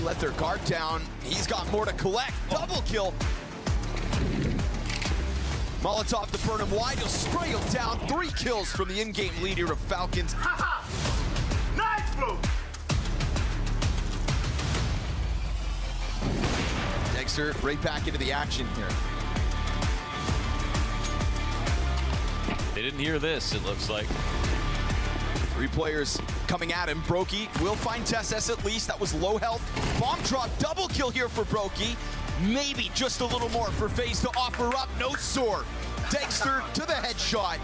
let their guard down. He's got more to collect. Double kill. Molotov to burn him wide. He'll spray him down. 3 kills from the in-game leader of Falcons. Nice, bro! Dexter right back into the action here. They didn't hear this, it looks like. 3 players coming at him. Brokey will find TessS at least. That was low health. Bomb drop, double kill here for Brokey. Maybe just a little more for FaZe to offer up. No sword. Dexter to the headshot.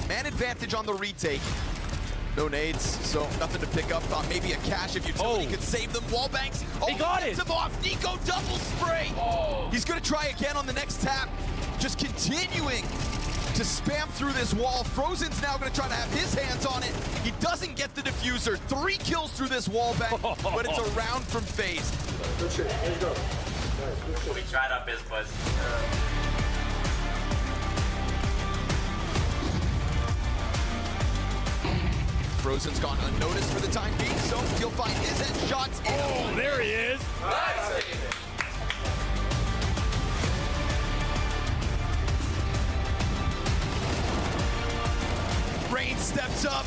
Man advantage on the retake. No nades, so nothing to pick up. Thought maybe a cash if utility could save them. Wallbanks. Oh, he got it. Him off. Nico double spray. Oh. He's going to try again on the next tap. Just continuing to spam through this wall. Frozen's now going to try to have his hands on it. He doesn't get the diffuser. 3 kills through this wallbang, but it's a round from FaZe. Good shit. Let's go. We tried our best, but Frozen's gone unnoticed for the time being, so he'll find his headshots. Oh, there he is. nice. Rain steps up.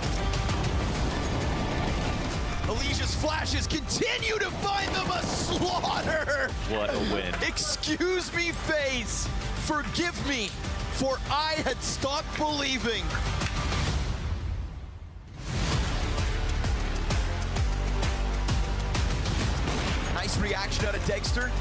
Alicia's flashes continue to find them a slaughter. What a win. Excuse me, FaZe. Forgive me, for I had stopped believing. Nice reaction out of Dexter.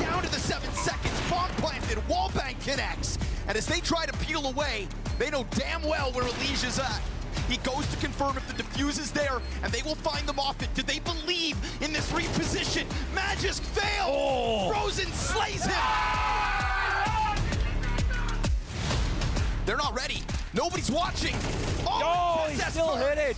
Down to the 7 seconds. Bomb planted. Wallbang connects. And as they try to peel away, they know damn well where Alicia's at. He goes to confirm if the defuse is there, and they will find them off it. Do they believe in this reposition? Magisk fails. Oh. Frozen slays him. They're not ready. Nobody's watching. Oh, he still hit it.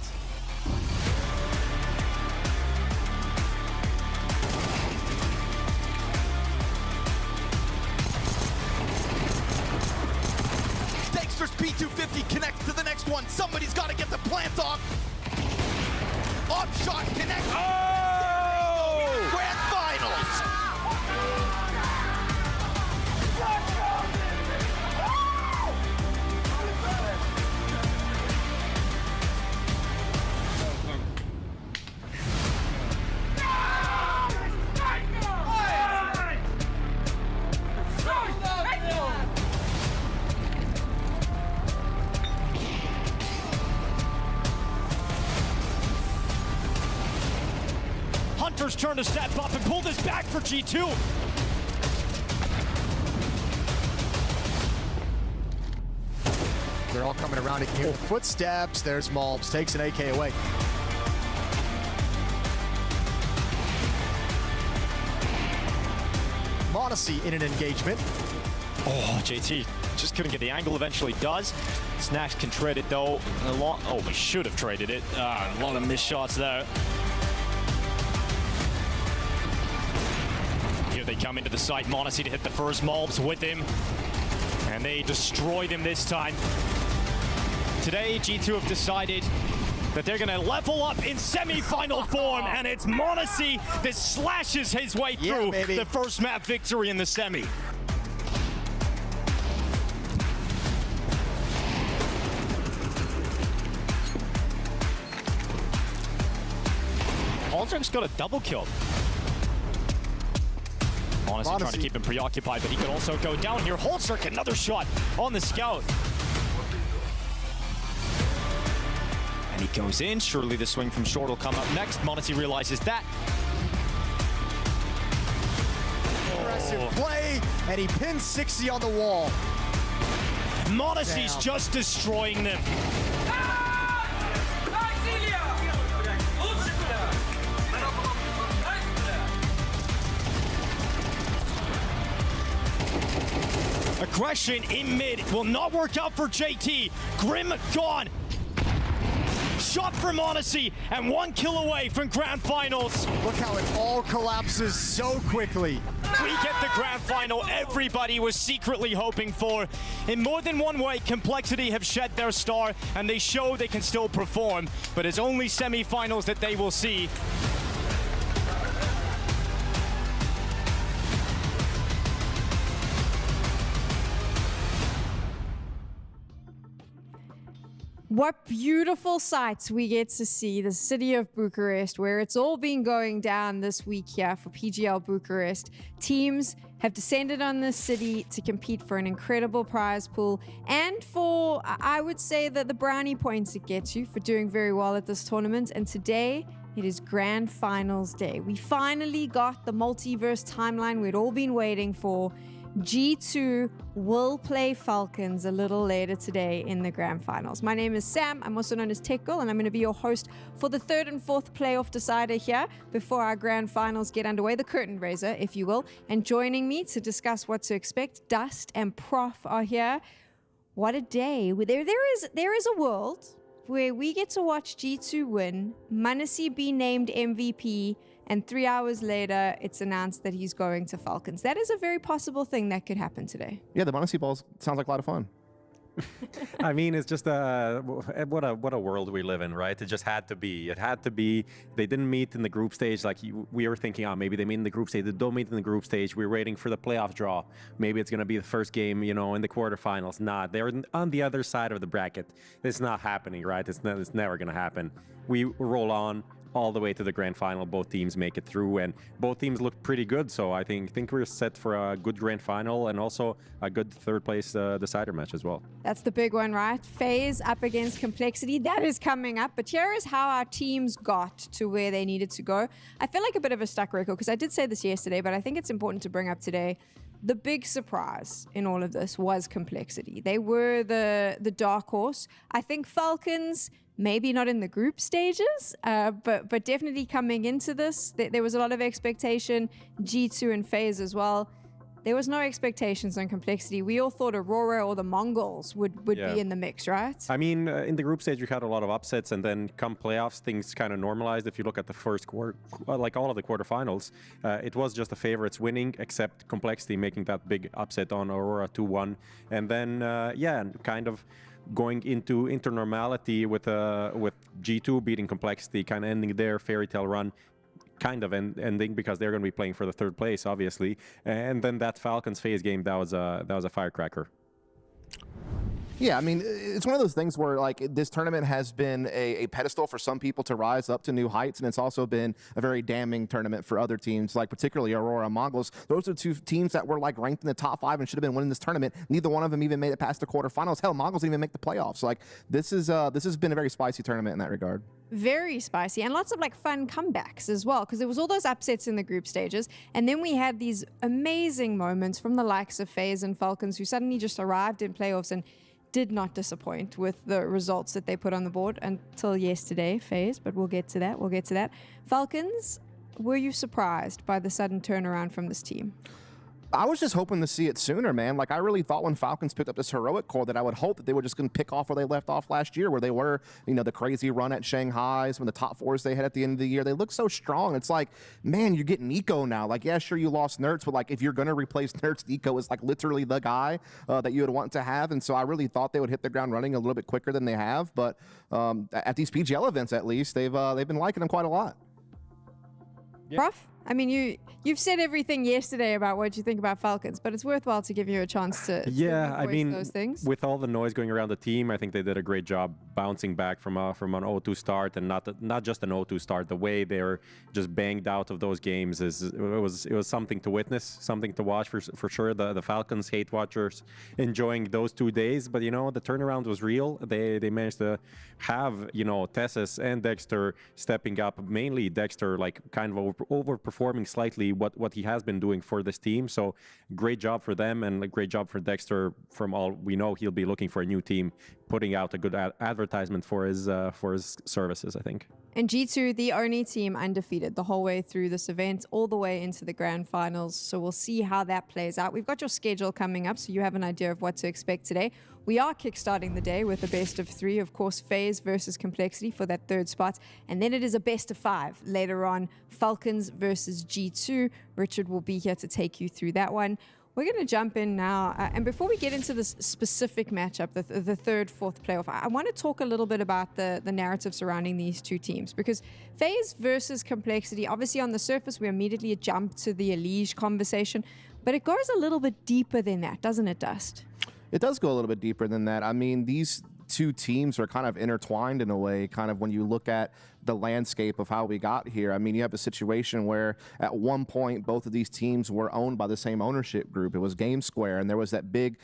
Dexter's P250 connects to the next one. Somebody's got to get the plant off. Up shot connects. Oh! Grand finals. Hunter's turn to step up and pull this back for G2. They're all coming around again. Footsteps, there's MongolZ, takes an AK away. MongolZ in an engagement. Oh, JT just couldn't get the angle, eventually does. Snacks can trade it though. Oh, we should have traded it. A lot of missed shots there. Here they come into the site. MongolZ to hit the first MongolZ with him. And they destroyed him this time. Today, G2 have decided that they're going to level up in semi-final form, and it's MongolZ that slashes his way through the first map victory in the semi. Holzer's got a double kill. MongolZ trying to keep him preoccupied, but he could also go down here. Holzer, another shot on the scout. And he goes in. Surely the swing from short will come up next. MongolZ realizes that. Aggressive play, and he pins 60 on the wall. MongolZ's just destroying them. Aggression in mid will not work out for JT. Grim gone. shot from Odyssey, and 1 kill away from grand finals. Look how it all collapses so quickly. We get the grand final everybody was secretly hoping for. In more than one way, Complexity have shed their star, and they show they can still perform, but it's only semi-finals that they will see. What beautiful sights we get to see the city of Bucharest, where it's all been going down this week here for PGL Bucharest. Teams have descended on this city to compete for an incredible prize pool and for, I would say, that the brownie points it gets you for doing very well at this tournament. And today, it is grand finals day. We finally got the multiverse timeline we'd all been waiting for. G2 will play Falcons a little later today in the grand finals. My name is Sam. I'm also known as Tech Girl, and I'm going to be your host for the third and fourth playoff decider here before our grand finals get underway, the curtain raiser, if you will. And joining me to discuss what to expect, Dust and Prof are here. What a day. There is a world where we get to watch G2 win, m0NESY be named MVP, and 3 hours later, it's announced that he's going to Falcons. That is a very possible thing that could happen today. Yeah, the m0NESY balls sounds like a lot of fun. I mean, it's just what a world we live in, right? It just had to be. It had to be. They didn't meet in the group stage like we were thinking. Oh, maybe they meet in the group stage. They don't meet in the group stage. We're waiting for the playoff draw. Maybe it's gonna be the first game, you know, in the quarterfinals. Not. They're on the other side of the bracket. It's not happening, right? It's never gonna happen. We roll on all the way to the grand final. Both teams make it through, and both teams look pretty good. So I think we're set for a good grand final and also a good third place decider match as well. That's the big one, right? FaZe up against Complexity. That is coming up. But here is how our teams got to where they needed to go. I feel like a bit of a stuck record because I did say this yesterday, but I think it's important to bring up today. The big surprise in all of this was Complexity. They were the dark horse. I think Falcons, maybe not in the group stages, but definitely coming into this, there was a lot of expectation. G2 and FaZe as well. There was no expectations on Complexity. We all thought Aurora or the MongolZ would be in the mix, right? I mean, in the group stage, we had a lot of upsets, and then come playoffs, things kind of normalized. If you look at the first quarter, like all of the quarterfinals, it was just the favorites winning, except Complexity making that big upset on Aurora 2-1. And then, yeah, kind of going into normality with G2 beating Complexity, kind of ending their fairy tale run, kind of ending because they're going to be playing for the third place, obviously. And then that Falcons FaZe game, that was a firecracker. Yeah, I mean, it's one of those things where, like, this tournament has been a pedestal for some people to rise up to new heights, and it's also been a very damning tournament for other teams, like particularly Aurora and MongolZ. Those are two teams that were, like, ranked in the top 5 and should have been winning this tournament. Neither one of them even made it past the quarterfinals. Hell, MongolZ didn't even make the playoffs. Like, this has been a very spicy tournament in that regard. Very spicy, and lots of like fun comebacks as well, because there was all those upsets in the group stages, and then we had these amazing moments from the likes of FaZe and Falcons, who suddenly just arrived in playoffs and did not disappoint with the results that they put on the board until yesterday, FaZe, but we'll get to that. Falcons, were you surprised by the sudden turnaround from this team? I was just hoping to see it sooner, man. Like, I really thought when Falcons picked up this heroic core that I would hope that they were just going to pick off where they left off last year, where they were, you know, the crazy run at Shanghai, some of the top 4s they had at the end of the year. They look so strong. It's like, man, you're getting Nico now. Like, yeah, sure, you lost Nerds, but like, if you're going to replace Nerds, Nico is like literally the guy that you would want to have. And so I really thought they would hit the ground running a little bit quicker than they have. But at these PGL events, at least, they've been liking them quite a lot. Yeah. Prof? I mean, you've said everything yesterday about what you think about Falcons, but it's worthwhile to give you a chance to I mean, those things. With all the noise going around the team, I think they did a great job bouncing back from an 0-2 start, and not just an 0-2 start. The way they're just banged out of those games it was something to witness, something to watch for sure. The Falcons hate watchers enjoying those 2 days, but you know, the turnaround was real. They managed to have, you know, Tessus and Dexter stepping up, mainly Dexter, like kind of overperforming slightly what he has been doing for this team. So great job for them, and a great job for Dexter. From all we know, he'll be looking for a new team, putting out a good advertisement for his services, I think. And G2, the only team undefeated the whole way through this event, all the way into the grand finals. So we'll see how that plays out. We've got your schedule coming up, so you have an idea of what to expect today. We are kickstarting the day with a best of 3, of course, FaZe versus Complexity for that 3rd spot. And then it is a best of 5 later on, Falcons versus G2. Richard will be here to take you through that one. We're going to jump in now. And before we get into this specific matchup, the 3rd, 4th playoff, I want to talk a little bit about the narrative surrounding these two teams. Because FaZe versus Complexity, obviously on the surface, we immediately jump to the Elige conversation. But it goes a little bit deeper than that, doesn't it, Dust? It does go a little bit deeper than that. I mean, these two teams are kind of intertwined in a way, kind of when you look at the landscape of how we got here. I mean, you have a situation where at one point both of these teams were owned by the same ownership group. It was Game Square, and there was that big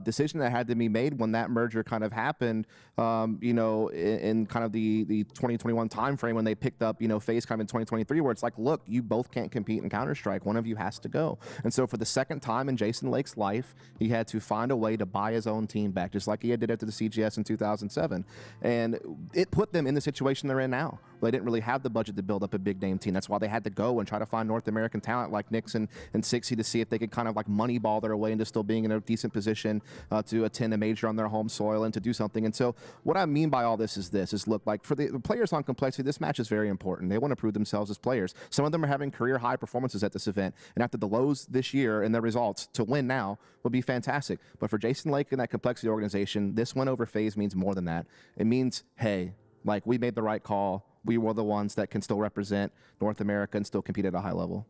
decision that had to be made when that merger kind of happened, you know, in kind of the 2021 timeframe when they picked up, you know, FaZe kind of in 2023, where it's like, look, you both can't compete in Counter-Strike. One of you has to go. And so for the second time in Jason Lake's life, he had to find a way to buy his own team back, just like he did after the CGS in 2007. And it put them in the situation they're in now. They didn't really have the budget to build up a big name team. That's why they had to go and try to find North American talent like Nyx and Sixy to see if they could kind of like moneyball their way into still being in a decent position to attend a major on their home soil and to do something. And so what I mean by all this is look, like for the players on Complexity, this match is very important. They want to prove themselves as players. Some of them are having career high performances at this event. And after the lows this year and their results, to win now would be fantastic. But for Jason Lake and that Complexity organization, this win over FaZe means more than that. It means, hey, like we made the right call. We were the ones that can still represent North America and still compete at a high level.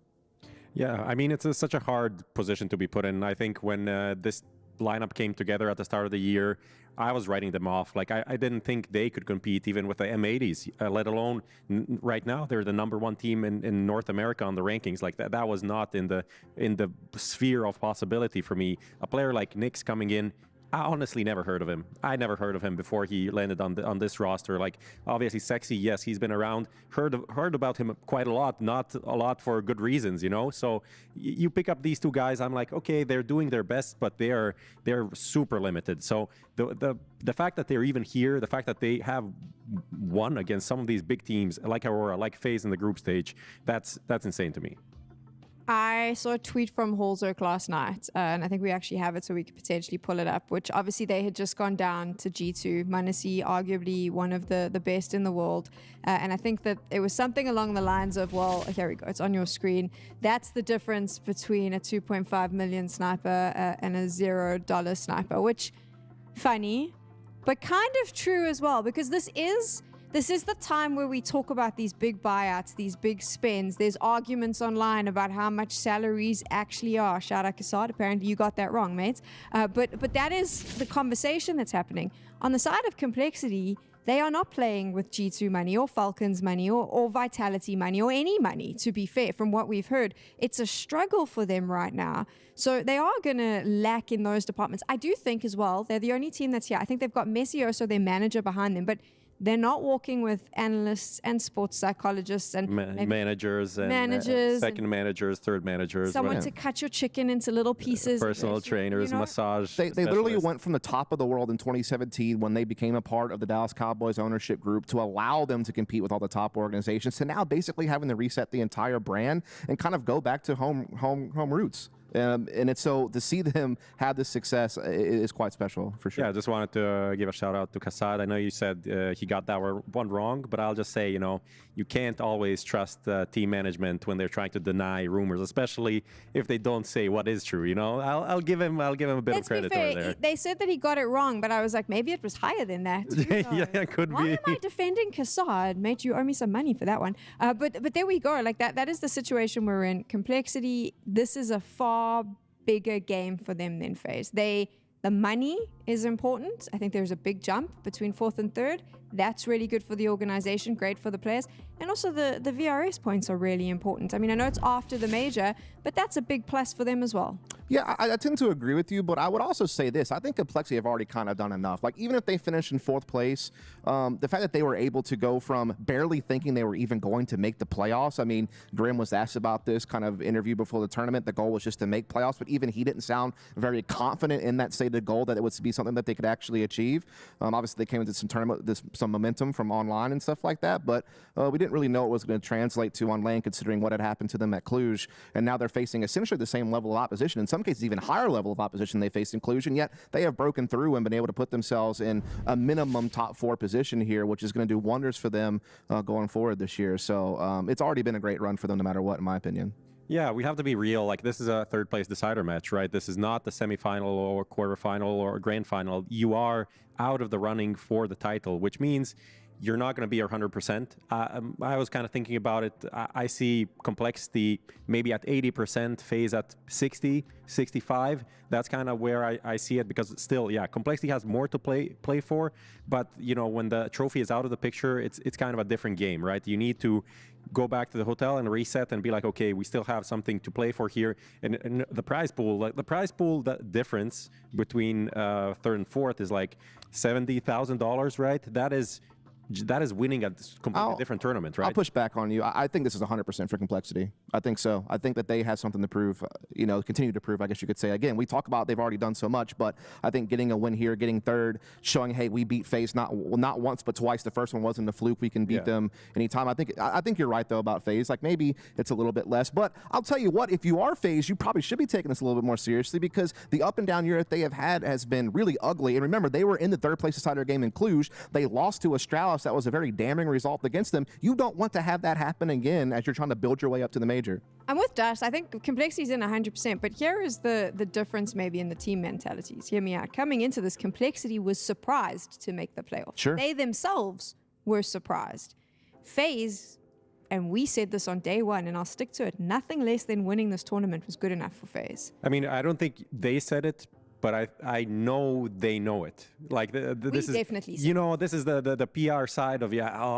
Yeah, I mean, it's such a hard position to be put in. I think when this lineup came together at the start of the year, I was writing them off. Like, I didn't think they could compete even with the M80s, let alone right now they're the #1 team in North America on the rankings. Like, that was not in the sphere of possibility for me. A player like Nyx coming in, I honestly never heard of him. I never heard of him before he landed on this roster. Like, obviously Sexy, yes, he's been around. Heard about him quite a lot, not a lot for good reasons, you know. So you pick up these two guys, I'm like, okay, they're doing their best, but they're super limited. So the fact that they're even here, the fact that they have won against some of these big teams like Aurora, like FaZe in the group stage, that's insane to me. I saw a tweet from Holzerk last night, and I think we actually have it so we could potentially pull it up, which obviously they had just gone down to G2. m0NESY, arguably one of the best in the world. And I think that it was something along the lines of, well, here we go, it's on your screen. That's the difference between a 2.5 million sniper and a $0 sniper, which, funny, but kind of true as well, because this is the time where we talk about these big buyouts, these big spends. There's arguments online about how much salaries actually are. Shout out Kassad, apparently you got that wrong, mates. But that is the conversation that's happening. On the side of Complexity, they are not playing with G2 money or Falcons money or Vitality money or any money, to be fair, from what we've heard. It's a struggle for them right now. So they are going to lack in those departments. I do think as well, they're the only team that's here. I think they've got Messioso, their manager, behind them, but they're not walking with analysts and sports psychologists and managers and second managers, third managers. Someone to cut your chicken into little pieces. Personal trainers, you know? Massage. They literally went from the top of the world in 2017 when they became a part of the Dallas Cowboys ownership group to allow them to compete with all the top organizations to now basically having to reset the entire brand and kind of go back to home roots. And it's so to see them have this success is quite special for sure. Yeah, I just wanted to give a shout out to Kassad. I know you said he got that one wrong, but I'll just say, you know, you can't always trust team management when they're trying to deny rumors, especially if they don't say what is true. You know, I'll give him a bit of credit over there. They said that he got it wrong, but I was like, maybe it was higher than that. Yeah, it could be. Why am I defending Kassad? Mate, you owe me some money for that one. But there we go. Like that is the situation we're in. Complexity. This is a far bigger game for them than FaZe. The money is important. I think there's a big jump between 4th and 3rd. That's really good for the organization, great for the players. And also the VRS points are really important. I mean, I know it's after the major, but that's a big plus for them as well. Yeah, I tend to agree with you, but I would also say this. I think Complexity have already kind of done enough. Like, even if they finish in 4th place, the fact that they were able to go from barely thinking they were even going to make the playoffs. I mean, Grim was asked about this kind of interview before the tournament. The goal was just to make playoffs, but even he didn't sound very confident in that stated goal that it would be something that they could actually achieve. Obviously, they came into some tournament, some momentum from online and stuff like that, but we didn't really know it was going to translate to on lane considering what had happened to them at Cluj, and now they're facing essentially the same level of opposition. In some cases, even higher level of opposition they faced in Cluj, and yet they have broken through and been able to put themselves in a minimum top 4 position here, which is going to do wonders for them going forward this year. So it's already been a great run for them no matter what, in my opinion. Yeah, we have to be real. Like, this is a 3rd place decider match, right? This is not the semifinal or quarterfinal or grand final. You are out of the running for the title, which means you're not going to be 100%. I was kind of thinking about it. I see Complexity maybe at 80%, FaZe at 60, 65. That's kind of where I see it, because still, yeah, Complexity has more to play for. But, you know, when the trophy is out of the picture, it's kind of a different game, right? You need to go back to the hotel and reset and be like, okay, we still have something to play for here. And the prize pool, the difference between 3rd and 4th is like $70,000, right? That is winning a completely different tournament, right? I'll push back on you. I think this is 100% for Complexity. I think so. I think that they have something to prove, you know, continue to prove, I guess you could say. Again, we talk about they've already done so much, but I think getting a win here, getting 3rd, showing, hey, we beat FaZe not once but twice. The first one wasn't a fluke. We can beat them anytime. I think you're right, though, about FaZe. Like, maybe it's a little bit less. But I'll tell you what, if you are FaZe, you probably should be taking this a little bit more seriously, because the up and down year that they have had has been really ugly. And remember, they were in the 3rd place decider game in Cluj. They lost to Astralis. That was a very damning result against them. You don't want to have that happen again as you're trying to build your way up to the major. I'm with Dust. I think Complexity's in 100%, but here is the difference maybe in the team mentalities. Hear me out. Coming into this, Complexity was surprised to make the playoffs. Sure. They themselves were surprised. FaZe, and we said this on day 1, and I'll stick to it, nothing less than winning this tournament was good enough for FaZe. I mean, I don't think they said it, but I know they know it. Like, this is definitely, you know, this is the PR side of,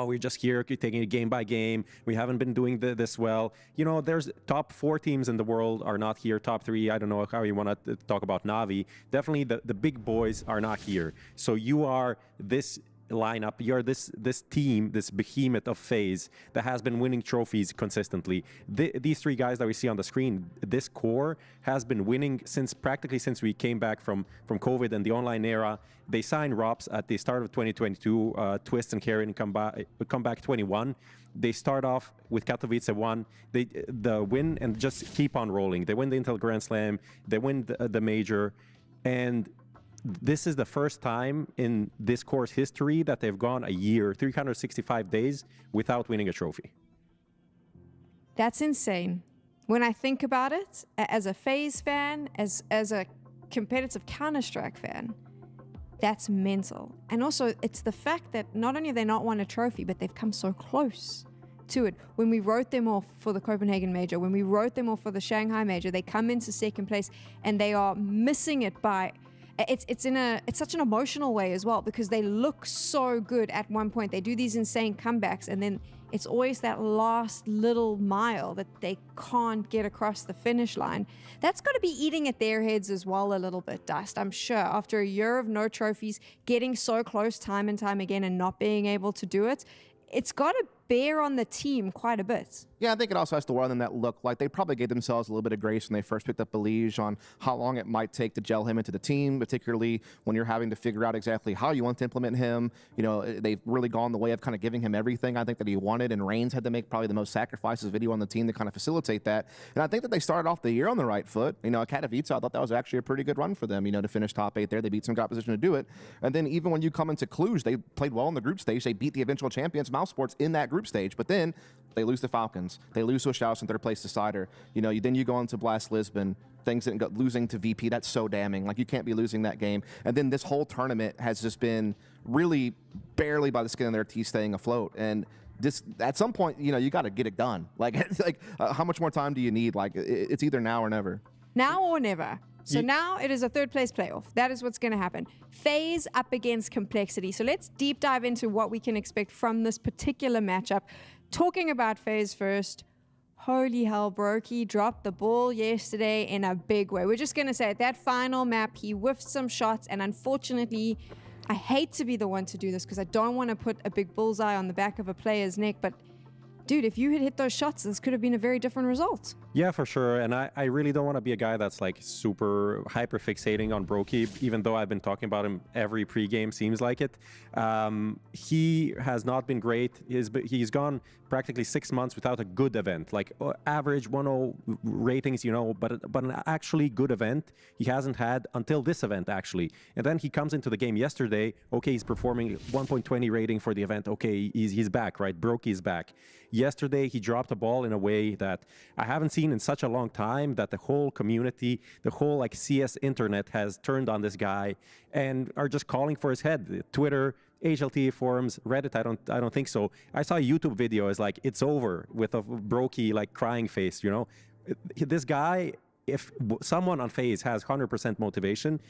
we're just here taking it game by game. We haven't been doing this well. You know, there's top 4 teams in the world are not here. Top 3, I don't know how you want to talk about Navi. Definitely the big boys are not here. So you are this lineup, you're this team, this behemoth of FaZe that has been winning trophies consistently. These 3 guys that we see on the screen, this core has been winning practically since we came back from COVID and the online era. They signed ROPS at the start of 2022. Twist and Karen come back 21. They start off with Katowice 1. The win and just keep on rolling. They win the Intel Grand Slam. They win the major, and this is the first time in this course history that they've gone a year, 365 days, without winning a trophy. That's insane. When I think about it, as a FaZe fan, as a competitive Counter-Strike fan, that's mental. And also, it's the fact that not only have they not won a trophy, but they've come so close to it. When we wrote them off for the Copenhagen Major, when we wrote them off for the Shanghai Major, they come into 2nd place, and they are missing it by... It's such an emotional way as well, because they look so good at one point. They do these insane comebacks, and then it's always that last little mile that they can't get across the finish line. That's got to be eating at their heads as well a little bit, Dust. I'm sure after a year of no trophies, getting so close time and time again and not being able to do it, it's got to bear on the team quite a bit. Yeah, I think it also has to wear on them that look. Like, they probably gave themselves a little bit of grace when they first picked up Belige on how long it might take to gel him into the team, particularly when you're having to figure out exactly how you want to implement him. You know, they've really gone the way of kind of giving him everything I think that he wanted, and Reigns had to make probably the most sacrifices video on the team to kind of facilitate that. And I think that they started off the year on the right foot. You know, at Katowice, I thought that was actually a pretty good run for them, you know, to finish top 8 there. They beat some got position to do it. And then even when you come into Cluj, they played well in the group stage. They beat the eventual champions, Mousesports, in that group stage. But then they lose to Falcons. They lose to Astralis in 3rd place decider. You know, then you go into Blast Lisbon. Things didn't go, losing to VP, that's so damning. Like, you can't be losing that game. And then this whole tournament has just been really barely by the skin of their teeth staying afloat. And this, at some point, you know, you got to get it done. Like, how much more time do you need? Like, it's either now or never. Now or never. So now it is a 3rd place playoff. That is what's going to happen. FaZe up against Complexity. So let's deep dive into what we can expect from this particular matchup. Talking about FaZe first, Holy hell, Brokey dropped the ball yesterday in a big way. We're just going to say at that final map, he whiffed some shots, and unfortunately, I hate to be the one to do this because I don't want to put a big bullseye on the back of a player's neck, but dude, if you had hit those shots, this could have been a very different result. Yeah, for sure. And I really don't want to be a guy that's like super hyper fixating on Brokey, even though I've been talking about him every pregame, seems like it. He has not been great. He's gone practically 6 months without a good event, like average 1.0 ratings, you know, but an actually good event he hasn't had until this event, actually. And then he comes into the game yesterday. Okay, he's performing 1.20 rating for the event. Okay, he's back, right? Brokey's back. Yesterday, he dropped a ball in a way that I haven't seen in such a long time, that the whole community, the whole like CS internet has turned on this guy and are just calling for his head. Twitter, HLT forums, Reddit, I don't think so. I saw a YouTube video as like, it's over, with a Brokey like crying face, you know? This guy, if someone on FaZe has 100% motivation,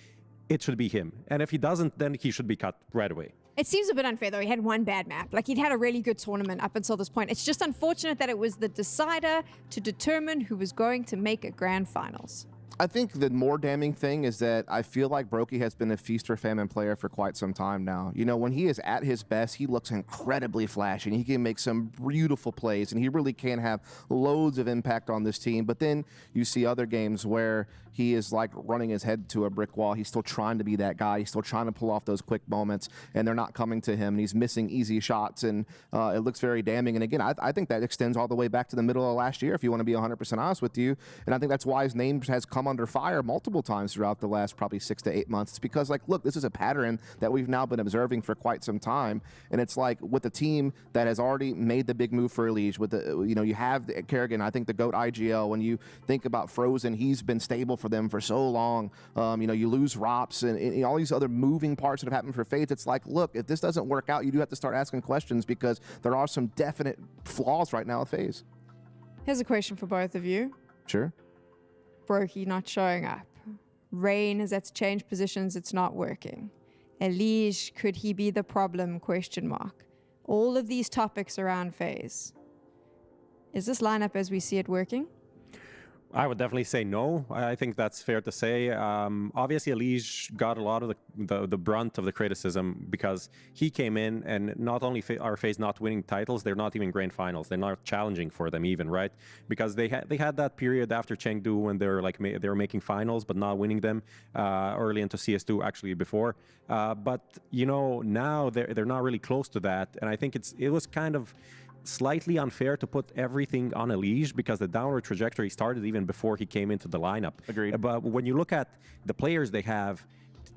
it should be him. And if he doesn't, then he should be cut right away. It seems a bit unfair, though. He had one bad map. Like, he'd had a really good tournament up until this point. It's just unfortunate that it was the decider to determine who was going to make a grand finals. I think the more damning thing is that I feel like Brokey has been a feast or famine player for quite some time now. You know, when he is at his best, he looks incredibly flashy, and he can make some beautiful plays, and he really can have loads of impact on this team. But then you see other games where he is like running his head to a brick wall. He's still trying to be that guy. He's still trying to pull off those quick moments, and they're not coming to him, and he's missing easy shots, and it looks very damning. And again, I think that extends all the way back to the middle of last year, if you want to be 100% honest with you. And I think that's why his name has come under fire multiple times throughout the last probably 6 to 8 months. It's because, like, look, this is a pattern that we've now been observing for quite some time, and it's like with a team that has already made the big move for Elige, with the, you know, you have Kerrigan, I think the GOAT IGL. When you think about Frozen, he's been stable for them for so long. You know, you lose Rops and all these other moving parts that have happened for FaZe. It's like, look, if this doesn't work out, you do have to start asking questions, because there are some definite flaws right now with FaZe. Here's a question for both of you. Sure. Brokey not showing up. Rain has had to change positions. It's not working. Elige, could he be the problem? Question mark. All of these topics around FaZe. Is this lineup as we see it working? I would definitely say no. I think that's fair to say. Obviously, Elige got a lot of the brunt of the criticism, because he came in, and not only are FaZe not winning titles, they're not even grand finals. They're not challenging for them even, right? Because they had that period after Chengdu when they were making finals but not winning them early into CS2, actually before. But you know, now they're not really close to that, and I think it was kind of slightly unfair to put everything on Elige, because the downward trajectory started even before he came into the lineup. Agreed. But when you look at the players they have,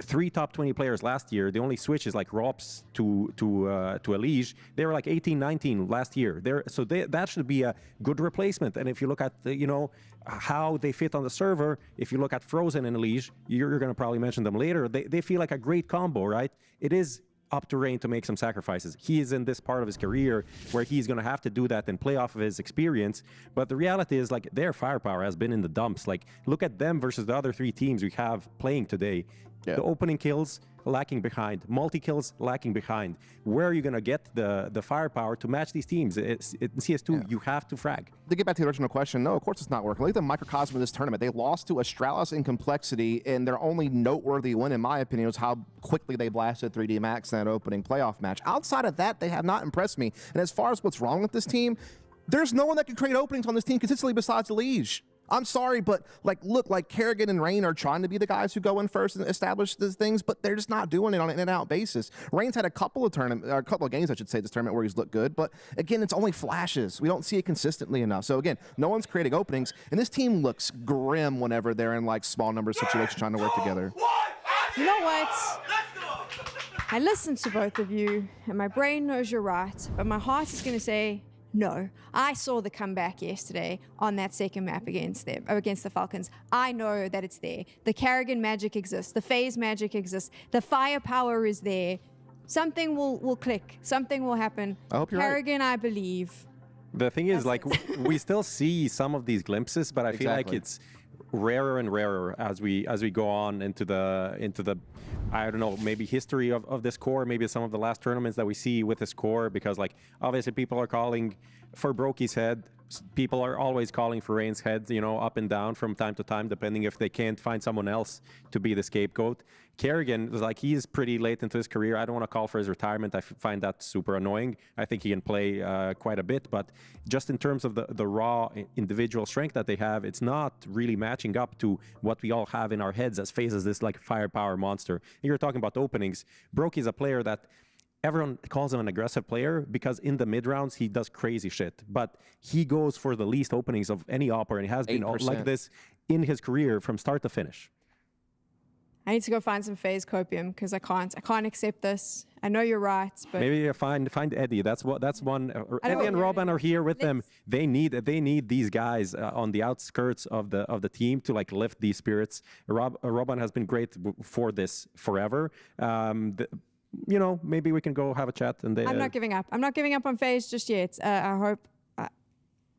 3 top 20 players last year. The only switch is like Rops to Elige. They were like 18, 19 last year. That should be a good replacement. And if you look at you know, how they fit on the server, if you look at Frozen and Elige, you're going to probably mention them later. They feel like a great combo, right? It is up to Rain to make some sacrifices. He is in this part of his career where he's going to have to do that and play off of his experience. But the reality is, like, their firepower has been in the dumps. Like, look at them versus the other 3 teams we have playing today. Yeah. The opening kills lacking behind, multi-kills lacking behind. Where are you going to get the firepower to match these teams? In CS2, you have to frag. To get back to the original question, no, of course it's not working. Look at the microcosm of this tournament. They lost to Astralis in complexity, and their only noteworthy win, in my opinion, was how quickly they blasted 3D Max in that opening playoff match. Outside of that, they have not impressed me. And as far as what's wrong with this team, there's no one that can create openings on this team consistently besides Elige. I'm sorry, but like, look, like Kerrigan and Rain are trying to be the guys who go in first and establish these things, but they're just not doing it on an in-and-out basis. Rain's had a couple of games, I should say, this tournament where he's looked good, but again, it's only flashes. We don't see it consistently enough. So again, no one's creating openings, and this team looks grim whenever they're in like small number situations trying to work together. You know what? I listened to both of you, and my brain knows you're right, but my heart is going to say, no. I saw the comeback yesterday on that second map against the Falcons. I know that it's there. The Kerrigan magic exists. The FaZe magic exists. The firepower is there. Something will click. Something will happen. I hope you're Kerrigan, right. I believe. The thing is, like, we still see some of these glimpses, but I feel like it's rarer and rarer as we go on into the I don't know, maybe history of this core, maybe some of the last tournaments that we see with this core, because like obviously people are calling for Brokey's head. people are always calling for Rain's head, you know, up and down from time to time, depending if they can't find someone else to be the scapegoat. Kerrigan, like, he's pretty late into his career. I don't want to call for his retirement. I find that super annoying. I think he can play quite a bit, but just in terms of the raw individual strength that they have, it's not really matching up to what we all have in our heads as FaZe as this like firepower monster. And you're talking about openings. Brokey's a player that everyone calls him an aggressive player because in the mid rounds he does crazy shit, but he goes for the least openings of any opera, and he has been like this in his career from start to finish. I need to go find some FaZe copium because I can't accept this. I know you're right, but maybe find Eddie. That's one. Eddie and Robin are here with them. They need these guys on the outskirts of the team to like lift these spirits. Robin has been great for this forever. You know, maybe we can go have a chat. And I'm not giving up. I'm not giving up on FaZe just yet.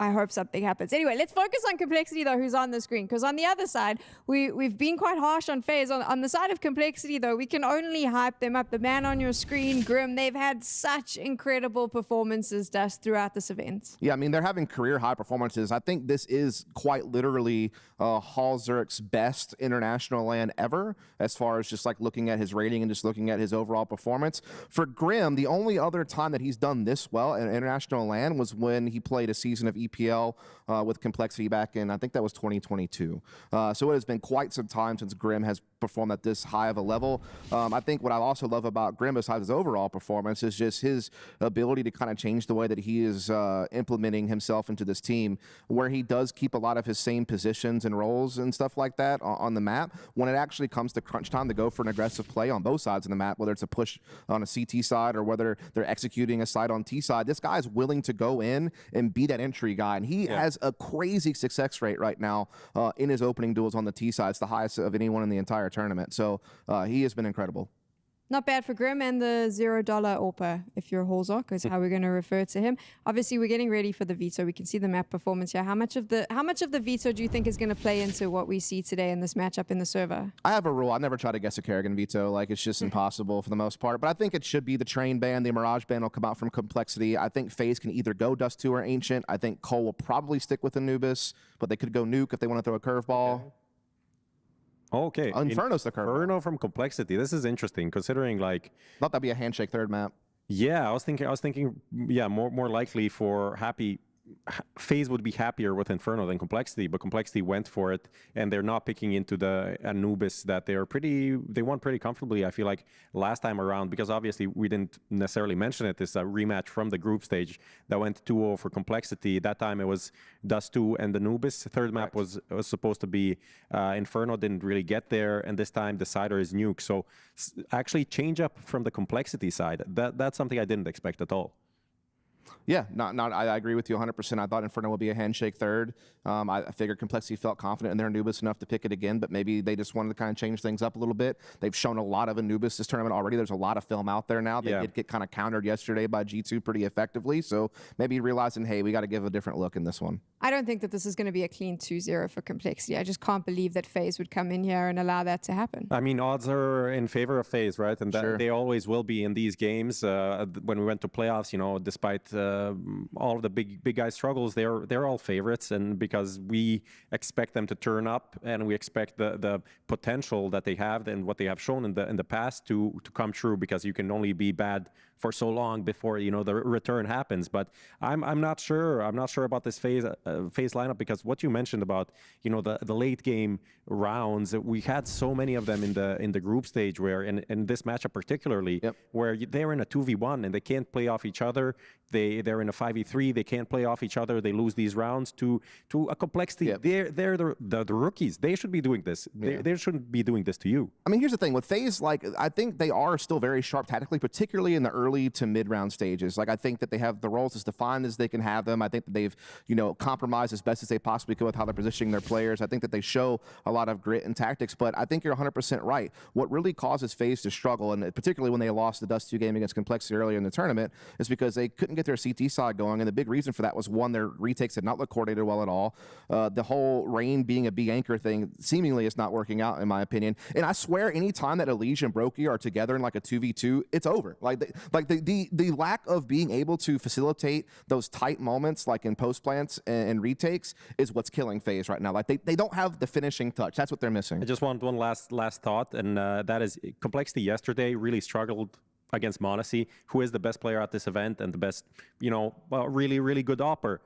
I hope something happens. Anyway, let's focus on Complexity, though, who's on the screen. Because on the other side, we've been quite harsh on FaZe. On the side of Complexity, though, we can only hype them up. The man on your screen, Grim, they've had such incredible performances, Dust, throughout this event. Yeah, I mean, they're having career high performances. I think this is quite literally Halzerk's best international LAN ever, as far as just like looking at his rating and just looking at his overall performance. For Grim, the only other time that he's done this well in international LAN was when he played a season of EPL with Complexity back in, I think that was 2022. So it has been quite some time since Grim has performed at this high of a level. I think what I also love about Grim, besides his overall performance, is just his ability to kind of change the way that he is implementing himself into this team, where he does keep a lot of his same positions and roles and stuff like that on the map. When it actually comes to crunch time to go for an aggressive play on both sides of the map, whether it's a push on a CT side or whether they're executing a side on T side, this guy is willing to go in and be that entry guy. And he has a crazy success rate right now in his opening duels on the T side. It's the highest of anyone in the entire tournament. So he has been incredible. Not bad for Grim and the $0 AWPer, if you're Halzerk, is how we're going to refer to him. Obviously, we're getting ready for the veto. We can see the map performance here. How much of the veto do you think is going to play into what we see today in this matchup in the server? I have a rule. I never try to guess a Kerrigan veto. Like, it's just impossible for the most part. But I think it should be the Train ban. The Mirage ban will come out from Complexity. I think FaZe can either go Dust 2 or Ancient. I think Cole will probably stick with Anubis, but they could go Nuke if they want to throw a curveball. Okay. Inferno's the curve. Inferno from Complexity. This is interesting, considering like. Thought that'd be a handshake third map. Yeah, I was thinking. Yeah, more likely for FaZe would be happier with Inferno than Complexity, but Complexity went for it, and they're not picking into the Anubis that they won pretty comfortably, I feel like, last time around, because obviously we didn't necessarily mention it. It's a rematch from the group stage that went 2-0 for Complexity. That time it was Dust 2 and Anubis. The third map was supposed to be Inferno, didn't really get there, and this time Decider is Nuke. So actually change up from the Complexity side. That's something I didn't expect at all. Yeah, I agree with you 100%. I thought Inferno would be a handshake third. I figured Complexity felt confident in their Anubis enough to pick it again, but maybe they just wanted to kind of change things up a little bit. They've shown a lot of Anubis this tournament already. There's a lot of film out there now. They did get kind of countered yesterday by G2 pretty effectively, so maybe realizing, hey, we got to give a different look in this one. I don't think that this is going to be a clean 2-0 for Complexity. I just can't believe that FaZe would come in here and allow that to happen. I mean, odds are in favor of FaZe, right? And they always will be in these games. When we went to playoffs, you know, despite all of the big guys' struggles, they're all favorites, and because we expect them to turn up, and we expect the potential that they have and what they have shown in the past to come true, because you can only be bad for so long before, you know, the return happens. But I'm not sure. I'm not sure about this FaZe lineup, because what you mentioned about, you know, the late game rounds, we had so many of them in the group stage, where in this matchup particularly, where they're in a 2v1 and they can't play off each other. They're in a 5v3. They can't play off each other. They lose these rounds to a Complexity. They're the rookies. They should be doing this. They shouldn't be doing this to you. I mean, here's the thing with FaZe. Like, I think they are still very sharp tactically, particularly in the early to mid round stages. Like, I think that they have the roles as defined as they can have them. I think that they've, you know, compromised as best as they possibly could with how they're positioning their players. I think that they show a lot of grit and tactics. But I think you're 100% right. What really causes FaZe to struggle, and particularly when they lost the Dust 2 game against Complexity earlier in the tournament, is because they couldn't get their CT side going. And the big reason for that was, one, their retakes did not look coordinated well at all. The whole Rain being a B anchor thing seemingly is not working out, in my opinion. And I swear, any time that Elysian and Brokey are together in like a 2v2, it's over. Like Like the lack of being able to facilitate those tight moments, like in post plants and retakes, is what's killing FaZe right now. Like they don't have the finishing touch. That's what they're missing. I just want one last thought, and that is Complexity yesterday really struggled against MongolZ, who is the best player at this event and the best, really good opper.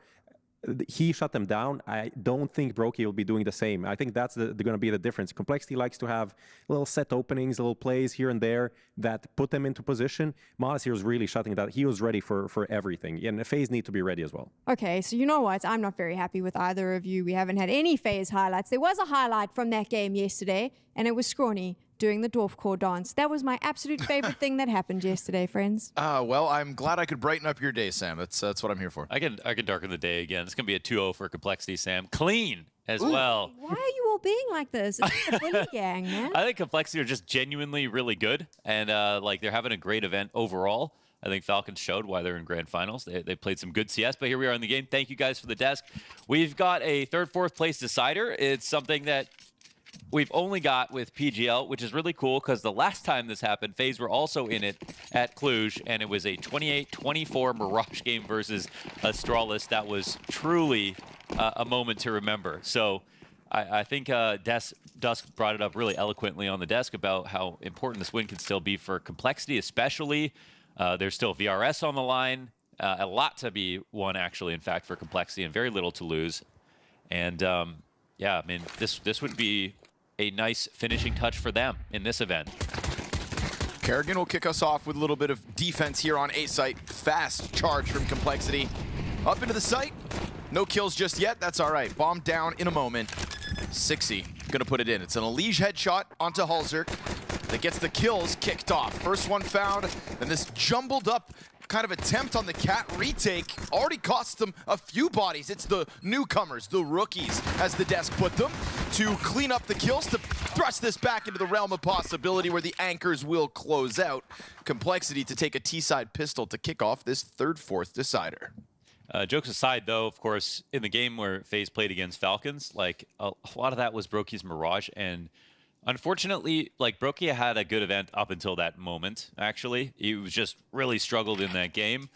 He shut them down. I don't think Brokey will be doing the same. I think that's going to be the difference. Complexity likes to have little set openings, little plays here and there that put them into position. MongolZ was really shutting that. He was ready for everything. And FaZe need to be ready as well. Okay, so you know what? I'm not very happy with either of you. We haven't had any FaZe highlights. There was a highlight from that game yesterday, and it was Scrawny doing the dwarf core dance. That was my absolute favorite thing that happened yesterday, friends. Well, I'm glad I could brighten up your day, Sam. That's what I'm here for. I can darken the day again. It's going to be a 2-0 for Complexity, Sam. Clean as well. Why are you all being like this? It's a bully gang, man. I think Complexity are just genuinely really good, and they're having a great event overall. I think Falcons showed why they're in grand finals. They played some good CS, but here we are in the game. Thank you guys for the desk. We've got a third, fourth place decider. It's something that we've only got with PGL, which is really cool because the last time this happened, FaZe were also in it at Cluj, and it was a 28-24 Mirage game versus Astralis. That was truly a moment to remember. So I think Dusk brought it up really eloquently on the desk about how important this win can still be for Complexity, especially. There's still VRS on the line. A lot to be won, actually, in fact, for Complexity, and very little to lose. And yeah, I mean, this would be a nice finishing touch for them in this event. Kerrigan will kick us off with a little bit of defense here on A site. Fast charge from Complexity. Up into the site. No kills just yet. That's all right. Bomb down in a moment. 60 gonna put it in. It's an Elige headshot onto Hulzerk that gets the kills kicked off. First one found, then this jumbled up kind of attempt on the cat retake already cost them a few bodies. It's the newcomers, the rookies, as the desk put them, to clean up the kills, to thrust this back into the realm of possibility where the anchors will close out. Complexity to take a T-side pistol to kick off this third, fourth decider. Jokes aside, though, of course, in the game where FaZe played against Falcons, like a lot of that was Brokey's Mirage, and unfortunately, like, Brokey had a good event up until that moment, actually. He was just really struggled in that game.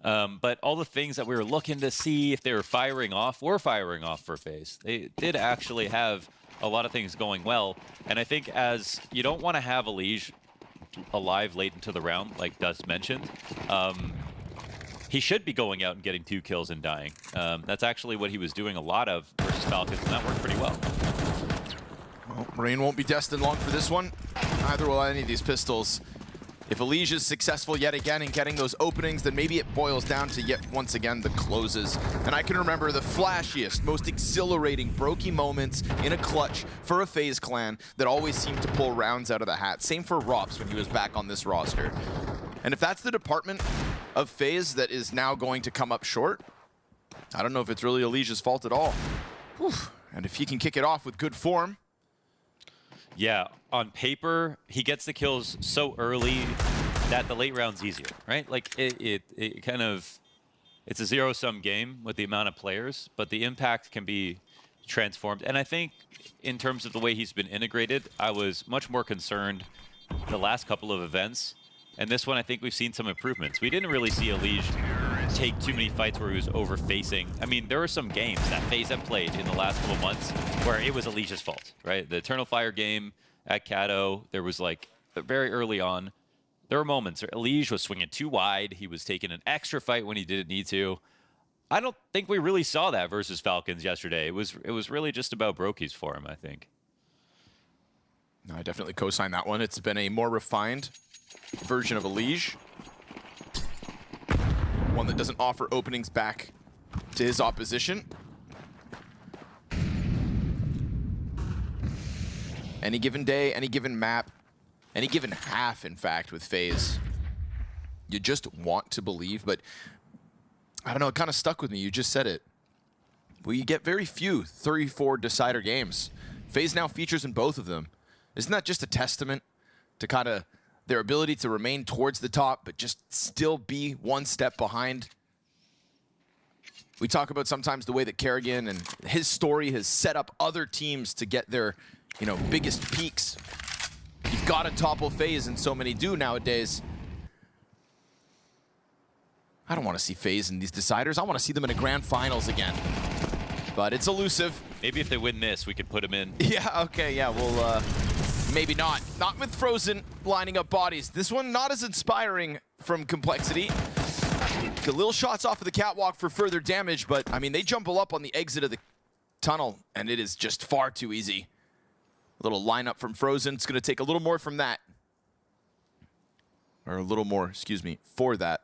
But all the things that we were looking to see if they were firing off were firing off for FaZe. They did actually have a lot of things going well. And I think as you don't want to have Elige alive late into the round, like Dust mentioned, he should be going out and getting 2 kills and dying. That's actually what he was doing a lot of versus Falcons, and that worked pretty well. Well, Rain won't be destined long for this one. Neither will any of these pistols. If Elige is successful yet again in getting those openings, then maybe it boils down to yet once again the closes. And I can remember the flashiest, most exhilarating Brokey moments in a clutch for a FaZe clan that always seemed to pull rounds out of the hat. Same for Rops when he was back on this roster. And if that's the department of FaZe that is now going to come up short, I don't know if it's really Elige's fault at all. Whew. And if he can kick it off with good form, yeah, on paper, he gets the kills so early that the late round's easier, right? Like, it kind of, it's a zero-sum game with the amount of players, but the impact can be transformed. And I think in terms of the way he's been integrated, I was much more concerned the last couple of events. And this one, I think we've seen some improvements. We didn't really see Elige take too many fights where he was over-facing. I mean, there were some games that FaZe have played in the last couple months where it was Elige's fault, right? The Eternal Fire game at Cato, there was like, very early on, there were moments where Elige was swinging too wide. He was taking an extra fight when he didn't need to. I don't think we really saw that versus Falcons yesterday. It was really just about Brokey's for him, I think. No, I definitely co-sign that one. It's been a more refined version of Elige. One that doesn't offer openings back to his opposition. Any given day, any given map, any given half, in fact, with FaZe, you just want to believe, but I don't know, it kind of stuck with me. You just said it. We get very few 34 decider games. FaZe now features in both of them. Isn't that just a testament to kind of their ability to remain towards the top, but just still be one step behind? We talk about sometimes the way that Kerrigan and his story has set up other teams to get their, biggest peaks. You've got to topple FaZe, and so many do nowadays. I don't want to see FaZe in these deciders. I want to see them in a grand finals again. But it's elusive. Maybe if they win this, we could put them in. Yeah, okay, yeah, well, maybe not. Not with Frozen lining up bodies. This one not as inspiring from Complexity. Khalil shots off of the catwalk for further damage, but, I mean, they jumble up on the exit of the tunnel, and it is just far too easy. A little lineup from Frozen. It's going to take a little more from that. Or a little more, excuse me, for that.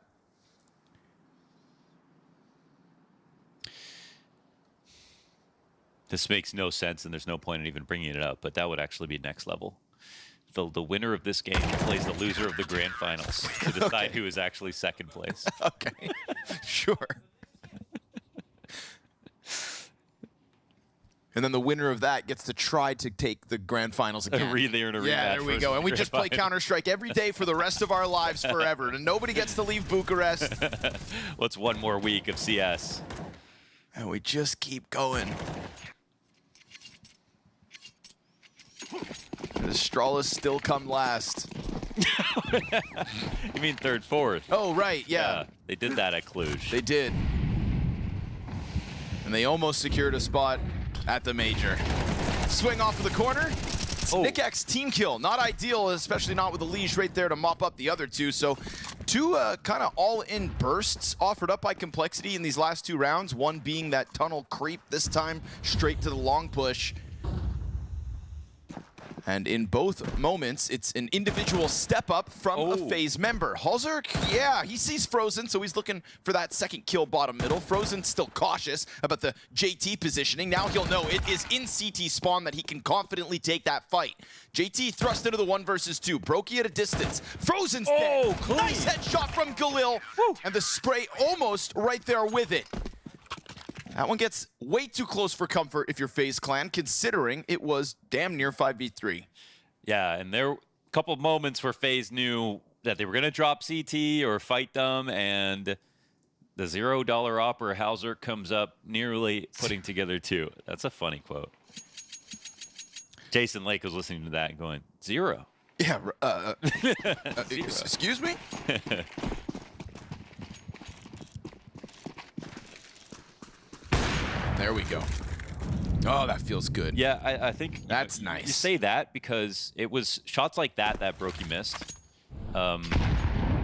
This makes no sense, and there's no point in even bringing it up, but that would actually be next level. The winner of this game plays the loser of the grand finals to decide who is actually second place. Okay, sure. And then the winner of that gets to try to take the grand finals again. They're in a rematch. Yeah, there we go. And we just play Counter-Strike every day for the rest of our lives forever. And nobody gets to leave Bucharest. What's one more week of CS? And we just keep going. Astralis still come last. You mean third, fourth? Oh, right, yeah. They did that at Cluj. They did. And they almost secured a spot at the major. Swing off of the corner. Nickx team kill. Not ideal, especially not with the Liege right there to mop up the other two. So two kind of all-in bursts offered up by Complexity in these last two rounds. One being that tunnel creep, this time straight to the long push. And in both moments, it's an individual step up from a FaZe member. Halzerk, yeah, he sees Frozen, so he's looking for that second kill bottom middle. Frozen's still cautious about the JT positioning. Now he'll know it is in CT spawn that he can confidently take that fight. JT thrust into the 1 versus 2. Brokey at a distance. Frozen's dead. Clean. Nice headshot from Khalil. And the spray almost right there with it. That one gets way too close for comfort if you're FaZe Clan, considering it was damn near 5v3. Yeah, and there were a couple of moments where FaZe knew that they were going to drop CT or fight them, and the $0 opera Hauser comes up nearly putting together two. That's a funny quote. Jason Lake was listening to that and going, zero. Yeah, excuse me? There we go. Oh, that feels good. Yeah, I think that's nice. You say that because it was shots like that Brokey missed. A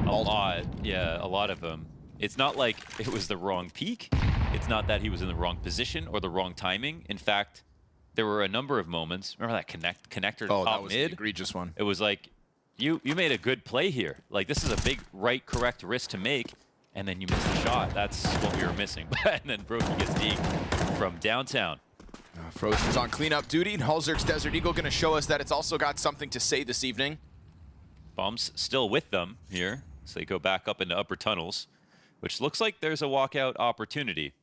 lot. Yeah, a lot of them. It's not like it was the wrong peak. It's not that he was in the wrong position or the wrong timing. In fact, there were a number of moments. Remember that connector to top that was mid? The egregious one. It was like, you made a good play here. Like, this is a big correct risk to make, and then you miss the shot. That's what we were missing. And then Brokey gets deked from downtown. Frozen's on cleanup duty, and Halzerk's Desert Eagle going to show us that it's also got something to say this evening. Bombs still with them here, so they go back up into upper tunnels, which looks like there's a walkout opportunity.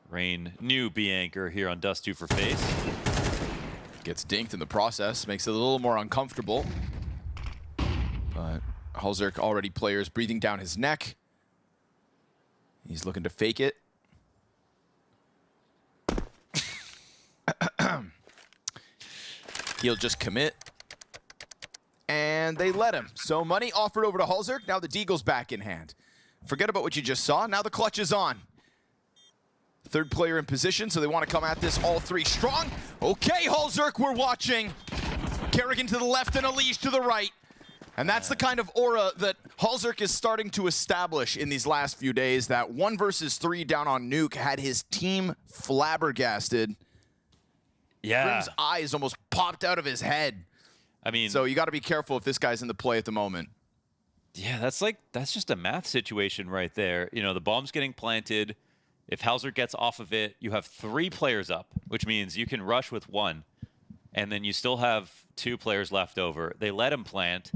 Rain, new B anchor here on Dust 2 for FaZe. Gets dinked in the process, makes it a little more uncomfortable. But Halzerk already players breathing down his neck. He's looking to fake it. He'll just commit. And they let him. So money offered over to Halzerk. Now the Deagle's back in hand. Forget about what you just saw. Now the clutch is on. Third player in position, so they want to come at this all three strong. Okay, Halzerk, we're watching. Kerrigan to the left and Elige to the right. And that's the kind of aura that Halzerk is starting to establish in these last few days. That 1 versus 3 down on Nuke had his team flabbergasted. Yeah. Grim's eyes almost popped out of his head. I mean, so you got to be careful if this guy's in the play at the moment. Yeah, that's just a math situation right there. You know, the bomb's getting planted. If Halzerk gets off of it, you have 3 players up, which means you can rush with 1. And then you still have 2 players left over. They let him plant,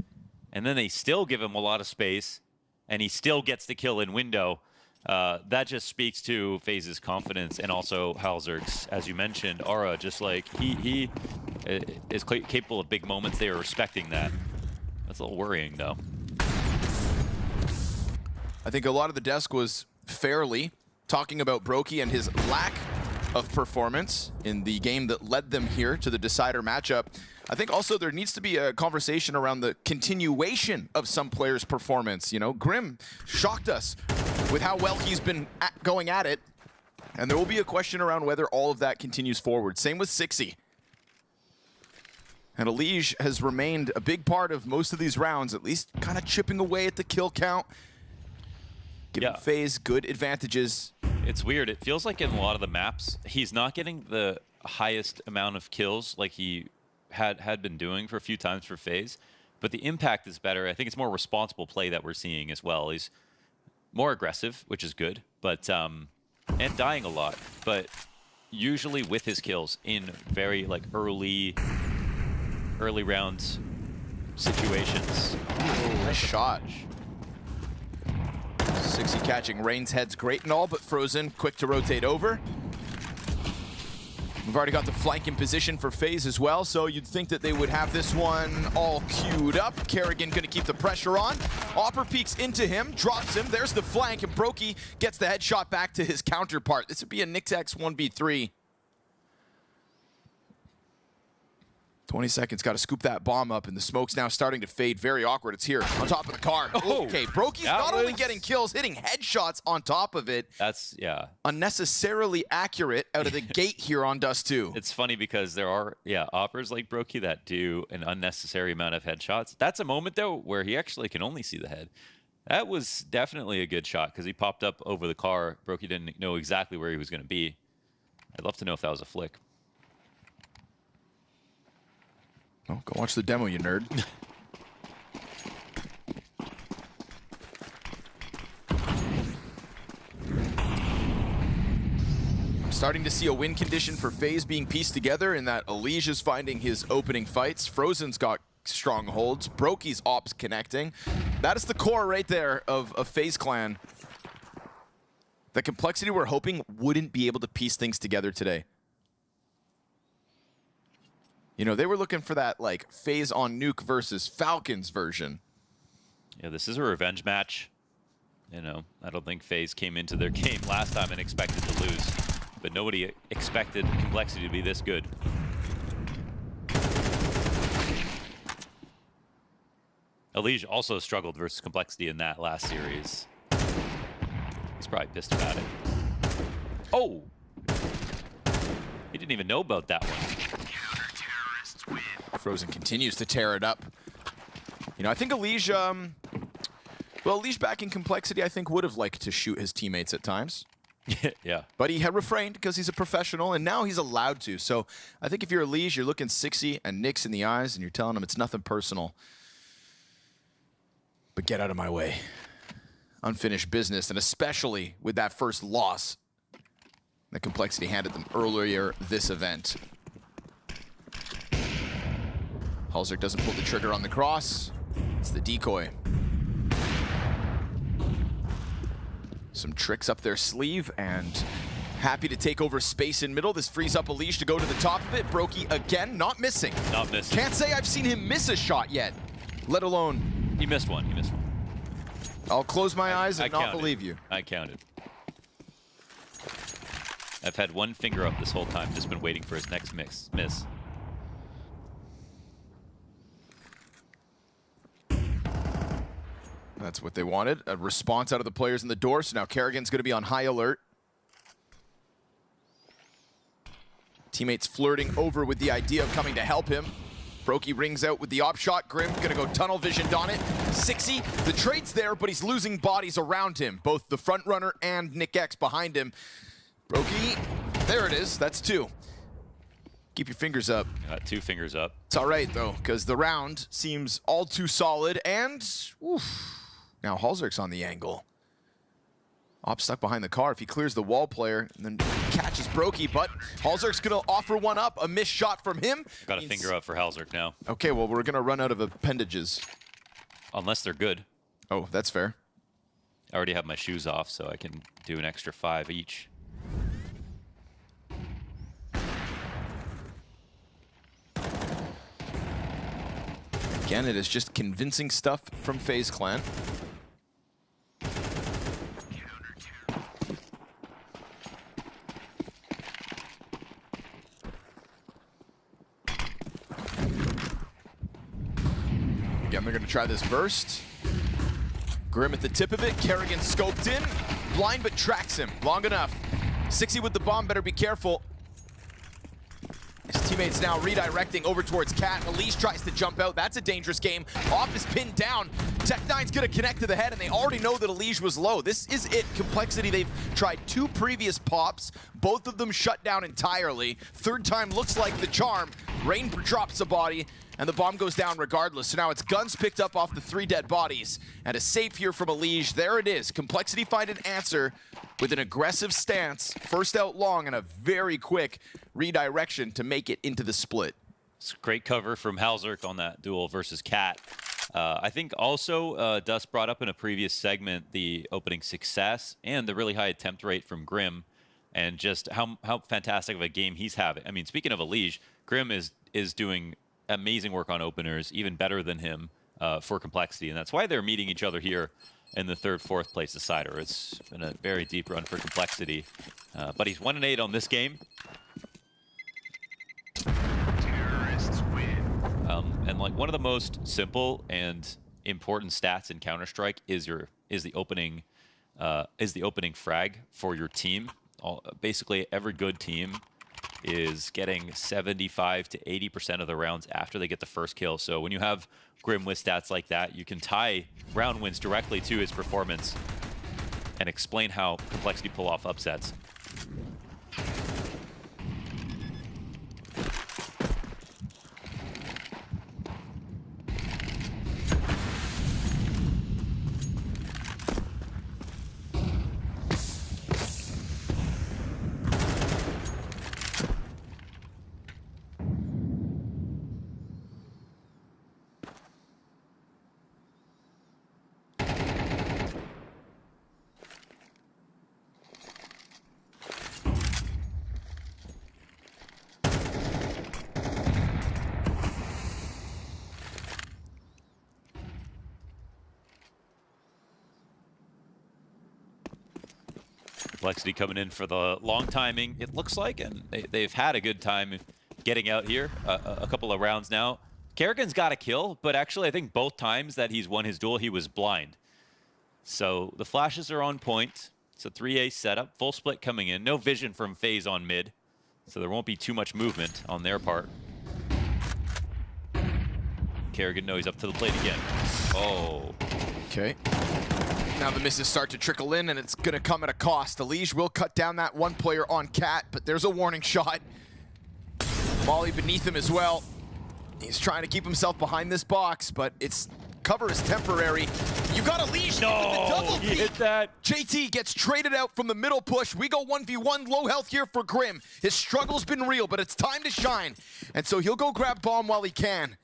and then they still give him a lot of space, and he still gets the kill in window. That just speaks to FaZe's confidence and also Halzerk's, as you mentioned, aura. Just like he is capable of big moments. They are respecting that. That's a little worrying, though. I think a lot of the desk was fairly talking about Brokey and his lack of performance in the game that led them here to the decider matchup. I think also there needs to be a conversation around the continuation of some players' performance. You know, Grim shocked us with how well he's been going at it, and there will be a question around whether all of that continues forward. Same with Sixy. And Alige has remained a big part of most of these rounds, at least kind of chipping away at the kill count, giving FaZe good advantages. It's weird. It feels like in a lot of the maps, he's not getting the highest amount of kills like he had been doing for a few times for FaZe, but the impact is better. I think it's more responsible play that we're seeing as well. He's more aggressive, which is good, but and dying a lot, but usually with his kills in very like early rounds situations. Nice shot. Sixy catching Rain's head's great and all, but Frozen quick to rotate over. We've already got the flank in position for FaZe as well, so you'd think that they would have this one all queued up. Kerrigan gonna keep the pressure on. Opper peeks into him, drops him. There's the flank, and Brokey gets the headshot back to his counterpart. This would be a Nixx 1v3. 20 seconds, got to scoop that bomb up, and the smoke's now starting to fade. Very awkward. It's here on top of the car. Oh, okay, Brokey's not only getting kills, hitting headshots on top of it. That's, yeah. Unnecessarily accurate out of the gate here on Dust 2. It's funny because there are, oppers like Brokey that do an unnecessary amount of headshots. That's a moment, though, where he actually can only see the head. That was definitely a good shot because he popped up over the car. Brokey didn't know exactly where he was going to be. I'd love to know if that was a flick. Oh, go watch the demo, you nerd. I'm starting to see a win condition for FaZe being pieced together in that Alige is finding his opening fights. Frozen's got strongholds. Brokey's ops connecting. That is the core right there of FaZe Clan. The complexity we're hoping wouldn't be able to piece things together today. You know, they were looking for that, like, FaZe on Nuke versus Falcons version. Yeah, this is a revenge match. You know, I don't think FaZe came into their game last time and expected to lose. But nobody expected complexity to be this good. Alige also struggled versus complexity in that last series. He's probably pissed about it. Oh! He didn't even know about that one. Frozen continues to tear it up. You know, I think Alige, well, Alige back in complexity, I think would have liked to shoot his teammates at times. Yeah. But he had refrained because he's a professional, and now he's allowed to. So I think if you're Alige, you're looking Sixy and Nixx in the eyes, and you're telling him it's nothing personal. But get out of my way. Unfinished business, and especially with that first loss that complexity handed them earlier this event. Halzerk doesn't pull the trigger on the cross. It's the decoy. Some tricks up their sleeve, and happy to take over space in middle. This frees up Alige to go to the top of it. Brokey again, not missing. Not missing. Can't say I've seen him miss a shot yet, let alone... He missed one. He missed one. I'll close my eyes and not counted. believe you. I counted. I've had one finger up this whole time, just been waiting for his next miss. That's what they wanted. A response out of the players in the door. So now Kerrigan's going to be on high alert. Teammates flirting over with the idea of coming to help him. Brokey rings out with the op shot. Grim going to go tunnel visioned on it. Sixy, the trade's there, but he's losing bodies around him. Both the front runner and Nixx behind him. Brokey, there it is. That's two. Keep your fingers up. Got 2 fingers up. It's all right, though, because the round seems all too solid, and oof, now Halzerk's on the angle. Op stuck behind the car. If he clears the wall player and then catches Brokey, but Halzerk's going to offer one up. A missed shot from him. Got a finger up for Halzerk now. Okay, well, we're going to run out of appendages. Unless they're good. Oh, that's fair. I already have my shoes off, so I can do an extra 5 each. Again, it is just convincing stuff from FaZe Clan. Again, they're going to try this burst. Grim at the tip of it. Kerrigan scoped in. Blind, but tracks him long enough. 60 with the bomb, better be careful. His teammates now redirecting over towards Cat. Elise tries to jump out. That's a dangerous game. Off is pinned down. Tech9's gonna connect to the head, and they already know that Elise was low. This is it. Complexity, they've tried 2 previous pops. Both of them shut down entirely. Third time looks like the charm. Rain drops the body, and the bomb goes down regardless. So now it's guns picked up off the 3 dead bodies. And a save here from Elige. There it is. Complexity find an answer with an aggressive stance. First out long and a very quick redirection to make it into the split. It's great cover from Halzerk on that duel versus Cat. I think also Dust brought up in a previous segment the opening success and the really high attempt rate from Grim, and just how fantastic of a game he's having. I mean, speaking of Elige, Grim is doing amazing work on openers, even better than him for Complexity, and that's why they're meeting each other here in the 3rd, 4th place decider. It's been a very deep run for Complexity, but he's 1-8 on this game. And like one of the most simple and important stats in Counter-Strike is the opening frag for your team. Basically, every good team is getting 75 to 80% of the rounds after they get the first kill. So when you have Grim with stats like that, you can tie round wins directly to his performance and explain how Complexity pull off upsets. Complexity coming in for the long timing, it looks like, and they've had a good time getting out here. A couple of rounds now. Kerrigan's got a kill, but actually I think both times that he's won his duel, he was blind. So the flashes are on point. It's a 3A setup, full split coming in. No vision from FaZe on mid, so there won't be too much movement on their part. Kerrigan knows he's up to the plate again. Oh. Okay. Now the misses start to trickle in, and it's going to come at a cost. Elige will cut down that 1 player on Cat, but there's a warning shot. Molly beneath him as well. He's trying to keep himself behind this box, but its cover is temporary. You got Elige with the double he peek. hit that. JT gets traded out from the middle push. We go 1v1, low health here for Grim. His struggle's been real, but it's time to shine. And so he'll go grab bomb while he can.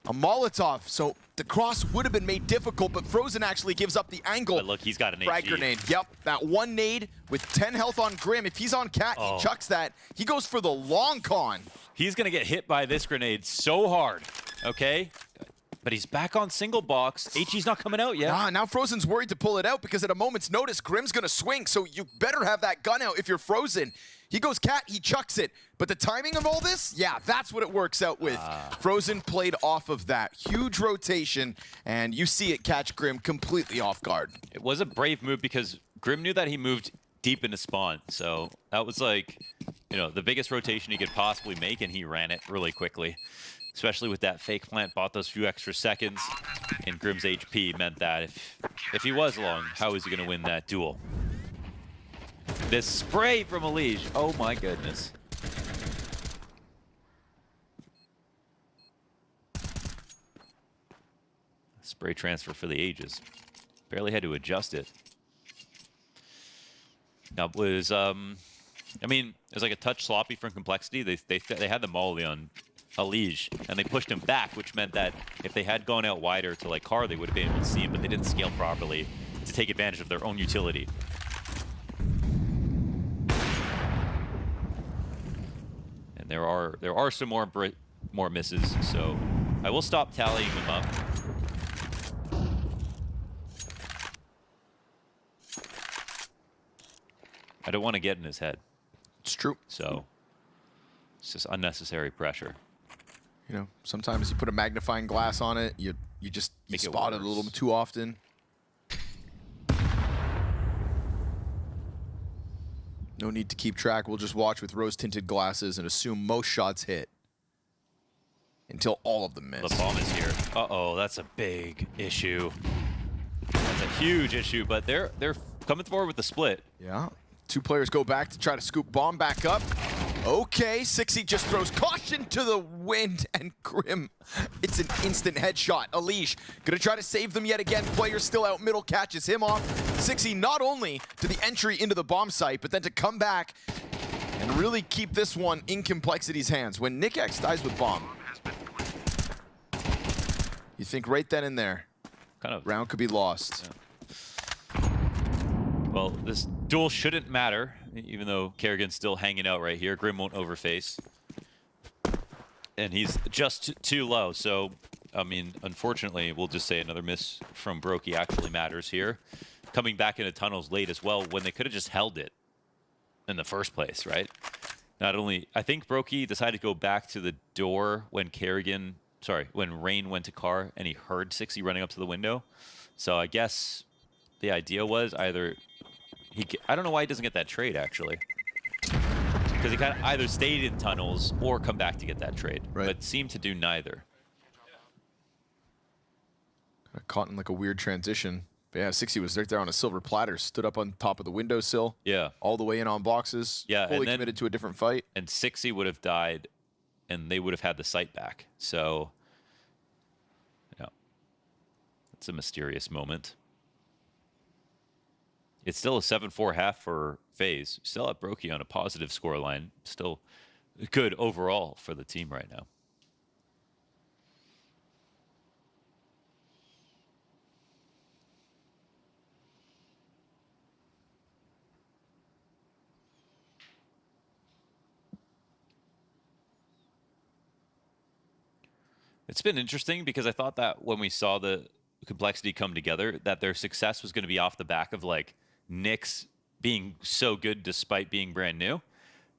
A Molotov, so the cross would have been made difficult, but Frozen actually gives up the angle. But look, he's got an frag HE. grenade. Yep, that 1 nade with 10 health on Grim. If he's on Cat, he chucks that. He goes for the long con. He's going to get hit by this grenade so hard, okay? But he's back on single box. HE's not coming out yet. Now Frozen's worried to pull it out because at a moment's notice, Grim's going to swing, so you better have that gun out if you're Frozen. He goes Cat, he chucks it. But the timing of all this, yeah, that's what it works out with. Frozen played off of that. Huge rotation, and you see it catch Grim completely off guard. It was a brave move because Grim knew that he moved deep into spawn. So that was like, you know, the biggest rotation he could possibly make, and he ran it really quickly. Especially with that fake plant, bought those few extra seconds, and Grim's HP meant that if he was long, how is he going to win that duel? This spray from Elige, oh my goodness. Spray transfer for the ages. Barely had to adjust it. Now it was, I mean, it was like a touch sloppy from Complexity. They had the molly on Elige, and they pushed him back, which meant that if they had gone out wider to like Car, they would have been able to see him, but they didn't scale properly to take advantage of their own utility. And there are some more misses, so I will stop tallying them up. I don't want to get in his head. It's true. So it's just unnecessary pressure. You know, sometimes you put a magnifying glass on it, you You just Make it spot it a little worse. too often. No need to keep track. We'll just watch with rose-tinted glasses and assume most shots hit until all of them miss. The bomb is here. Uh-oh, that's a big issue. That's a huge issue, but they're coming forward with the split. Yeah. 2 players go back to try to scoop bomb back up. Okay, Sixy just throws caution to the wind, and Grim, it's an instant headshot. Alish gonna try to save them yet again. Player still out middle, catches him off. Sixy not only to the entry into the bomb site, but then to come back and really keep this one in Complexity's hands. When Nick X dies with bomb, you think right then and there, Kind of. round could be lost. Yeah. Well, this duel shouldn't matter, even though Kerrigan's still hanging out right here. Grim won't overface. And he's just too low. So, I mean, unfortunately, we'll just say another miss from Brokey actually matters here. Coming back into tunnels late as well, when they could have just held it in the first place, right? Not only, I think Brokey decided to go back to the door when when Rain went to car and he heard Sixy running up to the window. So I guess the idea was either I don't know why he doesn't get that trade, actually. Because he kind of either stayed in tunnels or come back to get that trade. Right. But seemed to do neither. Caught in like a weird transition. But yeah, Sixy was right there on a silver platter, stood up on top of the windowsill. Yeah. All the way in on boxes. Yeah, Fully and then, committed to a different fight. And Sixy would have died, and they would have had the site back. So, yeah. It's a mysterious moment. It's still a 7-4 half for FaZe. Still at Brokey on a positive scoreline. Still good overall for the team right now. It's been interesting because I thought that when we saw the Complexity come together, that their success was going to be off the back of like Nyx being so good despite being brand new.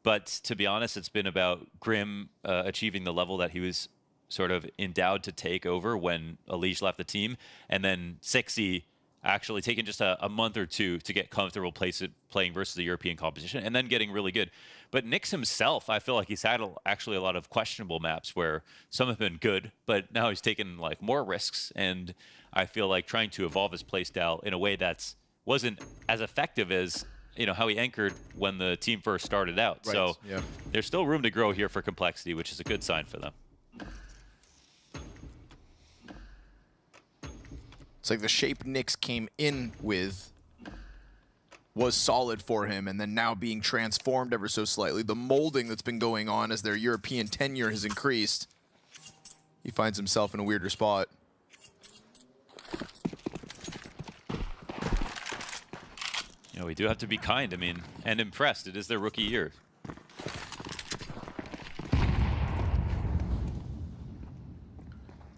But to be honest, it's been about Grim achieving the level that he was sort of endowed to take over when Alish left the team, and then Sixy actually taking just a month or two to get comfortable playing versus the European competition, and then getting really good. But Nyx himself, I feel like he's had actually a lot of questionable maps where some have been good, but now he's taken like more risks, and I feel like trying to evolve his playstyle in a way that's wasn't as effective as how he anchored when the team first started out. Right. So yeah. There's still room to grow here for Complexity, which is a good sign for them. It's like the shape Nyx came in with was solid for him, and then now being transformed ever so slightly. The molding that's been going on as their European tenure has increased. He finds himself in a weirder spot. We do have to be kind, and impressed. It is their rookie year.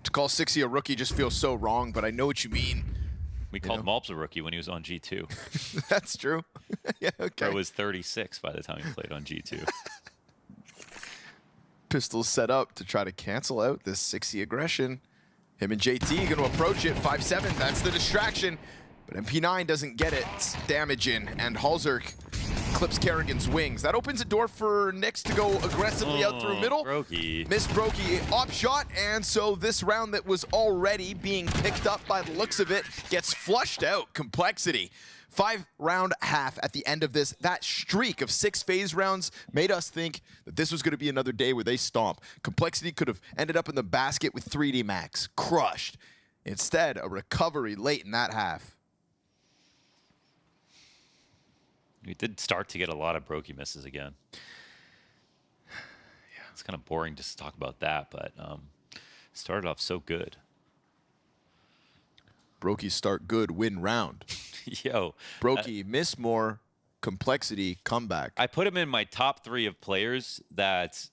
To call Sixy a rookie just feels so wrong, but I know what you mean. We called MongolZ a rookie when he was on G2. That's true. Yeah, okay. I was 36 by the time he played on G2. Pistols set up to try to cancel out this Sixy aggression. Him and JT going to approach it. 5-7, that's the distraction. But MP9 doesn't get it. It's damage in, and Halzerk clips Kerrigan's wings. That opens a door for Nyx to go aggressively out through middle. Brokey. Miss Brokey op shot, and so this round that was already being picked up by the looks of it gets flushed out. Complexity. 5-round half at the end of this. That streak of 6 FaZe rounds made us think that this was going to be another day where they stomp. Complexity could have ended up in the basket with 3D Max. Crushed. Instead, a recovery late in that half. We did start to get a lot of Brokey misses again. Yeah, it's kind of boring just to talk about that, but started off so good. Brokey start good, win round. Yo. Brokey miss more, Complexity comeback. I put him in my top 3 of players that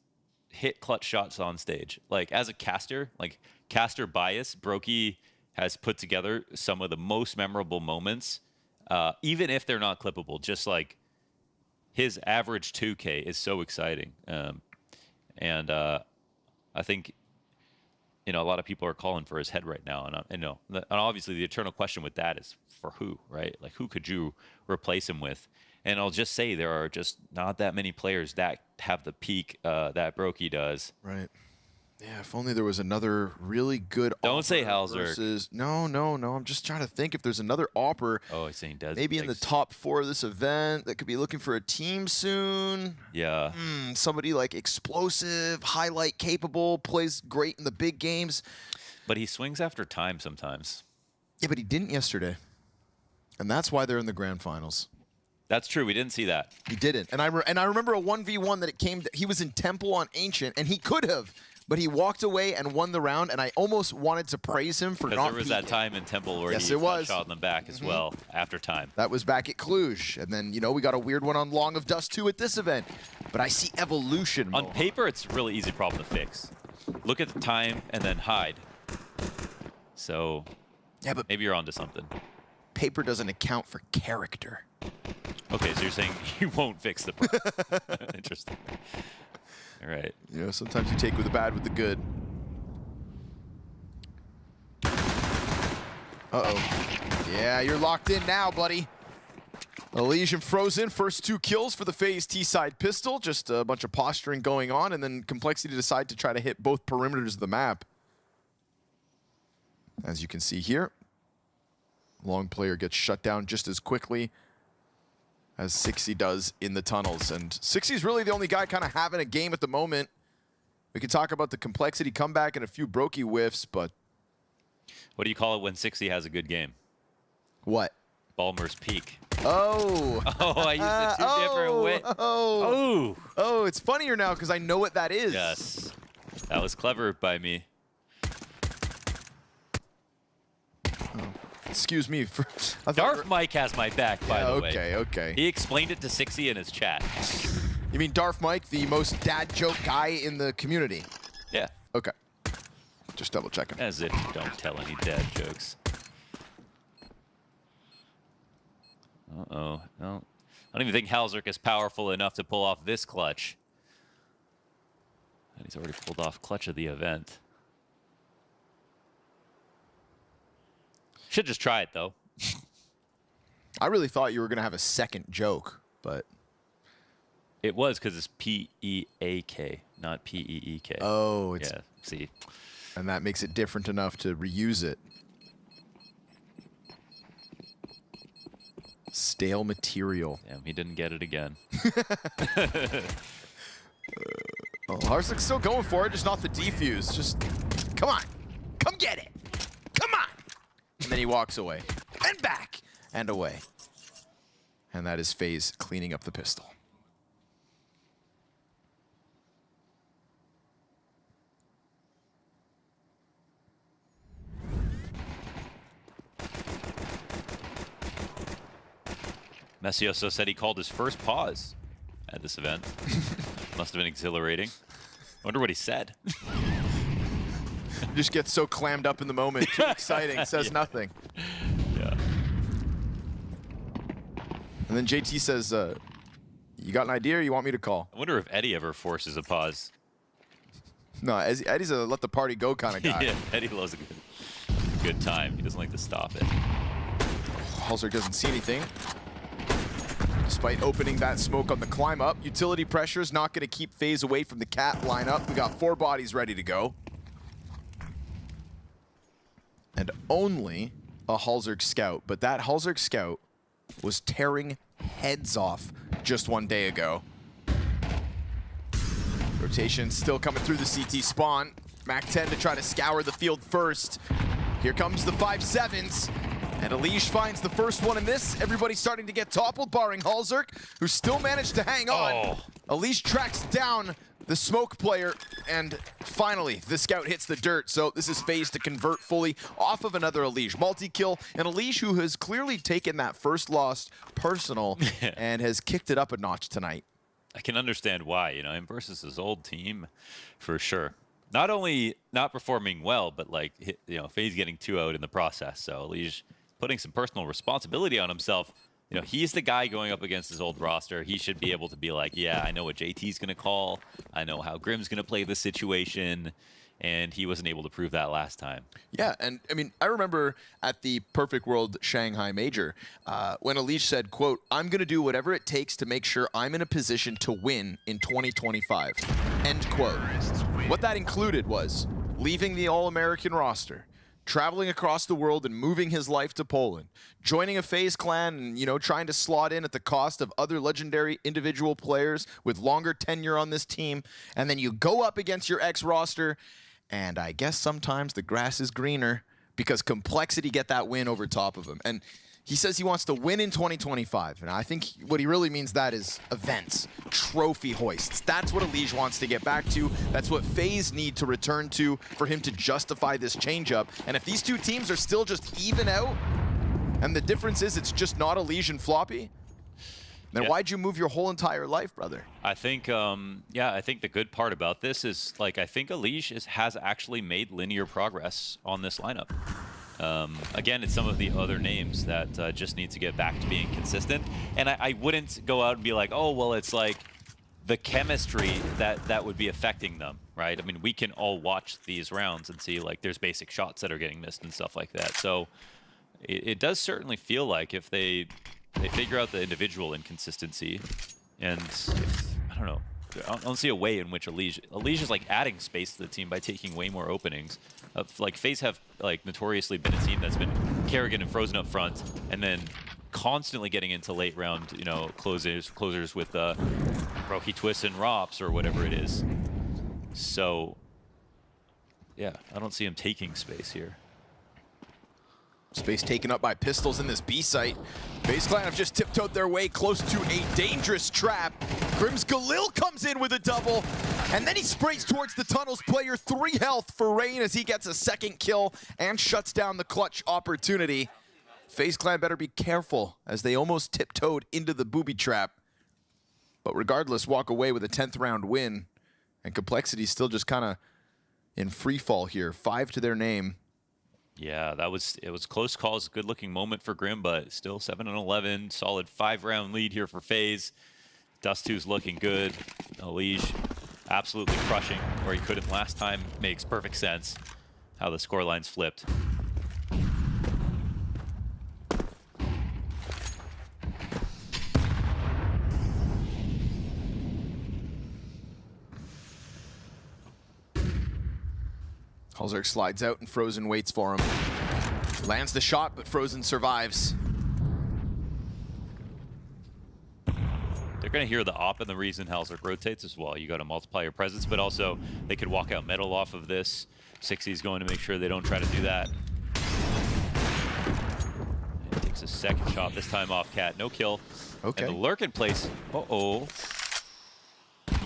hit clutch shots on stage. Like, as a caster, like caster bias, Brokey has put together some of the most memorable moments. Even if they're not clippable, just like his average 2K is so exciting. And I think you know, a lot of people are calling for his head right now. And you know, and obviously the eternal question with that is for who, right? Like, who could you replace him with? And I'll just say there are just not that many players that have the peak that Brokey does. Right. Yeah, if only there was another really good. Don't say Halzerk Halzerk. versus. No. I'm just trying to think if there's another Opper. Oh, he's saying Des. Maybe in the top 4 of this event that could be looking for a team soon. Yeah. Somebody like explosive, highlight capable, plays great in the big games. But he swings after time sometimes. Yeah, but he didn't yesterday. And that's why they're in the grand finals. That's true. We didn't see that. He didn't. And I remember a 1v1 that it came. He was in Temple on Ancient, and he could have. But he walked away and won the round, and I almost wanted to praise him for not Because there was peeking. that time in Temple where Yes, he it was. shot in the back as well after time. That was back at Cluj. And then, you know, we got a weird one on Long of Dust 2 at this event. But I see evolution. On paper, it's a really easy problem to fix. Look at the time and then hide. So yeah, but maybe you're onto something. paper doesn't account for character. Okay, so you're saying you won't fix the problem. Interesting. All right. You know, sometimes you take with the bad with the good. Uh-oh. Yeah, you're locked in now, buddy. Elysian frozen. First 2 kills for the FaZe T-side pistol. Just a bunch of posturing going on, and then Complexity decide to try to hit both perimeters of the map. As you can see here, Long player gets shut down just as quickly as Sixy does in the tunnels. And Sixy's really the only guy kind of having a game at the moment. We could talk about the Complexity comeback and a few Brokey whiffs, but... What do you call it when 60 has a good game? What? Ballmer's peak. Oh. Oh, I used it 2 different ways. Oh, it's funnier now because I know what that is. Yes. That was clever by me. Excuse me. Darth Mike has my back, by the way. Okay. He explained it to 60 in his chat. You mean Darth Mike, the most dad joke guy in the community? Yeah. Okay. Just double checking. As if you don't tell any dad jokes. Uh-oh. No. I don't even think Halzerk is powerful enough to pull off this clutch. And he's already pulled off clutch of the event. Should just try it, though. I really thought you were going to have a second joke, but... It was because it's P-E-A-K, not P-E-E-K. Oh, it's... Yeah, see. And that makes it different enough to reuse it. Stale material. Damn, he didn't get it again. Halzerk's still going for it, just not the defuse. Just, come on. Come get it. Come on. And then he walks away. And back. And away. And that is FaZe cleaning up the pistol. Messioso said he called his first pause at this event. Must have been exhilarating. Wonder what he said. Just gets so clammed up in the moment. Too exciting. Says nothing. Yeah. And then JT says, you got an idea or you want me to call? I wonder if Eddie ever forces a pause. No, Eddie's a let the party go kind of guy. Yeah, Eddie loves a good time. He doesn't like to stop it. Halzerk doesn't see anything. Despite opening that smoke on the climb up, utility pressure is not going to keep FaZe away from the cat lineup. We got 4 bodies ready to go. And only a Halzerk scout, but that Halzerk scout was tearing heads off just 1 day ago. Rotation still coming through the CT spawn. Mac-10 to try to scour the field first. Here comes the 5-7s. And Elige finds the first one in this. Everybody's starting to get toppled, barring Halzerk, who still managed to hang on. Elige tracks down the smoke player, and finally, the scout hits the dirt. So this is FaZe to convert fully off of another Elige multi-kill. And Elige, who has clearly taken that first loss personal and has kicked it up a notch tonight. I can understand why, you know, him versus his old team, for sure. Not only not performing well, but like, you know, FaZe getting 2 out in the process. So Elige putting some personal responsibility on himself. You know, he's the guy going up against his old roster. He should be able to be like, yeah, I know what JT's going to call. I know how Grim's going to play this situation. and he wasn't able to prove that last time. Yeah, and I mean, I remember at the Perfect World Shanghai Major, when Alish said, quote, "I'm going to do whatever it takes to make sure I'm in a position to win in 2025, end quote. What that included was leaving the All-American roster, traveling across the world and moving his life to Poland, joining a FaZe Clan and, you know, trying to slot in at the cost of other legendary individual players with longer tenure on this team, and then you go up against your ex-roster, and I guess sometimes the grass is greener because Complexity get that win over top of him." And he says he wants to win in 2025, and I think what he really means that is events, trophy hoists. That's what Alish wants to get back to. That's what FaZe need to return to for him to justify this changeup. And if these two teams are still just even out, and the difference is it's just not Alish and Floppy, then why'd you move your whole entire life, brother? I think, yeah, I think the good part about this is, like, I think Alish has actually made linear progress on this lineup. Again, it's some of the other names that just need to get back to being consistent. And I wouldn't go out and be like, oh, well, it's like the chemistry that would be affecting them, right? I mean, we can all watch these rounds and see, like, there's basic shots that are getting missed and stuff like that. So it does certainly feel like if they figure out the individual inconsistency, and I don't know, I don't see a way in which Alish is like adding space to the team by taking way more openings. Like FaZe have like notoriously been a team that's been Kerrigan and Frozen up front, and then constantly getting into late round, you know, closers with Roki Twist and Rops or whatever it is. So yeah, I don't see him taking space here. Space taken up by pistols in this B site. FaZe Clan have just tiptoed their way close to a dangerous trap. Grim's Galil comes in with a double, and then he sprays towards the tunnels player. 3 health for Rain as he gets a second kill and shuts down the clutch opportunity. FaZe Clan better be careful as they almost tiptoed into the booby trap. But regardless, walk away with a 10th round win. And Complexity still just kind of in free fall here. 5 to their name. Yeah, it was close calls, good looking moment for Grim, but still 7-11, solid 5-round lead here for FaZe. Dust2's looking good. Alish absolutely crushing where he couldn't last time. Makes perfect sense how the scoreline's flipped. Halzerk slides out and Frozen waits for him. Lands the shot, but Frozen survives. They're going to hear the op, and the reason Halzerk rotates as well. You got to multiply your presence, but also they could walk out metal off of this. 60's going to make sure they don't try to do that. And takes a second shot, this time off Cat. No kill. Okay. And the lurk in place. Uh-oh.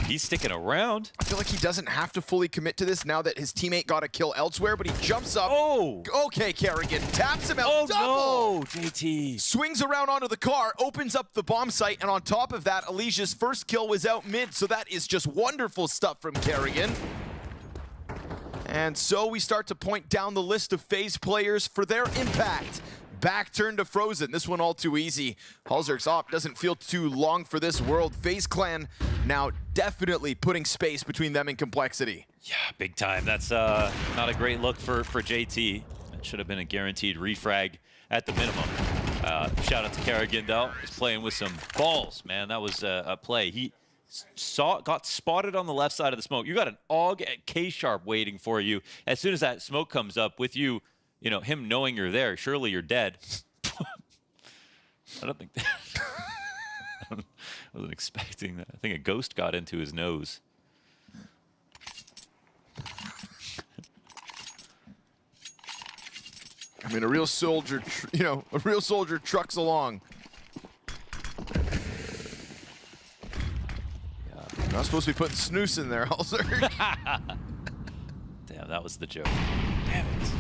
He's sticking around. I feel like he doesn't have to fully commit to this now that his teammate got a kill elsewhere, but he jumps up. Oh! Okay, Kerrigan taps him out. Oh, double! no, JT. Swings around onto the car, opens up the bomb site, and on top of that, Alicia's first kill was out mid, so that is just wonderful stuff from Kerrigan. And so we start to point down the list of FaZe players for their impact. Back turn to Frozen. This one all too easy. Halzerk's op doesn't feel too long for this world. FaZe Clan now definitely putting space between them and Complexity. Yeah, big time. That's not a great look for JT. That should have been a guaranteed refrag at the minimum. Shout out to Kerrigan though. He's playing with some balls, man. That was a play. He got spotted on the left side of the smoke. You got an AUG at K-Sharp waiting for you. As soon as that smoke comes up with you, you know, him knowing you're there, surely you're dead. I don't think that. I wasn't expecting that. I think a ghost got into his nose. I mean, a real soldier, a real soldier trucks along. Yeah. Not supposed to be putting snooze in there, Halzerk. Damn, that was the joke. Damn it.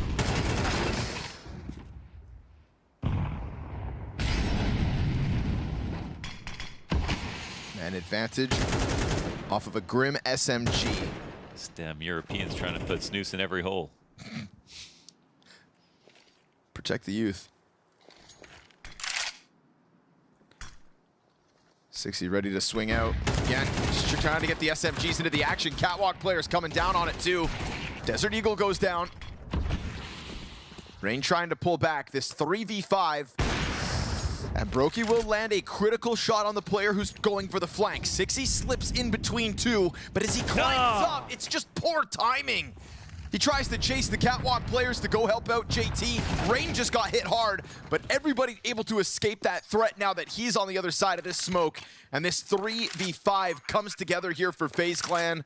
An advantage off of a Grim SMG. This damn Europeans trying to put snooze in every hole. Protect the youth. 60 ready to swing out. Again, just trying to get the SMGs into the action. Catwalk players coming down on it too. Desert Eagle goes down. Rain trying to pull back this 3v5. And Brokey will land a critical shot on the player who's going for the flank. Sixy slips in between two, but as he climbs up, it's just poor timing. He tries to chase the catwalk players to go help out JT. Rain just got hit hard, but everybody able to escape that threat now that he's on the other side of this smoke. And this 3v5 comes together here for FaZe Clan.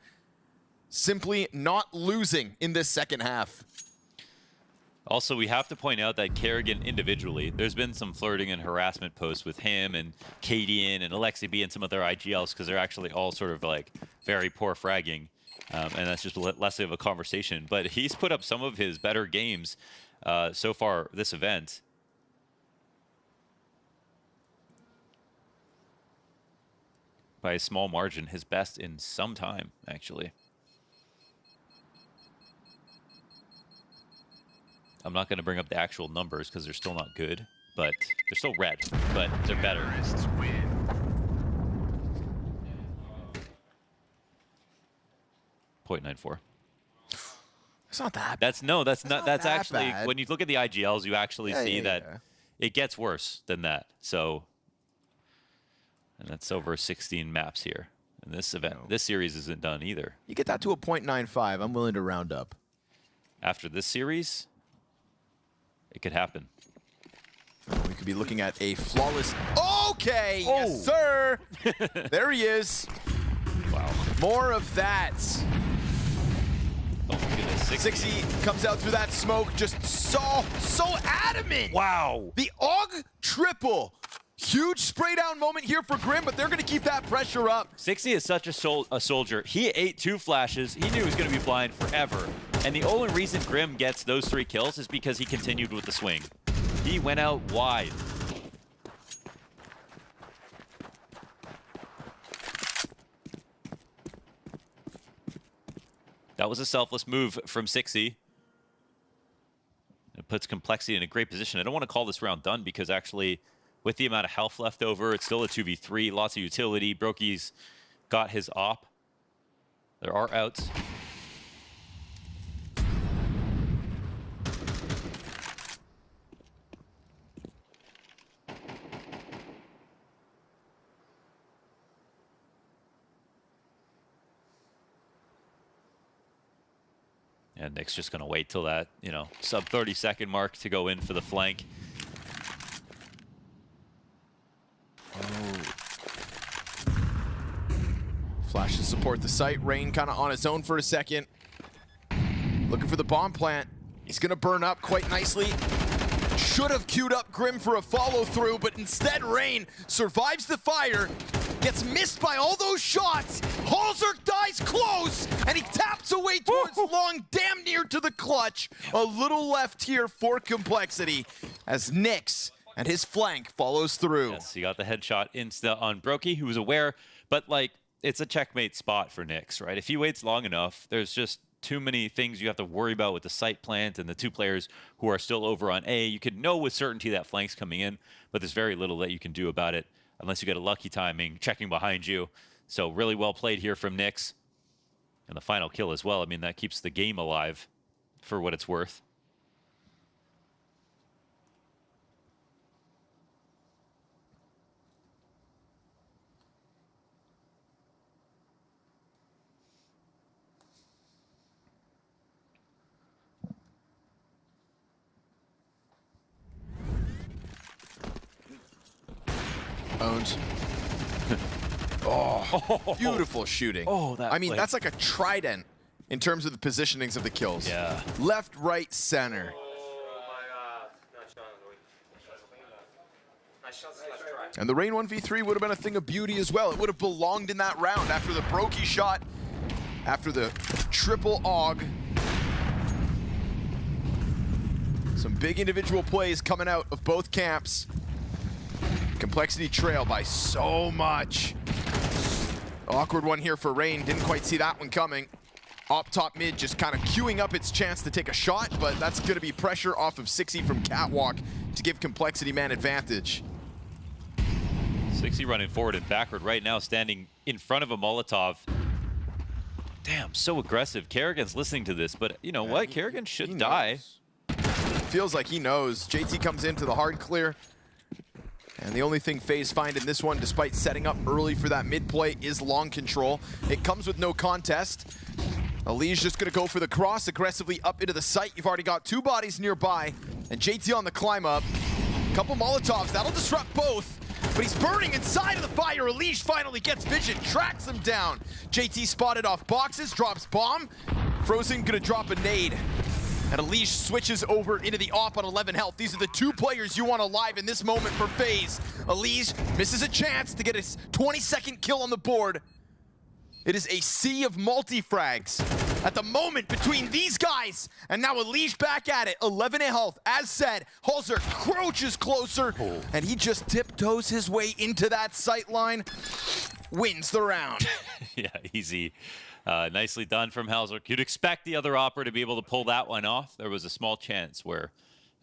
Simply not losing in this second half. Also, we have to point out that Kerrigan individually, there's been some flirting and harassment posts with him and Cadian and Alexi B and some other IGLs because they're actually all sort of like very poor fragging. And that's just less of a conversation. But he's put up some of his better games so far this event. By a small margin, his best in some time, actually. I'm not going to bring up the actual numbers because they're still not good, but they're still red, but they're better. 0.94. It's not that bad. That's not that's that actually bad. when you look at the IGLs, you actually see that it gets worse than that. So, and that's over 16 maps here. And this event, this series isn't done either. You get that to a 0.95, I'm willing to round up. After this series, it could happen. We could be looking at a flawless. Okay, yes, sir. There he is. Wow. More of that. Oh my goodness. 60 comes out through that smoke, just so adamant. Wow. The AUG triple. Huge spray down moment here for Grim, but they're going to keep that pressure up. 60 is such a soldier. He ate 2 flashes. He knew he was going to be blind forever. And the only reason Grim gets those 3 kills is because he continued with the swing. He went out wide. That was a selfless move from 60. It puts Complexity in a great position. I don't want to call this round done because actually, with the amount of health left over, it's still a 2v3, lots of utility. Brokey's got his op. There are outs. And Nick's just going to wait till that, you know, sub 30-second mark to go in for the flank. Flash to support the site. Rain kind of on his own for a second. Looking for the bomb plant. He's going to burn up quite nicely. Should have queued up Grim for a follow-through, but instead Rain survives the fire. Gets missed by all those shots. Halzerk dies close, and he taps away towards long, damn near to the clutch. A little left here for Complexity as Nyx and his flank follows through. Yes, he got the headshot insta on Brokey, who was aware, but like, it's a checkmate spot for Nyx, right? If he waits long enough, there's just too many things you have to worry about with the site plant and the 2 players who are still over on A. You can know with certainty that flank's coming in, but there's very little that you can do about it unless you get a lucky timing checking behind you. So really well played here from Nyx. And the final kill as well. I mean, that keeps the game alive for what it's worth. Owned. Oh, beautiful shooting. Oh, that I mean, play. that's like a trident in terms of the positionings of the kills. Yeah. Left, right, center. And the Rain 1v3 would have been a thing of beauty as well. It would have belonged in that round after the Brokey shot, after the triple AUG. Some big individual plays coming out of both camps. Complexity trail by so much. Awkward one here for Rain. Didn't quite see that one coming. Op top mid just kind of queuing up its chance to take a shot, but that's going to be pressure off of 60 from Catwalk to give Complexity man advantage. 60 running forward and backward right now, standing in front of a Molotov. Damn, so aggressive. Kerrigan's listening to this, but you know what? Kerrigan should die. Feels like he knows. JT comes into the hard clear. And the only thing FaZe find in this one, despite setting up early for that mid play, is long control. It comes with no contest. Ali's just gonna go for the cross, aggressively up into the site. You've already got 2 bodies nearby, and JT on the climb up. Couple Molotovs, that'll disrupt both, but he's burning inside of the fire. Alish finally gets vision, tracks him down. JT spotted off boxes, drops bomb. Frozen gonna drop a nade. And Alish switches over into the op on 11 health. These are the 2 players you want alive in this moment for FaZe. Alish misses a chance to get his 22nd kill on the board. It is a sea of multi-frags at the moment between these guys. And now Alish back at it, 11 health. As said, Halzer crouches closer, and he just tiptoes his way into that sight line. Wins the round. Yeah, easy. Nicely done from Halzer. You'd expect the other opera to be able to pull that one off. There was a small chance where,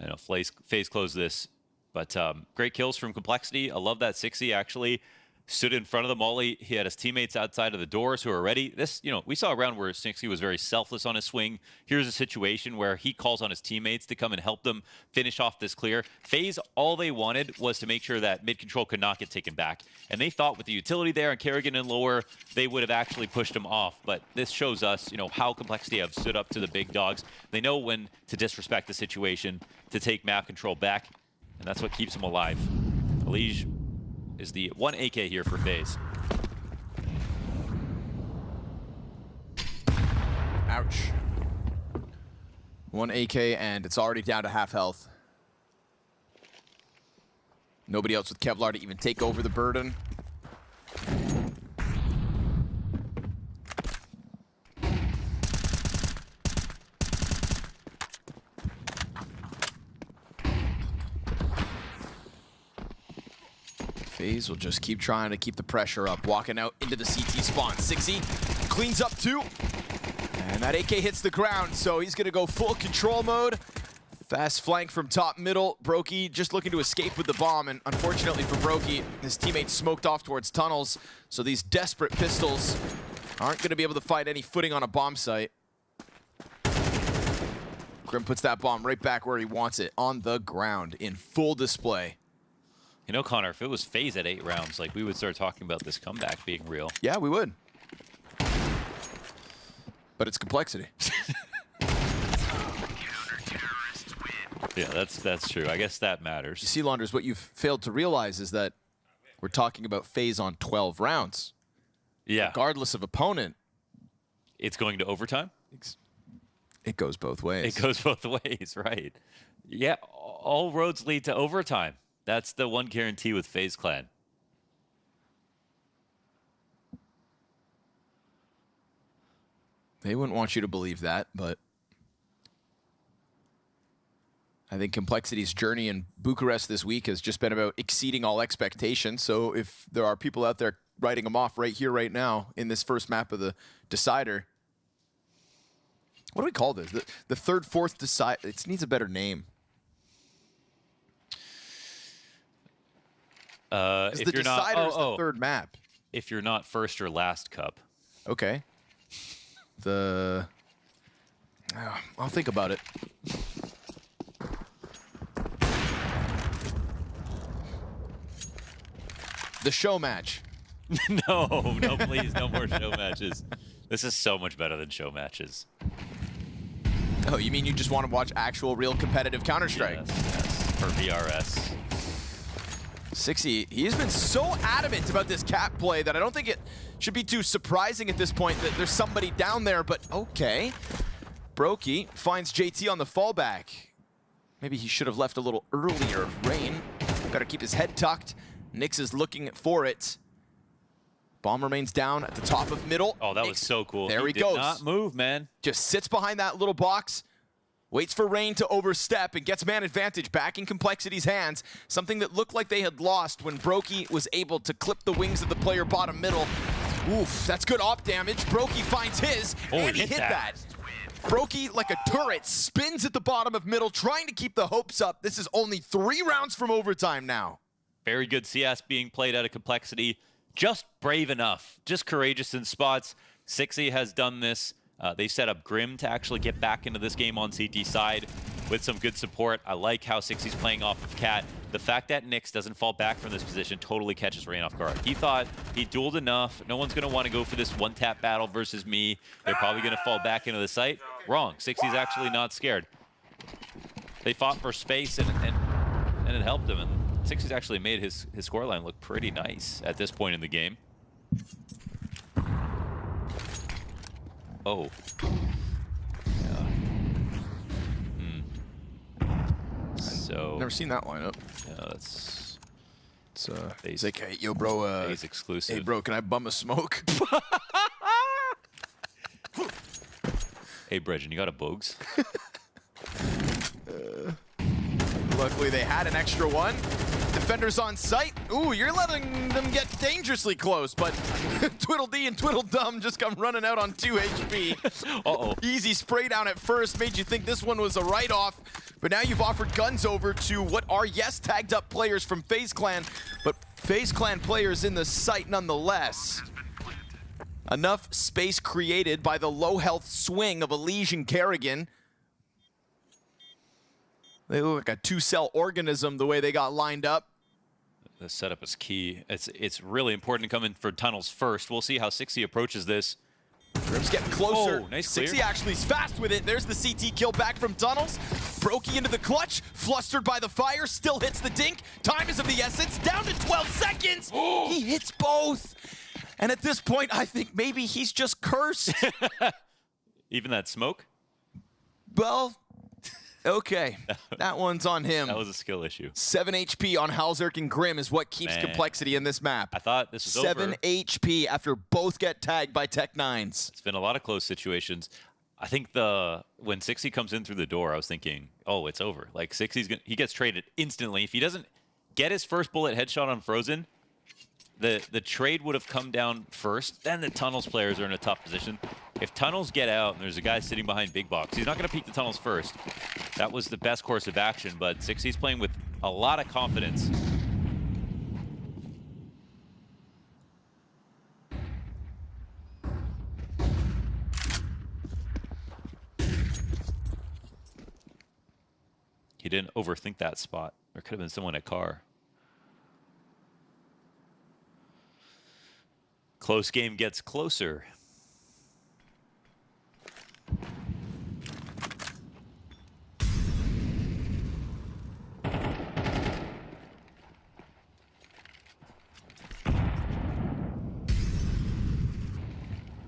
you know, FaZe closed this. But great kills from Complexity. I love that 60 actually stood in front of the molly. He had his teammates outside of the doors who are ready. This, you know, we saw a round where 60 was very selfless on his swing. Here's a situation where he calls on his teammates to come and help them finish off this clear. FaZe, all they wanted was to make sure that mid control could not get taken back. And they thought with the utility there and Kerrigan and lower, they would have actually pushed him off. But this shows us, you know, how Complexity have stood up to the big dogs. They know when to disrespect the situation, to take map control back. And that's what keeps them alive. Elige is the 1 AK here for FaZe. Ouch. 1 AK, and it's already down to half health. Nobody else with Kevlar to even take over the burden. FaZe will just keep trying to keep the pressure up, walking out into the CT spawn. 60 cleans up 2, and that AK hits the ground, so he's gonna go full control mode. Fast flank from top middle. Brokey just looking to escape with the bomb, and unfortunately for Brokey, his teammates smoked off towards tunnels, so these desperate pistols aren't gonna be able to find any footing on a bomb site. Grim puts that bomb right back where he wants it, on the ground, in full display. You know, Connor, if it was FaZe at 8 rounds, like, we would start talking about this comeback being real. Yeah, we would. But it's Complexity. Yeah, that's true. I guess that matters. You see, Launders, what you've failed to realize is that we're talking about FaZe on 12 rounds. Yeah. Regardless of opponent. It's going to overtime? It goes both ways. It goes both ways, right. Yeah, all roads lead to overtime. That's the one guarantee with FaZe Clan. They wouldn't want you to believe that, but I think Complexity's journey in Bucharest this week has just been about exceeding all expectations. So if there are people out there writing them off right here, right now, in this first map of the Decider, what do we call this? The third, fourth Decider. It needs a better name. If the you're not, Decider is the third map. If you're not first or last cup. Okay. I'll think about it. The show match. No, please, no more show matches. This is so much better than show matches. Oh, you mean you just want to watch actual, real competitive Counter-Strike? Yes, for VRS. 60, he's been so adamant about this cap play that I don't think it should be too surprising at this point that there's somebody down there, but okay. Brokey finds JT on the fallback. Maybe he should have left a little earlier. Rain, gotta keep his head tucked. Nyx is looking for it. Bomb remains down at the top of middle. Oh, that Nyx, was so cool. There he goes. Did not move, man. Just sits behind that little box. Waits for Rain to overstep and gets man advantage back in Complexity's hands. Something that looked like they had lost when Brokey was able to clip the wings of the player bottom middle. Oof, that's good op damage. Brokey finds his, and he hit that. Brokey, like a turret, spins at the bottom of middle, trying to keep the hopes up. This is only 3 rounds from overtime now. Very good CS being played out of Complexity. Just brave enough, just courageous in spots Sixy has done this. They set up Grim to actually get back into this game on CT side with some good support. I like how Sixy's playing off of Cat. The fact that Nyx doesn't fall back from this position totally catches Rain off guard. He thought he dueled enough. No one's going to want to go for this one-tap battle versus me. They're probably going to fall back into the site. Wrong. Sixy's actually not scared. They fought for space, and it helped him. And Sixy's actually made his scoreline look pretty nice at this point in the game. Oh. Yeah. So. Never seen that lineup. Yeah, that's. It's like, hey, yo, bro. FaZe exclusive. Hey, bro, can I bum a smoke? Hey, Bredgen, you got a Bogues? Luckily, they had an extra one. Defenders on site. Ooh, you're letting them get dangerously close, but Twiddledee and Twiddledum just come running out on 2 HP. Uh-oh. Easy spray down at first, made you think this one was a write-off, but now you've offered guns over to what are, yes, tagged up players from FaZe Clan, but FaZe Clan players in the site nonetheless. Enough space created by the low-health swing of Elysian Kerrigan. They look like a 2-cell organism the way they got lined up. The setup is key. It's really important to come in for tunnels first. We'll see how Sixy approaches this. Grim's getting closer. Oh, nice clear. Sixy actually is fast with it. There's the CT kill back from tunnels. Brokey into the clutch, flustered by the fire, still hits the dink. Time is of the essence, down to 12 seconds. He hits both. And at this point, I think maybe he's just cursed. Even that smoke? Well, okay. That one's on him. That was a skill issue. 7 HP on Halzerk and Grim is what keeps complexity in this map. I thought this was 7 over. HP after both get tagged by Tech9s. It's been a lot of close situations. I think when Sixy comes in through the door, I was thinking, oh, it's over. Like, he gets traded instantly. If he doesn't get his first bullet headshot on Frozen, the trade would have come down first. Then the Tunnels players are in a tough position. If Tunnels get out and there's a guy sitting behind Big Box, he's not going to peek the Tunnels first. That was the best course of action, but Sixy's playing with a lot of confidence. He didn't overthink that spot. There could have been someone at car. Close game gets closer.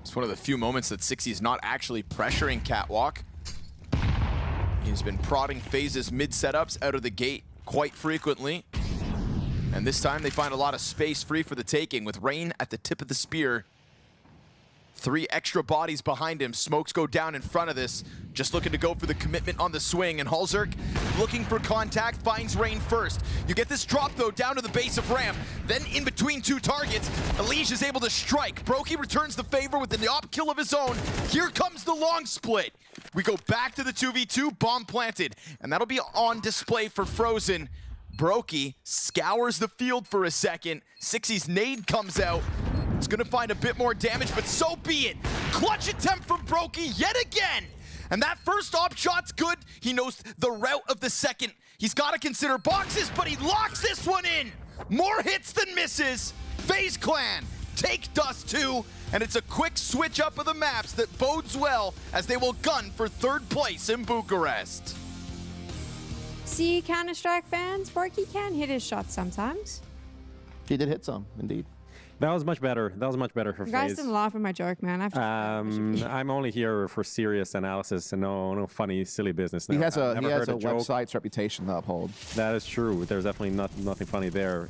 It's one of the few moments that Sixy's not actually pressuring Catwalk. He's been prodding FaZe's mid setups out of the gate quite frequently. And this time they find a lot of space free for the taking with Rain at the tip of the spear. 3 extra bodies behind him. Smokes go down in front of this. Just looking to go for the commitment on the swing. And Halzerk, looking for contact, finds Rain first. You get this drop, though, down to the base of ramp. Then in between 2 targets, Elige is able to strike. Brokey returns the favor with the op kill of his own. Here comes the long split. We go back to the 2v2, bomb planted. And that'll be on display for Frozen. Brokey scours the field for a second. Sixy's nade comes out. It's gonna find a bit more damage, but so be it. Clutch attempt from Brokey yet again. And that first op shot's good. He knows the route of the second. He's gotta consider boxes, but he locks this one in. More hits than misses. FaZe Clan take Dust 2, and it's a quick switch up of the maps that bodes well as they will gun for 3rd place in Bucharest. See, Counter-Strike fans, Brokey can hit his shots sometimes. He did hit some, indeed. That was much better. That was much better for You guys FaZe. didn't laugh at my joke, man. I'm only here for serious analysis and no funny, silly business. He has a joke. website's reputation to uphold. That is true. There's definitely nothing funny there.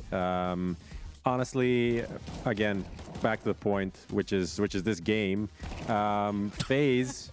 Honestly, again, back to the point, which is this game. FaZe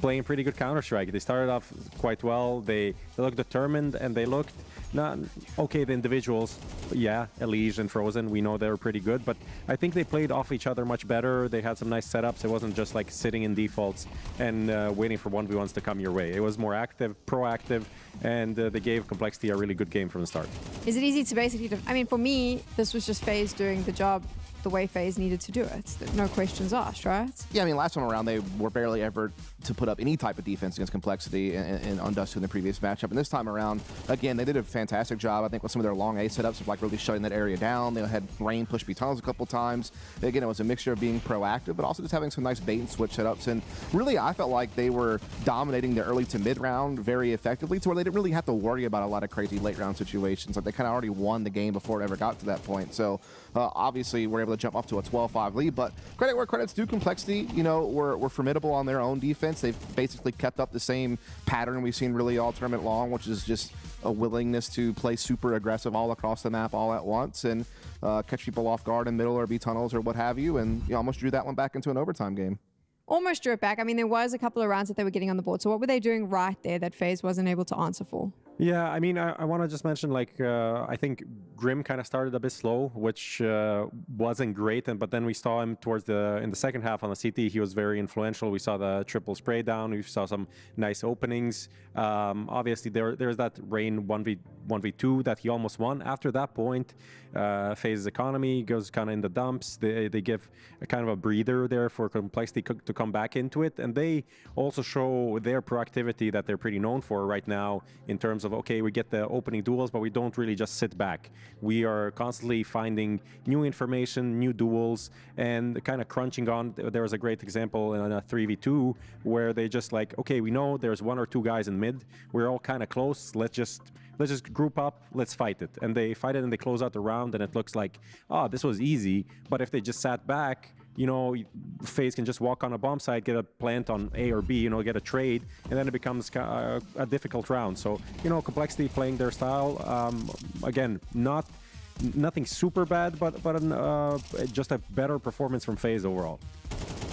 playing pretty good Counter-Strike. They started off quite well. They looked determined and they looked not okay. The individuals, yeah, Elige and Frozen, we know they were pretty good, but I think they played off each other much better. They had some nice setups. It wasn't just like sitting in defaults and waiting for 1v1s to come your way. It was more active, proactive, and they gave Complexity a really good game from the start. Is it easy to basically... I mean, for me, this was just FaZe doing the job the way FaZe needed to do it. No questions asked, right? Yeah, I mean, last time around, they were barely ever to put up any type of defense against Complexity and Undusted in the previous matchup. And this time around, again, they did a fantastic job, I think, with some of their long A setups of like really shutting that area down. They had Rain push B tunnels a couple times. Again, it was a mixture of being proactive, but also just having some nice bait and switch setups. And really, I felt like they were dominating the early to mid round very effectively, to where they didn't really have to worry about a lot of crazy late round situations. Like, they kind of already won the game before it ever got to that point. So obviously, we're able to jump off to a 12-5 lead. But credit where credit's due. Complexity, you know, were formidable on their own defense. They've basically kept up the same pattern we've seen really all tournament long, which is just a willingness to play super aggressive all across the map all at once and catch people off guard in middle or B tunnels or what have you. And you almost drew that one back into an overtime game. Almost drew it back. I mean, there was a couple of rounds that they were getting on the board. So what were they doing right there that FaZe wasn't able to answer for? Yeah, I mean, I want to just mention, like, I think Grim kind of started a bit slow, which wasn't great. But then we saw him towards in the second half on the CT. He was very influential. We saw the triple spray down. We saw some nice openings. Obviously, there's that Rain 1v2 that he almost won. After that point, FaZe's economy goes kind of in the dumps. They give a kind of a breather there for Complexity to come back into it. And they also show their proactivity that they're pretty known for right now in terms of, okay, we get the opening duels, but we don't really just sit back. We are constantly finding new information, new duels, and kind of crunching on. There was a great example in a 3v2 where they just like, okay, we know there's one or two guys in mid. We're all kind of close. Let's just group up, let's fight it. And they fight it and they close out the round, and it looks like, oh, this was easy. But if they just sat back, you know, FaZe can just walk on a bomb site, get a plant on A or B, you know, get a trade, and then it becomes a difficult round. So, you know, Complexity playing their style, again, nothing super bad, but just a better performance from FaZe overall.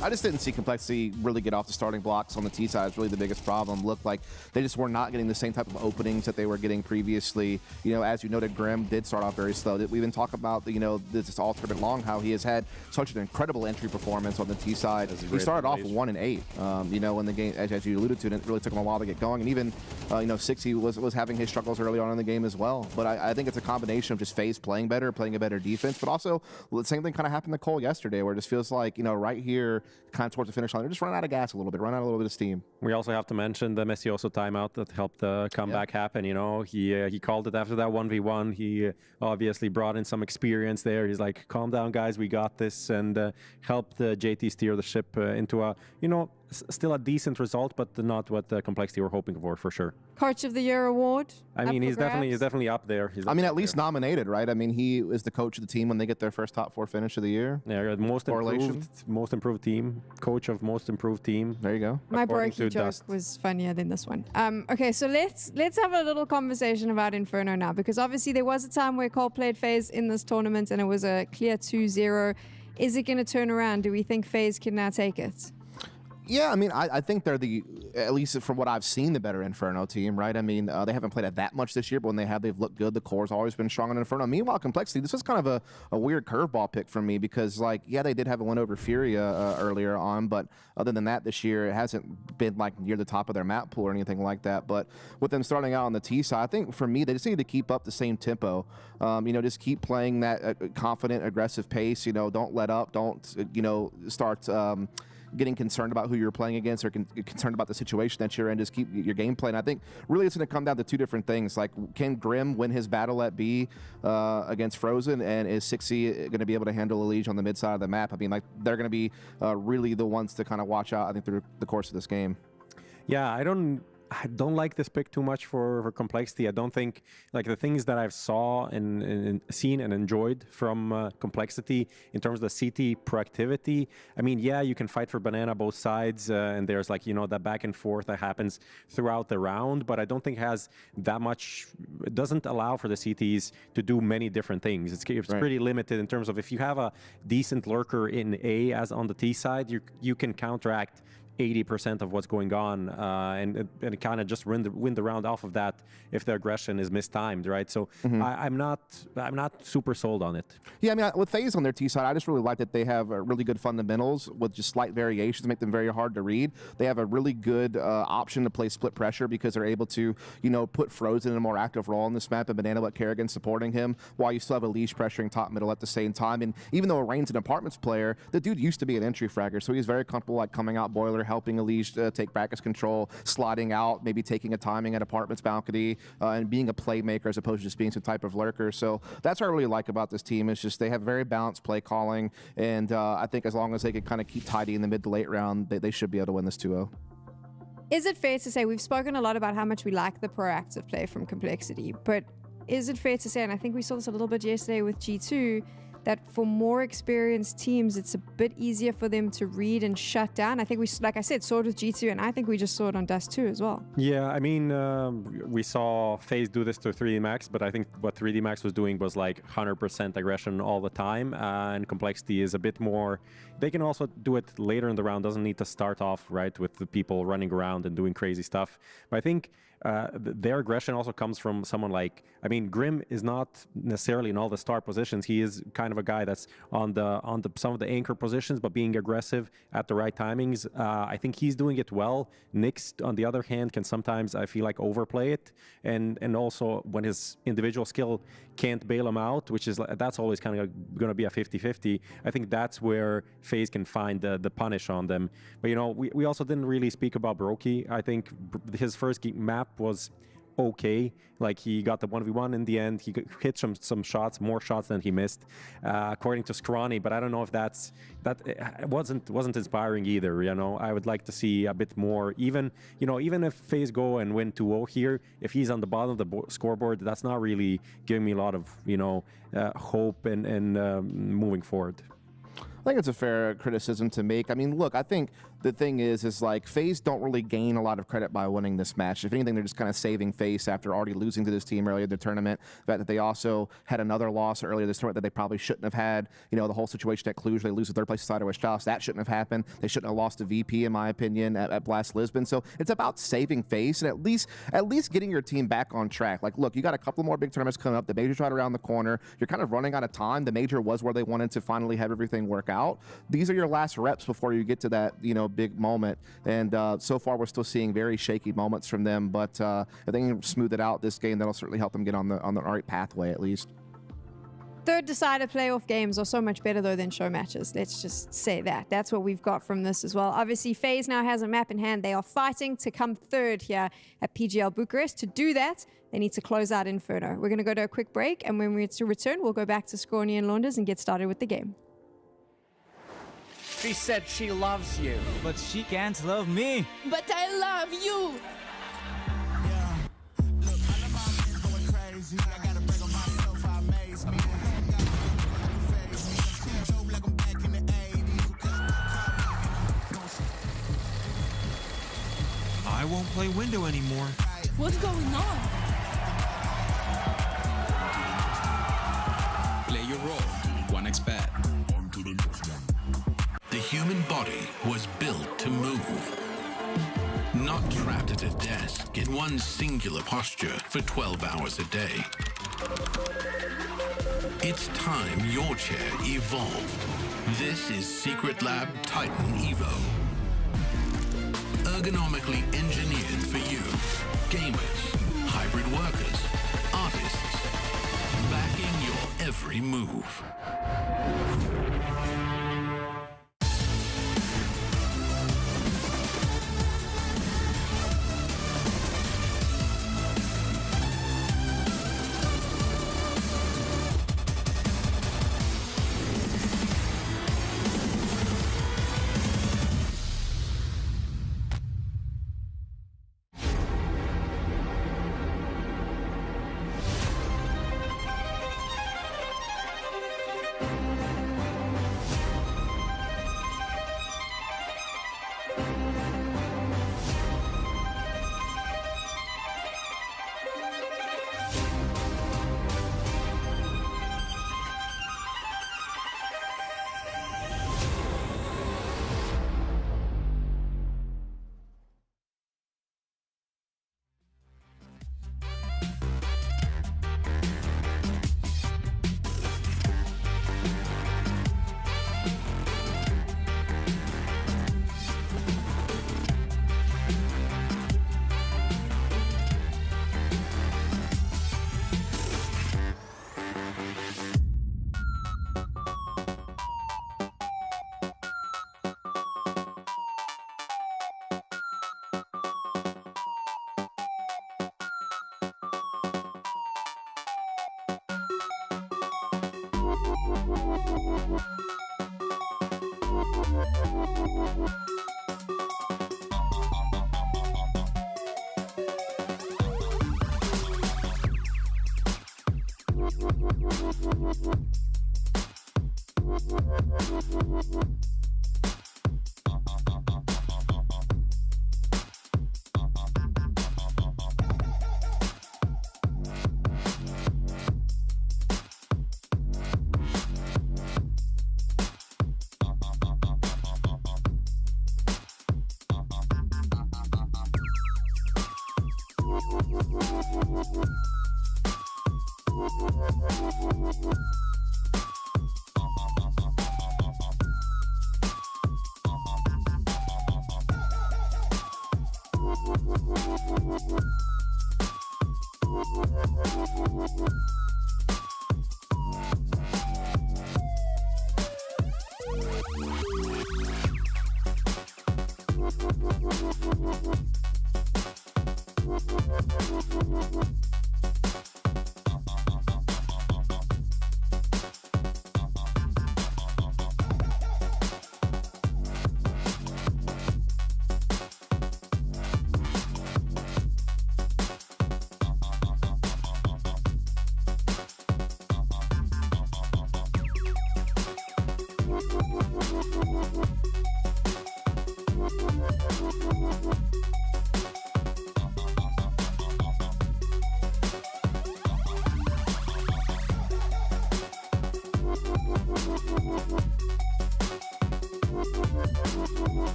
I just didn't see Complexity really get off the starting blocks on the T side. It's really the biggest problem. Looked like they just were not getting the same type of openings that they were getting previously. You know, as you noted, Grim did start off very slow. We even talk about, you know, this all tournament long, how he has had such an incredible entry performance on the T side. He started off 1-8. You know, in the game, as you alluded to, and it really took him a while to get going. And even, you know, 60 was having his struggles early on in the game as well. But I think it's a combination of just FaZe playing better, playing a better defense, but also the same thing kind of happened to Cole yesterday, where it just feels like, you know, right here, kind of towards the finish line, they're just running out of gas a little bit, run out a little bit of steam. We also have to mention the Messioso timeout that helped the comeback happen. You know, he called it after that 1v1. He obviously brought in some experience there. He's like, calm down, guys, we got this, and helped JT steer the ship into a, you know, still a decent result, but not what the Complexity were hoping for sure. Coach of the Year award. I mean, he's definitely up there. I mean, at least nominated, right? I mean, he is the coach of the team when they get their first top 4 finish of the year. Yeah, most improved team, coach of most improved team. There you go. My Brokey joke was funnier than this one. Okay, so let's have a little conversation about Inferno now, because obviously there was a time where Cole played FaZe in this tournament and it was a clear 2-0. Is it going to turn around? Do we think FaZe can now take it? Yeah, I mean, I think they're at least from what I've seen, the better Inferno team, right? I mean, they haven't played it that much this year, but when they have, they've looked good. The core's always been strong on Inferno. Meanwhile, Complexity, this was kind of a weird curveball pick for me because, like, yeah, they did have a win over FURIA earlier on, but other than that this year, it hasn't been, like, near the top of their map pool or anything like that. But with them starting out on the T side, I think for me, they just need to keep up the same tempo. You know, just keep playing that confident, aggressive pace. You know, don't let up. Don't, you know, start getting concerned about who you're playing against or concerned about the situation that you're in. Just keep your game plan. I think really it's going to come down to two different things. Like, can Grim win his battle at B against Frozen, and is 60 going to be able to handle Elige on the mid side of the map? I mean, like, they're going to be really the ones to kind of watch out, I think, through the course of this game. Yeah, I don't like this pick too much for Complexity. I don't think, like, the things that I've seen and enjoyed from Complexity in terms of the CT proactivity. I mean, yeah, you can fight for banana both sides, and there's, like, you know, that back and forth that happens throughout the round, but I don't think it has that much. It doesn't allow for the CTs to do many different things. It's right. Pretty limited in terms of if you have a decent lurker in A as on the T side, you can counteract 80% of what's going on, and kind of just win the round off of that if the aggression is mistimed, right? So I'm not super sold on it. Yeah, I mean, with FaZe on their T side, I just really like that they have really good fundamentals with just slight variations to make them very hard to read. They have a really good option to play split pressure because they're able to, you know, put Frozen in a more active role on this map and Banana Butt Kerrigan supporting him while you still have Elise pressuring top middle at the same time. And even though Rain's an apartments player, the dude used to be an entry fragger, so he's very comfortable like coming out boiler, helping Elise take brackets control, sliding out, maybe taking a timing at apartments balcony, and being a playmaker as opposed to just being some type of lurker. So that's what I really like about this team. Is just they have very balanced play calling, and I think as long as they can kind of keep tidy in the mid to late round, they should be able to win this 2-0. Is it fair to say, we've spoken a lot about how much we like the proactive play from Complexity, but is it fair to say, and I think we saw this a little bit yesterday with G2, that for more experienced teams, it's a bit easier for them to read and shut down? I think we, like I said, saw it with G2, and I think we just saw it on Dust 2 as well. Yeah, I mean, we saw FaZe do this to 3D Max, but I think what 3D Max was doing was like 100% aggression all the time, and Complexity is a bit more... They can also do it later in the round, doesn't need to start off, right, with the people running around and doing crazy stuff. But I think their aggression also comes from someone like, I mean, Grim is not necessarily in all the star positions. He is kind of a guy that's on some of the anchor positions, but being aggressive at the right timings. I think he's doing it well. Nyx, on the other hand, can sometimes, I feel like, overplay it, and also when his individual skill can't bail him out, which is, that's always kind of going to be a 50-50. I think that's where FaZe can find the punish on them. But, you know, we also didn't really speak about Brokey. I think his first map was okay. Like, he got the 1v1 in the end. He hit some shots, more shots than he missed, according to Scrawny. But I don't know if that wasn't inspiring either. You know, I would like to see a bit more. Even if FaZe go and win 2-0 here, if he's on the bottom of the scoreboard, that's not really giving me a lot of hope and moving forward. I think it's a fair criticism to make. I mean, look, I think the thing is like FaZe don't really gain a lot of credit by winning this match. If anything, they're just kind of saving face after already losing to this team earlier in the tournament. The fact that they also had another loss earlier this tournament that they probably shouldn't have had. You know, the whole situation at Cluj, they lose the third place side of Astralis. That shouldn't have happened. They shouldn't have lost to VP, in my opinion, at Blast Lisbon. So it's about saving face and at least getting your team back on track. Like, look, you got a couple more big tournaments coming up. The major's right around the corner. You're kind of running out of time. The major was where they wanted to finally have everything work out. These are your last reps before you get to that, big moment. And so far, we're still seeing very shaky moments from them. But if they can smooth it out this game, that'll certainly help them get on the right pathway at least. Third decided playoff games are so much better, though, than show matches. Let's just say that. That's what we've got from this as well. Obviously, FaZe now has a map in hand. They are fighting to come third here at PGL Bucharest. To do that, they need to close out Inferno. We're going to go to a quick break, and when we return, we'll go back to Scrawny and Launders and get started with the game. She said she loves you. But she can't love me. But I love you. Yeah. Look, I know my man's going crazy. I gotta break on myself, I amaze me. Like I'm back in the 80s. I won't play window anymore. What's going on? Play your role. 1xBet. The human body was built to move. Not trapped at a desk in one singular posture for 12 hours a day. It's time your chair evolved. This is Secret Lab Titan Evo. Ergonomically engineered for you. Gamers, hybrid workers, artists. Backing your every move.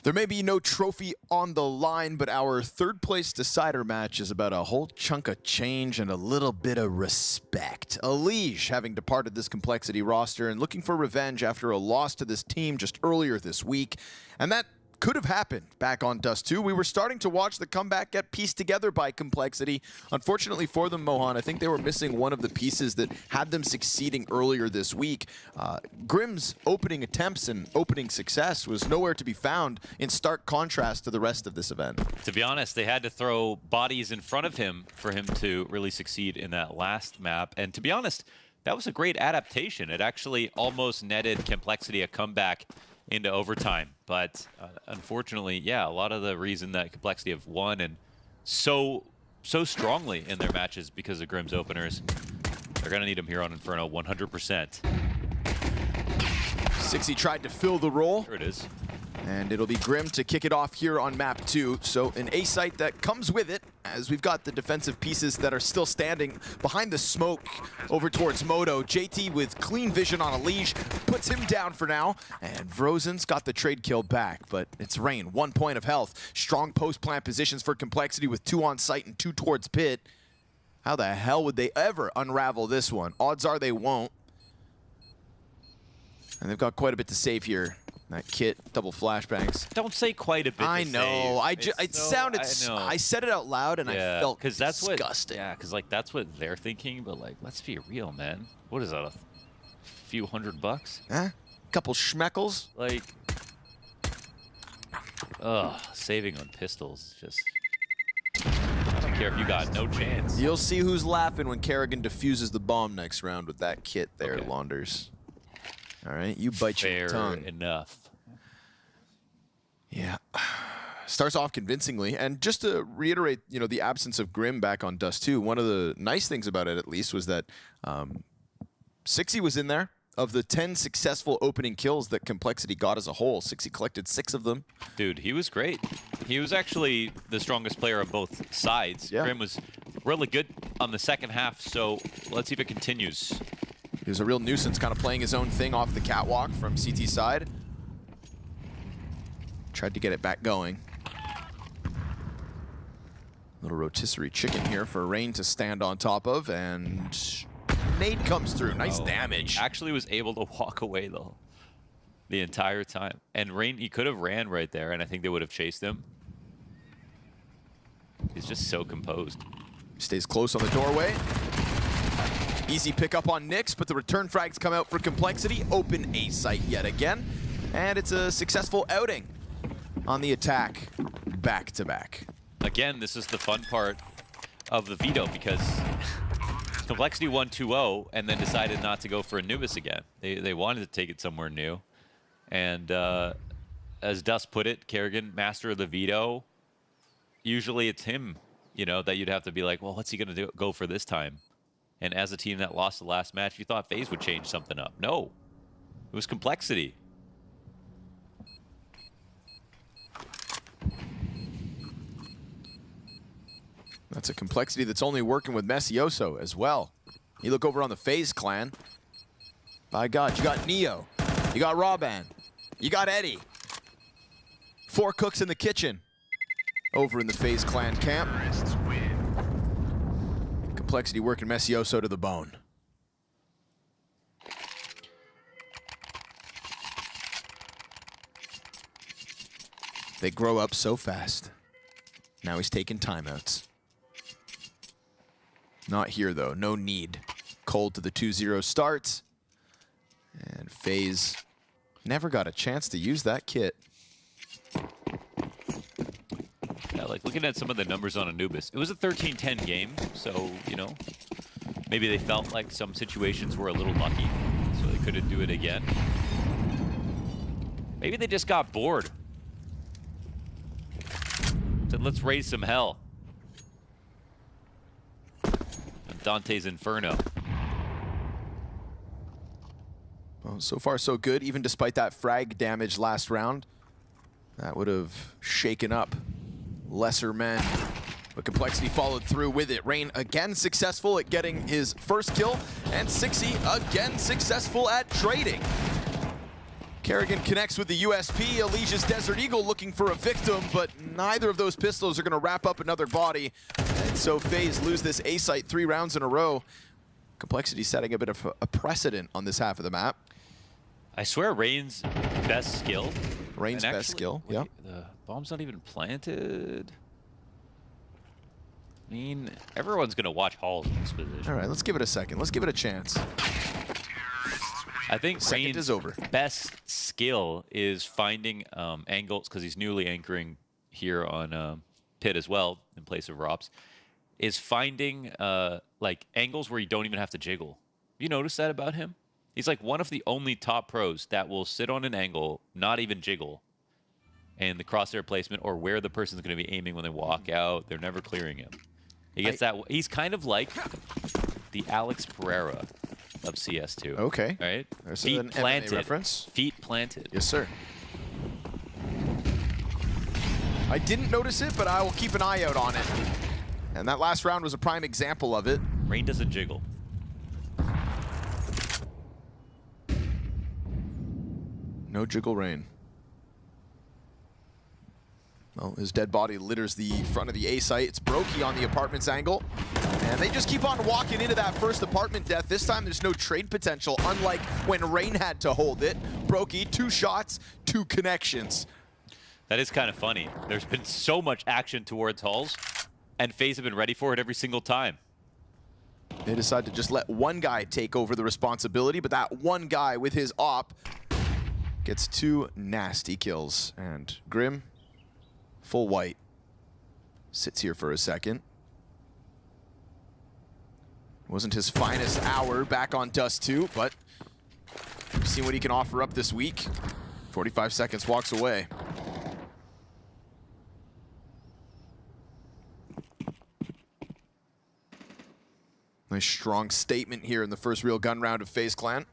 There may be no trophy on the line, but our third place decider match is about a whole chunk of change and a little bit of respect. Alige having departed this Complexity roster and looking for revenge after a loss to this team just earlier this week. And that could have happened back on Dust 2. We were starting to watch the comeback get pieced together by Complexity. Unfortunately for them, Mohan, I think they were missing one of the pieces that had them succeeding earlier this week. Grim's opening attempts and opening success was nowhere to be found, in stark contrast to the rest of this event. To be honest, they had to throw bodies in front of him for him to really succeed in that last map. And to be honest, that was a great adaptation. It actually almost netted Complexity a comeback into overtime. But unfortunately, yeah, a lot of the reason that Complexity have won and so strongly in their matches because of Grim's openers, they're going to need him here on Inferno 100%. Sixy tried to fill the role. There it is. And it'll be Grim to kick it off here on map 2. So an A site that comes with it, as we've got the defensive pieces that are still standing behind the smoke over towards Moto. JT with clean vision on a leash, puts him down for now. And Vrozen's got the trade kill back, but it's Rain, 1 point of health. Strong post-plant positions for Complexity with 2 on site and 2 towards pit. How the hell would they ever unravel this one? Odds are they won't. And they've got quite a bit to save here. That kit, double flashbangs. Don't say quite a bit. I know. It sounded. I said it out loud, and I felt disgusting. Because like that's what they're thinking. But like, let's be real, man. What is that? A few $100? Huh? Couple schmeckles. Like, saving on pistols. Just. I don't care if you got no chance. You'll see who's laughing when Kerrigan defuses the bomb next round with that kit there, Launders. All right, you bite your tongue. Fair enough. Yeah. Starts off convincingly. And just to reiterate, you know, the absence of Grim back on Dust 2, one of the nice things about it, at least, was that Sixy was in there. Of the 10 successful opening kills that Complexity got as a whole, Sixy collected 6 of them. Dude, he was great. He was actually the strongest player on both sides. Yeah. Grim was really good on the second half, so let's see if it continues. He was a real nuisance, kind of playing his own thing off the catwalk from CT side. Tried to get it back going. Little rotisserie chicken here for Rain to stand on top of, and nade comes through. Nice damage. Actually was able to walk away though the entire time. And Rain, he could have ran right there, and I think they would have chased him. He's just so composed. Stays close on the doorway. Easy pickup on Nyx, but the return frags come out for Complexity. Open A site yet again. And it's a successful outing on the attack, back to back. Again, this is the fun part of the veto, because Complexity won 2-0 and then decided not to go for Anubis again. They wanted to take it somewhere new. And as Dust put it, Kerrigan, master of the veto, usually it's him, you know, that you'd have to be like, well, what's he going to go for this time? And as a team that lost the last match, you thought FaZe would change something up. No, it was Complexity. That's a Complexity that's only working with Messioso as well. You look over on the FaZe Clan. By God, you got Neo. You got Roban. You got Eddie. 4 cooks in the kitchen over in the FaZe Clan camp. Complexity working Messioso to the bone. They grow up so fast. Now he's taking timeouts. Not here, though. No need. Cold to the 2-0 starts. And FaZe never got a chance to use that kit. Yeah, like looking at some of the numbers on Anubis, it was a 13-10 game, so, you know, maybe they felt like some situations were a little lucky, so they couldn't do it again. Maybe they just got bored. Said, let's raise some hell. And Dante's Inferno. Well, so far so good, even despite that frag damage last round. That would have shaken up lesser men. But Complexity followed through with it. Rain again successful at getting his first kill, and Sixy again successful at trading. Kerrigan connects with the USP. Alicia's Desert Eagle looking for a victim, but neither of those pistols are going to wrap up another body. And so FaZe lose this A site 3 rounds in a row. Complexity setting a bit of a precedent on this half of the map. I swear Rain's best skill. Rain's best skill, wait, yeah. The bomb's not even planted. I mean, everyone's going to watch Halls in this position. All right, let's give it a second. Let's give it a chance. I think Second Rain's is over. best skill is finding angles, because he's newly anchoring here on Pit as well in place of Rops, is finding like angles where you don't even have to jiggle. You notice that about him? He's like one of the only top pros that will sit on an angle, not even jiggle, and the crosshair placement or where the person's going to be aiming when they walk out, they're never clearing him. He gets that. He's kind of like the Alex Pereira of CS2. Okay. Right? There's Feet an MMA planted. reference. Feet planted. Yes, sir. I didn't notice it, but I will keep an eye out on it. And that last round was a prime example of it. Rain doesn't jiggle. No jiggle Rain. Well, his dead body litters the front of the A site. It's Brokey on the apartments angle. And they just keep on walking into that first apartment death. This time there's no trade potential, unlike when Rain had to hold it. Brokey, 2 shots, 2 connections. That is kind of funny. There's been so much action towards Halls, and FaZe have been ready for it every single time. They decide to just let one guy take over the responsibility, but that one guy with his op gets 2 nasty kills. And Grim, full white, sits here for a second. Wasn't his finest hour back on Dust 2, but we've seen what he can offer up this week. 45 seconds, walks away. Nice strong statement here in the first real gun round of FaZe Clan.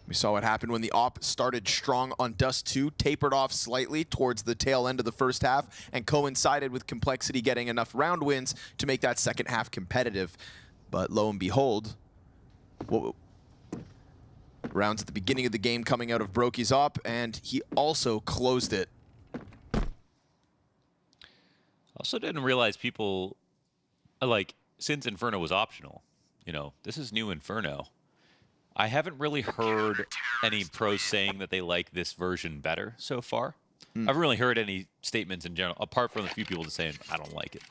We saw what happened when the op started strong on Dust 2, tapered off slightly towards the tail end of the first half, and coincided with Complexity getting enough round wins to make that second half competitive. But lo and behold, rounds at the beginning of the game coming out of Brokey's op, and he also closed it. Also didn't realize people, like, since Inferno was optional, you know, this is new Inferno. I haven't really heard any pros saying that they like this version better so far. I haven't really heard any statements in general, apart from a few people just saying, I don't like it.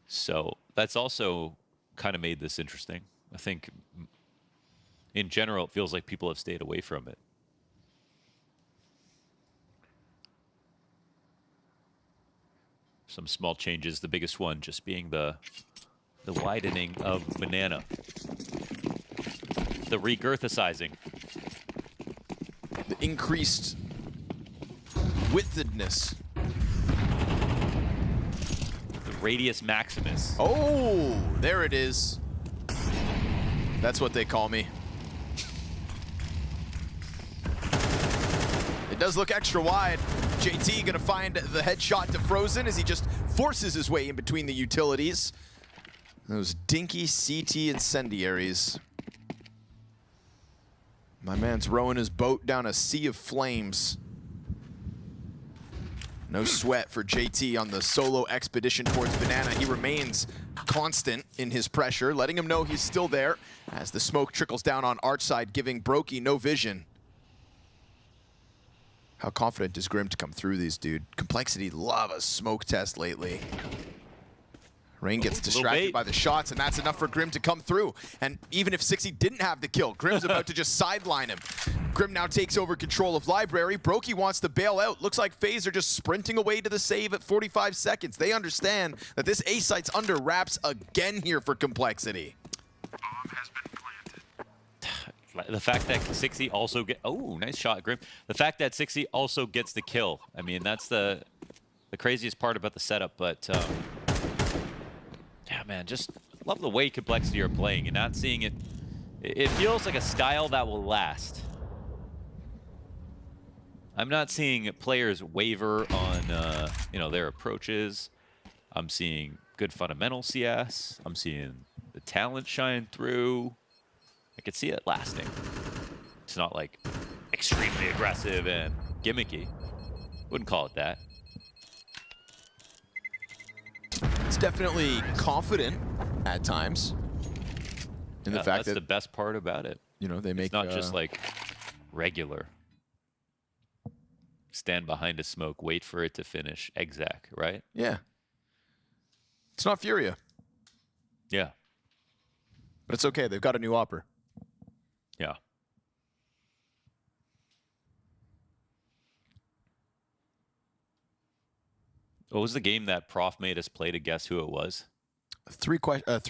So that's also kind of made this interesting. I think in general, it feels like people have stayed away from it. Some small changes, the biggest one just being the widening of Banana. The regirthicizing. The increased widthedness. The radius maximus. Oh, there it is. That's what they call me. It does look extra wide. JT gonna find the headshot to Frozen as he just forces his way in between the utilities. Those dinky CT incendiaries. My man's rowing his boat down a sea of flames. No sweat for JT on the solo expedition towards Banana. He remains constant in his pressure, letting him know he's still there as the smoke trickles down on Arch side, giving Brokey no vision. How confident is Grim to come through these, dude? Complexity love a smoke test lately. Rain gets distracted by the shots, and that's enough for Grim to come through. And even if 60 didn't have the kill, Grim's about to just sideline him. Grim now takes over control of Library. Brokey wants to bail out. Looks like FaZe are just sprinting away to the save at 45 seconds. They understand that this A site's under wraps again here for Complexity. The fact that 60 also get nice shot, Grim. The fact that 60 also gets the kill. I mean, that's the craziest part about the setup, but yeah, man, just love the way Complexity are playing and not seeing it. It feels like a style that will last. I'm not seeing players waver on you know, their approaches. I'm seeing good fundamental CS. I'm seeing the talent shine through. I could see it lasting. It's not like extremely aggressive and gimmicky. Wouldn't call it that. It's definitely confident at times. In the fact that's that the best part about it. You know, they make it's not just like regular. Stand behind a smoke, wait for it to finish. Exact, right? Yeah. It's not FURIA. Yeah. But it's okay. They've got a new opper. Yeah. What was the game that Prof made us play to guess who it was? Three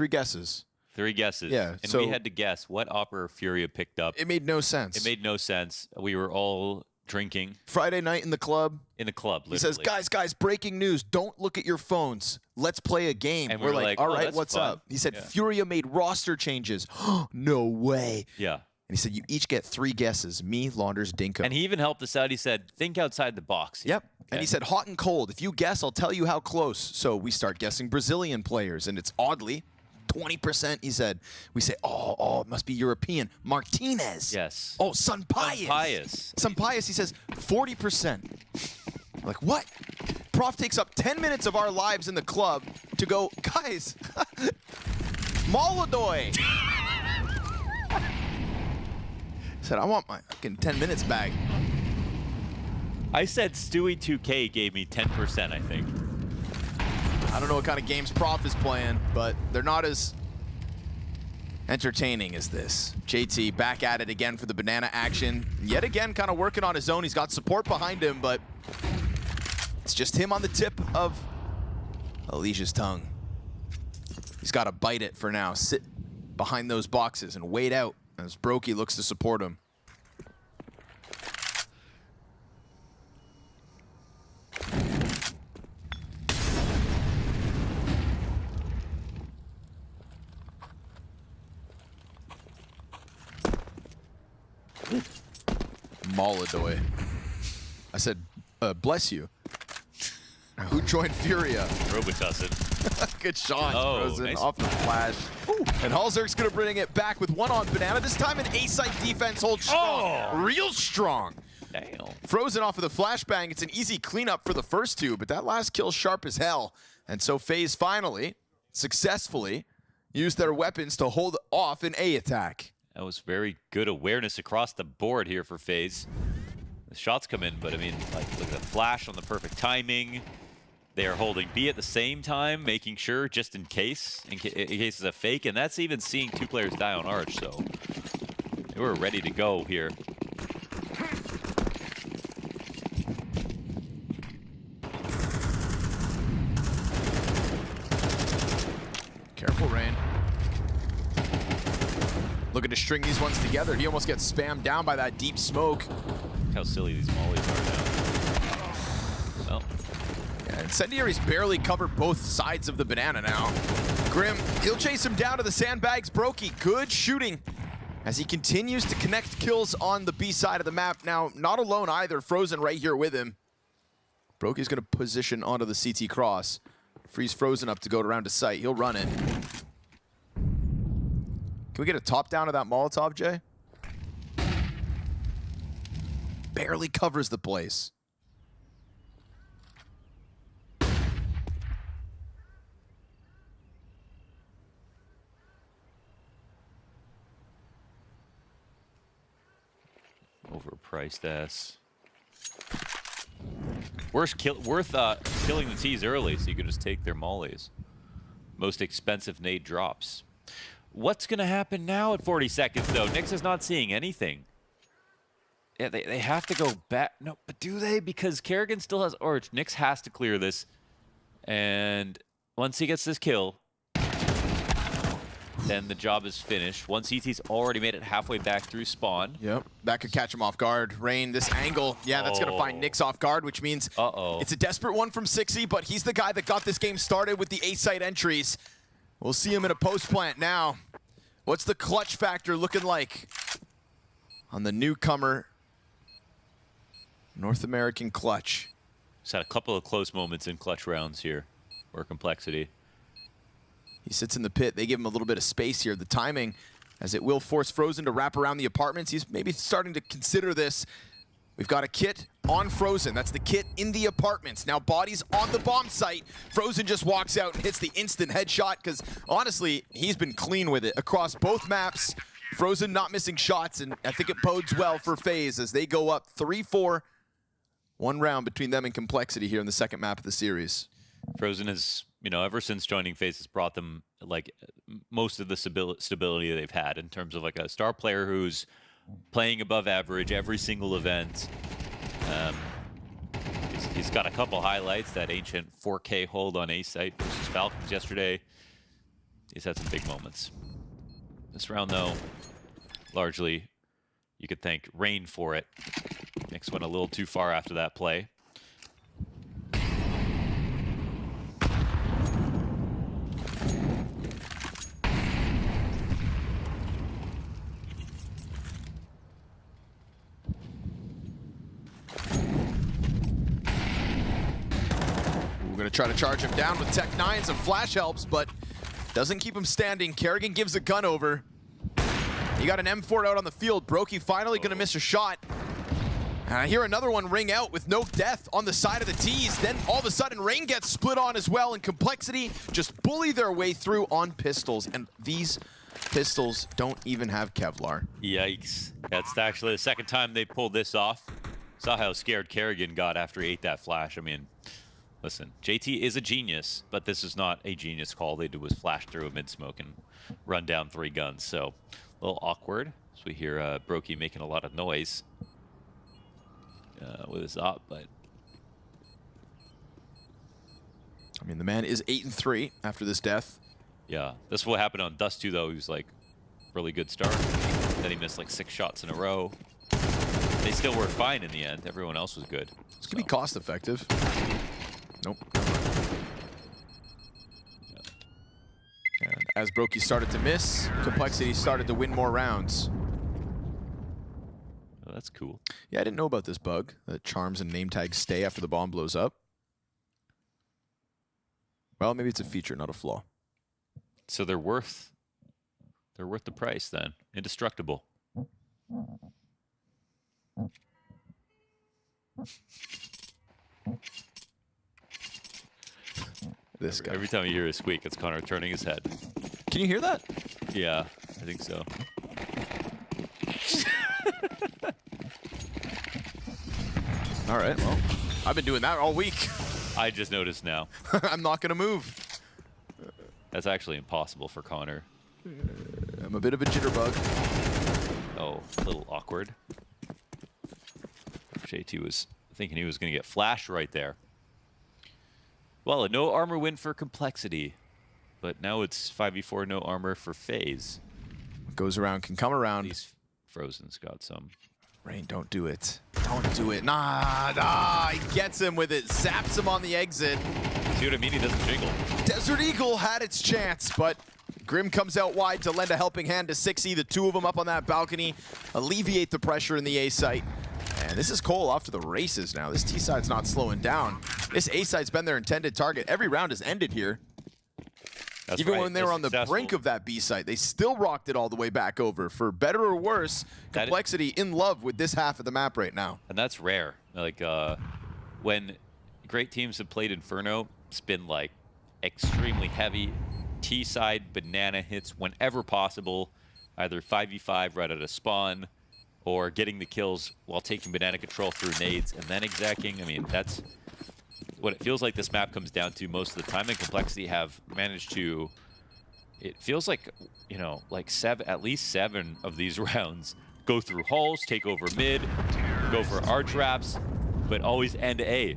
guesses. 3 guesses. Yeah. And we had to guess what opera FURIA picked up. It made no sense. It made no sense. We were all drinking. Friday night in the club. In the club, literally. He says, guys, breaking news. Don't look at your phones. Let's play a game. And we're like, all right, what's fun. up? He said, FURIA made roster changes. No way. Yeah. And he said, you each get 3 guesses. Me, Launders, Dinko. And he even helped us out. He said, think outside the box. Yep. Okay. And he said, hot and cold. If you guess, I'll tell you how close. So we start guessing Brazilian players. And it's oddly 20%, he said. We say, oh, it must be European. Martinez. Yes. Oh, Sampaio. Sampaio, he says, 40%. Like, what? Prof takes up 10 minutes of our lives in the club to go, guys, MongolZ. Said, I want my fucking 10 minutes back. I said Stewie 2K gave me 10%, I think. I don't know what kind of games Prof is playing, but they're not as entertaining as this. JT back at it again for the banana action. Yet again, kind of working on his own. He's got support behind him, but it's just him on the tip of Alicia's tongue. He's got to bite it for now. Sit behind those boxes and wait out as Brokey looks to support him. MongolZ. I said, bless you. Who joined FURIA? Robitussin. Good shot, Frozen, nice. off the flash. Ooh. And Halzerk's gonna bring it back with one on Banana. This time an A-side defense holds strong. Real strong. Damn. Frozen off of the flashbang. It's an easy cleanup for the first 2, but that last kill sharp as hell. And so FaZe finally, successfully, used their weapons to hold off an A attack. That was very good awareness across the board here for FaZe. The shots come in, but I mean, like, look at the flash on the perfect timing. They are holding B at the same time, making sure just in case it's a fake, and that's even seeing 2 players die on Arch, so they were ready to go here. Careful, Rain. Looking to string these ones together. He almost gets spammed down by that deep smoke. Look how silly these mollies are now. Well. Yeah, Incendiary's barely covered both sides of the banana now. Grim, he'll chase him down to the sandbags. Brokey, good shooting as he continues to connect kills on the B side of the map. Now, not alone either. Frozen right here with him. Brokey's going to position onto the CT cross. Frees Frozen up to go around to sight. He'll run it. Can we get a top down of that Molotov, Jay? Barely covers the place. Overpriced ass. Worth killing the T's early so you can just take their mollies. Most expensive nade drops. What's going to happen now at 40 seconds, though? Nyx is not seeing anything. Yeah, they have to go back. No, but do they? Because Kerrigan still has Orch. Nyx has to clear this. And once he gets this kill, then the job is finished. One CT's already made it halfway back through spawn. Yep, that could catch him off guard. Rain, this angle, yeah, that's going to find Nyx off guard, which means it's a desperate one from Sixy, but he's the guy that got this game started with the A-site entries. We'll see him in a post plant now. What's the clutch factor looking like on the newcomer North American clutch? He's had a couple of close moments in clutch rounds here, or complexity. He sits in the pit. They give him a little bit of space here. The timing, as it will force Frozen to wrap around the apartments. He's maybe starting to consider this. We've got a kit on Frozen. That's the kit in the apartments. Now bodies on the bomb site. Frozen just walks out and hits the instant headshot because honestly, he's been clean with it across both maps. Frozen not missing shots, and I think it bodes well for FaZe as they go up 3-4. One round between them and Complexity here in the second map of the series. Frozen has, you know, ever since joining FaZe, has brought them like most of the stability they've had in terms of like a star player who's playing above average every single event. He's got a couple highlights, that ancient 4K hold on A-site versus Falcons yesterday. He's had some big moments. This round, though, largely you could thank Rain for it. Nix went a little too far after that play. We're going to try to charge him down with Tech 9s and flash helps, but doesn't keep him standing. Kerrigan gives a gun over. You got an M4 out on the field. Brokey finally going to miss a shot. And I hear another one ring out with no death on the side of the T's. Then all of a sudden, Rain gets split on as well, and Complexity just bully their way through on pistols. And these pistols don't even have Kevlar. Yikes. That's actually the second time they pulled this off. Saw how scared Kerrigan got after he ate that flash. I mean, listen, JT is a genius, but this is not a genius call. All they did was flash through a mid-smoke and run down 3 guns. So a little awkward. So we hear Brokey making a lot of noise with his op, but I mean, the man is 8-3 after this death. yeah, this is what happened on Dust 2 though. He was like really good start. Then he missed like 6 shots in a row. They still were fine in the end. Everyone else was good. This could be cost effective. Nope. And as Brokey started to miss, Complexity started to win more rounds. Oh, that's cool. Yeah, I didn't know about this bug, that charms and name tags stay after the bomb blows up. Well, maybe it's a feature, not a flaw. So they're worth the price then. Indestructible. This guy. Every time you hear a squeak, it's Connor turning his head. Can you hear that? Yeah, I think so. All right, well, I've been doing that all week. I just noticed now. I'm not going to move. That's actually impossible for Connor. I'm a bit of a jitterbug. Oh, a little awkward. JT was thinking he was going to get flashed right there. Well, a no armor win for Complexity, but now it's 5v4 no armor for FaZe. What goes around can come around. He's Frozen's got some. Rain, don't do it. Don't do it. Nah, he gets him with it. Zaps him on the exit. See what I mean? He doesn't jiggle. Desert Eagle had its chance, but Grim comes out wide to lend a helping hand to 6E. The two of them up on that balcony alleviate the pressure in the A site. And this is Cole off to the races now. This T side's not slowing down. This A side's been their intended target. Every round has ended here. That's Even right. when they were on the brink of that B site, they still rocked it all the way back over. For better or worse, Complexity in love with this half of the map right now. And that's rare. Like, when great teams have played Inferno, it's been like extremely heavy T-side banana hits whenever possible, either 5v5 right at a spawn, or getting the kills while taking banana control through nades and then execing. I mean, that's what it feels like this map comes down to most of the time, and Complexity have managed to, it feels like, you know, like at least 7 of these rounds go through hulls, take over mid, go for arch wraps, but always end A.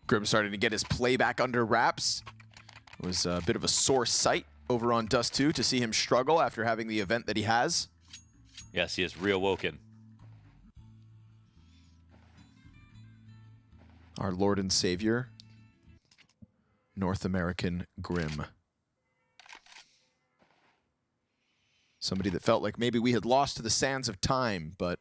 Grim starting to get his play back under wraps. It was a bit of a sore sight over on Dust 2 to see him struggle after having the event that he has. Yes, he is reawoken. Our Lord and Savior, North American Grim. Somebody that felt like maybe we had lost to the sands of time, but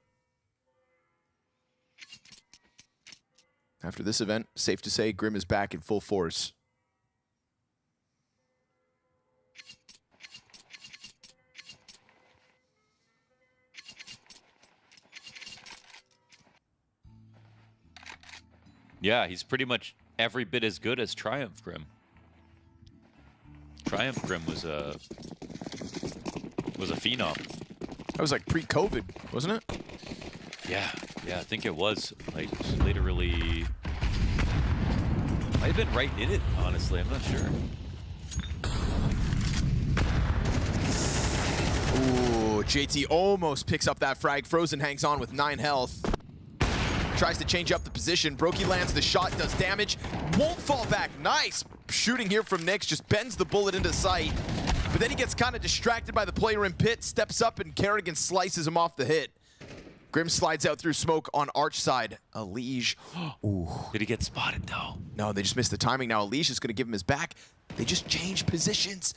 after this event, safe to say, Grim is back in full force. Yeah, he's pretty much every bit as good as Triumph Grim. Triumph Grim was a phenom. That was like pre-COVID, wasn't it? Yeah, I think it was. Like, literally, might have been right in it, honestly. I'm not sure. Ooh, JT almost picks up that frag. Frozen hangs on with 9 health. tries to change up the position. Brokey lands the shot, does damage. Won't fall back. Nice shooting here from Nyx. Just bends the bullet into sight. But then he gets kind of distracted by the player in pit, steps up, and Kerrigan slices him off the hit. Grim slides out through smoke on Arch side. Elige. Ooh. Did he get spotted, though? No, they just missed the timing. Now Elige is going to give him his back. They just changed positions.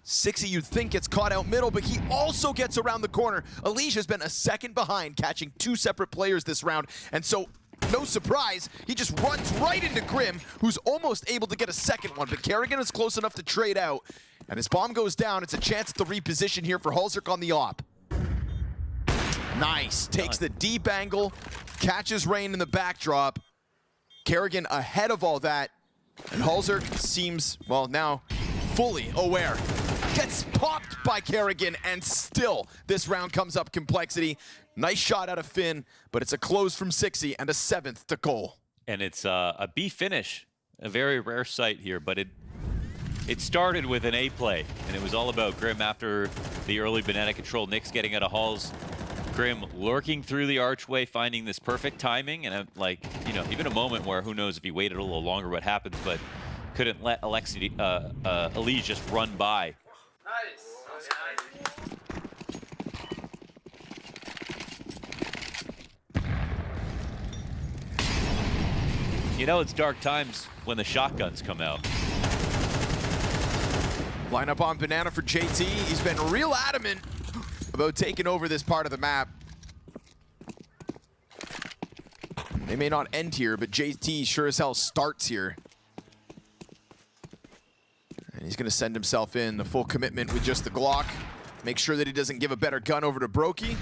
Sixy, you'd think, gets caught out middle, but he also gets around the corner. Elige has been a second behind, catching 2 separate players this round. And so, no surprise, he just runs right into Grim, who's almost able to get a second one. But Kerrigan is close enough to trade out. And his bomb goes down. It's a chance at the reposition here for Hulzerk on the op. Nice. Takes the deep angle, catches Rain in the backdrop. Kerrigan ahead of all that. And Hulzerk seems, well, now fully aware. Gets popped by Kerrigan, and still this round comes up Complexity. Nice shot out of Finn, but it's a close from Sixy and a 7th to Cole. And it's a B finish, a very rare sight here, but it started with an A play, and it was all about Grim after the early banana control. Nyx getting out of Halls. Grim lurking through the archway, finding this perfect timing, and like, you know, even a moment where who knows if he waited a little longer what happens, but couldn't let Elige just run by. You know, it's dark times when the shotguns come out. Line up on Banana for JT. He's been real adamant about taking over this part of the map. They may not end here, but JT sure as hell starts here. And he's going to send himself in the full commitment with just the Glock. Make sure that he doesn't give a better gun over to Brokey.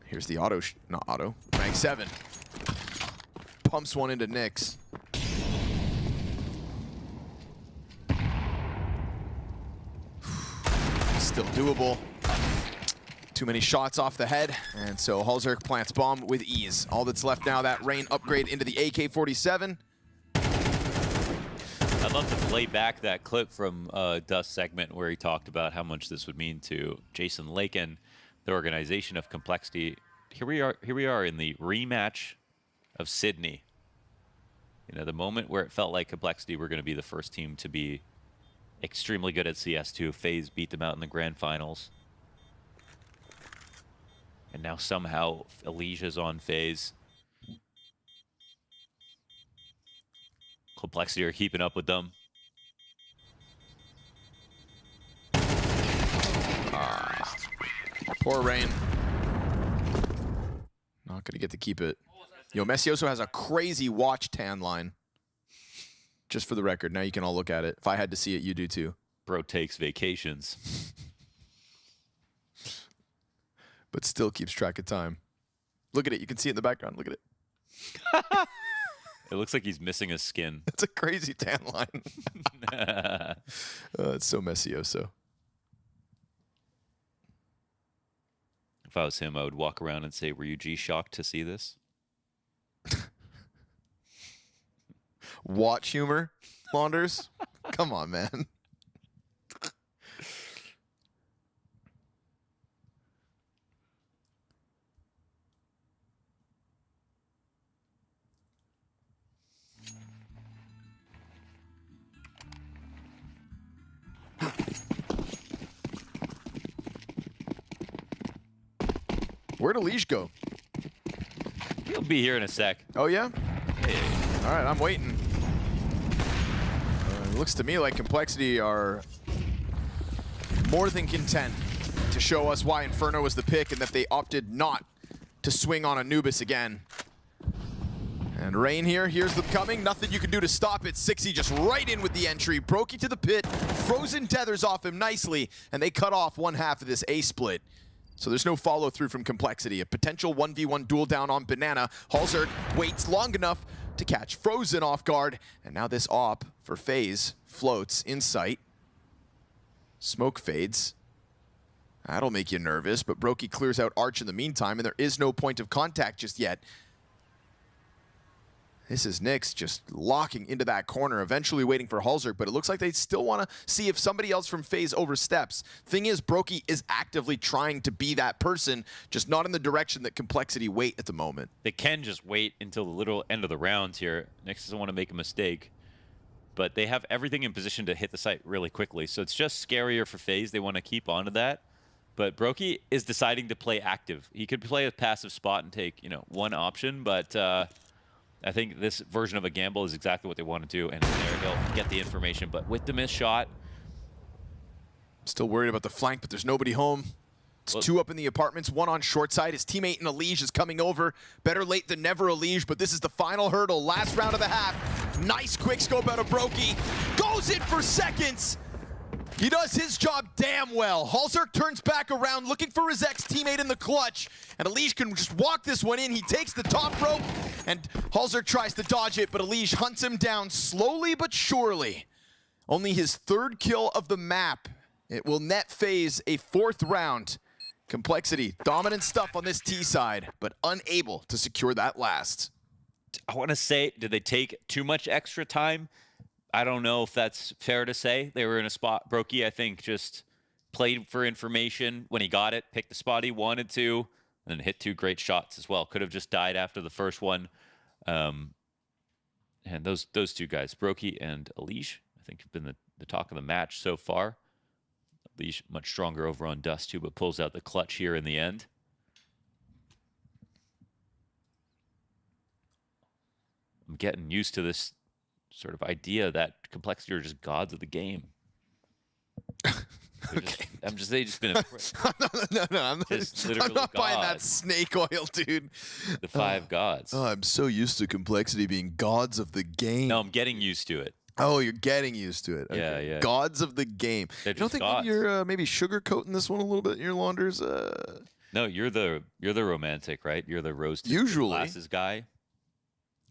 Here's the Mag 7. Pumps one into Nyx. Still doable. Too many shots off the head, and so Hulzerk plants bomb with ease. All that's left now, that Rain upgrade into the AK-47. I'd love to play back that clip from Dust's segment where he talked about how much this would mean to Jason Lake and the organization of Complexity. Here we are in the rematch of Sydney. You know, the moment where it felt like Complexity were going to be the first team to be extremely good at CS2. FaZe beat them out in the grand finals. And now somehow Alicia's on FaZe. Complexity are keeping up with them. Poor Rain. Not gonna get to keep it. Yo, Messioso has a crazy watch tan line. Just for the record, now you can all look at it. If I had to see it, you do too. Bro takes vacations. But still keeps track of time. Look at it. You can see it in the background. Look at it. It looks like he's missing a skin. It's a crazy tan line. It's so Messioso. If I was him, I would walk around and say, were you G-shocked to see this? Watch humor, Launders? Come on, man. Where'd Elige go? He'll be here in a sec. Oh, yeah? All right, I'm waiting. It looks to me like Complexity are more than content to show us why Inferno was the pick and that they opted not to swing on Anubis again. And Rain here, here's them coming. Nothing you can do to stop it. Sixy just right in with the entry. Brokey to the pit. Frozen tethers off him nicely, and they cut off one half of this A split. So there's no follow through from Complexity. A potential 1v1 duel down on Banana. Hulzerk waits long enough to catch Frozen off guard. And now this op for FaZe floats in sight. Smoke fades. That'll make you nervous, but Brokey clears out Arch in the meantime, and there is no point of contact just yet. This is Nyx just locking into that corner, eventually waiting for Halzerk, but it looks like they still want to see if somebody else from FaZe oversteps. Thing is, Brokey is actively trying to be that person, just not in the direction that Complexity wait at the moment. They can just wait until the little end of the rounds here. Nyx doesn't want to make a mistake, but they have everything in position to hit the site really quickly, so it's just scarier for FaZe. They want to keep on to that. But Brokey is deciding to play active. He could play a passive spot and take, you know, one option, but I think this version of a gamble is exactly what they want to do, and there he'll get the information. But with the missed shot, still worried about the flank, but there's nobody home. It's two up in the apartments, one on short side. His teammate in Elige is coming over. Better late than never, Elige, but this is the final hurdle. Last round of the half. Nice quick scope out of Brokey. Goes in for seconds. He does his job damn well. Halzerk turns back around looking for his ex-teammate in the clutch. And Elige can just walk this one in. He takes the top rope, and Halzerk tries to dodge it, but Elige hunts him down slowly but surely. Only his third kill of the map. It will net FaZe a 4th round. Complexity, dominant stuff on this T side, but unable to secure that last. I want to say, did they take too much extra time? I don't know if that's fair to say. They were in a spot. Brokey, I think, just played for information. When he got it, picked the spot he wanted to, and then hit 2 great shots as well. Could have just died after the first one. And those 2 guys, Brokey and Elige, I think have been the talk of the match so far. Elige much stronger over on Dust too, but pulls out the clutch here in the end. I'm getting used to this sort of idea that Complexity are just gods of the game. Okay. They've just been no, I'm not buying that snake oil, dude. The 5 gods. Oh, I'm so used to Complexity being gods of the game. No, I'm getting used to it. Oh, you're getting used to it. Okay. Yeah, yeah. Gods of the game. They're You don't think gods. you're maybe sugarcoating this one a little bit in your launders? No, you're the romantic, right? You're the rose-tinted glasses guy.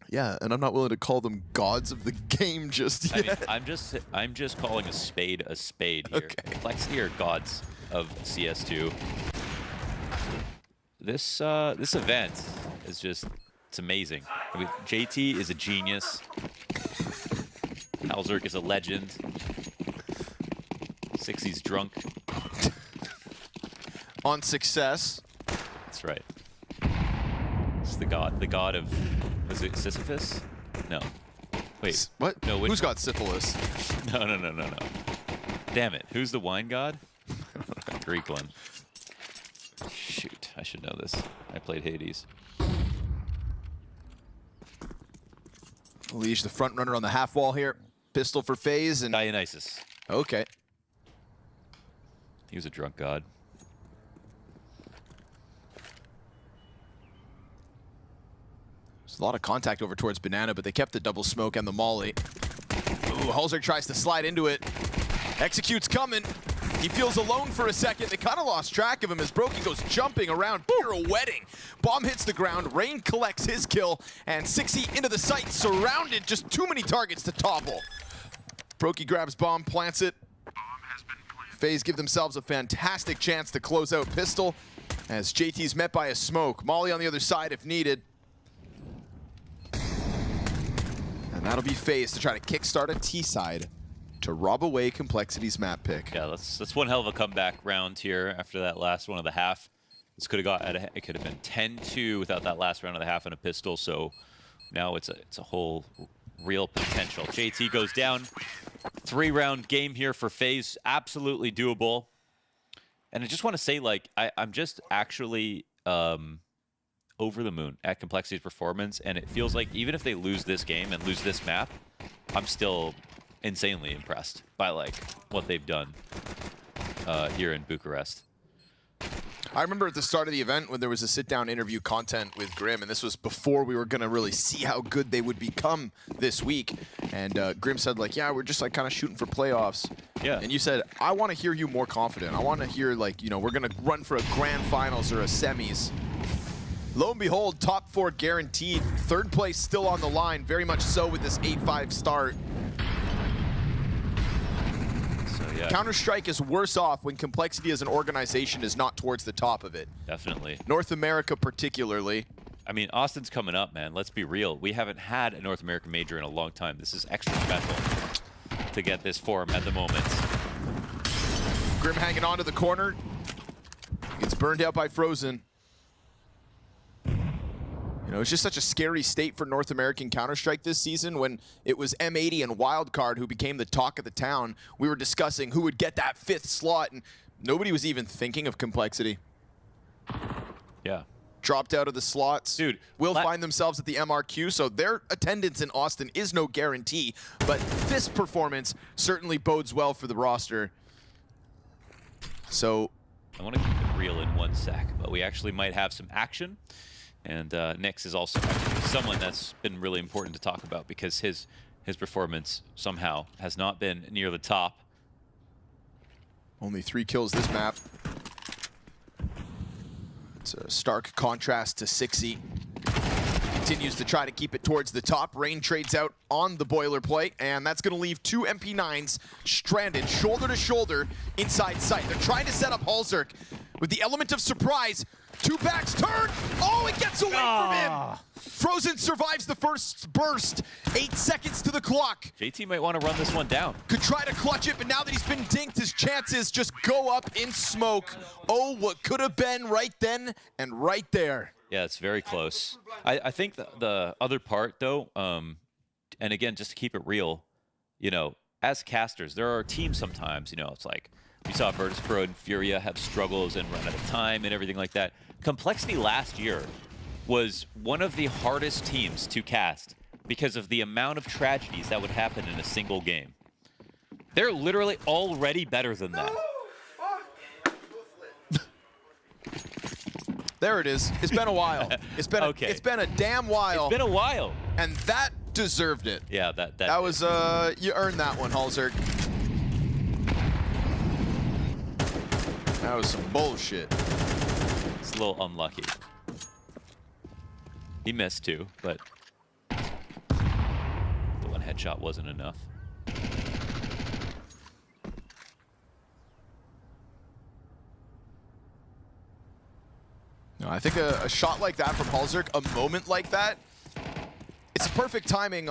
Yeah, and I'm not willing to call them gods of the game just yet. I mean, I'm just calling a spade here. Okay. Complexity are gods of CS2. This event is just, it's amazing. I mean, JT is a genius. Halzerk is a legend. 60's drunk. On success. That's right. It's the god of, was it Sisyphus? No. Wait. What? No. Who's got syphilis? No. Damn it. Who's the wine god? Greek one. Shoot. I should know this. I played Hades. Elige, the front runner on the half wall here. Pistol for FaZe and Dionysus. Okay. He was a drunk god. There's a lot of contact over towards Banana, but they kept the double smoke and the molly. Ooh, Halzerk tries to slide into it. Execute's coming. He feels alone for a second. They kind of lost track of him as Brokey goes jumping around, pirouetting. Bomb hits the ground. Rain collects his kill, and 60 into the site, surrounded. Just too many targets to topple. Brokey grabs bomb, plants it. FaZe give themselves a fantastic chance to close out Pistol as JT's met by a smoke. Molly on the other side if needed. And that'll be FaZe to try to kickstart a T-side to rob away Complexity's map pick. Yeah, that's one hell of a comeback round here after that last one of the half. This could have got, it could have been 10-2 without that last round of the half and a pistol. So now it's a whole real potential. JT goes down. 3-round game here for FaZe, absolutely doable. And I just want to say, like, I'm just actually over the moon at Complexity's performance, and it feels like even if they lose this game and lose this map, I'm still insanely impressed by like what they've done here in Bucharest. I remember at the start of the event when there was a sit-down interview content with Grim, and this was before we were going to really see how good they would become this week. And Grim said, like, yeah, we're just like kind of shooting for playoffs. Yeah. And you said, I want to hear you more confident. I want to hear, like, you know, we're going to run for a grand finals or a semis. Lo and behold, top 4 guaranteed. 3rd place still on the line, very much so with this 8-5 start. Yeah. Counter-Strike is worse off when Complexity as an organization is not towards the top of it. Definitely. North America particularly. I mean, Austin's coming up, man. Let's be real. We haven't had a North American major in a long time. This is extra special to get this form at the moment. Grim hanging on to the corner. Gets burned out by Frozen. You know, it's just such a scary state for North American Counter-Strike this season when it was M80 and Wildcard who became the talk of the town. We were discussing who would get that 5th slot, and nobody was even thinking of Complexity. Yeah. Dropped out of the slots. Dude, will find themselves at the MRQ, so their attendance in Austin is no guarantee, but this performance certainly bodes well for the roster. So I want to keep it real in 1 sec, but we actually might have some action. And Nyx is also actually someone that's been really important to talk about because his performance somehow has not been near the top. Only 3 kills this map. It's a stark contrast to Sixy. Continues to try to keep it towards the top. Rain trades out on the boilerplate, and that's going to leave 2 MP9s stranded shoulder to shoulder inside sight. They're trying to set up Halzerk with the element of surprise. 2 backs turn. Oh, it gets away from him. Frozen survives the first burst. 8 seconds to the clock. JT might want to run this one down. Could try to clutch it, but now that he's been dinked, his chances just go up in smoke. Oh, what could have been right then and right there. Yeah, it's very close. I think the other part, though, and again, just to keep it real, you know, as casters, there are teams sometimes, you know, it's like we saw Virtus.pro and FURIA have struggles and run out of time and everything like that. Complexity last year was one of the hardest teams to cast because of the amount of tragedies that would happen in a single game. They're literally already better than that. There it is. It's been a while. It's been Okay. It's been a damn while. It's been a while. And that deserved it. Yeah, that was you earned that one, Halzerk. That was some bullshit. It's a little unlucky. He missed too, but the one headshot wasn't enough. No, I think a shot like that from Halzerk, a moment like that, it's a perfect timing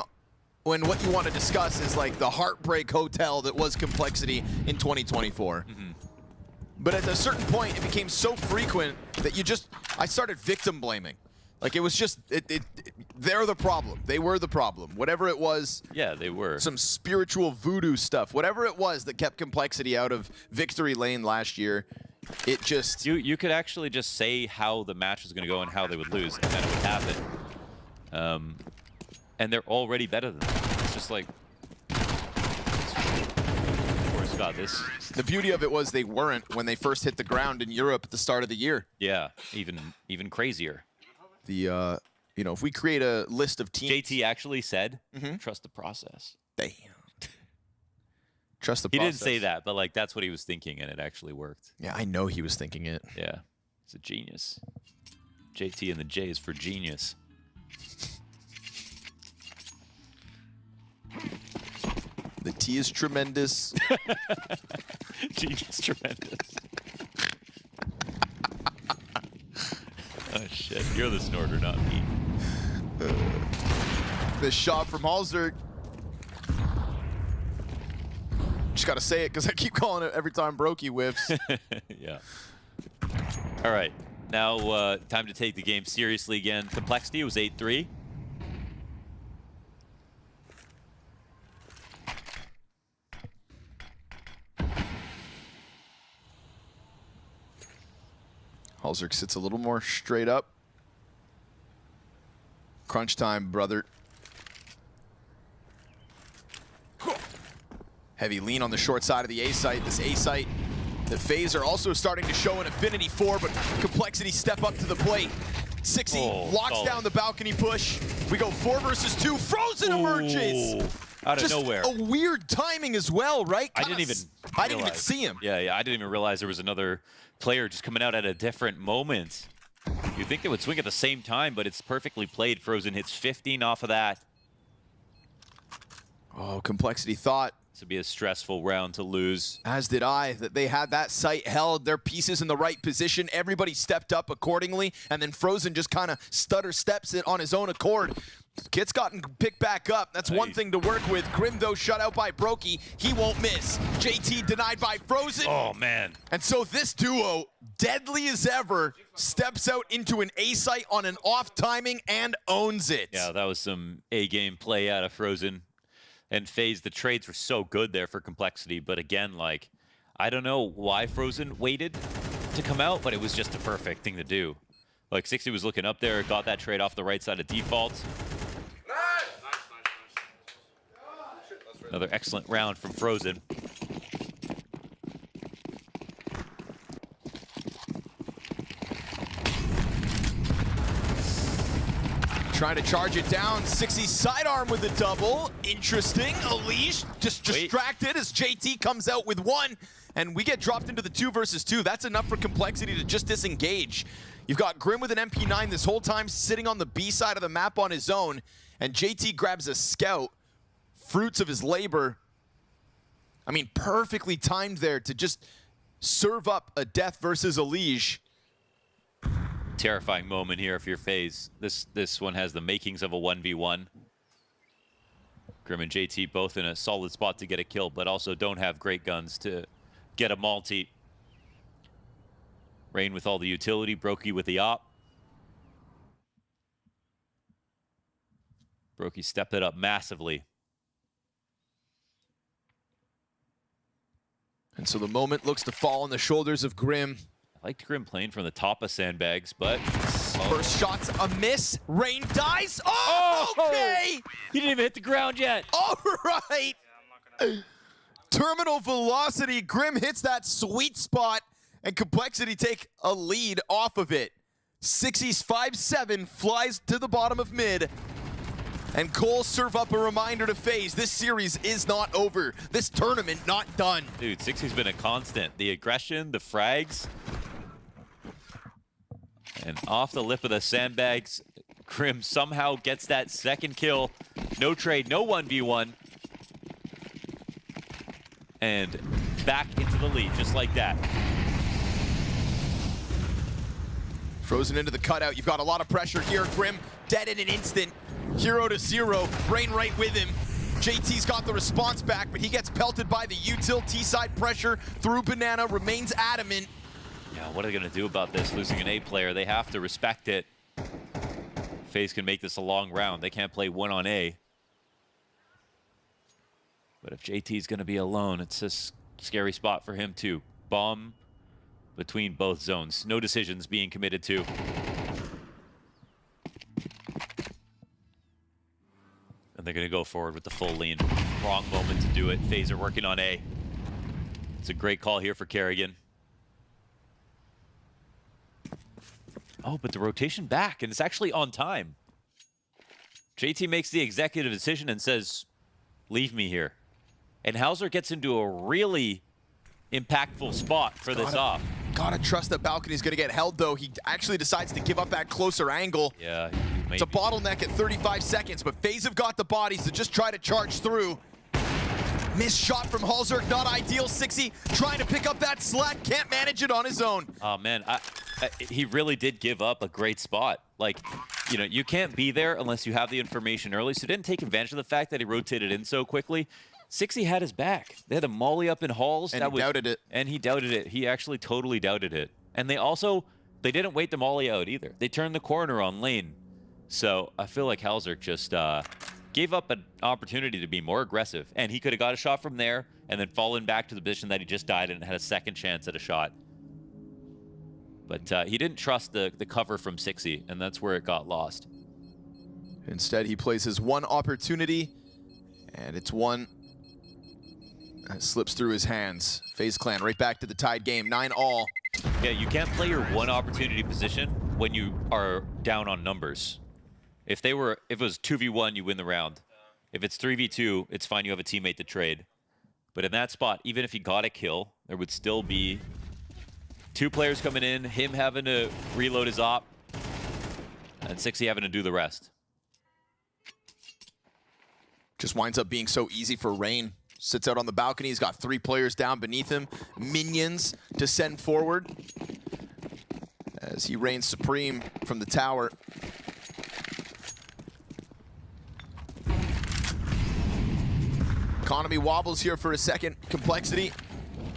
when what you want to discuss is like the heartbreak hotel that was Complexity in 2024. Mm-hmm. But at a certain point, it became so frequent that I started victim blaming. Like it was just, they're the problem. They were the problem. Whatever it was. Yeah, they were. Some spiritual voodoo stuff. Whatever it was that kept Complexity out of victory lane last year, it just... You could actually just say how the match was going to go and how they would lose, and then it would happen. And they're already better than that. It's just like... Of course, God, this... The beauty of it was they weren't when they first hit the ground in Europe at the start of the year. Yeah, even crazier. The, you know, if we create a list of teams... JT actually said, trust the process. Damn. Trust the He process. didn't say that, but like that's what he was thinking, and it actually worked. Yeah, I know he was thinking it. Yeah, he's a genius. JT and the J is for genius. The T is tremendous. Genius tremendous. Oh shit, you're the snorter, not me. The shot from Halzerk. Just gotta say it because I keep calling it every time Brokey whiffs. Yeah. All right, now time to take the game seriously again. Complexity was 8-3. Halzerk sits a little more straight up. Crunch time, brother. Heavy lean on the short side of the A site. This A site that FaZe are also starting to show an affinity for, but Complexity step up to the plate. Sixy locks down the balcony push. We go 4 versus 2. Frozen emerges. Out of Just nowhere. A weird timing as well, right? I didn't even see him. Yeah, I didn't even realize there was another player just coming out at a different moment. You'd think they would swing at the same time, but it's perfectly played. Frozen hits 15 off of that. Oh, Complexity thought This would be a stressful round to lose. As did I. That they had that site held, their pieces in the right position. Everybody stepped up accordingly, and then Frozen just kind of stutter steps it on his own accord. Kit's gotten picked back up. That's one thing to work with. Grim, though, shut out by Brokey. He won't miss. JT denied by Frozen. Oh, man. And so this duo, deadly as ever, steps out into an A site on an off timing and owns it. Yeah, that was some A-game play out of Frozen. And FaZe, the trades were so good there for Complexity. But again, like, I don't know why Frozen waited to come out, but it was just a perfect thing to do. Like, 60 was looking up there, got that trade off the right side of default. Another excellent round from Frozen. Trying to charge it down. 60 sidearm with a double. Interesting. Elish just distracted as JT comes out with one. And we get dropped into the 2 versus 2. That's enough for Complexity to just disengage. You've got Grim with an MP9 this whole time sitting on the B side of the map on his own. And JT grabs a scout. Fruits of his labor. I mean, perfectly timed there to just serve up a death versus Elish. Terrifying moment here if you're FaZe. This one has the makings of a 1v1. Grim and JT both in a solid spot to get a kill, but also don't have great guns to get a multi. Rain with all the utility, Brokey with the op. Brokey stepped it up massively. And so the moment looks to fall on the shoulders of Grim. I liked Grim playing from the top of sandbags, but... First shot's a miss. Rain dies. Oh, okay! He didn't even hit the ground yet. All right. Terminal velocity. Grim hits that sweet spot, and Complexity take a lead off of it. 60's 5-7 flies to the bottom of mid. And Cole serve up a reminder to FaZe. This series is not over. This tournament not done. Dude, 60's been a constant. The aggression, the frags. And off the lip of the sandbags, Grim somehow gets that second kill. No trade, no 1v1. And back into the lead, just like that. Frozen into the cutout. You've got a lot of pressure here. Grim dead in an instant. Hero to 0. Rain right with him. JT's got the response back, but he gets pelted by the util. T-side pressure through Banana, remains adamant. Yeah, what are they going to do about this? Losing an A player, they have to respect it. FaZe can make this a long round. They can't play one on A. But if JT's going to be alone, it's a scary spot for him too. Bomb between both zones. No decisions being committed to. And they're going to go forward with the full lean. Wrong moment to do it. FaZe are working on A. It's a great call here for Kerrigan. Oh, but the rotation back, and it's actually on time. JT makes the executive decision and says, leave me here. And Hauser gets into a really impactful spot for this off. Gotta trust that balcony's gonna get held, though. He actually decides to give up that closer angle. Yeah, it's a bottleneck at 35 seconds, but FaZe have got the bodies to just try to charge through. Missed shot from Halzerk, not ideal. 60 trying to pick up that slack, can't manage it on his own. Oh man, he really did give up a great spot. Like, you know, you can't be there unless you have the information early, so didn't take advantage of the fact that he rotated in so quickly. 60 had his back. They had a molly up in halls. And he doubted it. And he doubted it. He actually totally doubted it. And they didn't wait the molly out either. They turned the corner on lane. So I feel like Halzerk just gave up an opportunity to be more aggressive. And he could have got a shot from there and then fallen back to the position that he just died in and had a second chance at a shot. But he didn't trust the cover from 60, and that's where it got lost. Instead, he plays his one opportunity, and it's one that slips through his hands. FaZe Clan right back to the tied game, 9-all. Yeah, you can't play your one opportunity position when you are down on numbers. If it was 2v1, you win the round. If it's 3v2, it's fine, you have a teammate to trade. But in that spot, even if he got a kill, there would still be 2 players coming in, him having to reload his op, and 60 having to do the rest. Just winds up being so easy for Rain. sits out on the balcony. He's got 3 players down beneath him. Minions to send forward as he reigns supreme from the tower. Economy wobbles here for a second. Complexity.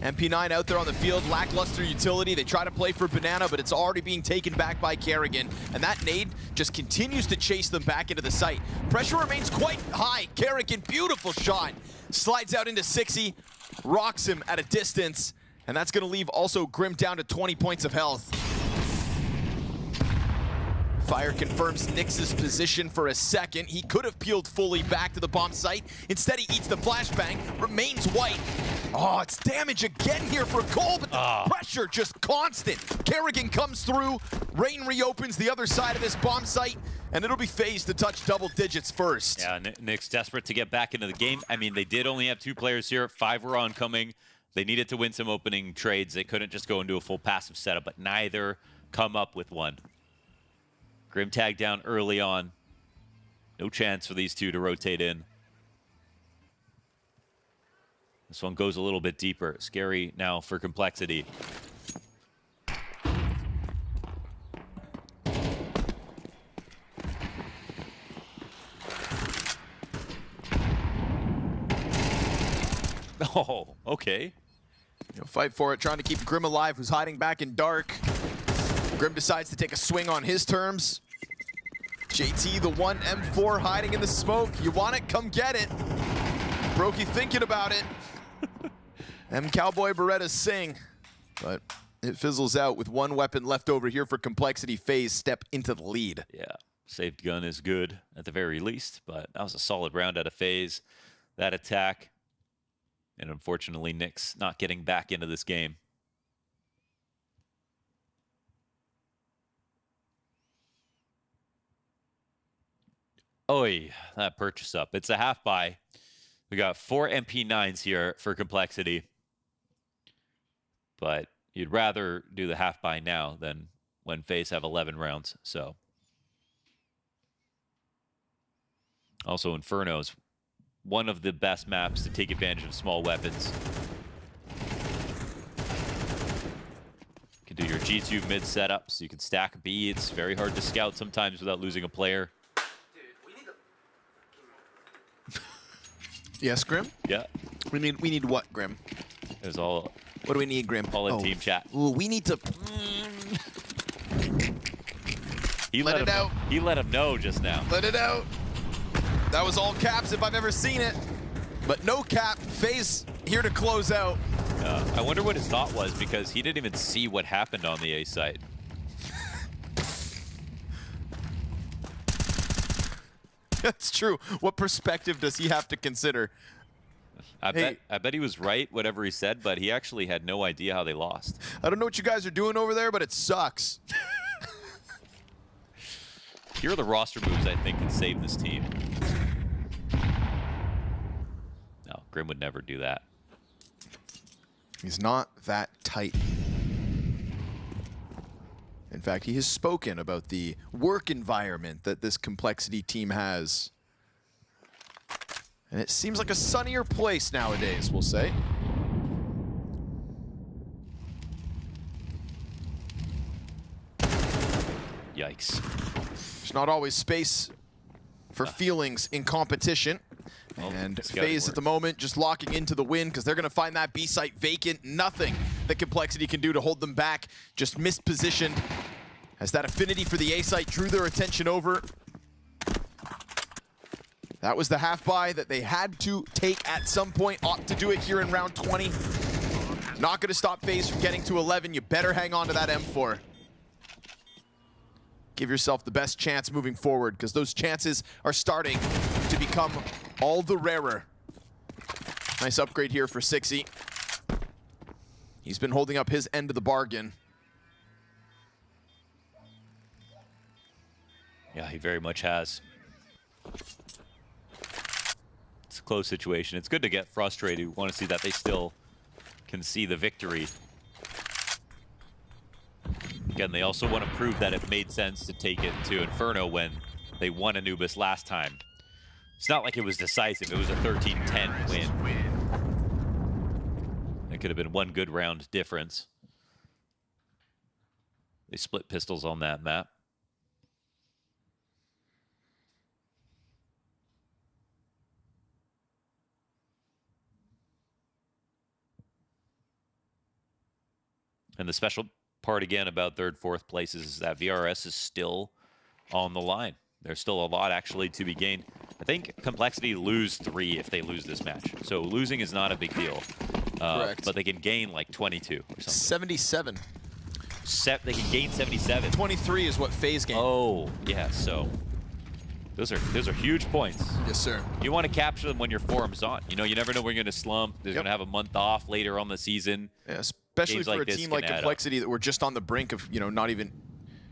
MP9 out there on the field, lackluster utility. They try to play for Banana, but it's already being taken back by Kerrigan. And that nade just continues to chase them back into the site. Pressure remains quite high. Kerrigan, beautiful shot. Slides out into 60, rocks him at a distance. And that's gonna leave also Grim down to 20 points of health. Fire confirms Nyx's position for a second. He could have peeled fully back to the bomb site. Instead, he eats the flashbang, remains white. Oh, it's damage again here for Cole, but the pressure just constant. Kerrigan comes through, Rain reopens the other side of this bomb site, and it'll be FaZe to touch double digits first. Yeah, Nyx desperate to get back into the game. I mean, they did only have 2 players here, 5 were oncoming. They needed to win some opening trades. They couldn't just go into a full passive setup, but neither come up with one. Grim tagged down early on. No chance for these 2 to rotate in. This one goes a little bit deeper. Scary now for Complexity. Oh, okay. Fight for it, trying to keep Grim alive, who's hiding back in dark. Grim decides to take a swing on his terms. JT, the 1 M4 hiding in the smoke. You want it? Come get it. Brokey thinking about it. M Cowboy Beretta sing. But it fizzles out with 1 weapon left over here for Complexity. FaZe step into the lead. Yeah, saved gun is good at the very least, but that was a solid round out of FaZe. That attack. And unfortunately, Nyx not getting back into this game. Oi, that purchase up. It's a half buy. We got 4 MP9s here for Complexity. But you'd rather do the half buy now than when FaZe have 11 rounds. So also Inferno's one of the best maps to take advantage of small weapons. You can do your G2 mid setups. You can stack B. It's very hard to scout sometimes without losing a player. Yes, Grim? Yeah. We need what, Grim? It was all. What do we need, Grim? All in team chat. Ooh, we need to. He let it out. He let him know just now. Let it out. That was all caps if I've ever seen it. But no cap. FaZe here to close out. I wonder what his thought was, because he didn't even see what happened on the A site. That's true. What perspective does he have to consider? I bet he was right, whatever he said, but he actually had no idea how they lost. I don't know what you guys are doing over there, but it sucks. Here are the roster moves I think can save this team. No, Grim would never do that. He's not that tight. In fact, he has spoken about the work environment that this Complexity team has. And it seems like a sunnier place nowadays, we'll say. Yikes. There's not always space for feelings in competition. And FaZe at the moment just locking into the win because they're going to find that B site vacant. Nothing that Complexity can do to hold them back. Just mispositioned as that affinity for the A site drew their attention over. That was the half buy that they had to take at some point. Ought to do it here in round 20. Not going to stop FaZe from getting to 11. You better hang on to that M4. Give yourself the best chance moving forward because those chances are starting to become all the rarer. Nice upgrade here for Sixy. He's been holding up his end of the bargain. Yeah, he very much has. It's a close situation. It's good to get frustrated. You want to see that they still can see the victory. Again, they also want to prove that it made sense to take it to Inferno when they won Anubis last time. It's not like it was decisive. It was a 13-10 win. It could have been one good round difference. They split pistols on that map. And the special part again about third, fourth places is that VRS is still on the line. There's still a lot actually to be gained. I think Complexity lose 3 if they lose this match. So losing is not a big deal. Correct. But they can gain like 22 or something. 77. They can gain 77. 23 is what FaZe gained. Oh, yeah, so those are huge points. Yes, sir. You want to capture them when your form's on. You know, you never know when you're going to slump. They're going to have a month off later on the season. Yeah, especially Games for like a this team can like add up. Complexity that we're just on the brink of, you know, not even.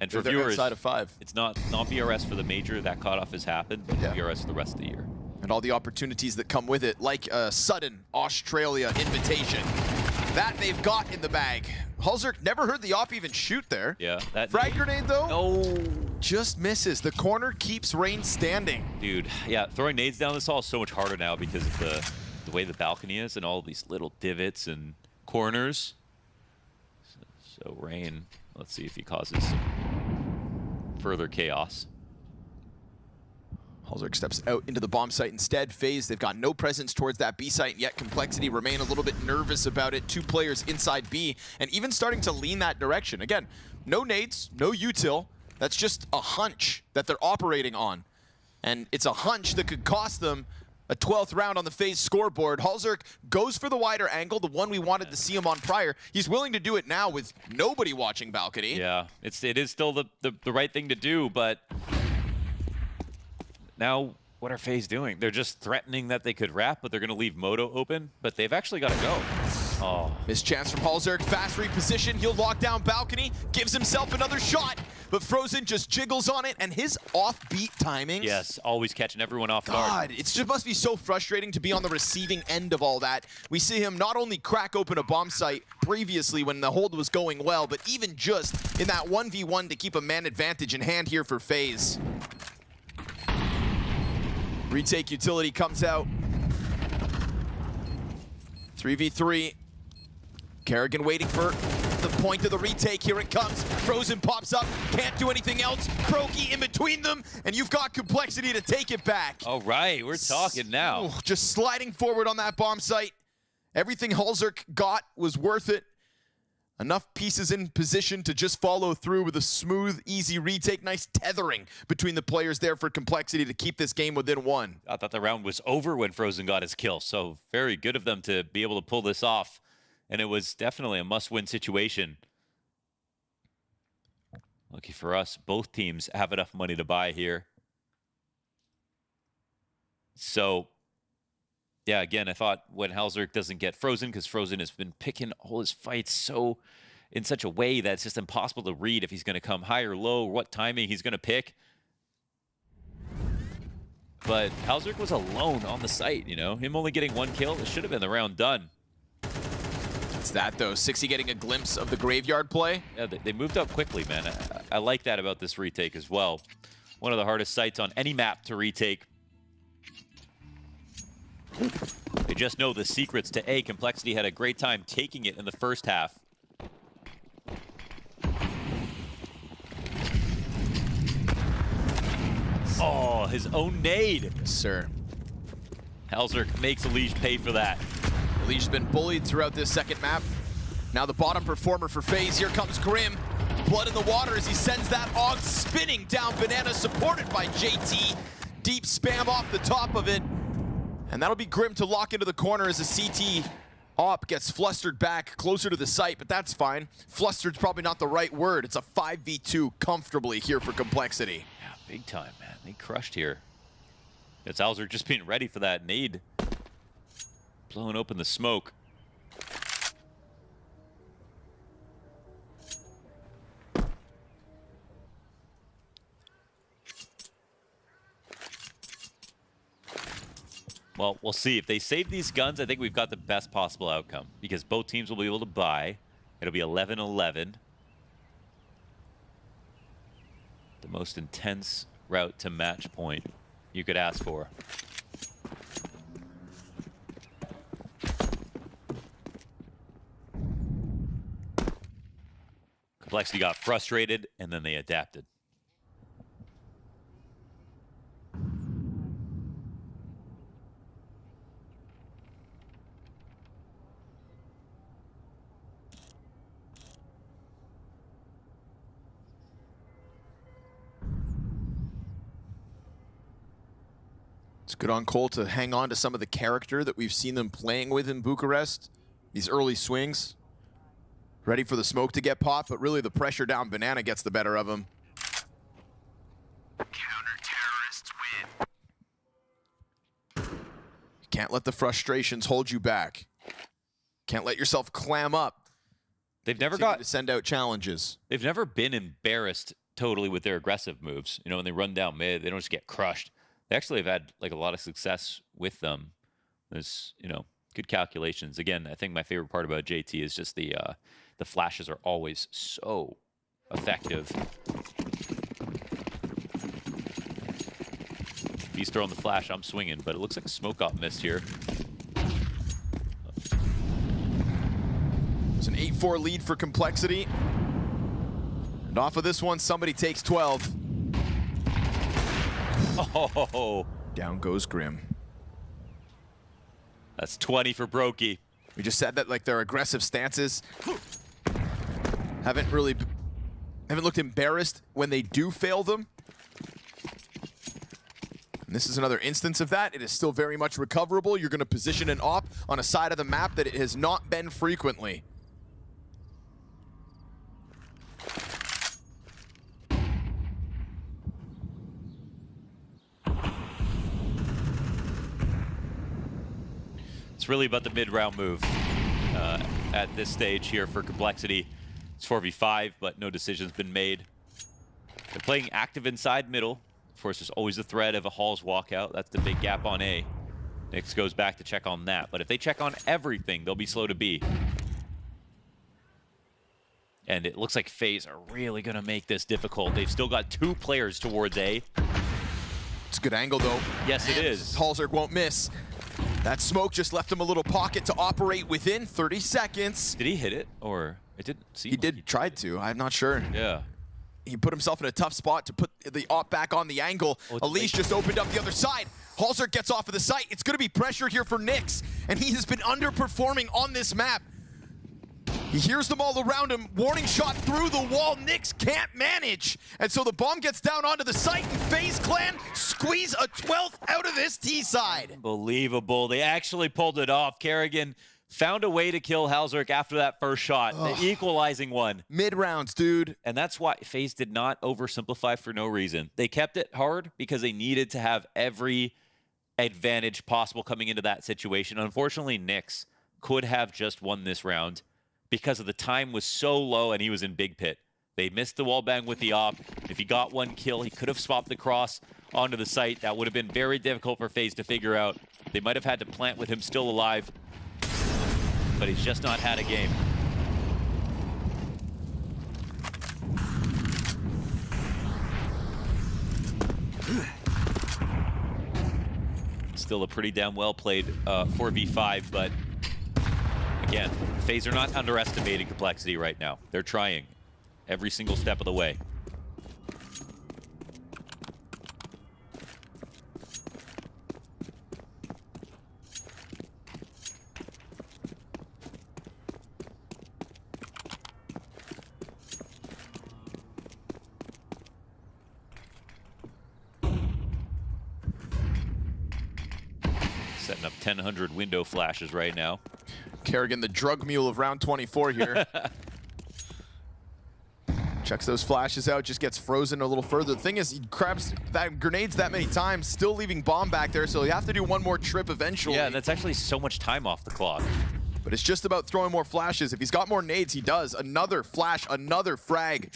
And for they're viewers, outside of 5. It's not VRS for the major. That cutoff has happened, but VRS for the rest of the year. And all the opportunities that come with it, like a sudden Australia invitation. That they've got in the bag. Hulzerk never heard the op even shoot there. Yeah. That Frag grenade, though? No. Just misses. The corner keeps Rain standing. Dude, yeah, throwing nades down this hall is so much harder now because of the way the balcony is and all these little divots and corners. So Rain, let's see if he causes some further chaos. Hulzerk steps out into the bomb site instead. FaZe, they've got no presence towards that B site, and yet Complexity remain a little bit nervous about it. 2 players inside B, and even starting to lean that direction. Again, no nades, no util. That's just a hunch that they're operating on. And it's a hunch that could cost them a 12th round on the FaZe scoreboard. Hulzerk goes for the wider angle, the one we wanted to see him on prior. He's willing to do it now with nobody watching balcony. Yeah, it is still the right thing to do, but now what are FaZe doing? They're just threatening that they could wrap, but they're going to leave Moto open, but they've actually got to go. Oh. Missed chance from Hulzerk, fast reposition, he'll lock down balcony, gives himself another shot, but Frozen just jiggles on it, and his offbeat timings. Yes, always catching everyone off guard. God, it just must be so frustrating to be on the receiving end of all that. We see him not only crack open a bomb site previously when the hold was going well, but even just in that 1v1 to keep a man advantage in hand here for FaZe. Retake utility comes out. 3v3. Kerrigan waiting for the point of the retake. Here it comes. Frozen pops up. Can't do anything else. Proki in between them. And you've got Complexity to take it back. All right, we're talking now. Just sliding forward on that bomb site. Everything Hulzerk got was worth it. Enough pieces in position to just follow through with a smooth, easy retake. Nice tethering between the players there for Complexity to keep this game within 1. I thought the round was over when Frozen got his kill, so very good of them to be able to pull this off. And it was definitely a must-win situation. Lucky for us, both teams have enough money to buy here. So, yeah, again, I thought when Hulzerk doesn't get Frozen, because Frozen has been picking all his fights in such a way that it's just impossible to read if he's going to come high or low, what timing he's going to pick. But Hulzerk was alone on the site, you know? Him only getting 1 kill, it should have been the round done. It's that, though. 60 getting a glimpse of the graveyard play. Yeah, they moved up quickly, man. I like that about this retake as well. One of the hardest sites on any map to retake. They just know the secrets to A. Complexity had a great time taking it in the first half. Oh, his own nade. Yes, sir. Hulzerk makes Elige pay for that. Elige's been bullied throughout this second map. Now the bottom performer for FaZe. Here comes Grim. Blood in the water as he sends that Og spinning down Banana, supported by JT. Deep spam off the top of it. And that'll be Grim to lock into the corner as the CT op gets flustered back closer to the site, but that's fine. Flustered's probably not the right word. It's a 5v2 comfortably here for Complexity. Yeah, big time, man. They crushed here. It's Hulzerk just being ready for that nade. Blowing open the smoke. Well, we'll see. If they save these guns, I think we've got the best possible outcome because both teams will be able to buy. It'll be 11-11. The most intense route to match point you could ask for. Complexity got frustrated, and then they adapted. It's good on Cole to hang on to some of the character that we've seen them playing with in Bucharest. These early swings. Ready for the smoke to get popped, but really the pressure down Banana gets the better of him. Counter-terrorists win. Can't let the frustrations hold you back. Can't let yourself clam up. They've never to send out challenges. They've never been embarrassed totally with their aggressive moves. You know, when they run down mid, they don't just get crushed. They actually have had like a lot of success with them. There's, you know, good calculations. Again, I think my favorite part about JT is just the flashes are always so effective. If he's throwing the flash, I'm swinging, but it looks like a smoke got missed here. It's an 8-4 lead for Complexity. And off of this one, somebody takes 12. Oh, down goes Grim. That's 20 for Brokey. We just said that like their aggressive stances haven't looked embarrassed when they do fail them. And this is another instance of that. It is still very much recoverable. You're going to position an op on a side of the map that it has not been frequently. It's really about the mid-round move at this stage here for Complexity. It's 4v5, but no decision's been made. They're playing active inside middle. Of course, there's always the threat of a Hall's walkout. That's the big gap on A. Nyx goes back to check on that. But if they check on everything, they'll be slow to B. And it looks like FaZe are really going to make this difficult. They've still got 2 players towards A. It's a good angle, though. Yes, it is. Halzerk won't miss. That smoke just left him a little pocket to operate within 30 seconds. Did he hit it, or it didn't seem He did try to. I'm not sure. Yeah. He put himself in a tough spot to put the op back on the angle. Elise just opened up the other side. Halzerk gets off of the site. It's going to be pressure here for Nyx, and he has been underperforming on this map. He hears them all around him. Warning shot through the wall. Nyx can't manage. And so the bomb gets down onto the site, and FaZe Clan squeeze a 12th out of this T side. Unbelievable. They actually pulled it off. Kerrigan found a way to kill Halzerk after that first shot, the equalizing one. Mid-rounds, dude. And that's why FaZe did not oversimplify for no reason. They kept it hard because they needed to have every advantage possible coming into that situation. Unfortunately, Nyx could have just won this round because of the time was so low and he was in big pit. They missed the wall bang with the op. If he got one kill, he could have swapped the cross onto the site. That would have been very difficult for FaZe to figure out. They might have had to plant with him still alive, but he's just not had a game. Still a pretty damn well played 4v5, but again, FaZe are not underestimating Complexity right now. They're trying every single step of the way. Setting up 1,000 window flashes right now. Kerrigan, the drug mule of round 24 here. Checks those flashes out, just gets frozen a little further. The thing is, he grabs that grenades that many times, still leaving bomb back there, so you have to do one more trip eventually. Yeah, and that's actually so much time off the clock. But it's just about throwing more flashes. If he's got more nades, he does. Another flash, another frag.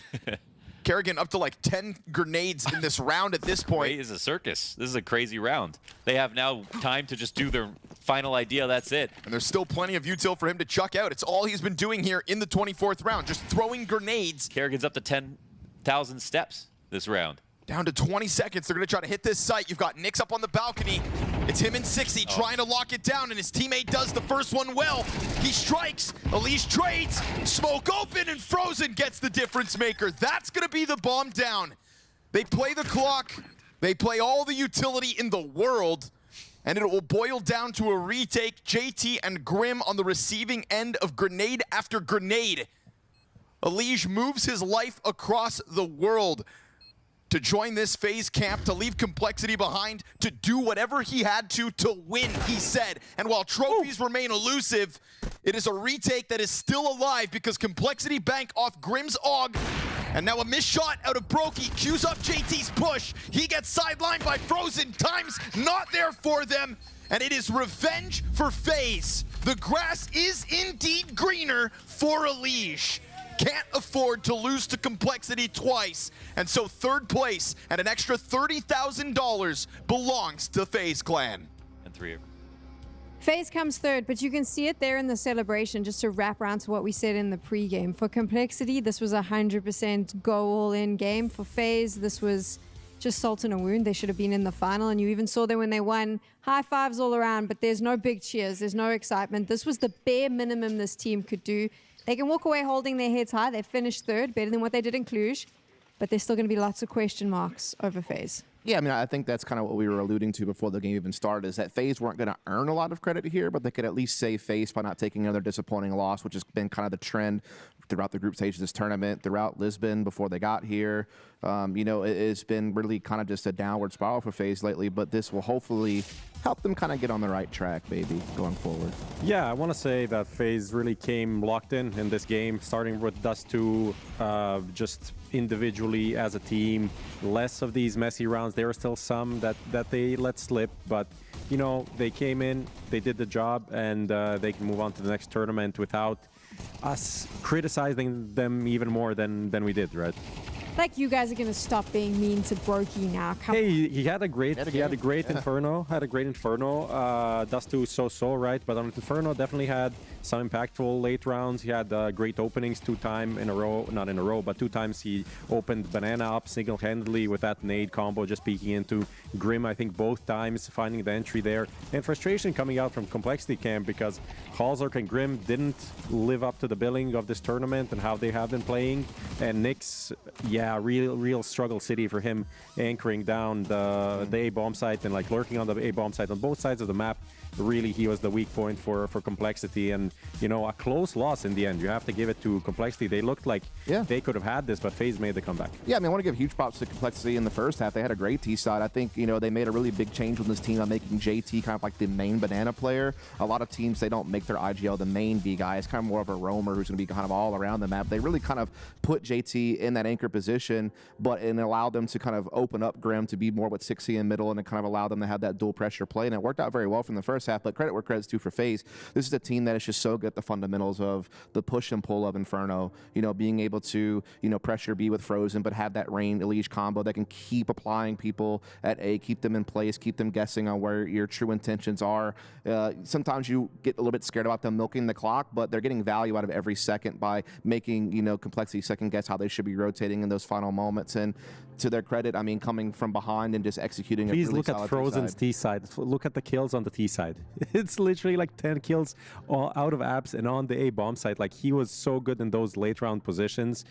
Kerrigan up to like 10 grenades in this round at this point. This is a circus. This is a crazy round. They have now time to just do their final idea. That's it. And there's still plenty of util for him to chuck out. It's all he's been doing here in the 24th round, just throwing grenades. Kerrigan's up to 10,000 steps this round. Down to 20 seconds. They're going to try to hit this site. You've got Nyx up on the balcony. It's him and Sixy trying to lock it down, and his teammate does the first one well. He strikes, Elise trades, smoke open, and Frozen gets the difference maker. That's gonna be the bomb down. They play the clock, they play all the utility in the world, and it will boil down to a retake. JT and Grim on the receiving end of grenade after grenade. Elige moves his life across the world to join this FaZe camp, to leave Complexity behind, to do whatever he had to win, he said. And while trophies remain elusive, it is a retake that is still alive because Complexity bank off Grim's AUG. And now a missed shot out of Brokey, cues up JT's push. He gets sidelined by Frozen, time's not there for them. And it is revenge for FaZe. The grass is indeed greener for Elige. Can't afford to lose to Complexity twice. And so third place and an extra $30,000 belongs to FaZe Clan. And 3. FaZe comes third, but you can see it there in the celebration, just to wrap around to what we said in the pregame. For Complexity, this was a 100% go all-in game. For FaZe, this was just salt in a wound. They should have been in the final, and you even saw them when they won. High fives all around, but there's no big cheers. There's no excitement. This was the bare minimum this team could do. They can walk away holding their heads high. They finished third, better than what they did in Cluj, but there's still going to be lots of question marks over FaZe. Yeah, I mean, I think that's kind of what we were alluding to before the game even started, is that FaZe weren't going to earn a lot of credit here, but they could at least save FaZe by not taking another disappointing loss, which has been kind of the trend throughout the group stage of this tournament, throughout Lisbon before they got here. You know, it's been really kind of just a downward spiral for FaZe lately, but this will hopefully help them kind of get on the right track, maybe, going forward. Yeah, I want to say that FaZe really came locked in this game, starting with Dust2, just individually as a team. Less of these messy rounds. There are still some that they let slip, but, you know, they came in, they did the job, and they can move on to the next tournament without us criticizing them even more than we did, right? Like, you guys are going to stop being mean to Brokey now. Come on. He had a great Inferno. Had a great Inferno. Dust2 so, right? But on Inferno, definitely had some impactful late rounds. He had great openings 2 times in a row. Not in a row, but 2 times he opened Banana up single-handedly with that nade combo, just peeking into Grim, I think, both times, finding the entry there. And frustration coming out from Complexity camp because Halzork and Grim didn't live up to the billing of this tournament and how they have been playing. And Nyx, yeah, real struggle city for him, anchoring down the A-bomb site and like lurking on the A-bomb site on both sides of the map. Really, he was the weak point for Complexity, and, you know, a close loss in the end. You have to give it to Complexity. They looked like they could have had this, but FaZe made the comeback. Yeah, I mean, I want to give huge props to Complexity in the first half. They had a great T side. I think, you know, they made a really big change with this team on making JT kind of like the main Banana player. A lot of teams, they don't make their IGL the main B guy. It's kind of more of a roamer who's going to be kind of all around the map. They really kind of put JT in that anchor position, but it allowed them to kind of open up Grim to be more with Sixy in middle, and it kind of allowed them to have that dual pressure play, and it worked out very well from the first half. But credit where credit's due for FaZe. This is a team that is just so good at the fundamentals of the push and pull of Inferno, you know, being able to, you know, pressure B with Frozen, but have that Rain Elige combo that can keep applying people at A, keep them in place, keep them guessing on where your true intentions are. Sometimes you get a little bit scared about them milking the clock, but they're getting value out of every second by making, you know, Complexity second guess how they should be rotating in those final moments. And to their credit, I mean, coming from behind and just executing a really solid Please look at Frozen's T side. Look at the kills on the T side. It's literally like 10 kills out of apps and on the A-bomb side. Like, he was so good in those late round positions.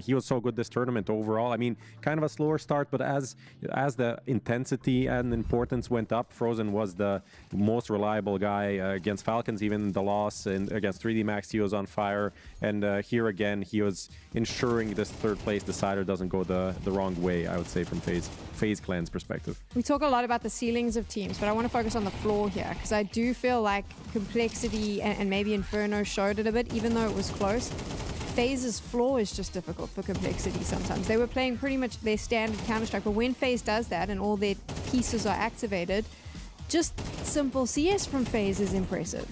He was so good this tournament overall. I mean, kind of a slower start, but as the intensity and importance went up, Frozen was the most reliable guy against Falcons. Even the loss and against 3D Max, he was on fire. And here again, he was ensuring this third place decider doesn't go the wrong way, I would say, from FaZe Clan's perspective. We talk a lot about the ceilings of teams, but I want to focus on the floor here, because I do feel like Complexity and maybe Inferno showed it a bit, even though it was close. FaZe's floor is just difficult for Complexity sometimes. They were playing pretty much their standard Counter-Strike, but when FaZe does that and all their pieces are activated, just simple CS from FaZe is impressive.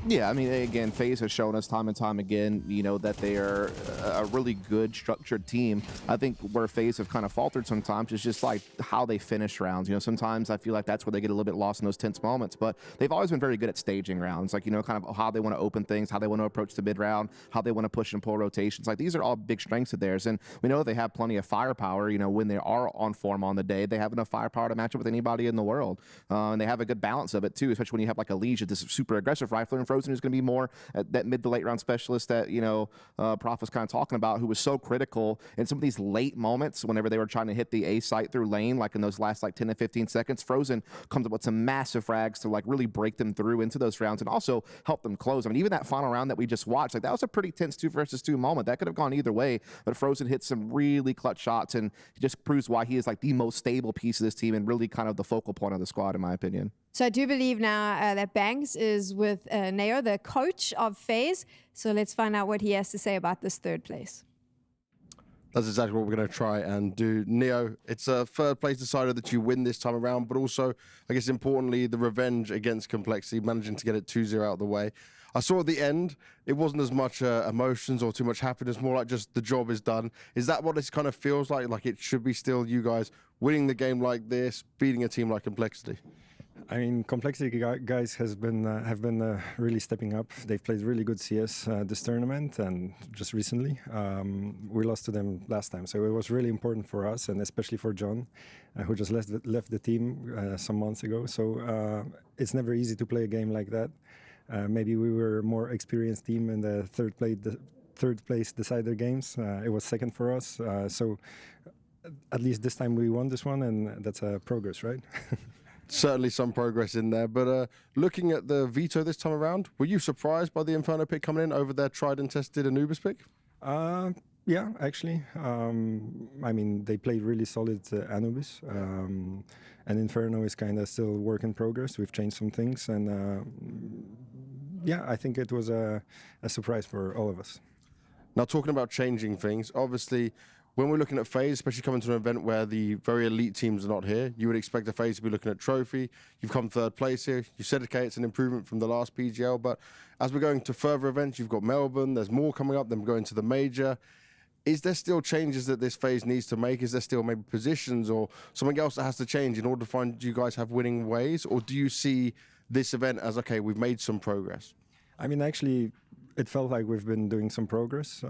Yeah, I mean, again, FaZe has shown us time and time again, you know, that they are a really good structured team. I think where FaZe have kind of faltered sometimes is just like how they finish rounds. You know, sometimes I feel like that's where they get a little bit lost in those tense moments, but they've always been very good at staging rounds. Like, you know, kind of how they want to open things, how they want to approach the mid round, how they want to push and pull rotations. Like, these are all big strengths of theirs. And we know they have plenty of firepower, you know, when they are on form on the day. They have enough firepower to match up with anybody in the world. And they have a good balance of it too, especially when you have like a Legion, this super aggressive rifler, and Frozen is going to be more that mid to late round specialist that, you know, Prof was kind of talking about, who was so critical in some of these late moments whenever they were trying to hit the A site through lane, like in those last like 10 to 15 seconds. Frozen comes up with some massive frags to like really break them through into those rounds and also help them close. I mean, even that final round that we just watched, like that was a pretty tense 2 versus 2 moment. That could have gone either way, but Frozen hit some really clutch shots, and he just proves why he is like the most stable piece of this team and really kind of the focal point of the squad, in my opinion. So I do believe now that Banks is with Neo, the coach of FaZe. So let's find out what he has to say about this 3rd place. That's exactly what we're going to try and do. Neo, it's a 3rd place decided that you win this time around, but also, I guess importantly, the revenge against Complexity, managing to get it 2-0 out of the way. I saw at the end, it wasn't as much emotions or too much happiness, more like just the job is done. Is that what this kind of feels like? Like it should be still you guys winning the game like this, beating a team like Complexity? I mean, Complexity guys have been really stepping up. They've played really good CS this tournament, and just recently we lost to them last time. So it was really important for us, and especially for John, who just left the team some months ago. So it's never easy to play a game like that. Maybe we were a more experienced team in the third place decider games. It was 2nd for us. So at least this time we won this one, and that's a progress, right? Certainly some progress in there, but looking at the veto this time around, were you surprised by the Inferno pick coming in over their tried and tested Anubis pick? Yeah, actually. I mean, they played really solid Anubis, and Inferno is kind of still work in progress. We've changed some things, and yeah, I think it was a surprise for all of us. Now, talking about changing things, obviously, when we're looking at FaZe, especially coming to an event where the very elite teams are not here, you would expect a FaZe to be looking at trophy. You've come 3rd place here. You said, okay, it's an improvement from the last PGL, but as we're going to further events, you've got Melbourne, there's more coming up, then we're going to the major. Is there still changes that this FaZe needs to make? Is there still maybe positions or something else that has to change in order to find you guys have winning ways? Or do you see this event as, okay, we've made some progress? I mean, actually, it felt like we've been doing some progress.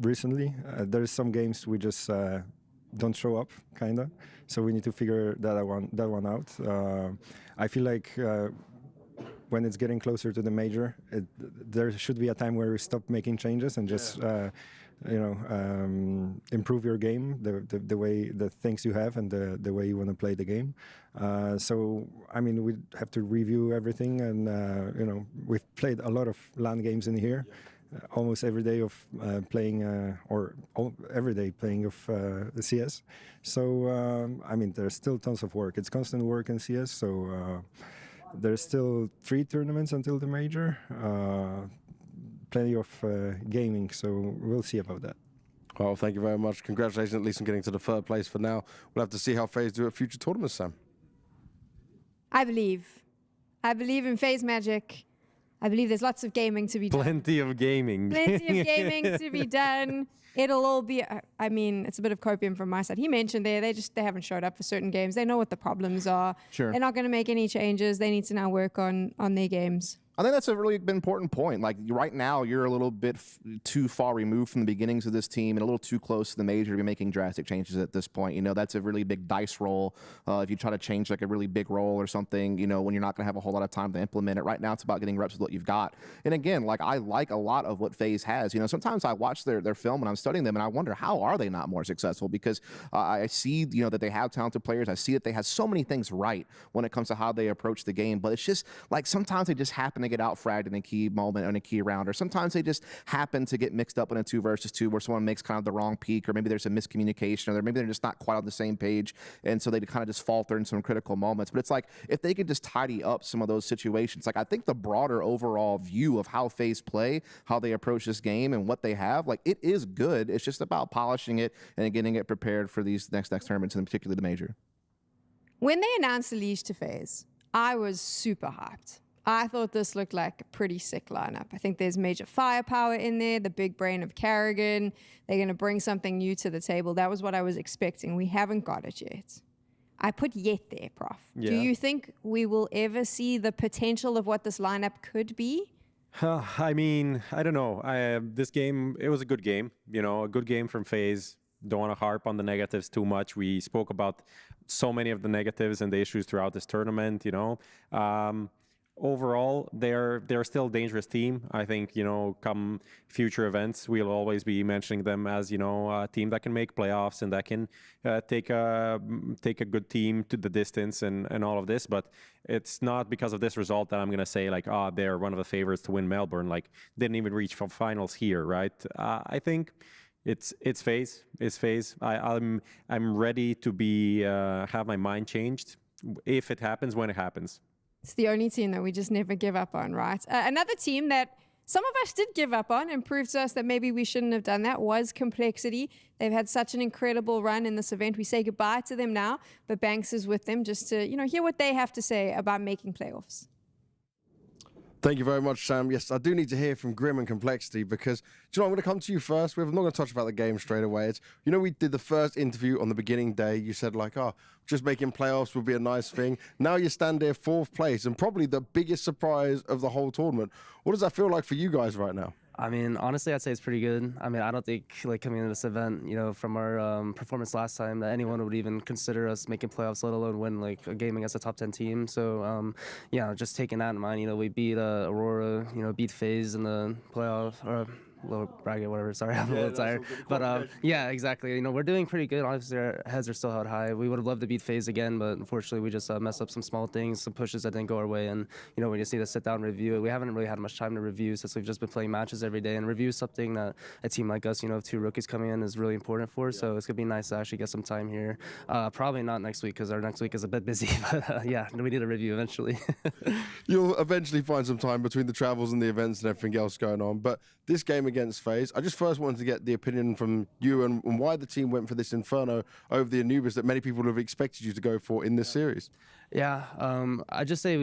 Recently, there's some games we just don't show up, kinda. So we need to figure that one out. I feel like when it's getting closer to the major, there should be a time where we stop making changes and just you know, improve your game, the way the things you have and the way you want to play the game. So I mean, we have to review everything, and you know, we've played a lot of LAN games in here. Almost every day of playing, or every day playing of the CS. So, I mean, there's still tons of work. It's constant work in CS, so there's still 3 tournaments until the major. Plenty of gaming, so we'll see about that. Well, thank you very much. Congratulations at least on getting to the 3rd place for now. We'll have to see how FaZe do at future tournaments, Sam. I believe in FaZe Magic. I believe there's lots of gaming to be done. Plenty of gaming. Plenty of gaming to be done. It'll all be, I mean, it's a bit of copium from my side. He mentioned they haven't showed up for certain games. They know what the problems are. Sure. They're not going to make any changes. They need to now work on their games. I think that's a really important point. Like right now, you're a little bit too far removed from the beginnings of this team and a little too close to the major to be making drastic changes at this point. You know, that's a really big dice roll. If you try to change like a really big role or something, you know, when you're not going to have a whole lot of time to implement it. Right now, it's about getting reps with what you've got. And again, like I like a lot of what FaZe has. You know, sometimes I watch their film when I'm studying them and I wonder, how are they not more successful? Because I see, you know, that they have talented players. I see that they have so many things right when it comes to how they approach the game. But it's just like sometimes they just happen to get out fragged in a key moment in a key round, or sometimes they just happen to get mixed up in a 2 versus 2 where someone makes kind of the wrong peak, or maybe there's a miscommunication, or maybe they're just not quite on the same page, and so they kind of just falter in some critical moments. But it's like if they could just tidy up some of those situations, like I think the broader overall view of how FaZe play, how they approach this game, and what they have, like it is good. It's just about polishing it and getting it prepared for these next tournaments, and particularly the major. When they announced the leash to FaZe, I was super hyped. I thought this looked like a pretty sick lineup. I think there's major firepower in there, the big brain of Carrigan. They're going to bring something new to the table. That was what I was expecting. We haven't got it yet. I put yet there, Prof. Yeah. Do you think we will ever see the potential of what this lineup could be? I mean, I don't know. This game, it was a good game. You know, a good game from FaZe. Don't want to harp on the negatives too much. We spoke about so many of the negatives and the issues throughout this tournament, you know. Overall, they're still a dangerous team. I think, you know, come future events, we'll always be mentioning them as, you know, a team that can make playoffs and that can take a good team to the distance and all of this. But it's not because of this result that I'm going to say, like, they're one of the favorites to win Melbourne. Like, didn't even reach finals here, right? I think it's FaZe. It's FaZe. I'm ready to be have my mind changed if it happens, when it happens. It's the only team that we just never give up on, right? Another team that some of us did give up on and proved to us that maybe we shouldn't have done that was Complexity. They've had such an incredible run in this event. We say goodbye to them now, but Banks is with them just to, you know, hear what they have to say about making playoffs. Thank you very much, Sam. Yes, I do need to hear from Grim and Complexity because, do you know, I'm going to come to you first. We're not going to touch about the game straight away. It's, you know, we did the first interview on the beginning day. You said, like, just making playoffs would be a nice thing. Now you stand there 4th place and probably the biggest surprise of the whole tournament. What does that feel like for you guys right now? I mean, honestly, I'd say it's pretty good. I mean, I don't think, like, coming into this event, you know, from our performance last time, that anyone would even consider us making playoffs, let alone win, like, a game against a top 10 team. So, yeah, just taking that in mind, you know, we beat Aurora, you know, beat FaZe in the playoff, or lower bracket, whatever. Sorry, I'm a little tired. But yeah, exactly. You know, we're doing pretty good. Obviously, our heads are still held high. We would have loved to beat FaZe again, but unfortunately, we just messed up some small things, some pushes that didn't go our way, and you know, we just need to sit down and review it. We haven't really had much time to review since we've just been playing matches every day, and review is something that a team like us, you know, 2 rookies coming in is really important for. So it's gonna be nice to actually get some time here. Probably not next week because our next week is a bit busy. But yeah, we need a review eventually. You'll eventually find some time between the travels and the events and everything else going on. But this game against FaZe, I just first wanted to get the opinion from you and why the team went for this Inferno over the Anubis that many people have expected you to go for in this series. Yeah, I just say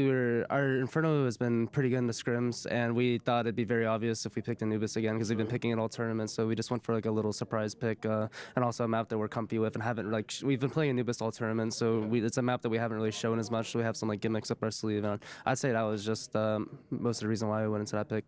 our Inferno has been pretty good in the scrims, and we thought it'd be very obvious if we picked Anubis again because we've been picking it all tournaments. So we just went for like a little surprise pick, and also a map that we're comfy with and haven't we've been playing Anubis all tournaments. So it's a map that we haven't really shown as much. So we have some like gimmicks up our sleeve, and I'd say that was just most of the reason why we went into that pick.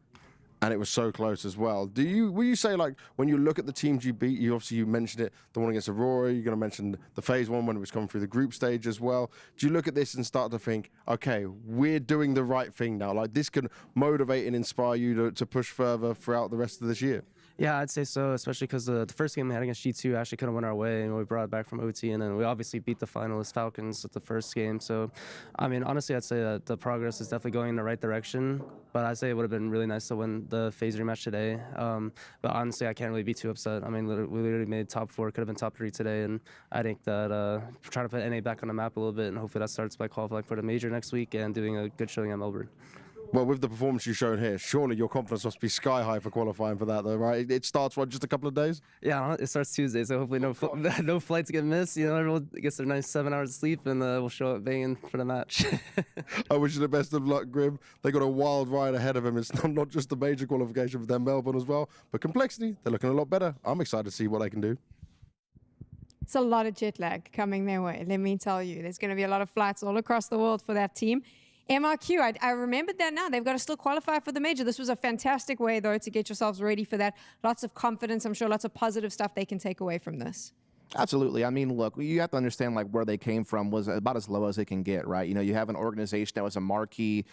And it was so close as well. Will you say, like, when you look at the teams you beat, you mentioned it, the one against Aurora, you're going to mention the FaZe one when it was coming through the group stage as well. Do you look at this and start to think, okay, we're doing the right thing now? Like, this can motivate and inspire you to push further throughout the rest of this year? Yeah, I'd say so, especially because the first game we had against G2 actually couldn't win our way, and we brought it back from OT, and then we obviously beat the finalist Falcons at the first game. So, I mean, honestly, I'd say that the progress is definitely going in the right direction, but I'd say it would have been really nice to win the FaZe rematch today. But honestly, I can't really be too upset. I mean, we literally made top 4, could have been top 3 today, and I think that trying to put NA back on the map a little bit, and hopefully that starts by qualifying for the major next week and doing a good showing at Melbourne. Well, with the performance you've shown here, surely your confidence must be sky high for qualifying for that, though, right? It starts, what, just a couple of days? Yeah, it starts Tuesday, so hopefully no flights get missed. You know, everyone gets their nice 7 hours of sleep, and we'll show up banging for the match. I wish you the best of luck, Grim. They got a wild ride ahead of them. It's not just a major qualification for them, Melbourne as well, but Complexity, they're looking a lot better. I'm excited to see what they can do. It's a lot of jet lag coming their way, let me tell you. There's going to be a lot of flights all across the world for that team. MRQ, I remembered that now. They've got to still qualify for the major. This was a fantastic way, though, to get yourselves ready for that. Lots of confidence. I'm sure lots of positive stuff they can take away from this. Absolutely. I mean, look, you have to understand like where they came from was about as low as they can get, right? You know, you have an organization that was a marquee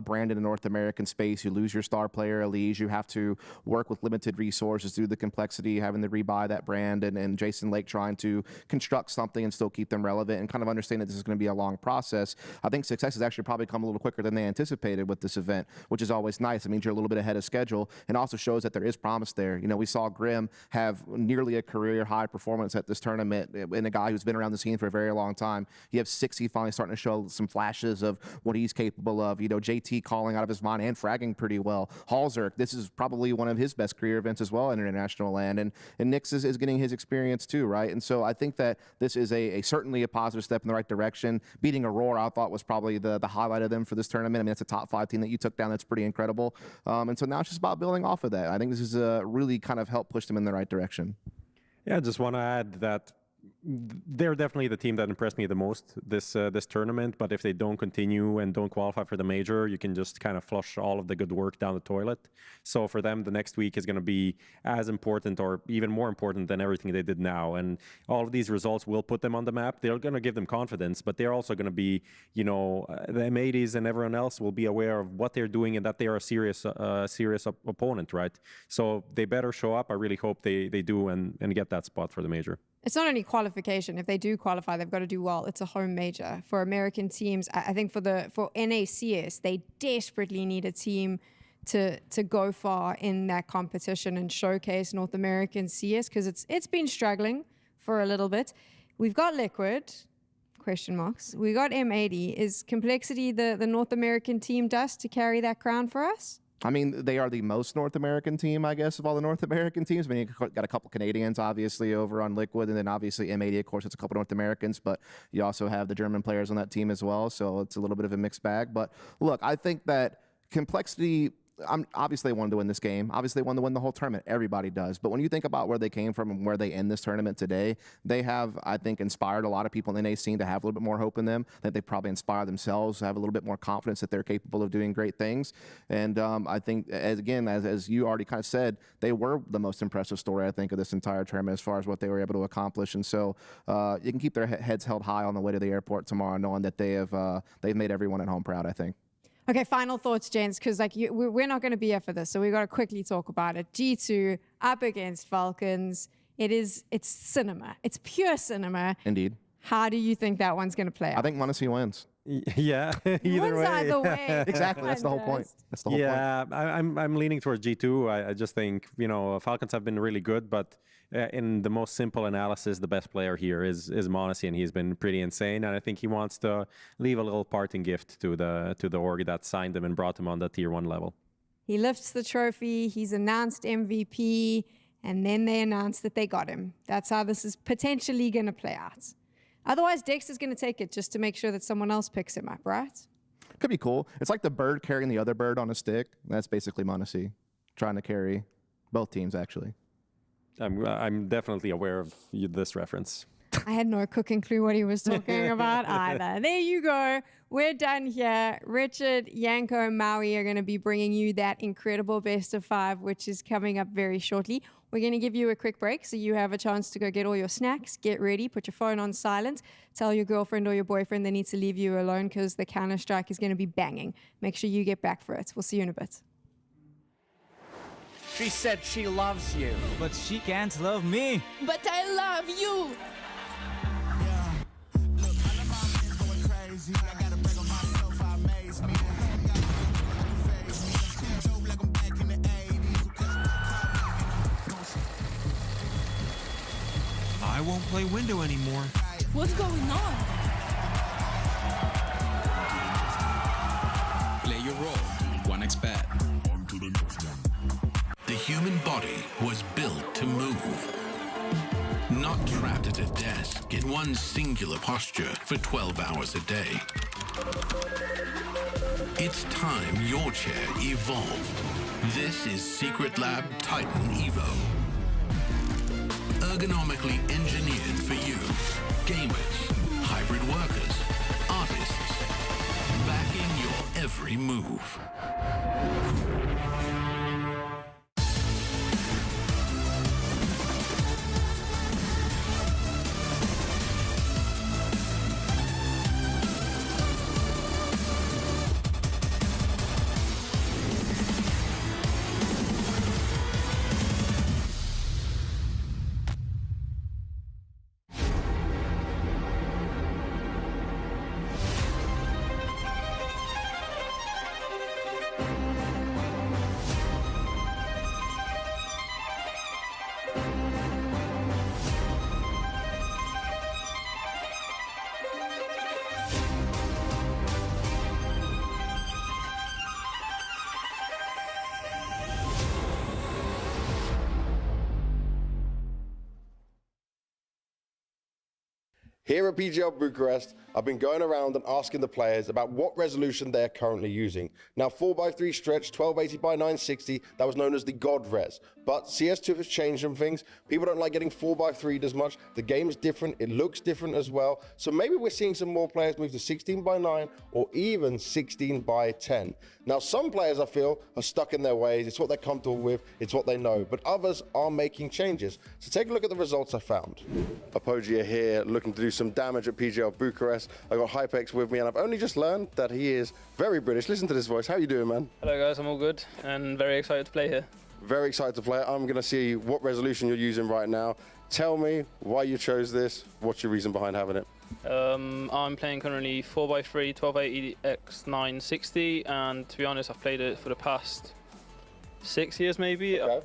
brand in the North American space. You lose your star player, Elise. You have to work with limited resources due to the complexity, having to rebuy that brand, and Jason Lake trying to construct something and still keep them relevant and kind of understand that this is going to be a long process. I think success has actually probably come a little quicker than they anticipated with this event, which is always nice. It means you're a little bit ahead of schedule and also shows that there is promise there. You know, we saw Grim have nearly a career high performance at this tournament tournament, and a guy who's been around the scene for a very long time. You have 60 finally starting to show some flashes of what he's capable of. You know, JT calling out of his mind and fragging pretty well. Halzerk, this is probably one of his best career events as well in international land, and Nix is getting his experience too, right? And so I think that this is certainly a positive step in the right direction. Beating Aurora, I thought, was probably the highlight of them for this tournament. I mean, that's a top 5 team that you took down. That's pretty incredible. And so now it's just about building off of that. I think this is really kind of helped push them in the right direction. Yeah, I just want to add that they're definitely the team that impressed me the most this tournament. But if they don't continue and don't qualify for the major, you can just kind of flush all of the good work down the toilet. So for them, the next week is going to be as important or even more important than everything they did now. And all of these results will put them on the map. They're going to give them confidence, but they're also going to be, you know, the M80s and everyone else will be aware of what they're doing and that they are a serious opponent, right? So they better show up. I really hope they do and get that spot for the major. It's not only qualification. If they do qualify, they've got to do well. It's a home major. For American teams, I think for NACS, they desperately need a team to go far in that competition and showcase North American CS, because it's been struggling for a little bit. We've got Liquid, question marks. We got M80. Is Complexity the North American team, Dust, to carry that crown for us? I mean, they are the most North American team, I guess, of all the North American teams. I mean, you got a couple Canadians, obviously, over on Liquid, and then obviously M80, of course, it's a couple North Americans, but you also have the German players on that team as well, so it's a little bit of a mixed bag. But look, I think that Complexity, obviously they wanted to win this game. Obviously they wanted to win the whole tournament. Everybody does. But when you think about where they came from and where they end this tournament today, they have, I think, inspired a lot of people in the NA scene to have a little bit more hope in them, that they probably inspire themselves to have a little bit more confidence that they're capable of doing great things. And I think, as you already kind of said, they were the most impressive story, I think, of this entire tournament as far as what they were able to accomplish. And so you can keep their heads held high on the way to the airport tomorrow, knowing that they've made everyone at home proud, I think. Okay, final thoughts, gents, because we're not going to be here for this, so we've got to quickly talk about it. G2 up against Falcons. It's cinema. It's pure cinema. Indeed. How do you think that one's going to play out? I think MongolZ wins. Yeah, either way. Exactly, that's the whole point. That's the whole point. Yeah, I'm leaning towards G2. I just think, you know, Falcons have been really good, but in the most simple analysis, the best player here is MongolZ, and he's been pretty insane. And I think he wants to leave a little parting gift to the org that signed him and brought him on the tier 1 level. He lifts the trophy. He's announced MVP, and then they announced that they got him. That's how this is potentially going to play out. Otherwise, Dex is going to take it just to make sure that someone else picks him up, right? Could be cool. It's like the bird carrying the other bird on a stick. That's basically MongolZ trying to carry both teams, actually. I'm definitely aware of this reference. I had no cooking clue what he was talking about either. There you go. We're done here. Richard, Yanko, and Maui are going to be bringing you that incredible best of 5, which is coming up very shortly. We're going to give you a quick break so you have a chance to go get all your snacks, get ready, put your phone on silent, tell your girlfriend or your boyfriend they need to leave you alone because the Counter-Strike is going to be banging. Make sure you get back for it. We'll see you in a bit. She said she loves you, but she can't love me. But I love you. I won't play window anymore. What's going on? Play your role. 1xBet. The human body was built to move. Not trapped at a desk in one singular posture for 12 hours a day. It's time your chair evolved. This is Secret Lab Titan Evo. Ergonomically engineered for you. Gamers, hybrid workers, artists. Backing your every move. Here at PGL Bucharest, I've been going around and asking the players about what resolution they're currently using. Now, 4x3 stretch, 1280x960, that was known as the God res. But CS2 has changed some things. People don't like getting 4x3'd as much. The game is different. It looks different as well. So maybe we're seeing some more players move to 16x9 or even 16x10. Now, some players, I feel, are stuck in their ways. It's what they're comfortable with. It's what they know. But others are making changes. So take a look at the results I found. Apogee are here looking to do some damage at PGL Bucharest. I got Hypex with me, and I've only just learned that he is very British. Listen to this voice. How you doing, man? Hello, guys. I'm all good and very excited to play here. Very excited to play. I'm going to see what resolution you're using right now. Tell me why you chose this. What's your reason behind having it? I'm playing currently 4x3, 1280x960, and to be honest, I've played it for the past 6 years maybe. Okay.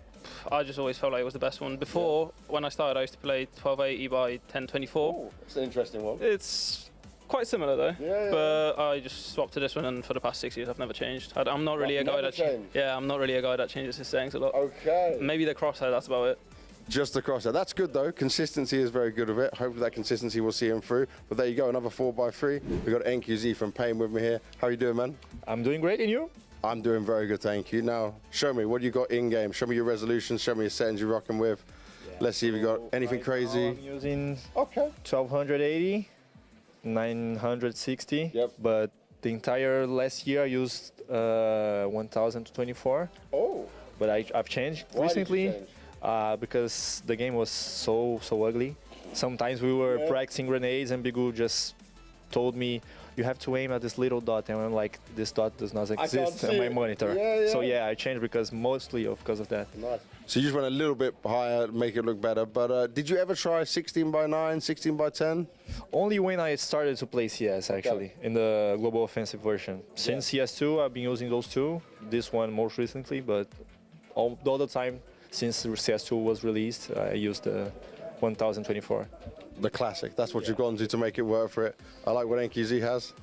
I just always felt like it was the best one. Before, when I started, I used to play 1280x1024. Oh, that's an interesting one. It's quite similar though, but I just swapped to this one, and for the past 6 years I've never changed. I'm not really a guy that I'm not really a guy that changes his settings a lot. Okay. Maybe the crosshair, that's about it. Just the crosshair. That's good though. Consistency is very good of it. Hopefully that consistency will see him through. But there you go, another 4x3. We've got NQZ from Pain with me here. How are you doing, man? I'm doing great, and you? I'm doing very good, thank you. Now, show me, what do you got in-game? Show me your resolutions, show me your settings you're rocking with. Yeah. Let's see if you got anything crazy. I'm using 1280, 960, but the entire last year I used 1024. Oh! But I've changed recently. Did you change? Because the game was so ugly. Sometimes we were practicing grenades and Bigu just told me, you have to aim at this little dot, and I'm like, this dot does not exist on my monitor. So yeah, I changed mostly because of that. Nice. So you just went a little bit higher to make it look better, but did you ever try 16x9, 16x10? Only when I started to play CS, actually, in the Global Offensive version. Since CS2, I've been using those two, this one most recently, but all the other time, since CS2 was released, I used the 1024. The classic. That's what you've gone to make it work for it. I like what NQZ has.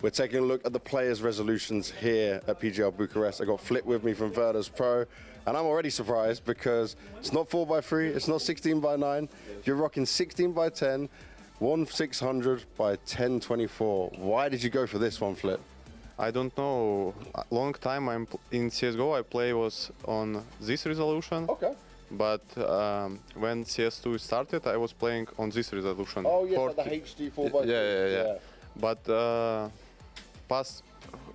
We're taking a look at the players' resolutions here at PGL Bucharest. I got Flip with me from Virtus.pro, and I'm already surprised because it's not 4x3, it's not 16x9. You're rocking 16x10, 1600x1024. Why did you go for this one, Flip? I don't know. A long time I'm in CSGO, I play was on this resolution. Okay. But when CS2 started, I was playing on this resolution. Oh, yes, like the HD 4x3. Yeah. But past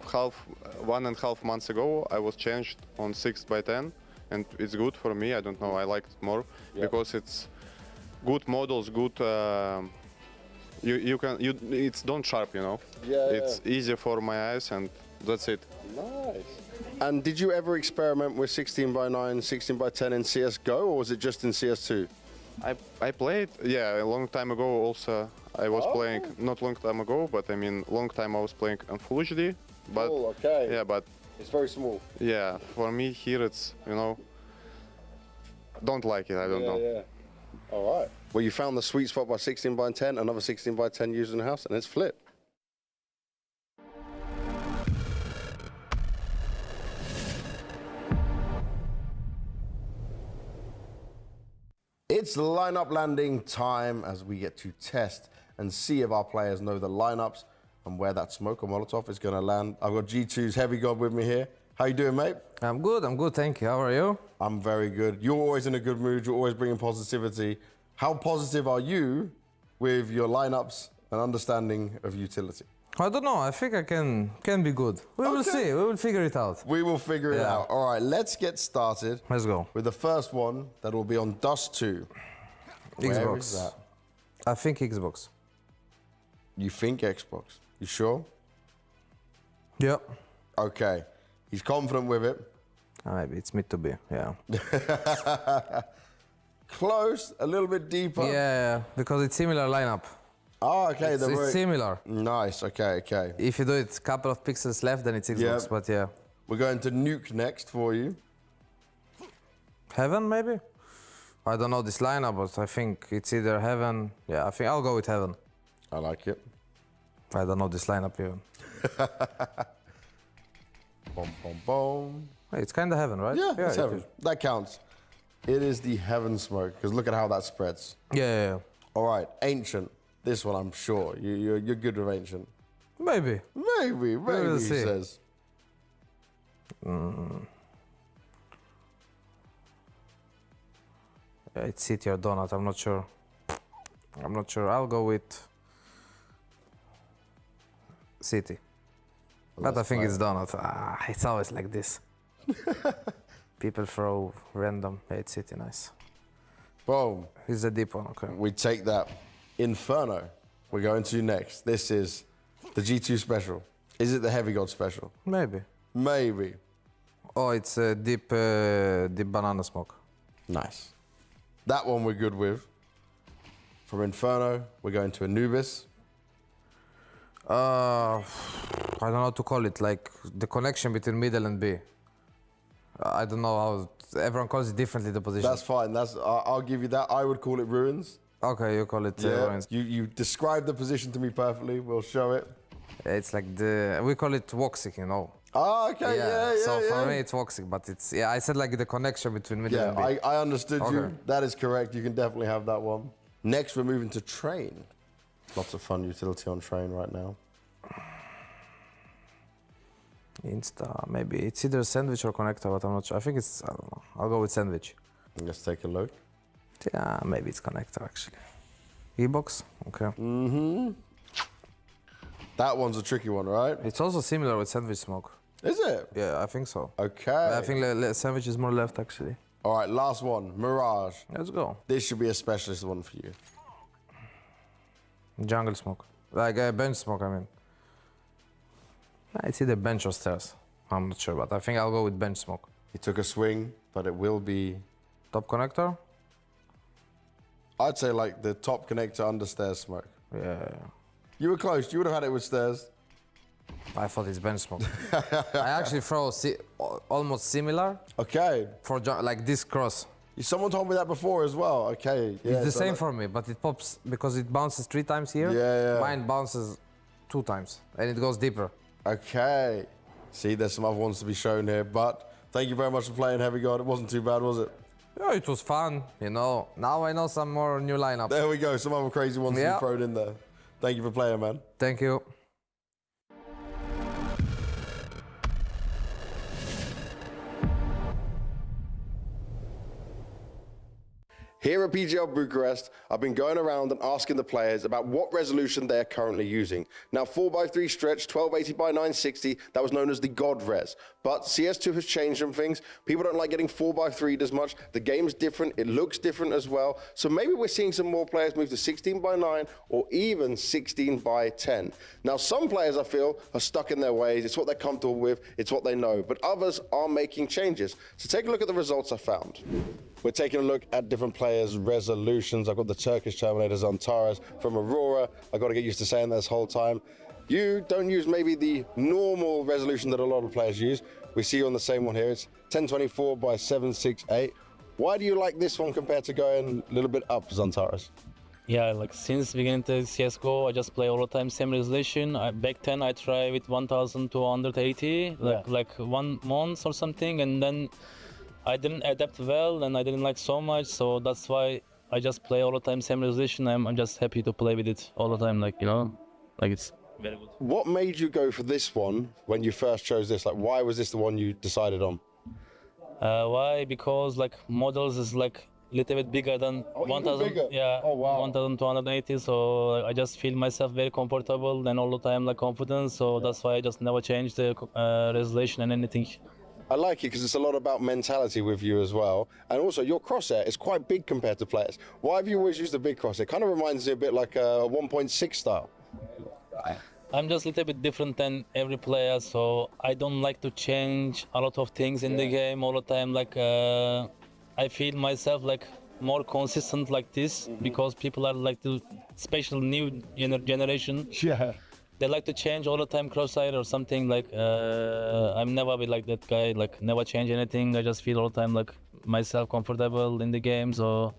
1.5 months ago, I was changed on 6x10, and it's good for me. I don't know, I like it more because it's good models, good. It's don't sharp, you know. It's easier for my eyes, and that's it. Nice. And did you ever experiment with 16x9, 16x10 in CSGO, or was it just in CS2? I played, a long time ago also. I was playing, not long time ago, but I mean, long time I was playing on Full HD. But, yeah, but it's very small. Yeah, for me here it's, you know, don't like it, I don't know. Yeah. All right. Well, you found the sweet spot by 16x10, another 16x10 used in the house, and it's Flip. It's lineup landing time as we get to test and see if our players know the lineups and where that smoke or Molotov is going to land. I've got G2's Heavy God with me here. How you doing, mate? I'm good, thank you. How are you? I'm very good. You're always in a good mood. You're always bringing positivity. How positive are you with your lineups and understanding of utility? I don't know. I think I can be good. We will see. We will figure it out. We will figure it out. All right, let's get started. Let's go. With the first one that will be on Dust 2. Xbox. Where is that? I think Xbox. You think Xbox? You sure? Yeah. Okay. He's confident with it. Maybe it's meant to be, yeah. Close, a little bit deeper. Yeah, because it's similar lineup. Oh, okay. It's similar. Nice, okay. If you do it a couple of pixels left, then it's Xbox, but yeah. We're going to Nuke next for you. Heaven, maybe? I don't know this lineup, but I think it's either Heaven. Yeah, I think I'll go with Heaven. I like it. I don't know this lineup even. Boom. Hey, it's kind of Heaven, right? Yeah, it's Heaven. That counts. It is the Heaven smoke, because look at how that spreads. Yeah. All right, Ancient. This one, I'm sure. You're good with Ancient. Maybe. Maybe, We'll he see. says. It's City or Donut, I'm not sure. I'm not sure. I'll go with City. But I think it's Donut. It's always like this. People throw random. Yeah, it's City, nice. Boom. He's a deep one, okay. We take that. Inferno, we're going to next. This is the G2 special. Is it the Heavy God special? Maybe. Maybe. Oh, it's a deep banana smoke. Nice. That one we're good with. From Inferno, we're going to Anubis. I don't know how to call it, like the connection between middle and B. I don't know how, everyone calls it differently, the position. That's fine, I'll give you that. I would call it Ruins. Okay, you call it Ruins. You described the position to me perfectly, we'll show it. It's like we call it Woxic, you know. Oh, okay, yeah. So for me, it's Woxic, but it's, I said like the connection between middle and B. Yeah, I understood you. Okay. That is correct, you can definitely have that one. Next, we're moving to Train. Lots of fun utility on Train right now. Insta, maybe. It's either Sandwich or Connector, but I'm not sure. I think it's, I don't know. I'll go with Sandwich. Let's take a look. Yeah, maybe it's Connector, actually. E-Box? Okay. That one's a tricky one, right? It's also similar with Sandwich Smoke. Is it? Yeah, I think so. Okay. I think Sandwich is more left, actually. All right, last one, Mirage. Let's go. This should be a specialist one for you. Jungle Smoke. Like Bench Smoke, I mean. It's either Bench or Stairs. I'm not sure, but I think I'll go with Bench Smoke. He took a swing, but it will be... Top Connector? I'd say like the top connector under Stairs Smoke. Yeah. You were close, you would have had it with Stairs. I thought it's Bench Smoke. I actually throw almost similar. Okay. For like this cross. Someone told me that before as well. Okay. Yeah, it's the same for me, but it pops because it bounces 3 times here. Yeah. Mine bounces 2 times, and it goes deeper. Okay. See, there's some other ones to be shown here, but thank you very much for playing Heavy God. It wasn't too bad, was it? Yeah, it was fun, you know. Now I know some more new lineups. There we go, some other crazy ones to be thrown in there. Thank you for playing, man. Thank you. Here at PGL Bucharest, I've been going around and asking the players about what resolution they're currently using. Now, 4x3 stretch, 1280x960, that was known as the God res. But CS2 has changed some things. People don't like getting 4x3'd as much. The game's different, it looks different as well. So maybe we're seeing some more players move to 16x9 or even 16x10. Now, some players, I feel, are stuck in their ways. It's what they're comfortable with, it's what they know. But others are making changes. So take a look at the results I found. We're taking a look at different players' resolutions. I've got the Turkish Terminators on Taras from Aurora. I've got to get used to saying that this whole time. You don't use maybe the normal resolution that a lot of players use. We see you on the same one here. It's 1024x768. Why do you like this one compared to going a little bit up, Zantaras? Yeah, like since beginning to CSGO, I just play all the time same resolution. Back then I try with 1280, like 1 month or something, and then I didn't adapt well and I didn't like so much, so that's why I just play all the time same resolution. I'm just happy to play with it all the time, like, you know, like it's very good. What made you go for this one when you first chose this? Like, why was this the one you decided on? Why? Because like models is like a little bit bigger than 1000. Yeah. Oh wow. 1280. So I just feel myself very comfortable and all the time like confident. So that's why I just never changed the resolution and anything. I like it because it's a lot about mentality with you as well. And also your crosshair is quite big compared to players. Why have you always used a big crosshair? It kind of reminds me a bit like a 1.6 style. I'm just a little bit different than every player, so I don't like to change a lot of things in the game all the time. Like I feel myself like more consistent like this because people are like the special new generation. Yeah. They like to change all the time crosshair or something. Like I'm never be like that guy. Like never change anything. I just feel all the time like myself comfortable in the game. So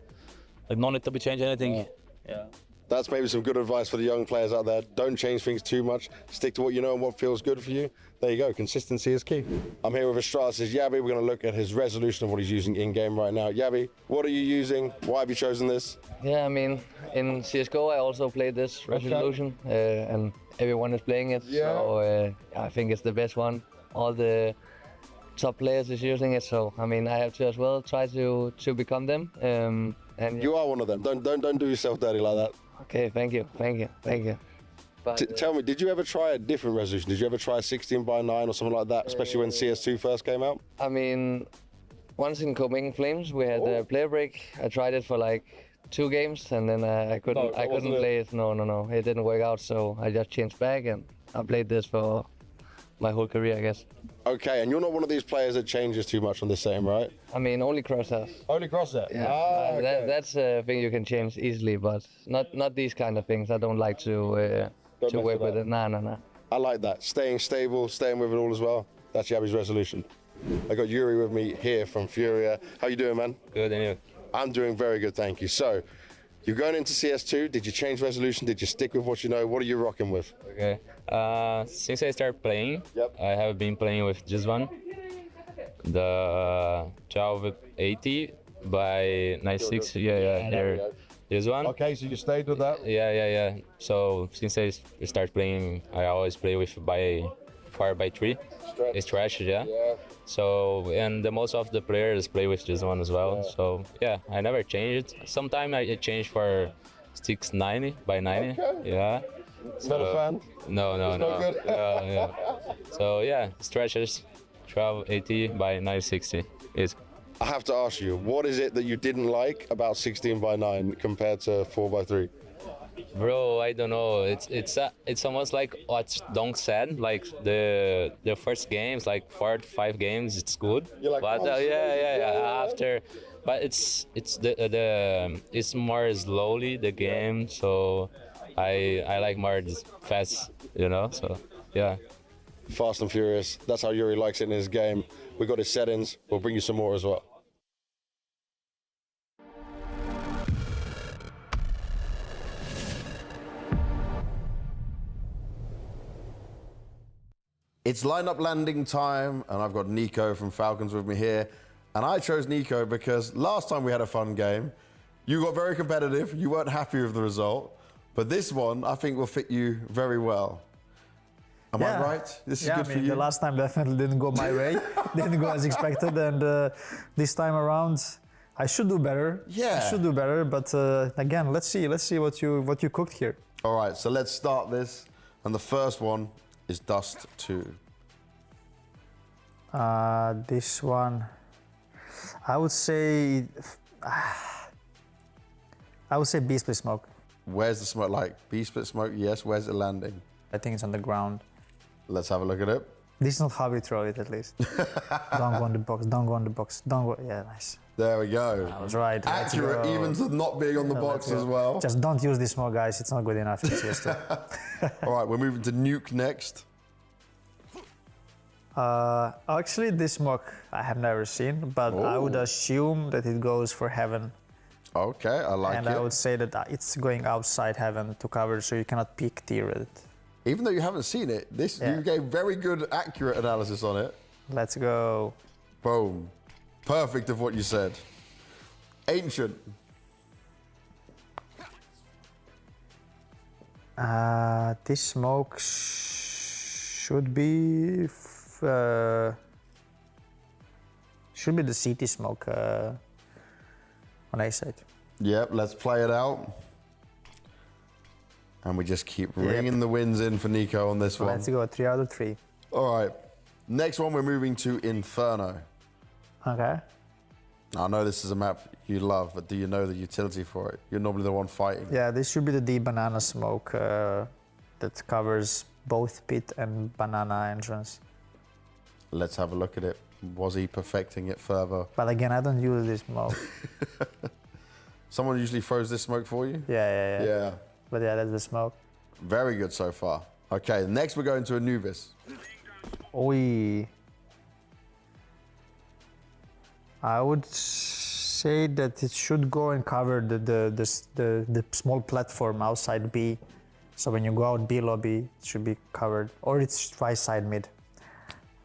like no need to be change anything. Yeah. That's maybe some good advice for the young players out there. Don't change things too much. Stick to what you know and what feels good for you. There you go. Consistency is key. I'm here with Astralis' Yabby. We're going to look at his resolution of what he's using in-game right now. Yabby, what are you using? Why have you chosen this? Yeah, I mean, in CSGO I also played this resolution, and everyone is playing it. Yeah. So I think it's the best one. All the top players is using it, so I mean I have to as well try to become them. And you are one of them. Don't do yourself dirty like that. Okay, thank you. But, tell me, did you ever try a different resolution? Did you ever try 16:9 or something like that, especially when CS2 first came out? I mean, once in Copenhagen Flames we had a player break. I tried it for like 2 games and then I couldn't play it. No, it didn't work out. So I just changed back and I played this for my whole career, I guess. Okay, and you're not one of these players that changes too much on the same, right? I mean, only crosshairs. Only crosshair? Yeah. Okay. That's a thing you can change easily, but not these kind of things. I don't like to work with it. No. I like that. Staying stable, staying with it all as well. That's Yabby's resolution. I got Yuri with me here from FURIA. How you doing, man? Good, and you? I'm doing very good, thank you. So, you're going into CS2. Did you change resolution? Did you stick with what you know? What are you rocking with? Okay. Since I started playing, I have been playing with this one, the 1280 by 96. Yeah, here. This one. Okay, so you stayed with that? Yeah. So since I started playing, I always play with by 4x3. Stretch, yeah. So, and most of the players play with this one as well. Yeah. So, yeah, I never changed it. Sometimes I change for 690 by 90. Okay. Yeah. Not a fan? No. Not good? Yeah. So, yeah, stretches 1280 by 960 is. I have to ask you, what is it that you didn't like about 16:9 compared to 4x3? Bro, I don't know. It's almost like what Donk said. Like the first games, like 4 to 5 games, it's good. You're like, but yeah. After, but it's it's more slowly the game. So I like more fast, you know. So yeah. Fast and furious. That's how Yuri likes it in his game. We got his settings. We'll bring you some more as well. It's lineup landing time, and I've got Nico from Falcons with me here. And I chose Nico because last time we had a fun game, you got very competitive, you weren't happy with the result, but this one I think will fit you very well. Am I right? This is good for you? The last time definitely didn't go my way, didn't go as expected, and this time around I should do better. Yeah. I should do better, but again, let's see what you cooked here. All right, so let's start this, and the first one is Dust 2. This one, I would say B-split smoke. Where's the smoke? Like B-split smoke, yes. Where's it landing? I think it's on the ground. Let's have a look at it. This is not how we throw it, at least. Don't go on the box, don't go on the box, don't go. Yeah, nice. There we go. I was right. Accurate, even to not being on the box as well. Just don't use this smoke, guys. It's not good enough in CS2. All right, we're moving to Nuke next. Actually, this smoke I have never seen, but I would assume that it goes for Heaven. Okay, I like it. And I would say that it's going outside Heaven to cover, so you cannot peek tier it. Even though you haven't seen it, you gave very good, accurate analysis on it. Let's go. Boom. Perfect of what you said. Ancient. This smoke should be the CT smoke on A side. Yep, let's play it out. And we just keep ringing the wins in for Nico on this one. Let's go, 3 out of 3. All right, next one we're moving to Inferno. Okay. I know this is a map you love, but do you know the utility for it? You're normally the one fighting. Yeah, this should be the deep banana smoke that covers both pit and banana entrance. Let's have a look at it. Was he perfecting it further? But again, I don't use this smoke. Someone usually throws this smoke for you? Yeah. But yeah, that's the smoke. Very good so far. Okay, next we're going to Anubis. Oi. I would say that it should go and cover the small platform outside B. So when you go out B lobby, it should be covered, or it's right side mid.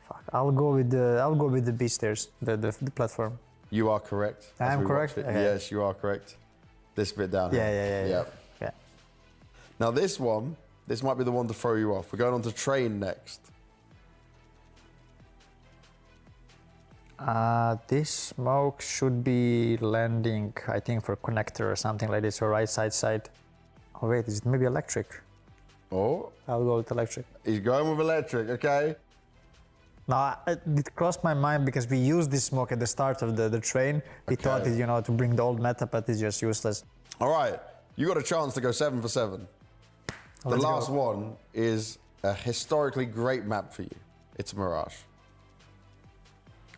Fuck, I'll go with the B stairs, the platform. You are correct. I am correct? Okay. Yes, you are correct. This bit down here. Yeah. Now this might be the one to throw you off. We're going on to train next. This smoke should be landing, I think, for connector or something like this, or right side. Oh wait, is it maybe electric? Oh. I'll go with electric. He's going with electric, okay. Now, it crossed my mind because we used this smoke at the start of the train. We thought it, to bring the old meta, but it's just useless. All right, you got a chance to go 7 for 7. The last one is a historically great map for you. It's Mirage.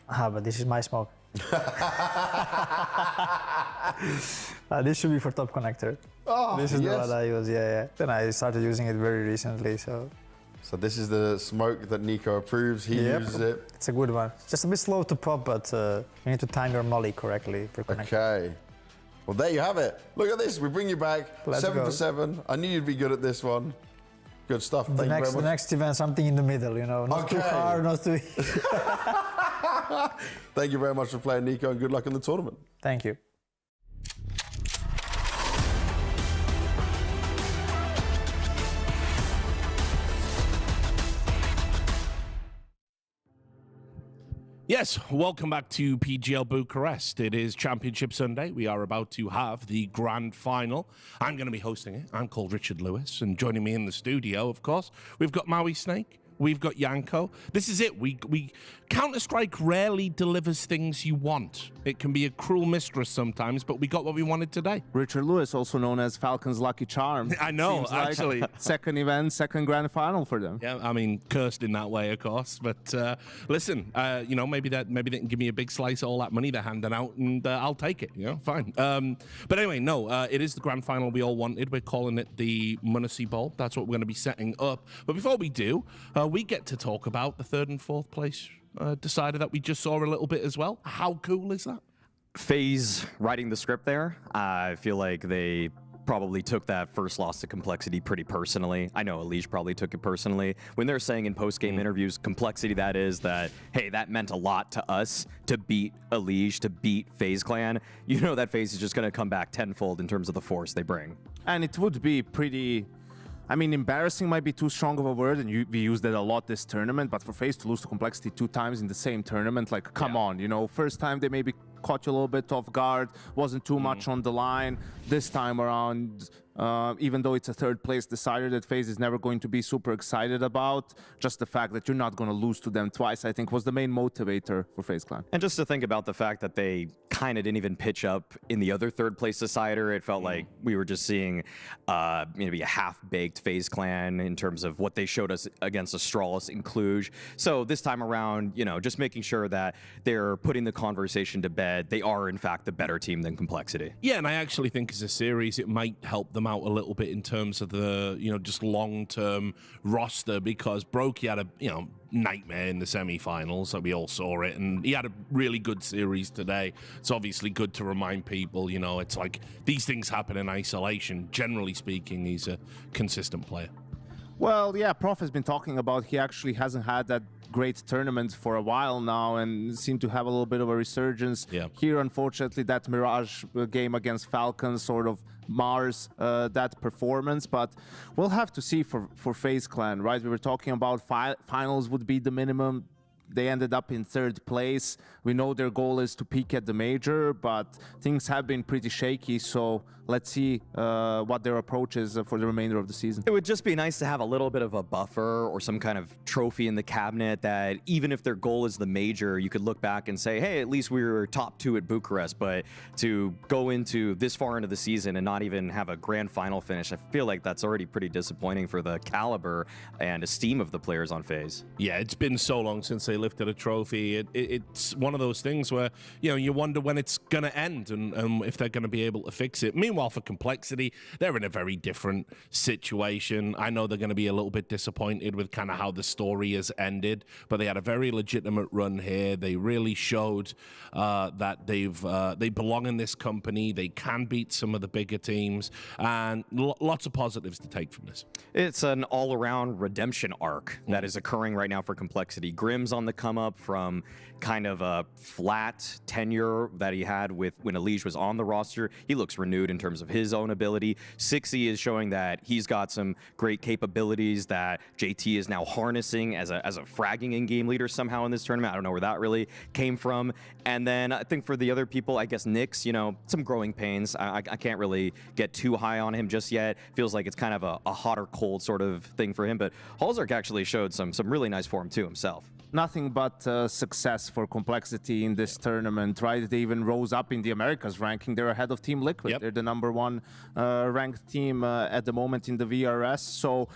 But this is my smoke. This should be for top connector. Oh, this is the yes. one I use, yeah. Then I started using it very recently, so. So this is the smoke that Nico approves. He uses it. It's a good one. Just a bit slow to pop, but you need to time your molly correctly for connector. Okay. Well, there you have it. Look at this. We bring you back. Let's 7 go. for 7. I knew you'd be good at this one. Good stuff. Thank you very much. The next event, something in the middle, not too hard, not too. Thank you very much for playing, Nico, and good luck in the tournament. Thank you. Yes, welcome back to PGL Bucharest. It is Championship Sunday. We are about to have the grand final. I'm going to be hosting it. I'm called Richard Lewis, and joining me in the studio, of course, we've got Maui Snake. We've got Yanko. This is it. We Counter-Strike rarely delivers things you want. It can be a cruel mistress sometimes, but we got what we wanted today. Richard Lewis, also known as Falcons' Lucky Charm. I know, Seems actually. Like second event, second grand final for them. Yeah, I mean, cursed in that way, of course. But listen, maybe they can give me a big slice of all that money they're handing out, and I'll take it. Fine. But anyway, no, it is the grand final we all wanted. We're calling it the Munacy Bowl. That's what we're going to be setting up. But before we do, we get to talk about the 3rd and 4th place decider that we just saw a little bit as well. How cool is that? FaZe writing the script there. I feel like they probably took that first loss to Complexity pretty personally. I know Elige probably took it personally. When they're saying in post-game interviews, Complexity that is, that, hey, that meant a lot to us to beat Elige, to beat FaZe Clan, you know that FaZe is just going to come back tenfold in terms of the force they bring. And it would be pretty... I mean, embarrassing might be too strong of a word, and we used it a lot this tournament, but for FaZe to lose to Complexity 2 times in the same tournament, like, come on, first time they maybe caught you a little bit off guard, wasn't too much on the line. This time around, even though it's a 3rd place decider that FaZe is never going to be super excited about, just the fact that you're not going to lose to them twice, I think, was the main motivator for FaZe Clan. And just to think about the fact that they kind of didn't even pitch up in the other 3rd place decider, it felt like we were just seeing maybe a half-baked FaZe Clan in terms of what they showed us against Astralis in Cluj. So this time around, just making sure that they're putting the conversation to bed. They are, in fact, the better team than Complexity. Yeah, and I actually think as a series, it might help them out a little bit in terms of the, just long-term roster, because Brokey had a, nightmare in the semi-finals, so we all saw it, and he had a really good series today. It's obviously good to remind people, it's like these things happen in isolation. Generally speaking, he's a consistent player. Well, yeah, Prof has been talking about he actually hasn't had that great tournament for a while now and seemed to have a little bit of a resurgence. Here, unfortunately, that Mirage game against Falcons sort of mars that performance, but we'll have to see for FaZe Clan, right? We were talking about finals would be the minimum. They ended up in 3rd place. We know their goal is to peak at the major, but things have been pretty shaky, so let's see what their approach is for the remainder of the season. It would just be nice to have a little bit of a buffer or some kind of trophy in the cabinet that even if their goal is the major, you could look back and say, hey, at least we were top 2 at Bucharest, but to go into this far into the season and not even have a grand final finish, I feel like that's already pretty disappointing for the caliber and esteem of the players on FaZe. Yeah, it's been so long since they lifted a trophy. It's one of those things where, you know, you wonder when it's going to end and if they're going to be able to fix it. Meanwhile, for Complexity, they're in a very different situation. I know they're going to be a little bit disappointed with kind of how the story has ended, but they had a very legitimate run here. They really showed that they belong in this company. They can beat some of the bigger teams, and lots of positives to take from this. It's an all-around redemption arc that is occurring right now for Complexity. Grim's on the come-up from kind of a flat tenure that he had with when Elige was on the roster. He looks renewed in terms of his own ability. Sixy is showing that he's got some great capabilities that JT is now harnessing as a fragging in-game leader somehow in this tournament. I don't know where that really came from. And then I think for the other people, I guess Nyx, you know, some growing pains. I can't really get too high on him just yet. Feels like it's kind of a hot or cold sort of thing for him. But Halzark actually showed some really nice form too himself. Nothing but success for Complexity in this tournament, right? They even rose up in the Americas ranking. They're ahead of Team Liquid. They're the #1 ranked team at the moment in the VRS. So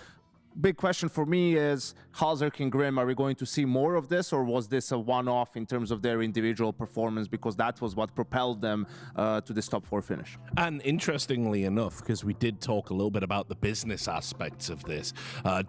big question for me is, Halzark and Grim, are we going to see more of this, or was this a one-off in terms of their individual performance, because that was what propelled them to this top 4 finish? And interestingly enough, because we did talk a little bit about the business aspects of this,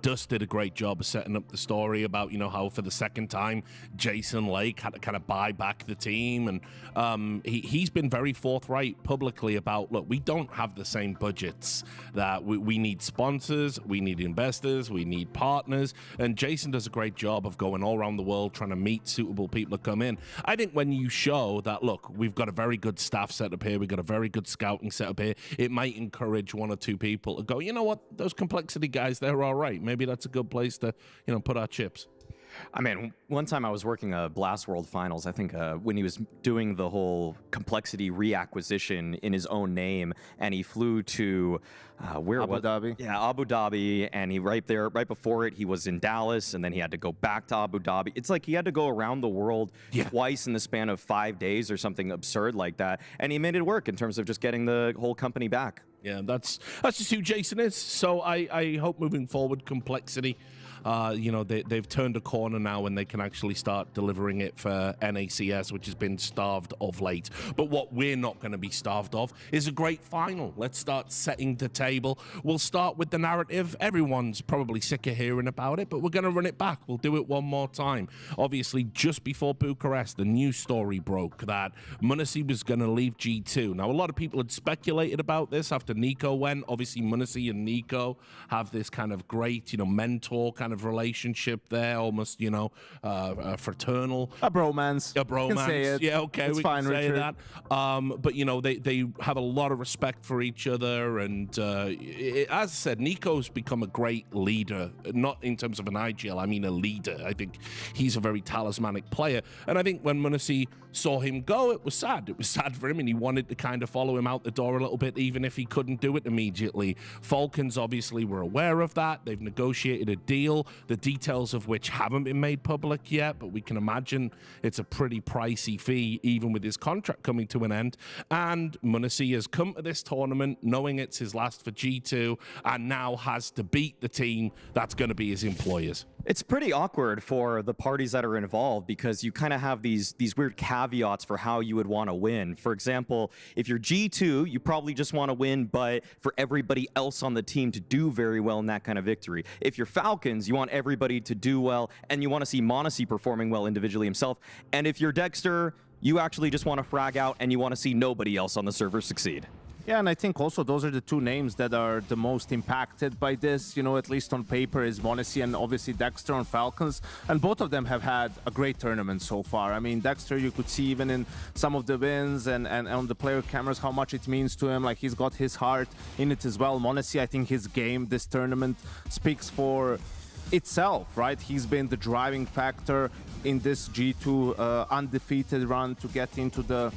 Dust did a great job of setting up the story about, you know, how for the second time Jason Lake had to kind of buy back the team, and he's been very forthright publicly about, look, we don't have the same budgets, that we need sponsors, we need investors, we need partners, and Jason does a great job of going all around the world trying to meet suitable people to come in. I think when you show that, look, we've got a very good staff set up here, we've got a very good scouting set up here, it might encourage 1 or 2 people to go, you know what, those Complexity guys, they're all right. Maybe that's a good place to, you know, put our chips. I mean, one time I was working a Blast World Finals, I think when he was doing the whole Complexity reacquisition in his own name, and he flew to Abu Dhabi. Yeah, Abu Dhabi, and he right before it, he was in Dallas, and then he had to go back to Abu Dhabi. It's like he had to go around the world twice in the span of 5 days or something absurd like that, and he made it work in terms of just getting the whole company back. Yeah, that's just who Jason is. So I hope moving forward, Complexity, you know, they've turned a corner now and they can actually start delivering it for NACS, which has been starved of late. But what we're not going to be starved of is a great final. Let's start setting the table. We'll start with the narrative. Everyone's probably sick of hearing about it, but we're going to run it back. We'll do it one more time. Obviously, just before Bucharest, the news story broke that MongolZ was going to leave G2. Now, a lot of people had speculated about this after Nico went. Obviously, MongolZ and Nico have this kind of great, you know, mentor kind of relationship there, almost, you know, fraternal. A bromance. A bromance. You can say it. Yeah, okay, it's we fine, can say Richard. that. But, you know, they have a lot of respect for each other, and as I said, Nico's become a great leader, not in terms of an IGL, I mean a leader. I think he's a very talismanic player, and I think when MongolZ saw him go, it was sad. It was sad for him, and he wanted to kind of follow him out the door a little bit, even if he couldn't do it immediately. Falcons obviously were aware of that. They've negotiated a deal, the details of which haven't been made public yet, but we can imagine it's a pretty pricey fee, even with his contract coming to an end. And MongolZ has come to this tournament knowing it's his last for G2, and now has to beat the team that's going to be his employers. It's pretty awkward for the parties that are involved, because you kind of have these weird caveats for how you would want to win. For example, if you're G2, you probably just want to win, but for everybody else on the team to do very well in that kind of victory. If you're Falcons, you want everybody to do well, and you want to see MongolZ performing well individually himself. And if you're Dexter, you actually just want to frag out, and you want to see nobody else on the server succeed. Yeah, and I think also those are the two names that are the most impacted by this, you know, at least on paper, is MongolZ and obviously Dexter on Falcons. And both of them have had a great tournament so far. I mean, Dexter, you could see even in some of the wins and on the player cameras how much it means to him. Like, he's got his heart in it as well. MongolZ, I think his game this tournament speaks for itself, right? He's been the driving factor in this G2 undefeated run to get into the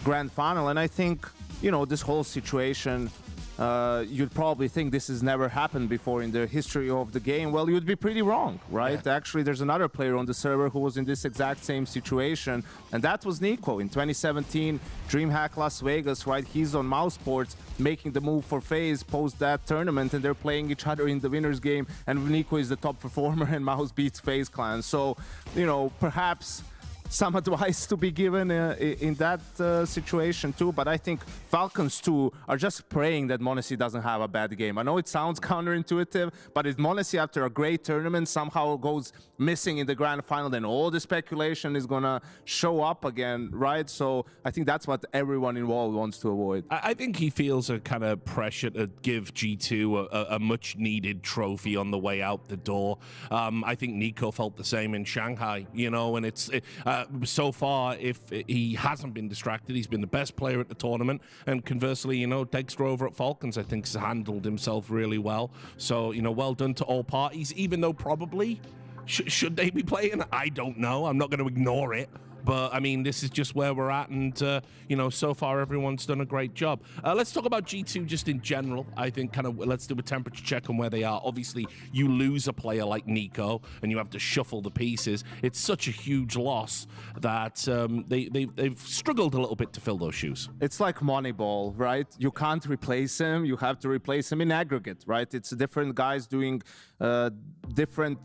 grand final. And I think, you know, this whole situation you'd probably think this has never happened before in the history of the game. Well, you'd be pretty wrong, right? Yeah. Actually, there's another player on the server who was in this exact same situation, and that was Nico in 2017, DreamHack Las Vegas, right? He's on Mousesports making the move for FaZe post that tournament, and they're playing each other in the winner's game, and Nico is the top performer and Mouse beats FaZe Clan. So, you know, perhaps some advice to be given in that situation too, but I think Falcons too are just praying that MongolZ doesn't have a bad game. I know it sounds counterintuitive, but if MongolZ after a great tournament somehow goes missing in the grand final, then all the speculation is gonna show up again, right? So I think that's what everyone involved wants to avoid. I think he feels a kind of pressure to give G2 a much needed trophy on the way out the door. I think Nico felt the same in Shanghai, you know, and so far, if he hasn't been distracted, he's been the best player at the tournament. And conversely, you know, Dexter over at Falcons, I think, has handled himself really well. So, you know, well done to all parties, even though probably, should they be playing? I don't know. I'm not going to ignore it. But, I mean, this is just where we're at, and, you know, so far everyone's done a great job. Let's talk about G2 just in general. I think kind of let's do a temperature check on where they are. Obviously, you lose a player like Nico, and you have to shuffle the pieces. It's such a huge loss that they've struggled a little bit to fill those shoes. It's like Moneyball, right? You can't replace him. You have to replace him in aggregate, right? It's different guys doing different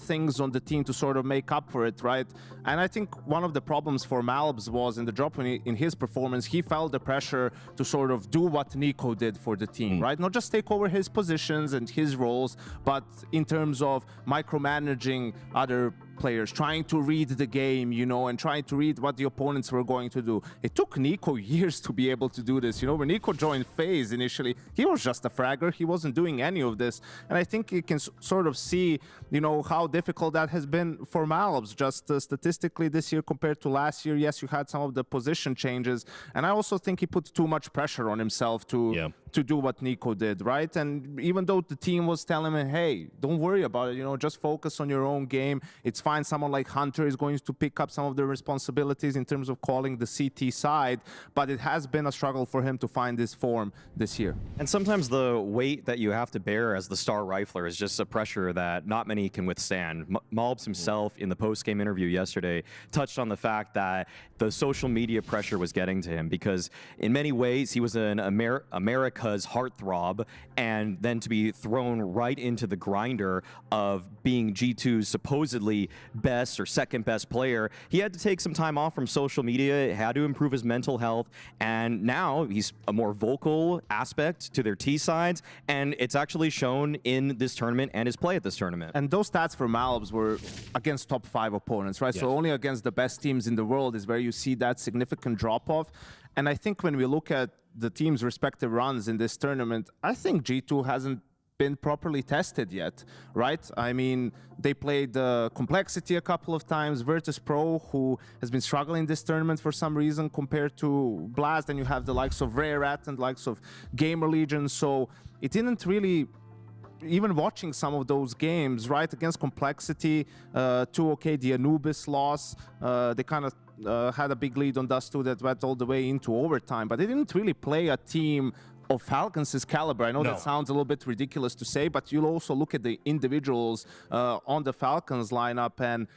things on the team to sort of make up for it, right? And I think one of the problems for Malbs was in the drop in his performance, he felt the pressure to sort of do what Nico did for the team, right? Not just take over his positions and his roles, but in terms of micromanaging other players, trying to read the game, you know, and trying to read what the opponents were going to do. It took Nico years to be able to do this. You know, when Nico joined FaZe initially, he was just a fragger. He wasn't doing any of this. And I think you can sort of see, you know, how difficult that has been for Malbs. Just statistically this year compared to last year, yes, you had some of the position changes. And I also think he put too much pressure on himself to do what Nico did, right? And even though the team was telling him, hey, don't worry about it, you know, just focus on your own game. It's fine. Someone like Hunter is going to pick up some of the responsibilities in terms of calling the CT side, but it has been a struggle for him to find this form this year. And sometimes the weight that you have to bear as the star rifler is just a pressure that not many can withstand. Malbs himself in the post-game interview yesterday touched on the fact that the social media pressure was getting to him because in many ways he was an America's heartthrob, and then to be thrown right into the grinder of being G2's supposedly best or second best player, he had to take some time off from social media, had to improve his mental health, and now he's a more vocal aspect to their T sides, and it's actually shown in this tournament and his play at this tournament. And those stats for Malbs were against top 5 opponents, right? Yes. So only against the best teams in the world is where you see that significant drop-off. And I think when we look at the team's respective runs in this tournament, I think G2 hasn't been properly tested yet, right? I mean, they played Complexity a couple of times, Virtus.pro, who has been struggling this tournament for some reason compared to Blast, and you have the likes of Rareat and the likes of GamerLegion, so it didn't really, even watching some of those games, right, against Complexity, okay, the Anubis loss, they kind of had a big lead on Dust 2 that went all the way into overtime, but they didn't really play a team of Falcons' caliber. I know that sounds a little bit ridiculous to say, but you'll also look at the individuals on the Falcons lineup, and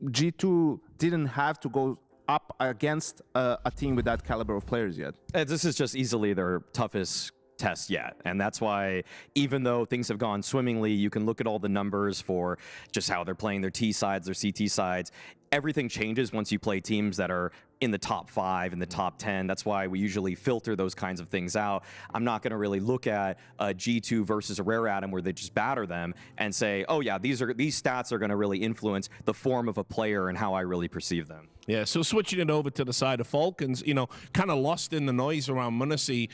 G2 didn't have to go up against a team with that caliber of players yet. This is just easily their toughest test yet, and that's why even though things have gone swimmingly, you can look at all the numbers for just how they're playing their T sides, their CT sides. Everything changes once you play teams that are in the top 5, in the top 10. That's why we usually filter those kinds of things out. I'm not going to really look at a G2 versus a Rare Atom where they just batter them and say, oh yeah, these stats are going to really influence the form of a player and how I really perceive them. Yeah, so switching it over to the side of Falcons, you know, kind of lost in the noise around MongolZ,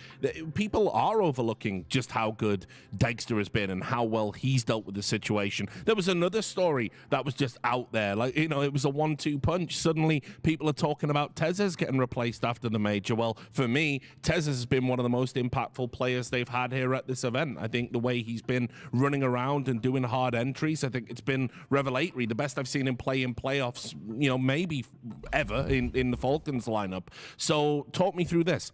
people are overlooking just how good Dexter has been and how well he's dealt with the situation. There was another story that was just out there, like, you know, it was a 1-2 punch. Suddenly, people are talking about Tezes getting replaced after the major. Well, for me, Tezes has been one of the most impactful players they've had here at this event. I think the way he's been running around and doing hard entries, I think it's been revelatory. The best I've seen him play in playoffs, you know, maybe ever in the Falcons lineup. So talk me through this.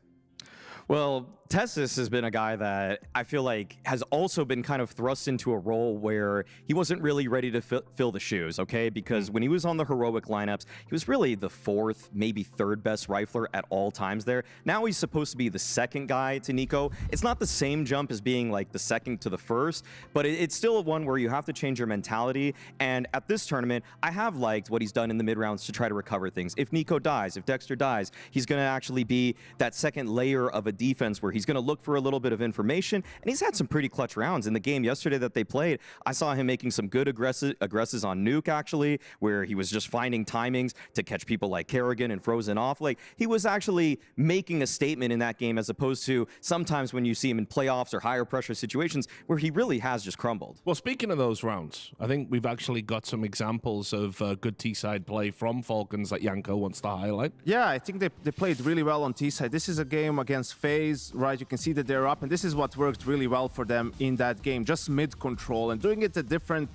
Well, Tessis has been a guy that I feel like has also been kind of thrust into a role where he wasn't really ready to fill the shoes, okay? Because when he was on the heroic lineups, he was really the 4th, maybe 3rd best rifler at all times there. Now he's supposed to be the 2nd guy to Nico. It's not the same jump as being like the 2nd to the 1st, but it's still one where you have to change your mentality. And at this tournament, I have liked what he's done in the mid-rounds to try to recover things. If Nico dies, if Dexter dies, he's going to actually be that 2nd layer of a defense where he's going to look for a little bit of information, and he's had some pretty clutch rounds. In the game yesterday that they played, I saw him making some good aggresses on Nuke, actually, where he was just finding timings to catch people like Kerrigan and Frozen off. Like, he was actually making a statement in that game, as opposed to sometimes when you see him in playoffs or higher pressure situations where he really has just crumbled. Well, speaking of those rounds, I think we've actually got some examples of good T-side play from Falcons that Yanko wants to highlight. Yeah, I think they played really well on T-side. This is a game against FaZe, right? You can see that they're up, and this is what worked really well for them in that game. Just mid control and doing it at different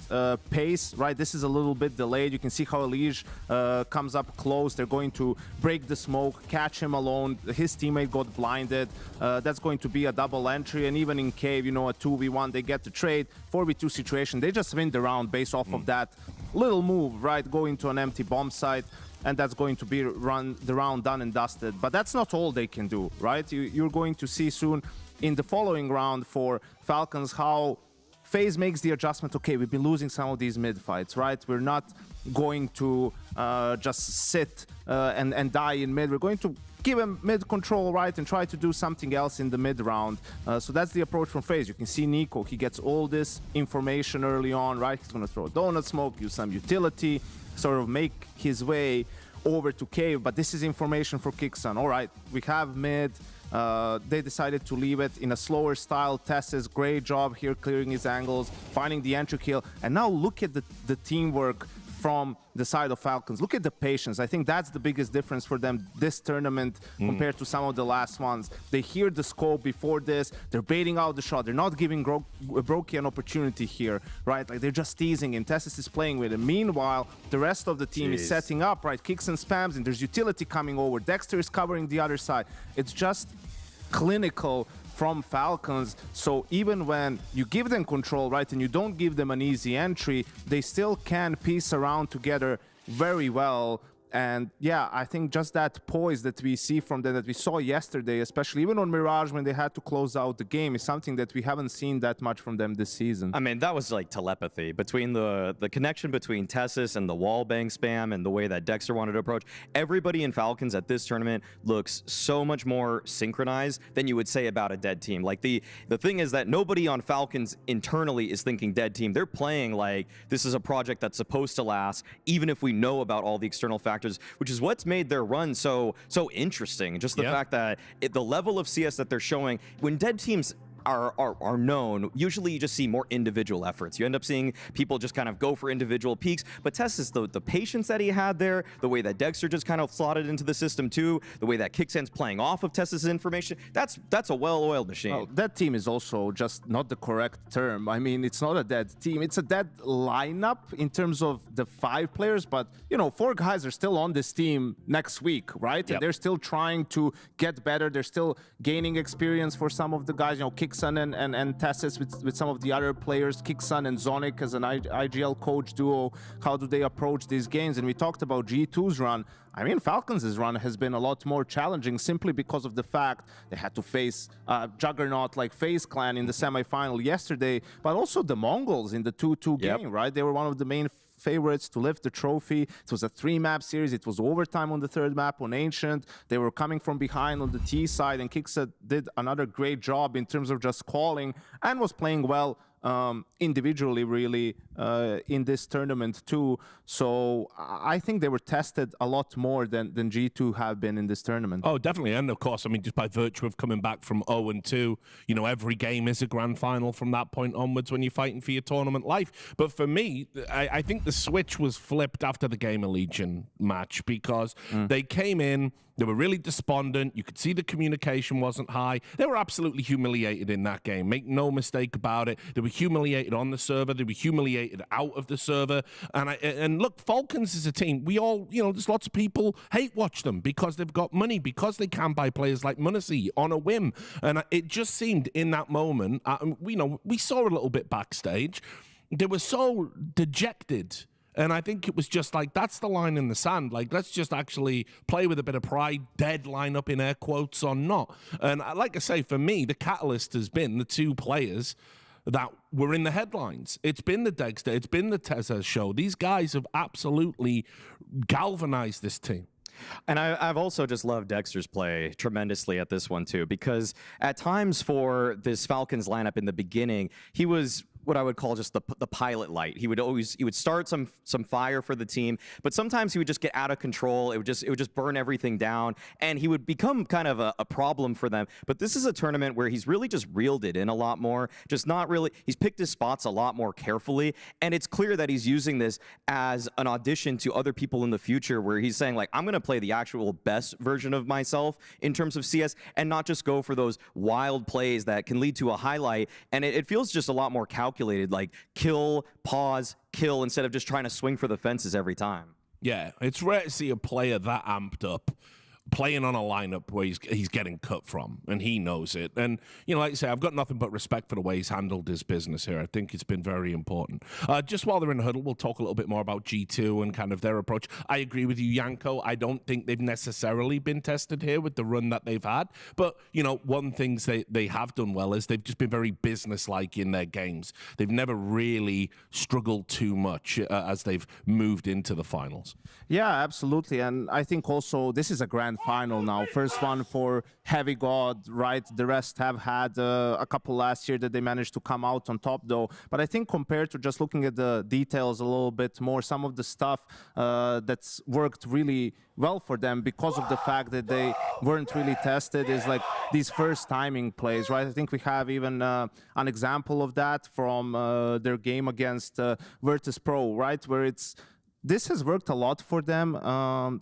pace, right? This is a little bit delayed. You can see how Elige comes up close. They're going to break the smoke, catch him alone. His teammate got blinded. That's going to be a double entry, and even in Cave, you know, a 2v1, they get the trade. 4v2 situation, they just win the round based off of that little move, right? Going to an empty bomb site, and that's going to be the round done and dusted. But that's not all they can do, right? You're going to see soon in the following round for Falcons how FaZe makes the adjustment. Okay, we've been losing some of these mid fights, right? We're not going to just sit and die in mid. We're going to give him mid control, right, and try to do something else in the mid round. So that's the approach from FaZe. You can see Nico, he gets all this information early on, right? He's going to throw a donut smoke, use some utility, sort of make his way over to Cave. But this is information for Kixan. All right, we have mid. They decided to leave it in a slower style. Tessa's great job here clearing his angles, finding the entry kill. And now look at the teamwork from the side of Falcons. Look at the patience. I think that's the biggest difference for them this tournament compared to some of the last ones. They hear the scope before this. They're baiting out the shot. They're not giving Brokey an opportunity here, right? Like, they're just teasing him. Tessis is playing with him. Meanwhile, the rest of the team is setting up, right? Kicks and spams, and there's utility coming over. Dexter is covering the other side. It's just clinical from Falcons. So even when you give them control, right, and you don't give them an easy entry, they still can piece around together very well. And yeah, I think just that poise that we see from them, that we saw yesterday, especially even on Mirage when they had to close out the game, is something that we haven't seen that much from them this season. I mean, that was like telepathy between the connection between Tessis and the wallbang spam and the way that Dexter wanted to approach. Everybody in Falcons at this tournament looks so much more synchronized than you would say about a dead team. Like, the thing is that nobody on Falcons internally is thinking dead team. They're playing like this is a project that's supposed to last, even if we know about all the external factors, which is what's made their run so interesting. Just the fact that the level of CS that they're showing when dead teams are known, usually you just see more individual efforts. You end up seeing people just kind of go for individual peaks. But Tessis, the patience that he had there, the way that Dexter just kind of slotted into the system too, the way that Kicksan's playing off of Tessis' information, that's a well-oiled machine. Well, that team is also just not the correct term. I mean, it's not a dead team. It's a dead lineup in terms of the 5 players, but, you know, 4 guys are still on this team next week, right? And they're still trying to get better. They're still gaining experience for some of the guys, you know, Kicksan and Tessis with some of the other players, Kicksan and Zonic as an IGL coach duo. How do they approach these games? And we talked about G2's run. I mean, Falcons' run has been a lot more challenging simply because of the fact they had to face juggernaut like FaZe Clan in the semifinal yesterday, but also the MongolZ in the 2-2 game, right? They were one of the main favorites to lift the trophy. It was a 3-map series. It was overtime on the 3rd map on Ancient. They were coming from behind on the T side, and Kixsa did another great job in terms of just calling and was playing well individually, really, in this tournament too. So I think they were tested a lot more than G2 have been in this tournament. Oh, definitely. And of course, I mean, just by virtue of coming back from 0-2, you know, every game is a grand final from that point onwards when you're fighting for your tournament life. But for me, I think the switch was flipped after the GamerLegion match because they came in, they were really despondent. You could see the communication wasn't high. They were absolutely humiliated in that game. Make no mistake about it. They were humiliated on the server. They were humiliated out of the server. And look, Falcons is a team. We all, there's lots of people hate watch them because they've got money, because they can buy players like MongolZ on a whim. And it just seemed in that moment, we saw a little bit backstage. They were so dejected. And I think it was just like, that's the line in the sand. Like, let's just actually play with a bit of pride, dead lineup in air quotes or not. And like I say, for me, the catalyst has been the two players that were in the headlines. It's been the Dexter, it's been the Teza show. These guys have absolutely galvanized this team. And I've also just loved Dexter's play tremendously at this one too, because at times for this Falcons lineup in the beginning, he was what I would call just the pilot light. He would start some fire for the team, but sometimes he would just get out of control. It would just burn everything down, and he would become kind of a problem for them. But this is a tournament where he's really just reeled it in a lot more. Just not really. He's picked his spots a lot more carefully, and it's clear that he's using this as an audition to other people in the future, where he's saying like, I'm going to play the actual best version of myself in terms of CS, and not just go for those wild plays that can lead to a highlight. And it feels just a lot more calculated, like kill, pause, kill, instead of just trying to swing for the fences every time. Yeah, it's rare to see a player that amped up playing on a lineup where he's getting cut from, and he knows it. And, like you say, I've got nothing but respect for the way he's handled his business here. I think it's been very important. Just while they're in the huddle, we'll talk a little bit more about G2 and kind of their approach. I agree with you, Yanko. I don't think they've necessarily been tested here with the run that they've had. But, one thing they have done well is they've just been very business-like in their games. They've never really struggled too much as they've moved into the finals. Yeah, absolutely. And I think also this is a grand final now. First one for Heavy God, right? The rest have had a couple last year that they managed to come out on top, though. But I think compared to just looking at the details a little bit more, some of the stuff that's worked really well for them because of the fact that they weren't really tested is like these first timing plays, right? I think we have even an example of that from their game against Virtus.pro, right? Where this has worked a lot for them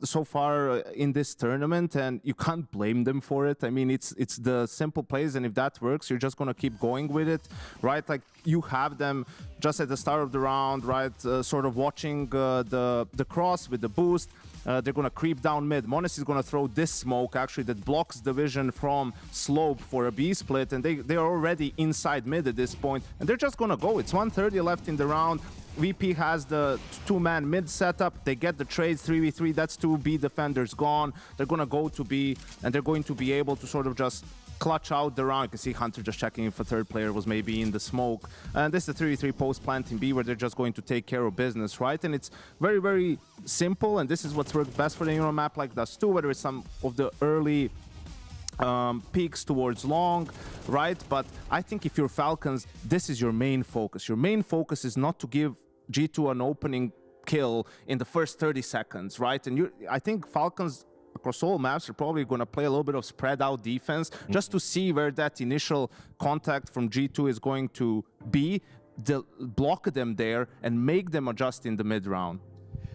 so far in this tournament, and you can't blame them for it. I mean, it's the simple plays, and if that works, you're just gonna keep going with it, right? Like you have them just at the start of the round, right? Sort of watching the cross with the boost. They're gonna creep down mid. MongolZ is gonna throw this smoke actually that blocks the vision from slope for a B split, and they are already inside mid at this point, and they're just gonna go. It's 1:30 left in the round. VP has the two-man mid setup. They get the trades 3v3. That's two B defenders gone. They're gonna go to B, and they're going to be able to sort of just clutch out the round. You can see Hunter just checking if a third player was maybe in the smoke. And this is the 3v3 post planting B, where they're just going to take care of business, right? And it's very, very simple, and this is what's worked best for the Euro map like Dust 2, whether it's some of the early peaks towards long, right? But I think if you're Falcons, this is your main focus. Your main focus is not to give G2 an opening kill in the first 30 seconds, right? And I think Falcons across all maps are probably going to play a little bit of spread out defense just to see where that initial contact from G2 is going to be, block them there and make them adjust in the mid round.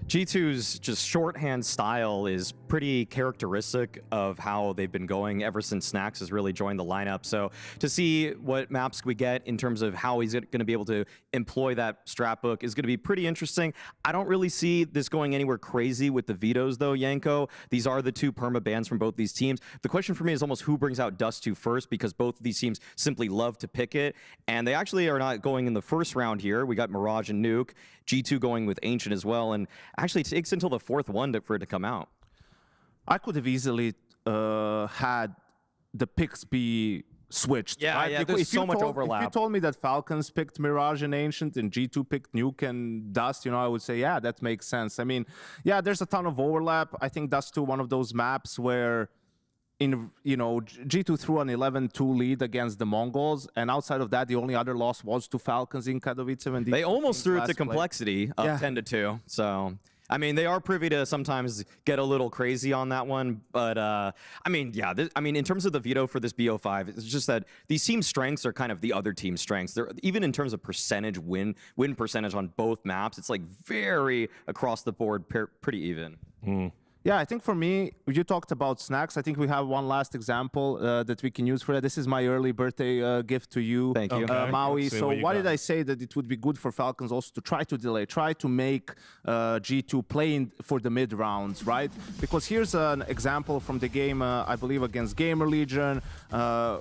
G2's just shorthand style is pretty characteristic of how they've been going ever since Snacks has really joined the lineup. So to see what maps we get in terms of how he's going to be able to employ that strat book is going to be pretty interesting. I don't really see this going anywhere crazy with the vetoes though, Yanko. These are the two perma bans from both these teams. The question for me is almost who brings out Dust 2 first, because both of these teams simply love to pick it. And they actually are not going in the first round here. We got Mirage and Nuke, G2 going with Ancient as well. And actually it takes until the fourth one for it to come out. I could have easily had the picks be switched. Yeah, right? yeah, there's so much overlap. If you told me that Falcons picked Mirage and Ancient and G2 picked Nuke and Dust, I would say, yeah, that makes sense. I mean, yeah, there's a ton of overlap. I think Dust 2, one of those maps where G2 threw an 11-2 lead against the Mongols, and outside of that, the only other loss was to Falcons in Katowice. And they almost threw it to Complexity up 10-2. So, I mean, they are privy to sometimes get a little crazy on that one. But, I mean, yeah, in terms of the veto for this BO5, it's just that these team strengths are kind of the other team's strengths. They're, even in terms of percentage win percentage on both maps, it's like very across the board, pretty even. Yeah, I think for me, you talked about snacks. I think we have one last example that we can use for that. This is my early birthday gift to you, Thank you. Maui. So why did I say that it would be good for Falcons also to try to delay, try to make G2 play for the mid rounds, right? Because here's an example from the game, I believe, against GamerLegion,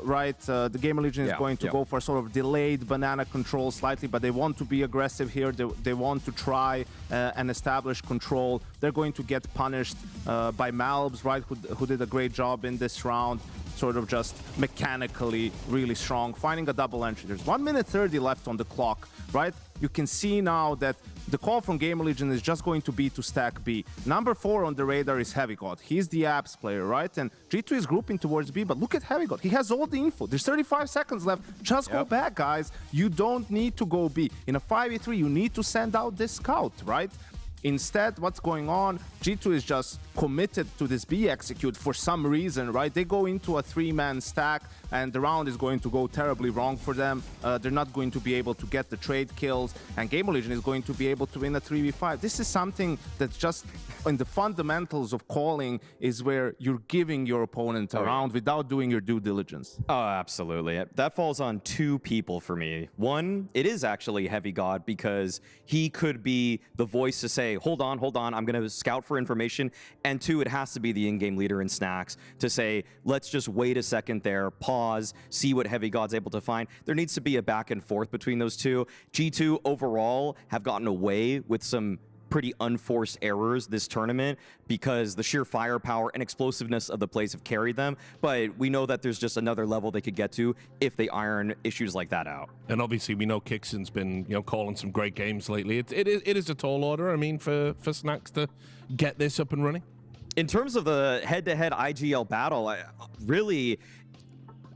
right? The GamerLegion is going to go for sort of delayed banana control slightly, but they want to be aggressive here. They want to try and establish control. They're going to get punished by Malbs, right, who did a great job in this round, sort of just mechanically really strong, finding a double entry. There's 1 minute 30 left on the clock, right? You can see now that the call from GamerLegion is just going to be to stack B. Number 4 on the radar is HeavyGod. He's the apps player, right? And G2 is grouping towards B, but look at HeavyGod. He has all the info. There's 35 seconds left. Just go back, guys. You don't need to go B. In a 5v3, you need to send out this scout, right? Instead, what's going on? G2 is just committed to this B execute for some reason, right? They go into a 3-man stack, and the round is going to go terribly wrong for them. They're not going to be able to get the trade kills, and GamerLegion is going to be able to win a 3v5. This is something that's just in the fundamentals of calling is where you're giving your opponent a round without doing your due diligence. Oh, absolutely. That falls on two people for me. One, it is actually HeavyGod because he could be the voice to say, hold on, I'm going to scout for information. And two, it has to be the in-game leader in Snacks to say, let's just wait a second there, pause, see what HeavyGod's able to find. There needs to be a back and forth between those two. G2 overall have gotten away with some pretty unforced errors this tournament because the sheer firepower and explosiveness of the plays have carried them, but we know that there's just another level they could get to if they iron issues like that out. And obviously we know Kixon's been, calling some great games lately. It is a tall order, I mean, for Snacks to get this up and running. In terms of the head-to-head IGL battle,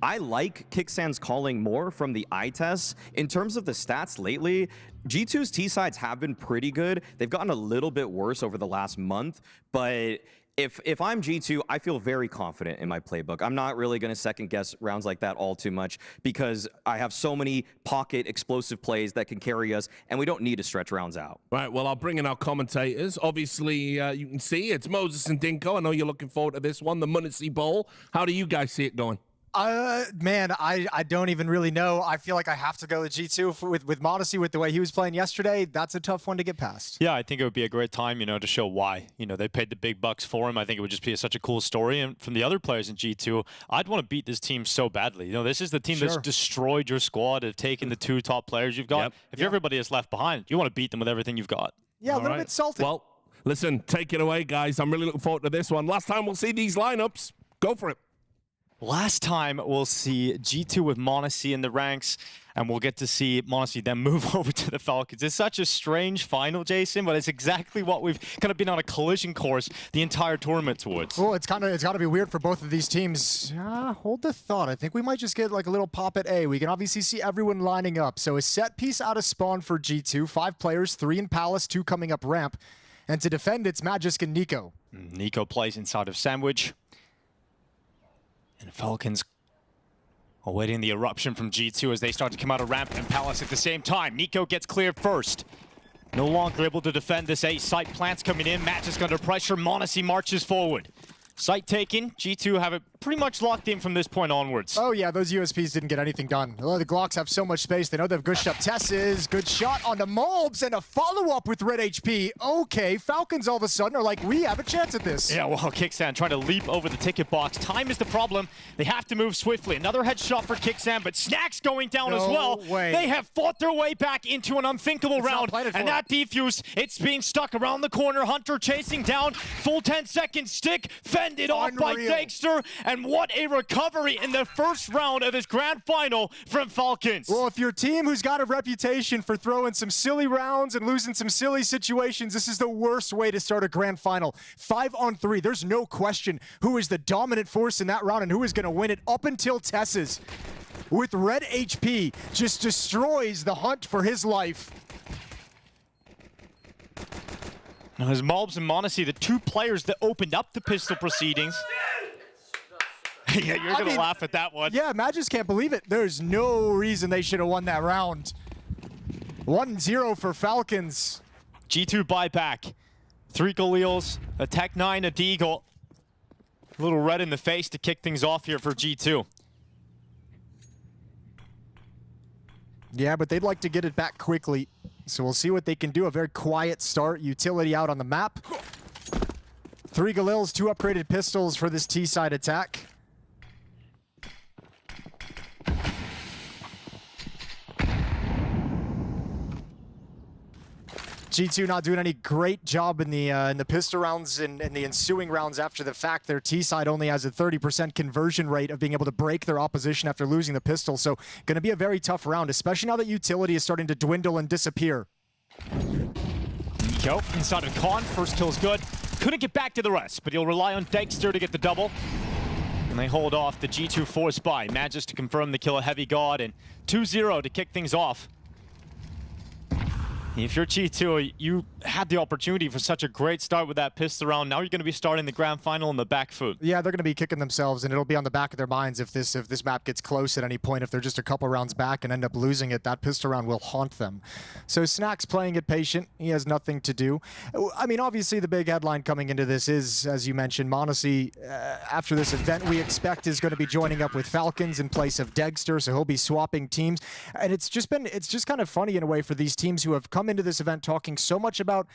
I like Kicksan's calling more from the eye tests. In terms of the stats lately, G2's T-sides have been pretty good. They've gotten a little bit worse over the last month, but if I'm G2, I feel very confident in my playbook. I'm not really going to second-guess rounds like that all too much because I have so many pocket explosive plays that can carry us, and we don't need to stretch rounds out. Right, well, I'll bring in our commentators. Obviously, you can see it's Moses and Dinko. I know you're looking forward to this one, the Muncie Bowl. How do you guys see it going? Man, I don't even really know. I feel like I have to go with G2 with Modesty, with the way he was playing yesterday. That's a tough one to get past. Yeah, I think it would be a great time, to show why. They paid the big bucks for him. I think it would just be such a cool story. And from the other players in G2, I'd want to beat this team so badly. This is the team that's destroyed your squad, have taken the two top players you've got. If everybody is left behind, you want to beat them with everything you've got. Yeah, a little bit salty. Well, listen, take it away, guys. I'm really looking forward to this one. Last time we'll see these lineups. Go for it. Last time we'll see G2 with Monacy in the ranks, and we'll get to see Monacy then move over to the Falcons. It's such a strange final, Jason, but it's exactly what we've kind of been on a collision course the entire tournament towards. Well, it's got to be weird for both of these teams. Hold the thought. I think we might just get like a little pop at A. We can obviously see everyone lining up. So a set piece out of spawn for G2. 5 players, 3 in Palace, 2 coming up ramp. And to defend, it's Magisk and Nico. Nico plays inside of Sandwich. And the Falcons awaiting the eruption from G2 as they start to come out of ramp and Palace at the same time. Nico gets cleared first. No longer able to defend this A. Site plants coming in. Magisk under pressure. Monacy marches forward. Site taken. G2 have it pretty much locked in from this point onwards. Oh yeah, those USPs didn't get anything done. Oh, the Glocks have so much space. They know they've gushed up Tesses. Good shot on the Mulbs and a follow-up with red HP. Okay, Falcons all of a sudden are like, we have a chance at this. Yeah, well, Kicksan trying to leap over the ticket box. Time is the problem. They have to move swiftly. Another headshot for Kicksan, but Snacks going down as well. Way. They have fought their way back into an unthinkable round. And that defuse, it's being stuck around the corner. Hunter chasing down. Full 10-second stick. Fended off by Dexter. And what a recovery in the first round of this grand final from Falcons. Well, if you're a team who's got a reputation for throwing some silly rounds and losing some silly situations, this is the worst way to start a grand final. 5-on-3. There's no question who is the dominant force in that round and who is going to win it up until Tesses. With red HP, just destroys the hunt for his life. Now, as Mulbs and Monacy, the 2 players that opened up the pistol proceedings. Yeah, you're going to laugh at that one. Yeah, Magisk can't believe it. There's no reason they should have won that round. 1-0 for Falcons. G2 buyback. 3 Galils, a Tech 9, a Deagle. A little red in the face to kick things off here for G2. Yeah, but they'd like to get it back quickly. So we'll see what they can do. A very quiet start. Utility out on the map. 3 Galils, 2 upgraded pistols for this T-side attack. G2 not doing any great job in the pistol rounds and the ensuing rounds after the fact. Their T-side only has a 30% conversion rate of being able to break their opposition after losing the pistol. So going to be a very tough round, especially now that utility is starting to dwindle and disappear. Nico inside of Con. First kill's good. Couldn't get back to the rest, but he'll rely on Dexter to get the double. And they hold off the G2 force buy. Manages to confirm the kill of Heavy God and 2-0 to kick things off. If you're G2, you had the opportunity for such a great start with that pistol round. Now you're going to be starting the grand final on the back foot. Yeah, they're going to be kicking themselves, and it'll be on the back of their minds if this map gets close at any point. If they're just a couple rounds back and end up losing it, that pistol round will haunt them. So Snack's playing it patient. He has nothing to do. I mean, obviously the big headline coming into this is, as you mentioned, MongolZ, after this event, we expect is going to be joining up with Falcons in place of Dexter, so he'll be swapping teams. And it's just kind of funny in a way for these teams who have come into this event talking so much about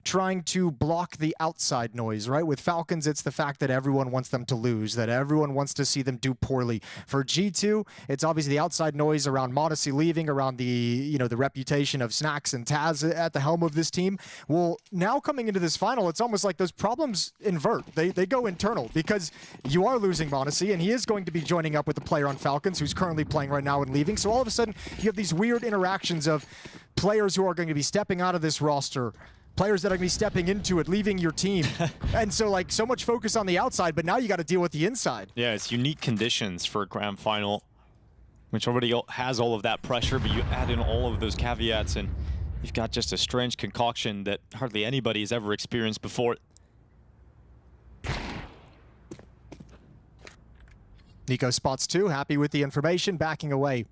trying to block the outside noise, right? With Falcons, it's the fact that everyone wants them to lose, that everyone wants to see them do poorly. For G2, it's obviously the outside noise around MongolZ leaving, around the reputation of Snacks and Taz at the helm of this team. Well, now coming into this final, it's almost like those problems invert. They go internal because you are losing MongolZ, and he is going to be joining up with the player on Falcons who's currently playing right now and leaving. So all of a sudden, you have these weird interactions of players who are going to be stepping out of this roster, players that are going to be stepping into it, leaving your team. And so so much focus on the outside, but now you got to deal with the inside. Yeah, it's unique conditions for a grand final, which already has all of that pressure, but you add in all of those caveats and you've got just a strange concoction that hardly anybody has ever experienced before. Nico spots 2, happy with the information, backing away.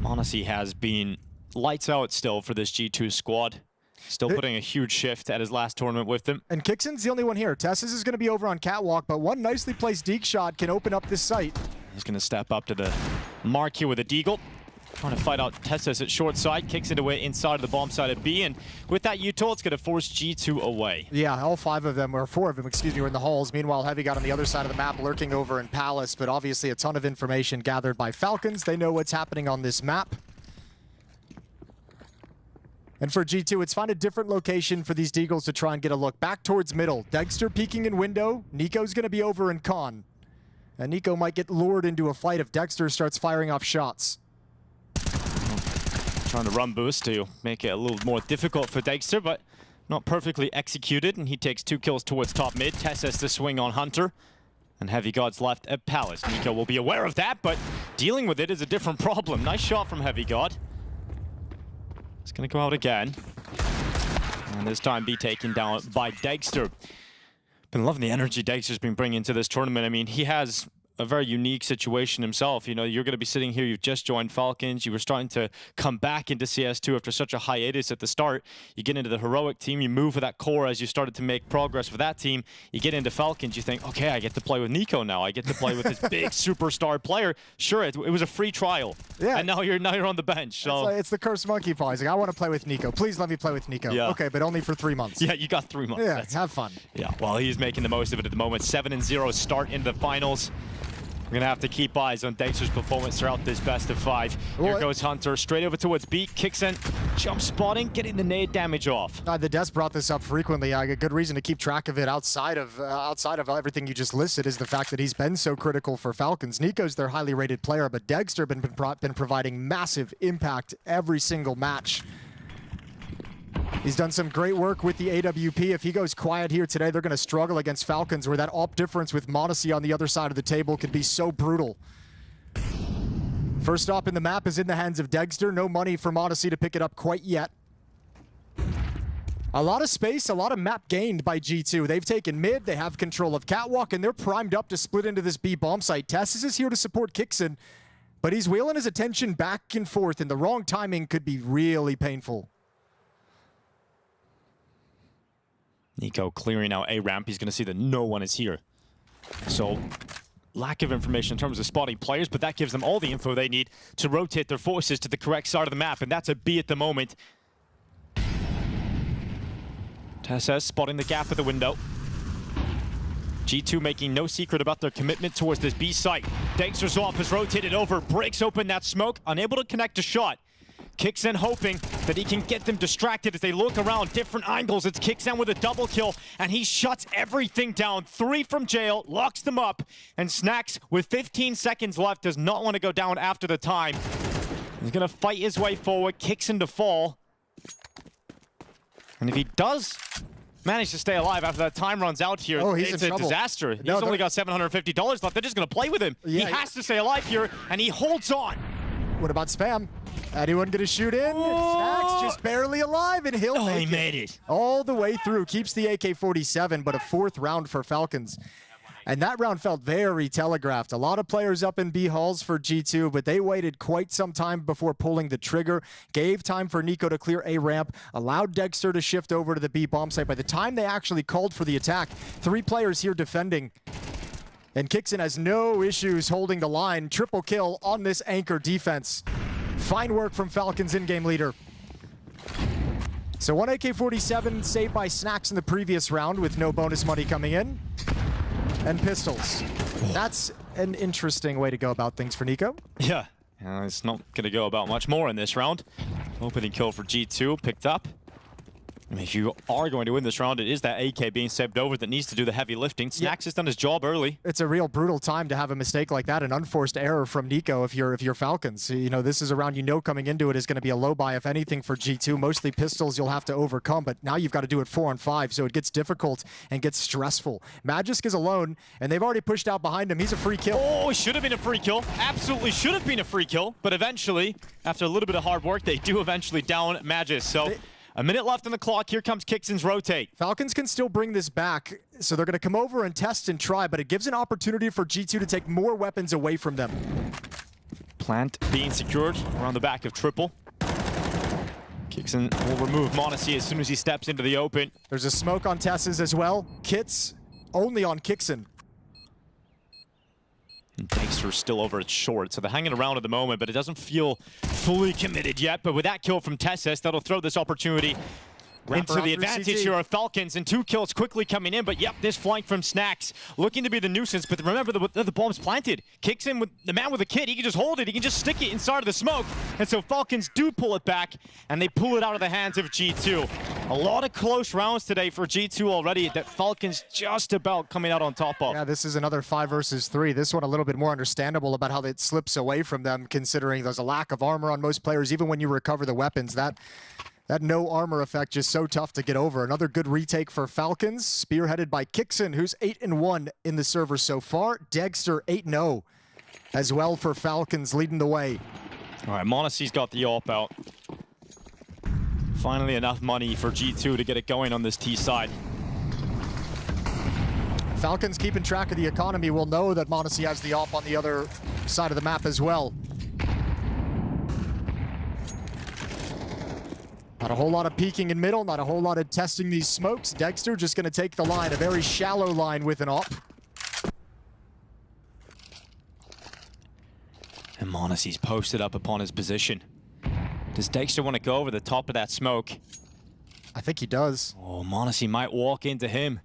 MongolZ has been lights out still for this G2 squad. Still putting a huge shift at his last tournament with them. And Kixon's the only one here. Tessus is going to be over on Catwalk, but one nicely placed deke shot can open up this site. He's going to step up to the mark here with a deagle. Trying to fight out Tessus at short side, kicks it away inside of the bomb side at B, and with that util, it's going to force G2 away. Yeah, all 4 of them, excuse me, were in the halls. Meanwhile, Heavy got on the other side of the map, lurking over in Palace, but obviously a ton of information gathered by Falcons. They know what's happening on this map. And for G2, it's find a different location for these Deagles to try and get a look. Back towards middle. Dexter peeking in window. Nico's going to be over in con. And Nico might get lured into a fight if Dexter starts firing off shots. Trying to run boost to make it a little more difficult for Dexter, but not perfectly executed. And he takes 2 kills towards top mid. Tess has to swing on Hunter. And Heavy God's left at Palace. Nico will be aware of that, but dealing with it is a different problem. Nice shot from Heavy God. It's going to go out again. And this time be taken down by Dexter. Been loving the energy Dexter's been bringing to this tournament. I mean, he has a very unique situation himself. You know, you're going to be sitting here, you've just joined Falcons, you were starting to come back into CS2 after such a hiatus at the start. You get into the heroic team, you move with that core as you started to make progress with that team. You get into Falcons, you think, okay, I get to play with Nico now. I get to play with this big superstar player. Sure, it was a free trial. Yeah. And now you're on the bench. So it's the cursed monkey paw. He's like, I want to play with Nico. Please let me play with Nico. Yeah. Okay, but only for 3 months. Yeah, you got 3 months. Yeah, have fun. Yeah, well, he's making the most of it at the moment. 7-0 start into the finals. We're going to have to keep eyes on Dexter's performance throughout this best of 5. Here goes Hunter, straight over towards B, kicks in, jump spotting, getting the nade damage off. The Des brought this up frequently. I got good reason to keep track of it outside of everything you just listed is the fact that he's been so critical for Falcons. Nico's their highly rated player, but Dexter been providing massive impact every single match. He's done some great work with the AWP. If he goes quiet here today, they're going to struggle against Falcons, where that op difference with MongolZ on the other side of the table could be so brutal. First stop in the map is in the hands of Dexter. No money for MongolZ to pick it up quite yet. A lot of space, a lot of map gained by G2. They've taken mid, they have control of Catwalk, and they're primed up to split into this B bomb site. Tessus is here to support Kixon, but he's wheeling his attention back and forth, and the wrong timing could be really painful. Nico clearing out A ramp. He's going to see that no one is here. So lack of information in terms of spotting players, but that gives them all the info they need to rotate their forces to the correct side of the map, and that's a B at the moment. TSS spotting the gap at the window. G2 making no secret about their commitment towards this B site. Dexter's off, has rotated over, breaks open that smoke, unable to connect a shot. Kicks in hoping that he can get them distracted as they look around different angles. It's Kicks in with a double kill, and he shuts everything down. 3 from jail, locks them up, and Snacks, with 15 seconds left, does not want to go down after the time. He's going to fight his way forward, Kicks in to fall. And if he does manage to stay alive after that time runs out here, it's a disaster. He's only got $750 left. They're just going to play with him. Yeah, he has to stay alive here, and he holds on. What about Spam? Anyone gonna shoot in? Snacks just barely alive, and he'll make he made it all the way through. Keeps the AK-47, but a 4th round for Falcons. And that round felt very telegraphed. A lot of players up in B halls for G2, but they waited quite some time before pulling the trigger. Gave time for Nico to clear A ramp, allowed Dexter to shift over to the B bomb site. By the time they actually called for the attack, 3 players here defending. And Kixon has no issues holding the line. Triple kill on this anchor defense. Fine work from Falcons in-game leader. So 1 AK-47 saved by Snacks in the previous round with no bonus money coming in. And pistols. That's an interesting way to go about things for Nico. Yeah, it's not going to go about much more in this round. Opening kill for G2 picked up. I mean, if you are going to win this round, it is that AK being saved over that needs to do the heavy lifting. Snacks has done his job early. It's a real brutal time to have a mistake like that, an unforced error from Nico if you're Falcons. You know, this is a round coming into it is going to be a low buy, if anything, for G2. Mostly pistols you'll have to overcome, but now you've got to do it 4 on 5, so it gets difficult and gets stressful. Magisk is alone, and they've already pushed out behind him. He's a free kill. Oh, it should have been a free kill. Absolutely should have been a free kill, but eventually, after a little bit of hard work, they do eventually down Magisk. So a minute left on the clock. Here comes Kixon's rotate. Falcons can still bring this back, so they're going to come over and test and try, but it gives an opportunity for G2 to take more weapons away from them. Plant being secured around the back of Triple. Kixon will remove MongolZ as soon as he steps into the open. There's a smoke on Tess's as well. Kits only on Kixon. Dexter's still over at short, so they're hanging around at the moment, but it doesn't feel fully committed yet. But with that kill from Tessus, that'll throw this opportunity into the advantage here of Falcons, and 2 kills quickly coming in. But yep, this flank from Snacks looking to be the nuisance, but remember the bomb's planted. Kicks in with the man with the kit. He can just hold it. He can just stick it inside of the smoke. And so Falcons do pull it back, and they pull it out of the hands of G2. A lot of close rounds today for G2 already that Falcons just about coming out on top of. Yeah, this is another 5 versus 3. This one a little bit more understandable about how it slips away from them, considering there's a lack of armor on most players. Even when you recover the weapons, that no armor effect just so tough to get over. Another good retake for Falcons, spearheaded by Kixon, who's 8-1 in the server so far. Dexter 8-0 as well for Falcons, leading the way. All right, MongolZ's got the AWP out. Finally enough money for G2 to get it going on this T side. Falcons keeping track of the economy will know that MongolZ has the AWP on the other side of the map as well. Not a whole lot of peeking in middle, not a whole lot of testing these smokes. Dexter just going to take the line, a very shallow line with an AWP. And MongolZ's posted up upon his position. Does Dexter want to go over the top of that smoke? I think he does. Oh, MongolZ might walk into him.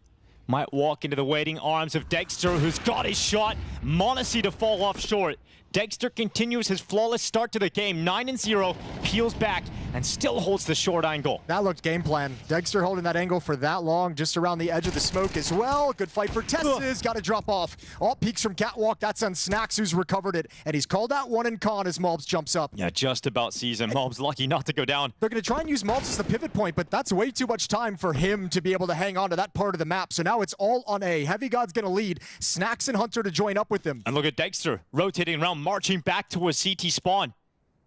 Might walk into the waiting arms of Dexter, who's got his shot. MongolZ to fall off short. Dexter continues his flawless start to the game. 9-0, peels back, and still holds the short angle. That looked game plan. Dexter holding that angle for that long, just around the edge of the smoke as well. Good fight for Tessus. Got to drop off. All peaks from Catwalk. That's on Snacks, who's recovered it. And he's called out 1 in con as MongolZ jumps up. Yeah, just about sees him. MongolZ lucky not to go down. They're going to try and use MongolZ as the pivot point, but that's way too much time for him to be able to hang on to that part of the map. So now it's all on A. Heavy God's going to lead. Snacks and Hunter to join up with him. And look at Dexter rotating around, marching back to a CT spawn.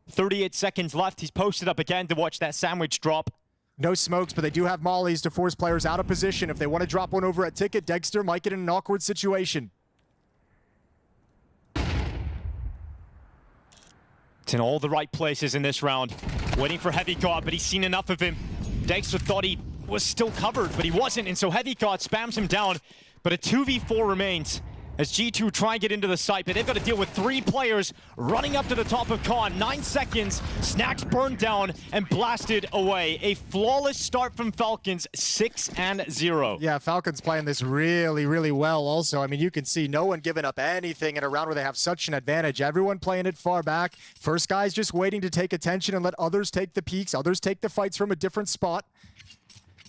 38 seconds left. He's posted up again to watch that sandwich drop. No smokes, but they do have mollies to force players out of position. If they want to drop one over at Ticket, Dexter might get in an awkward situation. It's in all the right places in this round. Waiting for Heavy God, but he's seen enough of him. Dexter thought he was still covered, but he wasn't, and so HeavyCaught spams him down, but a 2v4 remains as G2 try and get into the site, but they've got to deal with 3 players running up to the top of Con. 9 seconds, Snacks burned down and blasted away. A flawless start from Falcons, 6-0. Yeah, Falcons playing this really, really well also. I mean, you can see no one giving up anything in a round where they have such an advantage. Everyone playing it far back. First guy's just waiting to take attention and let others take the peaks. Others take the fights from a different spot.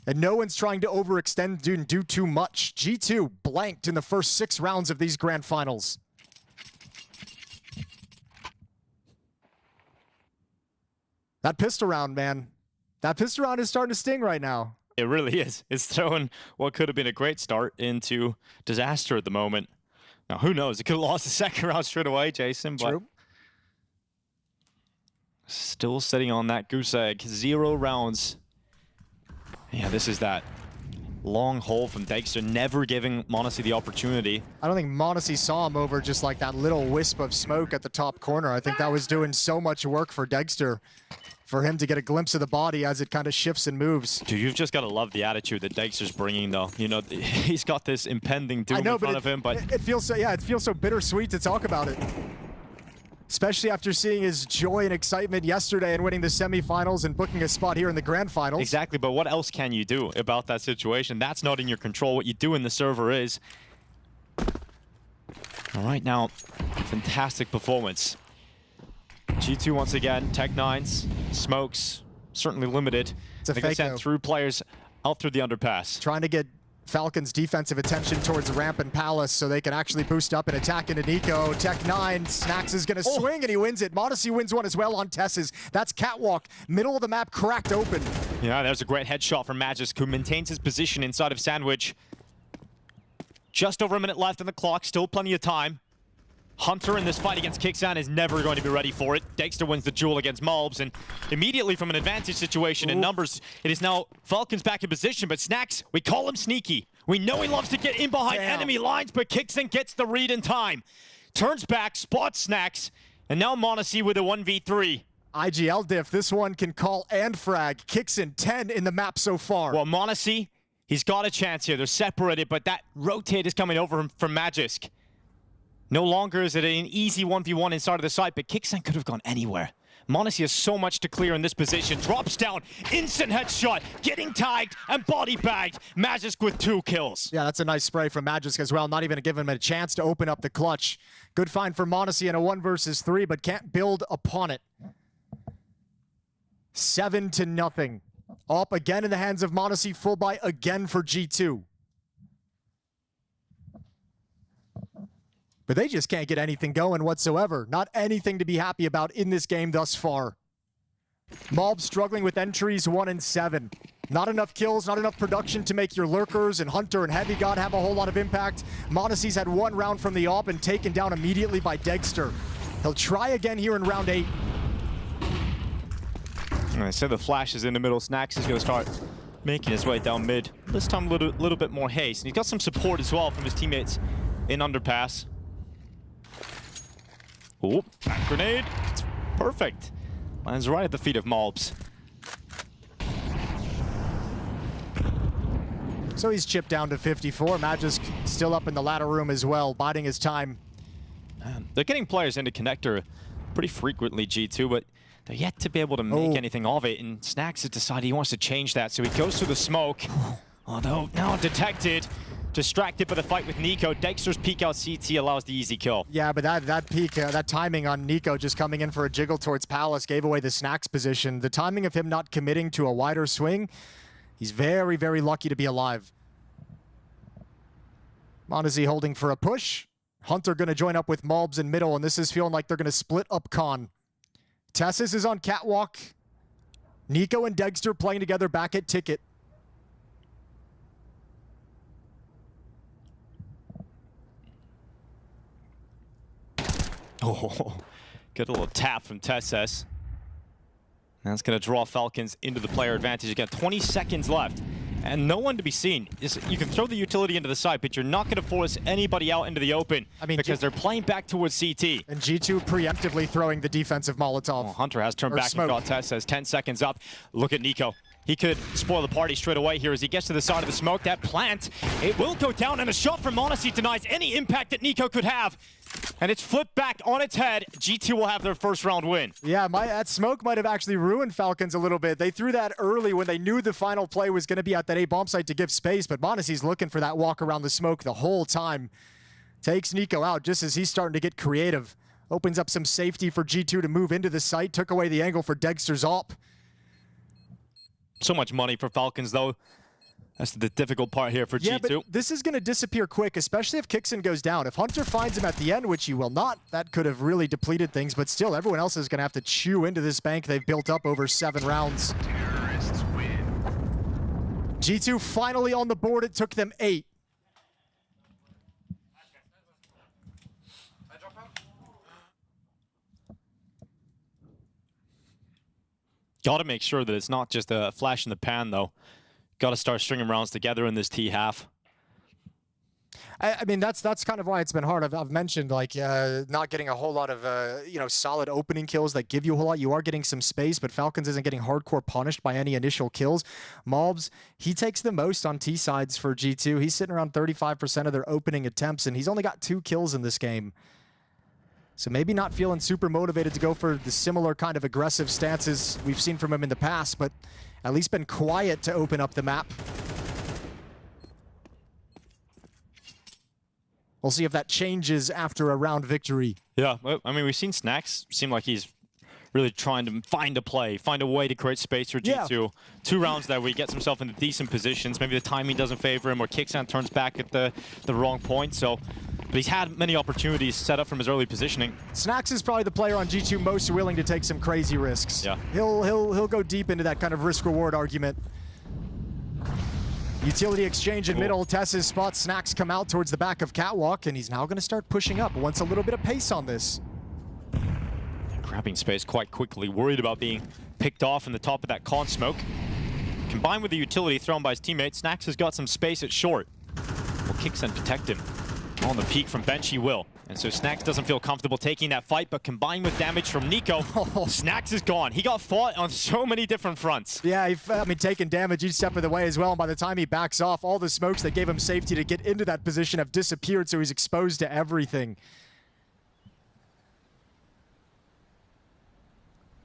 And no one's trying to overextend and do too much. G2 blanked in the first 6 rounds of these grand finals. That pistol round, man. That pistol round is starting to sting right now. It really is. It's throwing what could have been a great start into disaster at the moment. Now, who knows? It could have lost the second round straight away, Jason. But True. still sitting on that goose egg. 0 rounds. Yeah, this is that long hole from Dexter, never giving m0NESY the opportunity. I don't think m0NESY saw him over just like that little wisp of smoke at the top corner. I think that was doing so much work for Dexter, for him to get a glimpse of the body as it kind of shifts and moves. Dude, you've just got to love the attitude that Dexter's bringing, though. You know, he's got this impending doom in front of him, but it feels so, yeah, it feels so bittersweet to talk about it. Especially after seeing his joy and excitement yesterday and winning the semifinals and booking a spot here in the grand finals. Exactly, but what else can you do about that situation? That's not in your control. What you do in the server is. All right, now, fantastic performance. G2 once again, Tech9s, smokes, certainly limited. It's a they fake, sent though. through players out through the underpass. Trying to get Falcons' defensive attention towards Ramp and Palace so they can actually boost up and attack into Nico. Tech9, Snacks is going to swing and he wins it. m0NESY wins one as well on Tess's. That's Catwalk. Middle of the map cracked open. Yeah, there's a great headshot from Magisk, who maintains his position inside of Sandwich. Just over a minute left on the clock, still plenty of time. Hunter in this fight against Kixan is never going to be ready for it. Dexter wins the duel against MongolZ, and immediately from an advantage situation in numbers, it is now Falcons back in position, but Snacks, we call him sneaky. We know he loves to get in behind enemy lines, but Kixan gets the read in time. Turns back, spots Snacks, and now m0NESY with a 1v3. IGL diff, this one can call and frag. Kixan 10 in the map so far. Well, m0NESY, he's got a chance here. They're separated, but that rotate is coming over from Magisk. No longer is it an easy 1v1 inside of the site, but Kixan could have gone anywhere. m0NESY has so much to clear in this position. Drops down, instant headshot, getting tagged and body bagged. Magisk with 2 kills. Yeah, that's a nice spray from Magisk as well. Not even giving him a chance to open up the clutch. Good find for m0NESY in a 1 versus 3, but can't build upon it. 7-0. Up again in the hands of m0NESY. Full buy again for G2. But they just can't get anything going whatsoever. Not anything to be happy about in this game thus far. MongolZ struggling with entries 1 and 7. Not enough kills, not enough production to make your lurkers and Hunter and HeavyCaught have a whole lot of impact. m0NESY's had 1 round from the AWP and taken down immediately by Dexter. He'll try again here in round 8. I said the flash is in the middle. Snacks is going to start making his way down mid. This time a little bit more haste. And he's got some support as well from his teammates in underpass. Oh, back grenade. It's perfect. Lands right at the feet of MongolZ. So he's chipped down to 54. Magisk still up in the ladder room as well, biding his time. Man, they're getting players into connector pretty frequently, G2, but they're yet to be able to make anything of it. And Snacks has decided he wants to change that, so he goes through the smoke. Although now detected. Distracted by the fight with Nico. Dexter's peek out CT allows the easy kill. Yeah, but that peek, that timing on Nico just coming in for a jiggle towards Palace gave away the Snacks position. The timing of him not committing to a wider swing, he's very, very lucky to be alive. m0NESY holding for a push. Hunter going to join up with MongolZ in middle, and this is feeling like they're going to split up Con. Tessis is on Catwalk. Nico and Dexter playing together back at Ticket. Oh, get a little tap from Tesses. That's going to draw Falcons into the player advantage again. 20 seconds left, and no one to be seen. You can throw the utility into the side, but you're not going to force anybody out into the open because they're playing back towards CT. And G2 preemptively throwing the defensive Molotov. Oh, Hunter has turned back and got Tesses. 10 seconds up. Look at Nico. He could spoil the party straight away here as he gets to the side of the smoke. That plant, it will go down, and a shot from MongolZ denies any impact that Nico could have. And it's flipped back on its head. G2 will have their first round win. Yeah, that smoke might have actually ruined Falcons a little bit. They threw that early when they knew the final play was going to be at that A bomb site to give space, but MongolZ's looking for that walk around the smoke the whole time. Takes Nico out just as he's starting to get creative. Opens up some safety for G2 to move into the site. Took away the angle for Dexter's op. So much money for Falcons, though. That's the difficult part here for G2. But this is going to disappear quick, especially if Kixon goes down. If Hunter finds him at the end, which he will not, that could have really depleted things, but still, everyone else is going to have to chew into this bank they've built up over 7 rounds. Terrorists win. G2 finally on the board. It took them 8. Got to make sure that it's not just a flash in the pan, though. Got to start stringing rounds together in this T half. I mean, that's kind of why it's been hard. I've mentioned like not getting a whole lot of solid opening kills that give you a whole lot. You are getting some space, but Falcons isn't getting hardcore punished by any initial kills. MongolZ, he takes the most on T sides for G2. He's sitting around 35% of their opening attempts, and he's only got 2 kills in this game. So maybe not feeling super motivated to go for the similar kind of aggressive stances we've seen from him in the past, but at least been quiet to open up the map. We'll see if that changes after a round victory. Yeah, I mean, we've seen Snacks seem like he's really trying to find a play, find a way to create space for G2. Yeah. 2 rounds that he gets himself into decent positions. Maybe the timing doesn't favor him, or Kixan turns back at the wrong point. But he's had many opportunities set up from his early positioning. Snacks is probably the player on G2 most willing to take some crazy risks. Yeah. He'll go deep into that kind of risk-reward argument. Utility exchange in middle. Tess's spot. Snacks come out towards the back of Catwalk, and he's now going to start pushing up. Wants a little bit of pace on this. Grabbing space quite quickly, worried about being picked off in the top of that con smoke. Combined with the utility thrown by his teammate, Snacks has got some space at short. Will Kixan protect him? On the peak from bench, he will. And so Snacks doesn't feel comfortable taking that fight, but combined with damage from Nico, Snacks is gone. He got fought on so many different fronts. Yeah, taking damage each step of the way as well. And by the time he backs off, all the smokes that gave him safety to get into that position have disappeared, so he's exposed to everything.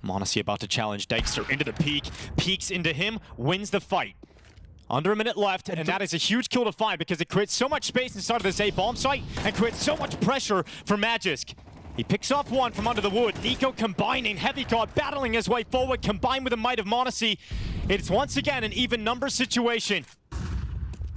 MongolZ about to challenge Dexter into the peak, peeks into him, wins the fight. Under a minute left, and that is a huge kill to find because it creates so much space inside of this A bomb site and creates so much pressure for Magisk. He picks off one from under the wood. Nico combining, Heavy God battling his way forward, combined with the might of MongolZ. It's once again an even number situation.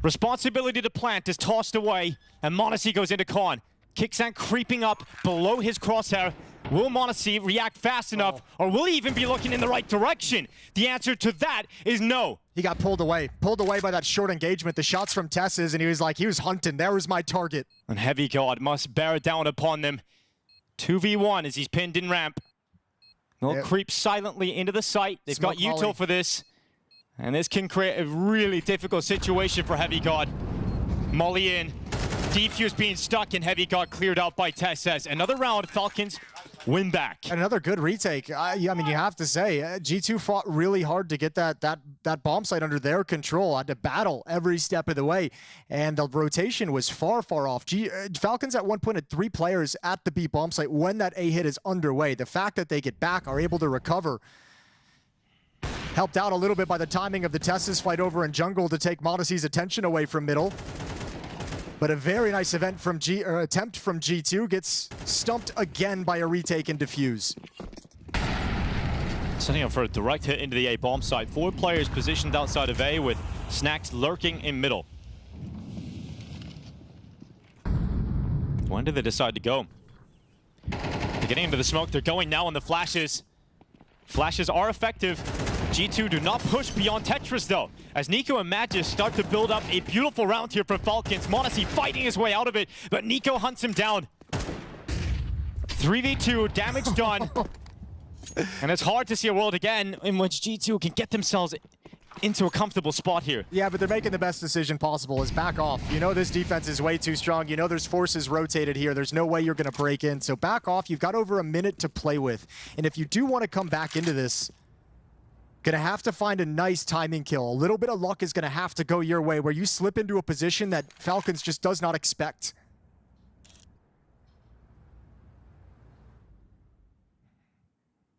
Responsibility to plant is tossed away, and MongolZ goes into con. Kixan creeping up below his crosshair. Will MongolZ react fast enough, or will he even be looking in the right direction? The answer to that is no. He got pulled away by that short engagement. The shots from Tess's, and he was hunting. There was my target. And Heavy God must bear down upon them. 2v1 as he's pinned in ramp. He'll creep silently into the site. They've got util for this. And this can create a really difficult situation for Heavy God. Molly in. Defuse being stuck, and Heavy God cleared out by Tess. Another round, Falcons win back. Another good retake. I mean, you have to say, G2 fought really hard to get that bomb site under their control. Had to battle every step of the way, and the rotation was far off. Falcons at one point had 3 players at the B bomb site when that A hit is underway. The fact that they get back, are able to recover, helped out a little bit by the timing of the Tess's fight over in jungle to take MongolZ's attention away from middle. But a very nice attempt from G2 gets stumped again by a retake and defuse. Setting up for a direct hit into the A bomb site. 4 players positioned outside of A with Snacks lurking in middle. When did they decide to go? They're getting into the smoke. They're going now on the flashes. Flashes are effective. G2 do not push beyond Tetris though, as Nico and Magis start to build up a beautiful round here for Falcons. MongolZ fighting his way out of it, but Nico hunts him down. 3v2, damage done. And it's hard to see a world again in which G2 can get themselves into a comfortable spot here. Yeah, but they're making the best decision possible, is back off. You know this defense is way too strong. You know there's forces rotated here. There's no way you're going to break in. So back off. You've got over a minute to play with. And if you do want to come back into this, Gonna have to find a nice timing kill. A little bit of luck is gonna have to go your way where you slip into a position that Falcons just does not expect.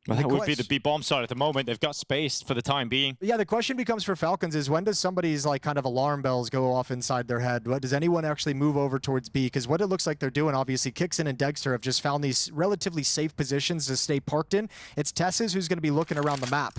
Well, that would be the B bomb side at the moment. They've got space for the time being. Yeah, the question becomes for Falcons is when does somebody's like kind of alarm bells go off inside their head? Does anyone actually move over towards B? Because what it looks like they're doing, obviously, Kixon and Dexter have just found these relatively safe positions to stay parked in. It's Tess's who's going to be looking around the map.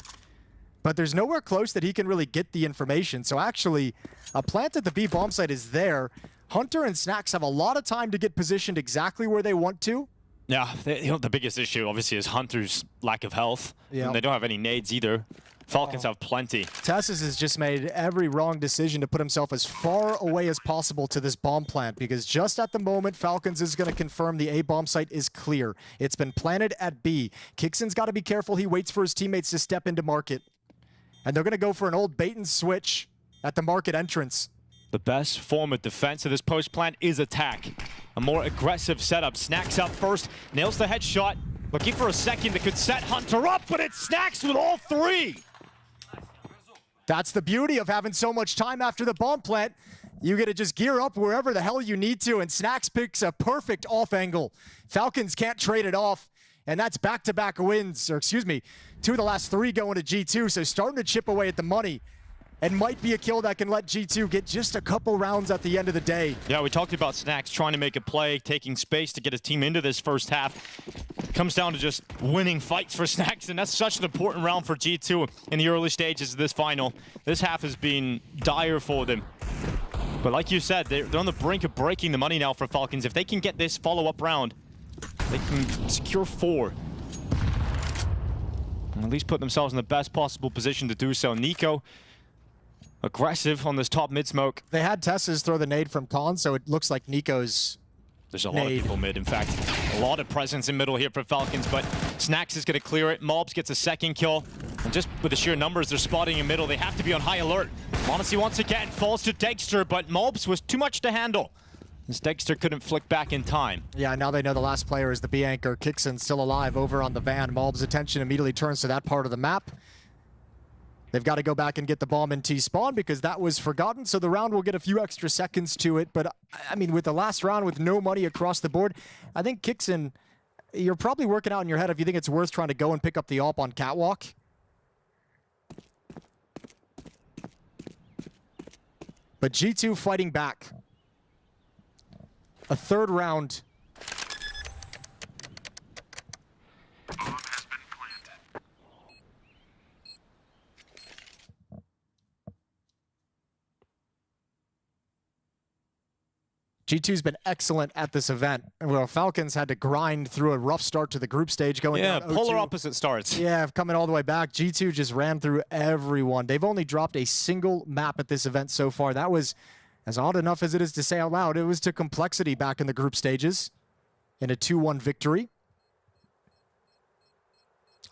But there's nowhere close that he can really get the information. So actually, a plant at the B bomb site is there. Hunter and Snacks have a lot of time to get positioned exactly where they want to. Yeah, the biggest issue, obviously, is Hunter's lack of health. Yeah. And they don't have any nades either. Falcons have plenty. Tessus has just made every wrong decision to put himself as far away as possible to this bomb plant because just at the moment, Falcons is going to confirm the A bomb site is clear. It's been planted at B. Kixon's got to be careful. He waits for his teammates to step into market. And they're going to go for an old bait and switch at the market entrance. The best form of defense of this post plant is attack. A more aggressive setup. Snacks up first, nails the headshot. Looking for a second that could set Hunter up, but it Snacks with all three. That's the beauty of having so much time after the bomb plant. You get to just gear up wherever the hell you need to, and Snacks picks a perfect off angle. Falcons can't trade it off, and that's back-to-back wins, or excuse me, 2 of the last 3 going to G2, so starting to chip away at the money. And might be a kill that can let G2 get just a couple rounds at the end of the day. Yeah, we talked about Snacks trying to make a play, taking space to get his team into this first half. Comes down to just winning fights for Snacks, and that's such an important round for G2 in the early stages of this final. This half has been dire for them. But like you said, they're on the brink of breaking the money now for Falcons. If they can get this follow-up round, they can secure 4. And at least put themselves in the best possible position to do so. Nico, aggressive on this top mid smoke. They had Tess's throw the nade from Con, so it looks like Nico's There's a lot of people mid, in fact. A lot of presence in middle here for Falcons, but Snacks is going to clear it. Mobs gets a second kill. And just with the sheer numbers they're spotting in middle, they have to be on high alert. MongolZ once again falls to Dexter, but Mobs was too much to handle, as Dexter couldn't flick back in time. Yeah, now they know the last player is the B anchor. Kixon still alive over on the van. Mob's attention immediately turns to that part of the map. They've got to go back and get the bomb in T-spawn because that was forgotten, so the round will get a few extra seconds to it. But, I mean, with the last round with no money across the board, I think Kixon, you're probably working out in your head if you think it's worth trying to go and pick up the AWP on Catwalk. But G2 fighting back. A third round. G2's been excellent at this event. Well, Falcons had to grind through a rough start to the group stage going down 0-2. Polar opposite starts. Yeah, coming all the way back. G2 just ran through everyone. They've only dropped a single map at this event so far. That was, as odd enough as it is to say out loud, it was to Complexity back in the group stages in a 2-1 victory.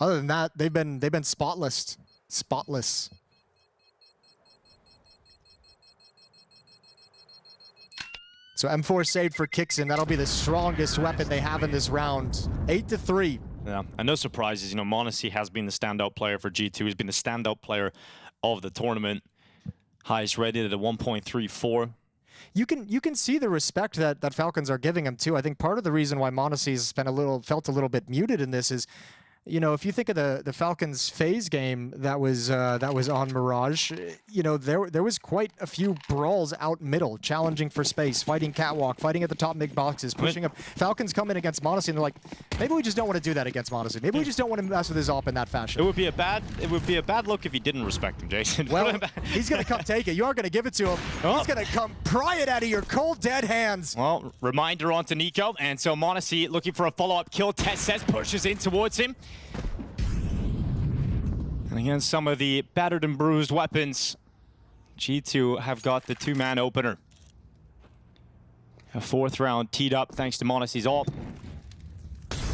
Other than that, they've been spotless. Spotless. So M4 saved for Kixon. That'll be the strongest weapon they have in this round. 8-3. Yeah, and no surprises. You know, MongolZ has been the standout player for G2. He's been the standout player of the tournament. Highest rated at a 1.34. You can see the respect that Falcons are giving him too. I think part of the reason why MongolZ's been felt a little bit muted in this is, you know, if you think of the Falcons FaZe game that was on Mirage, you know, there was quite a few brawls out middle, challenging for space, fighting catwalk, fighting at the top mid boxes, pushing up. Falcons come in against MongolZ and they're like, maybe we just don't want to do that against MongolZ. Maybe we just don't want to mess with his AWP in that fashion. It would be a bad look if you didn't respect him, Jason. Well, he's gonna come take it. You aren't gonna give it to him. Oh. He's gonna come pry it out of your cold dead hands. Well, reminder onto Nico, and so MongolZ looking for a follow-up kill. Tess says pushes in towards him. And against some of the battered and bruised weapons, G2 have got the 2-man opener. A 4th round teed up thanks to MongolZ's AWP.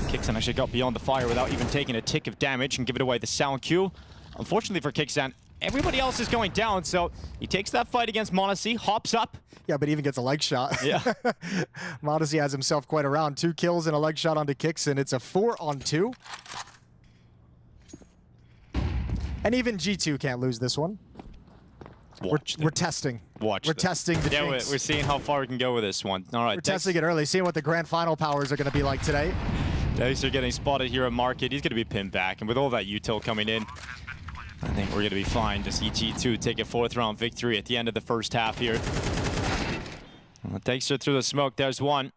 Kixon actually got beyond the fire without even taking a tick of damage and giving away the sound cue. Unfortunately for Kixon, everybody else is going down, so he takes that fight against MongolZ, hops up. Yeah, but even gets a leg shot. Yeah. MongolZ has himself quite a round. 2 kills and a leg shot onto Kixon. It's a 4-on-2. And even G2 can't lose this one. We're testing. We're testing the jinx. We're seeing how far we can go with this one. All right, We're testing it early, seeing what the grand final powers are going to be like today. Dex are getting spotted here at Market. He's going to be pinned back, and with all that util coming in, I think we're going to be fine to see G2 take a 4th round victory at the end of the first half here. Dex are through the smoke. There's one.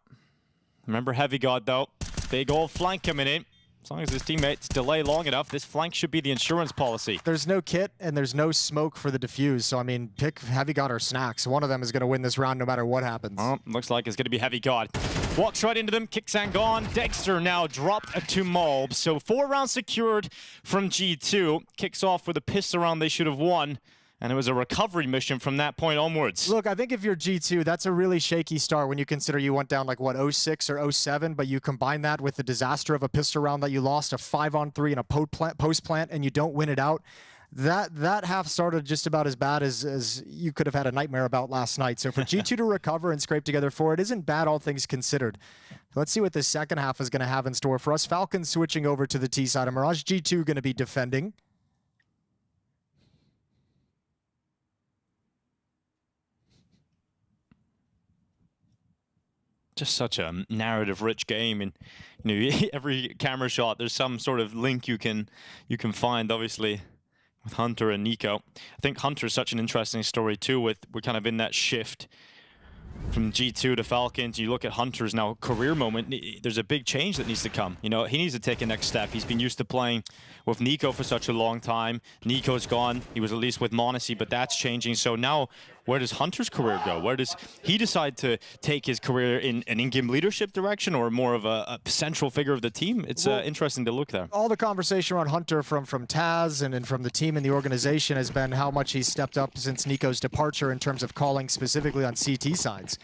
Remember Heavy God, though. Big old flank coming in. As long as his teammates delay long enough, this flank should be the insurance policy. There's no kit and there's no smoke for the defuse. So, I mean, pick Heavy God or Snacks. One of them is going to win this round no matter what happens. Oh, looks like it's going to be Heavy God. Walks right into them. Kixan gone. Dexter now dropped to Mulb. So 4 rounds secured from G2. Kicks off with a pistol round they should have won. And it was a recovery mission from that point onwards. Look, I think if you're G2, that's a really shaky start when you consider you went down like, what, 06 or 07, but you combine that with the disaster of a pistol round that you lost, a 5-on-3 and a post plant, and you don't win it out. That half started just about as bad as you could have had a nightmare about last night. So for G2 to recover and scrape together 4, it isn't bad, all things considered. Let's see what the second half is going to have in store for us. Falcons switching over to the T side of Mirage. G2 going to be defending. Just such a narrative-rich game, and you know, every camera shot, there's some sort of link you can find. Obviously, with Hunter and Nico, I think Hunter's such an interesting story too. We're kind of in that shift from G2 to Falcons. You look at Hunter's now career moment. There's a big change that needs to come. You know, he needs to take a next step. He's been used to playing with Nico for such a long time. Nico's gone. He was at least with MongolZ, but that's changing. So now, where does Hunter's career go? Where does he decide to take his career in an in-game leadership direction or more of a central figure of the team? It's interesting to look there. All the conversation around Hunter from Taz and from the team and the organization has been how much he's stepped up since Nico's departure in terms of calling specifically on CT sides.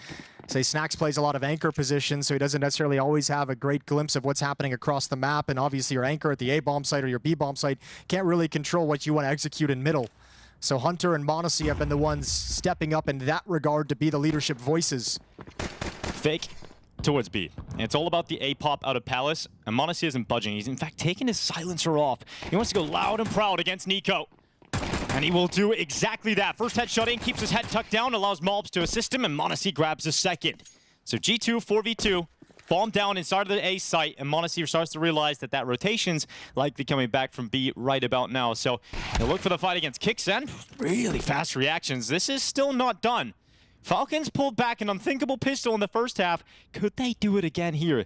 Say Snacks plays a lot of anchor positions, so he doesn't necessarily always have a great glimpse of what's happening across the map, and obviously your anchor at the A-bomb site or your B-bomb site can't really control what you want to execute in middle. So Hunter and MongolZ have been the ones stepping up in that regard to be the leadership voices. Fake towards B. And it's all about the A-pop out of Palace, and MongolZ isn't budging. He's in fact taking his silencer off. He wants to go loud and proud against Nico. And he will do exactly that. First headshot in, keeps his head tucked down, allows Mulbs to assist him, and MongolZ grabs the second. So G2, 4v2. Bomb down inside of the A site, and MongolZ starts to realize that rotation's likely coming back from B right about now. So he'll look for the fight against Kixan. Really fast reactions. This is still not done. Falcons pulled back an unthinkable pistol in the first half. Could they do it again here?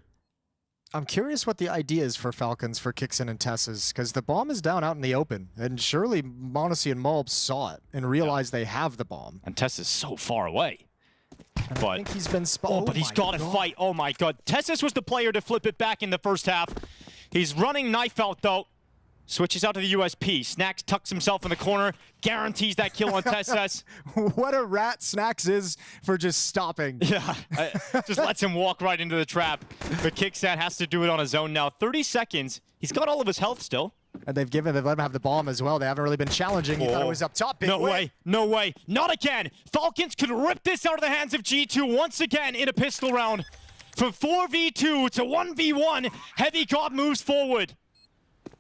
I'm curious what the idea is for Falcons for Kixan and Tess's, because the bomb is down out in the open, and surely MongolZ and Mulbs saw it and realized they have the bomb. And Tess is so far away. And I think he's been but he's got to fight. Oh my god. Tessus was the player to flip it back in the first half. He's running knife out though. Switches out to the USP. Snacks tucks himself in the corner. Guarantees that kill on Tessus. What a rat Snacks is for just stopping. Yeah. Just lets him walk right into the trap. But Kixan has to do it on his own now. 30 seconds. He's got all of his health still. And they've let him have the bomb as well. They haven't really been challenging. He thought it was up top. No way. No way. Not again. Falcons could rip this out of the hands of G2 once again in a pistol round. From 4v2 to 1v1, Heavy God moves forward.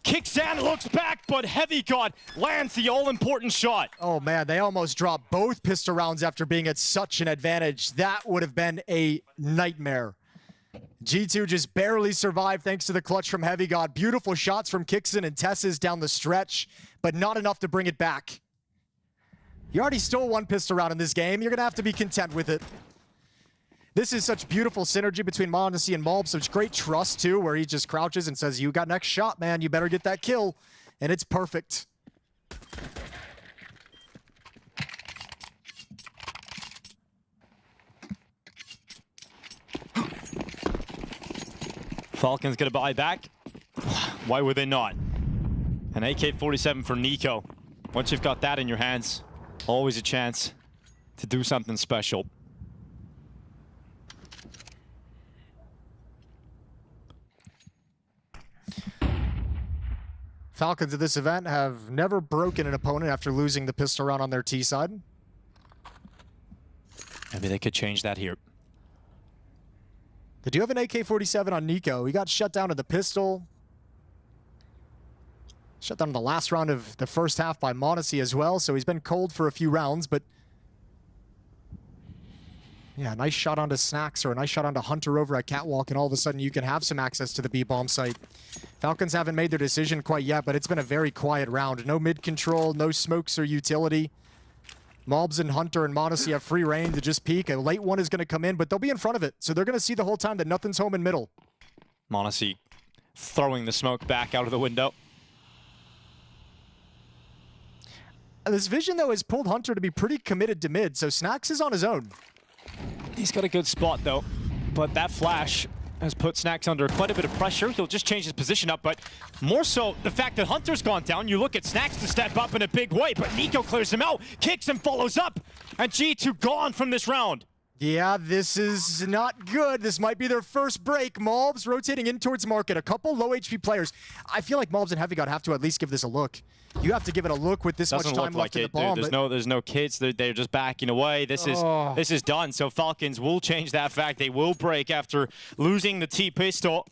Kixan looks back, but Heavy God lands the all-important shot. Oh man, they almost dropped both pistol rounds after being at such an advantage. That would have been a nightmare. G2 just barely survived thanks to the clutch from Heavy God. Beautiful shots from Kixan and Tess's down the stretch, but not enough to bring it back. You already stole one pistol round in this game. You're going to have to be content with it. This is such beautiful synergy between MongolZ and Mulb, such great trust too, where he just crouches and says, you got next shot, man. You better get that kill. And it's perfect. Falcons gonna buy back. Why would they not? An AK-47 for Nico. Once you've got that in your hands, always a chance to do something special. Falcons at this event have never broken an opponent after losing the pistol round on their T side. Maybe they could change that here. They do have an AK-47 on Nico. He got shut down to the pistol. Shut down in the last round of the first half by MongolZ as well, so he's been cold for a few rounds, but yeah, nice shot onto Snacks or a nice shot onto Hunter over at Catwalk, and all of a sudden you can have some access to the B-bomb site. Falcons haven't made their decision quite yet, but it's been a very quiet round. No mid-control, no smokes or utility. Mobs and Hunter and MongolZ have free reign to just peek. A late one is going to come in, but they'll be in front of it, so they're going to see the whole time that nothing's home in middle. MongolZ throwing the smoke back out of the window. This vision, though, has pulled Hunter to be pretty committed to mid, so Snacks is on his own. He's got a good spot, though, but that flash has put Snacks under quite a bit of pressure. He'll just change his position up, but more so the fact that Hunter's gone down. You look at Snacks to step up in a big way, but Nico clears him out, kicks and follows up, and G2 gone from this round. Yeah, this is not good. This might be their first break. Mobs rotating in towards market. A couple low HP players. I feel like Mobs and Heavy God have to at least give this a look. You have to give it a look with this much time left in the bomb. There's no kids. They're just backing away. This is done. So Falcons will change that fact. They will break after losing the T-pistol.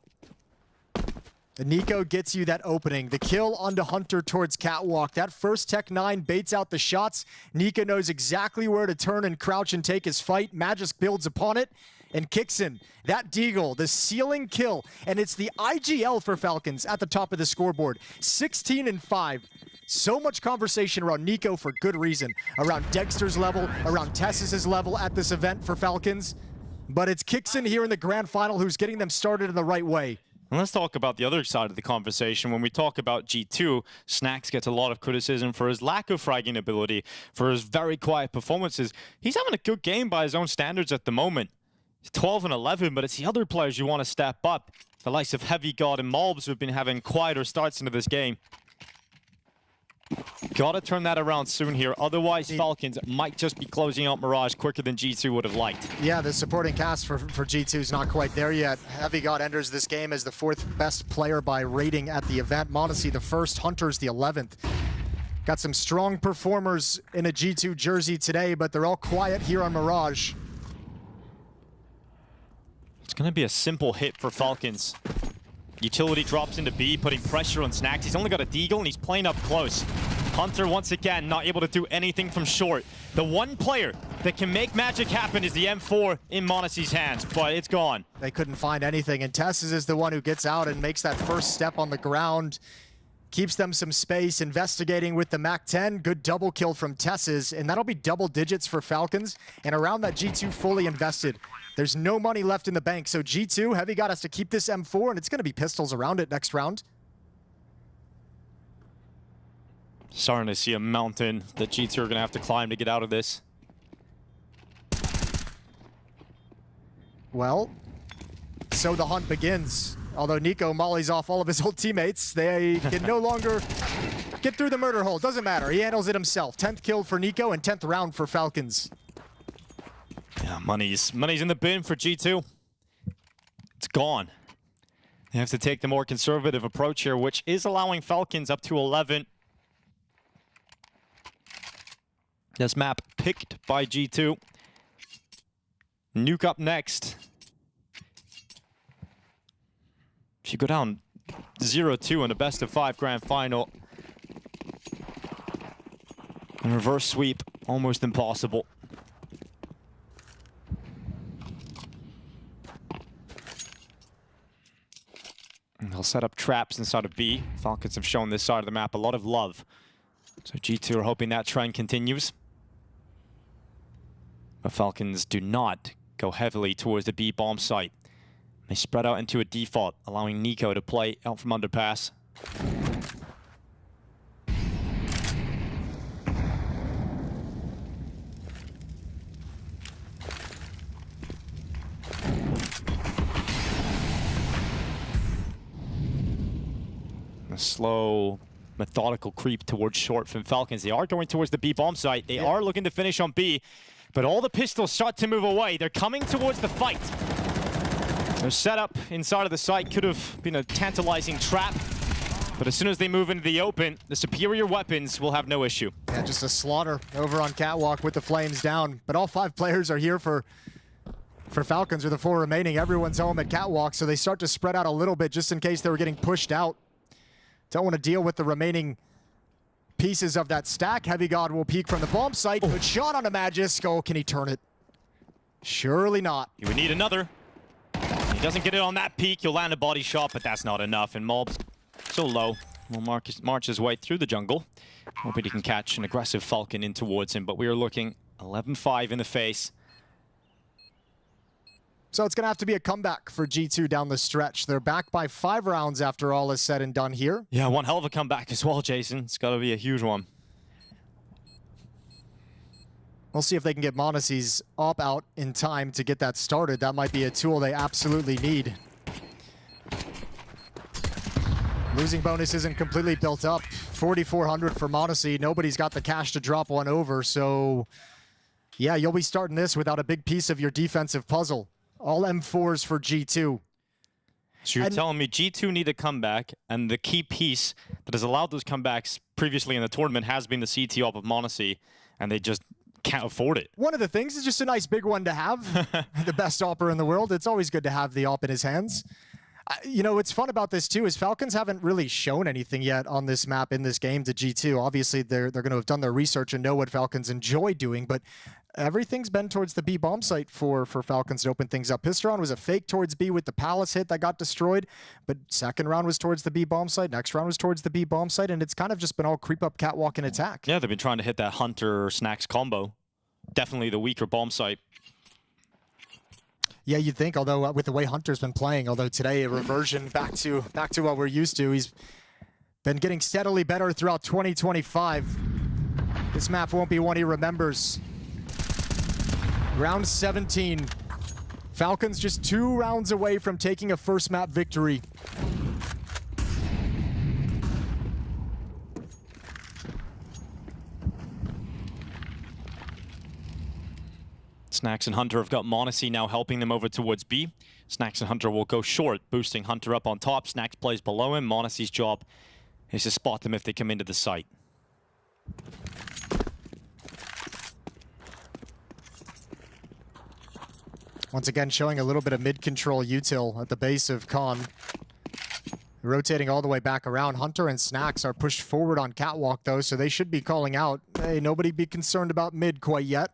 Nico gets you that opening. The kill onto Hunter towards Catwalk. That first Tech 9 baits out the shots. Nico knows exactly where to turn and crouch and take his fight. Magisk builds upon it and kicks in. That Deagle, the ceiling kill. And it's the IGL for Falcons at the top of the scoreboard. 16-5. So much conversation around Nico for good reason. Around Dexter's level, around Tessis' level at this event for Falcons. But it's Kixon here in the grand final who's getting them started in the right way. And let's talk about the other side of the conversation. When we talk about G2, Snacks gets a lot of criticism for his lack of fragging ability, for his very quiet performances. He's having a good game by his own standards at the moment. He's 12-11, but it's the other players you want to step up. The likes of Heavy God and Mobs who've been having quieter starts into this game. Gotta turn that around soon here, otherwise Falcons might just be closing out Mirage quicker than G2 would have liked. Yeah, the supporting cast for G2 is not quite there yet. Heavy God enters this game as the 4th best player by rating at the event. MongolZ the 1st, Hunter's the 11th. Got some strong performers in a G2 jersey today, but they're all quiet here on Mirage. It's gonna be a simple hit for Falcons. Utility drops into B, putting pressure on Snacks. He's only got a Deagle and he's playing up close. Hunter, once again, not able to do anything from short. The one player that can make magic happen is the M4 in MongolZ's hands, but it's gone. They couldn't find anything, and Tessis is the one who gets out and makes that first step on the ground. Keeps them some space, investigating with the MAC-10. Good double kill from Tessis, and that'll be double digits for Falcons. And around that G2 fully invested. There's no money left in the bank, so G2, Heavy got us to keep this M4, and it's going to be pistols around it next round. Starting to see a mountain that G2 are going to have to climb to get out of this. Well, so the hunt begins. Although Nico mollies off all of his old teammates, they can no longer get through the murder hole. Doesn't matter. He handles it himself. 10th kill for Nico and 10th round for Falcons. Yeah, money's in the bin for G2. It's gone. They have to take the more conservative approach here, which is allowing Falcons up to 11. This map picked by G2. Nuke up next. If you go down 0-2 in a best-of-5 grand final, a reverse sweep, almost impossible. And they'll set up traps inside of B. Falcons have shown this side of the map a lot of love. So G2 are hoping that trend continues. But Falcons do not go heavily towards the B bomb site. They spread out into a default, allowing Nico to play out from underpass. A slow, methodical creep towards short from Falcons. They are going towards the B bomb site. They are looking to finish on B, but all the pistols start to move away. They're coming towards the fight. Their setup inside of the site could have been a tantalizing trap, but as soon as they move into the open, the superior weapons will have no issue. Yeah, just a slaughter over on Catwalk with the flames down. But all 5 players are here for Falcons, or the 4 remaining. Everyone's home at Catwalk, so they start to spread out a little bit just in case they were getting pushed out. Don't want to deal with the remaining pieces of that stack. Heavy God will peek from the bomb site. Good shot on a Magisk. Oh, can he turn it? Surely not. He would need another. He doesn't get it on that peak. He'll land a body shot, but that's not enough. And MongolZ so low. Will march his way through the jungle. Hoping he can catch an aggressive Falcon in towards him, but we are looking 11-5 in the face. So it's going to have to be a comeback for G2 down the stretch. They're back by 5 rounds after all is said and done here. Yeah, one hell of a comeback as well, Jason. It's got to be a huge one. We'll see if they can get MongolZ's op out in time to get that started. That might be a tool they absolutely need. Losing bonus isn't completely built up. 4,400 for MongolZ. Nobody's got the cash to drop one over, so yeah, you'll be starting this without a big piece of your defensive puzzle. All M4s for G2. So you're telling me G2 need a comeback, and the key piece that has allowed those comebacks previously in the tournament has been the CT op of MongolZ, and they just can't afford it. One of the things is just a nice big one to have. The best opper in the world. It's always good to have the op in his hands. You know, what's fun about this too is Falcons haven't really shown anything yet on this map in this game to G2. Obviously, they're going to have done their research and know what Falcons enjoy doing, but everything's been towards the B bomb site for Falcons to open things up. Pisteron was a fake towards B with the Palace hit that got destroyed, but second round was towards the B bomb site, next round was towards the B bomb site, and it's kind of just been all creep up, catwalk, and attack. Yeah, they've been trying to hit that Hunter Snacks combo. Definitely the weaker bomb site. Yeah, you'd think, although with the way Hunter's been playing, although today a reversion back to what we're used to. He's been getting steadily better throughout 2025. This map won't be one he remembers. Round 17. Falcons just 2 rounds away from taking a first map victory. Snacks and Hunter have got MongolZ now helping them over towards B. Snacks and Hunter will go short, boosting Hunter up on top. Snacks plays below him. MongolZ's job is to spot them if they come into the site. Once again, showing a little bit of mid-control util at the base of Con. Rotating all the way back around. Hunter and Snacks are pushed forward on catwalk, though, so they should be calling out. Hey, nobody be concerned about mid quite yet.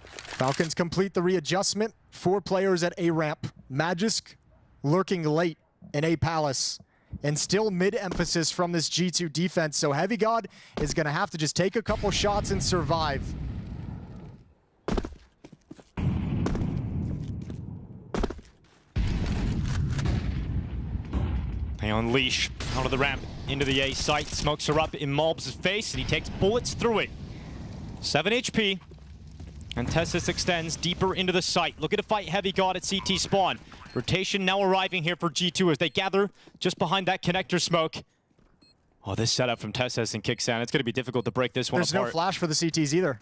Falcons complete the readjustment. 4 players at A ramp. Magisk lurking late in A Palace. And still mid-emphasis from this G2 defense, so Heavy God is going to have to just take a couple shots and survive. They unleash out of the ramp into the A site. Smokes her up in MongolZ's face, and he takes bullets through it. 7 HP. And Tessus extends deeper into the site. Looking to fight Heavy God at CT spawn. Rotation now arriving here for G2 as they gather just behind that connector smoke. Oh, this setup from Tessus and Kicksan. It's going to be difficult to break this one apart. There's no flash for the CTs either.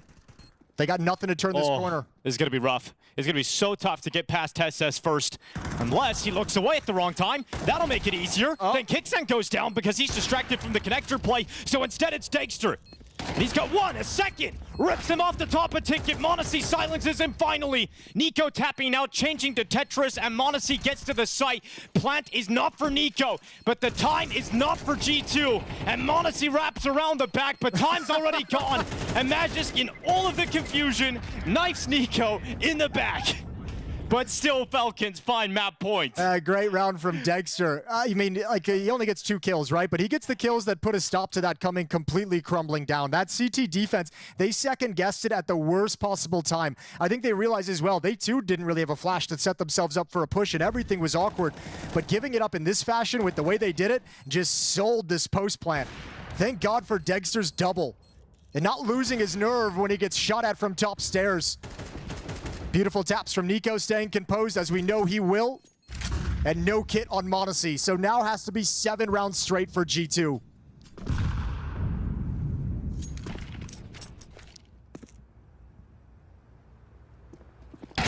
They got nothing to turn this corner. This is going to be rough. It's going to be so tough to get past Tessus first. Unless he looks away at the wrong time. That'll make it easier. Then Kicksan goes down because he's distracted from the connector play. So instead it's Dexter. And he's got a second. Rips him off the top of ticket. MongolZ silences him finally. Nico tapping out, changing to Tetris, and MongolZ gets to the site. Plant is not for Nico, but the time is not for G2. And MongolZ wraps around the back, but time's already gone. And Magisk, in all of the confusion, knifes Nico in the back. But still, Falcons find map points. Great round from Dexter. You mean, like, he only gets 2 kills, right? But he gets the kills that put a stop to that coming completely crumbling down. That CT defense, they second-guessed it at the worst possible time. I think they realized as well, they too didn't really have a flash to set themselves up for a push, and everything was awkward. But giving it up in this fashion with the way they did it, just sold this post plant. Thank God for Dexter's double. And not losing his nerve when he gets shot at from top stairs. Beautiful taps from Nico, staying composed as we know he will. And no kit on MongolZ. So now has to be 7 rounds straight for G2.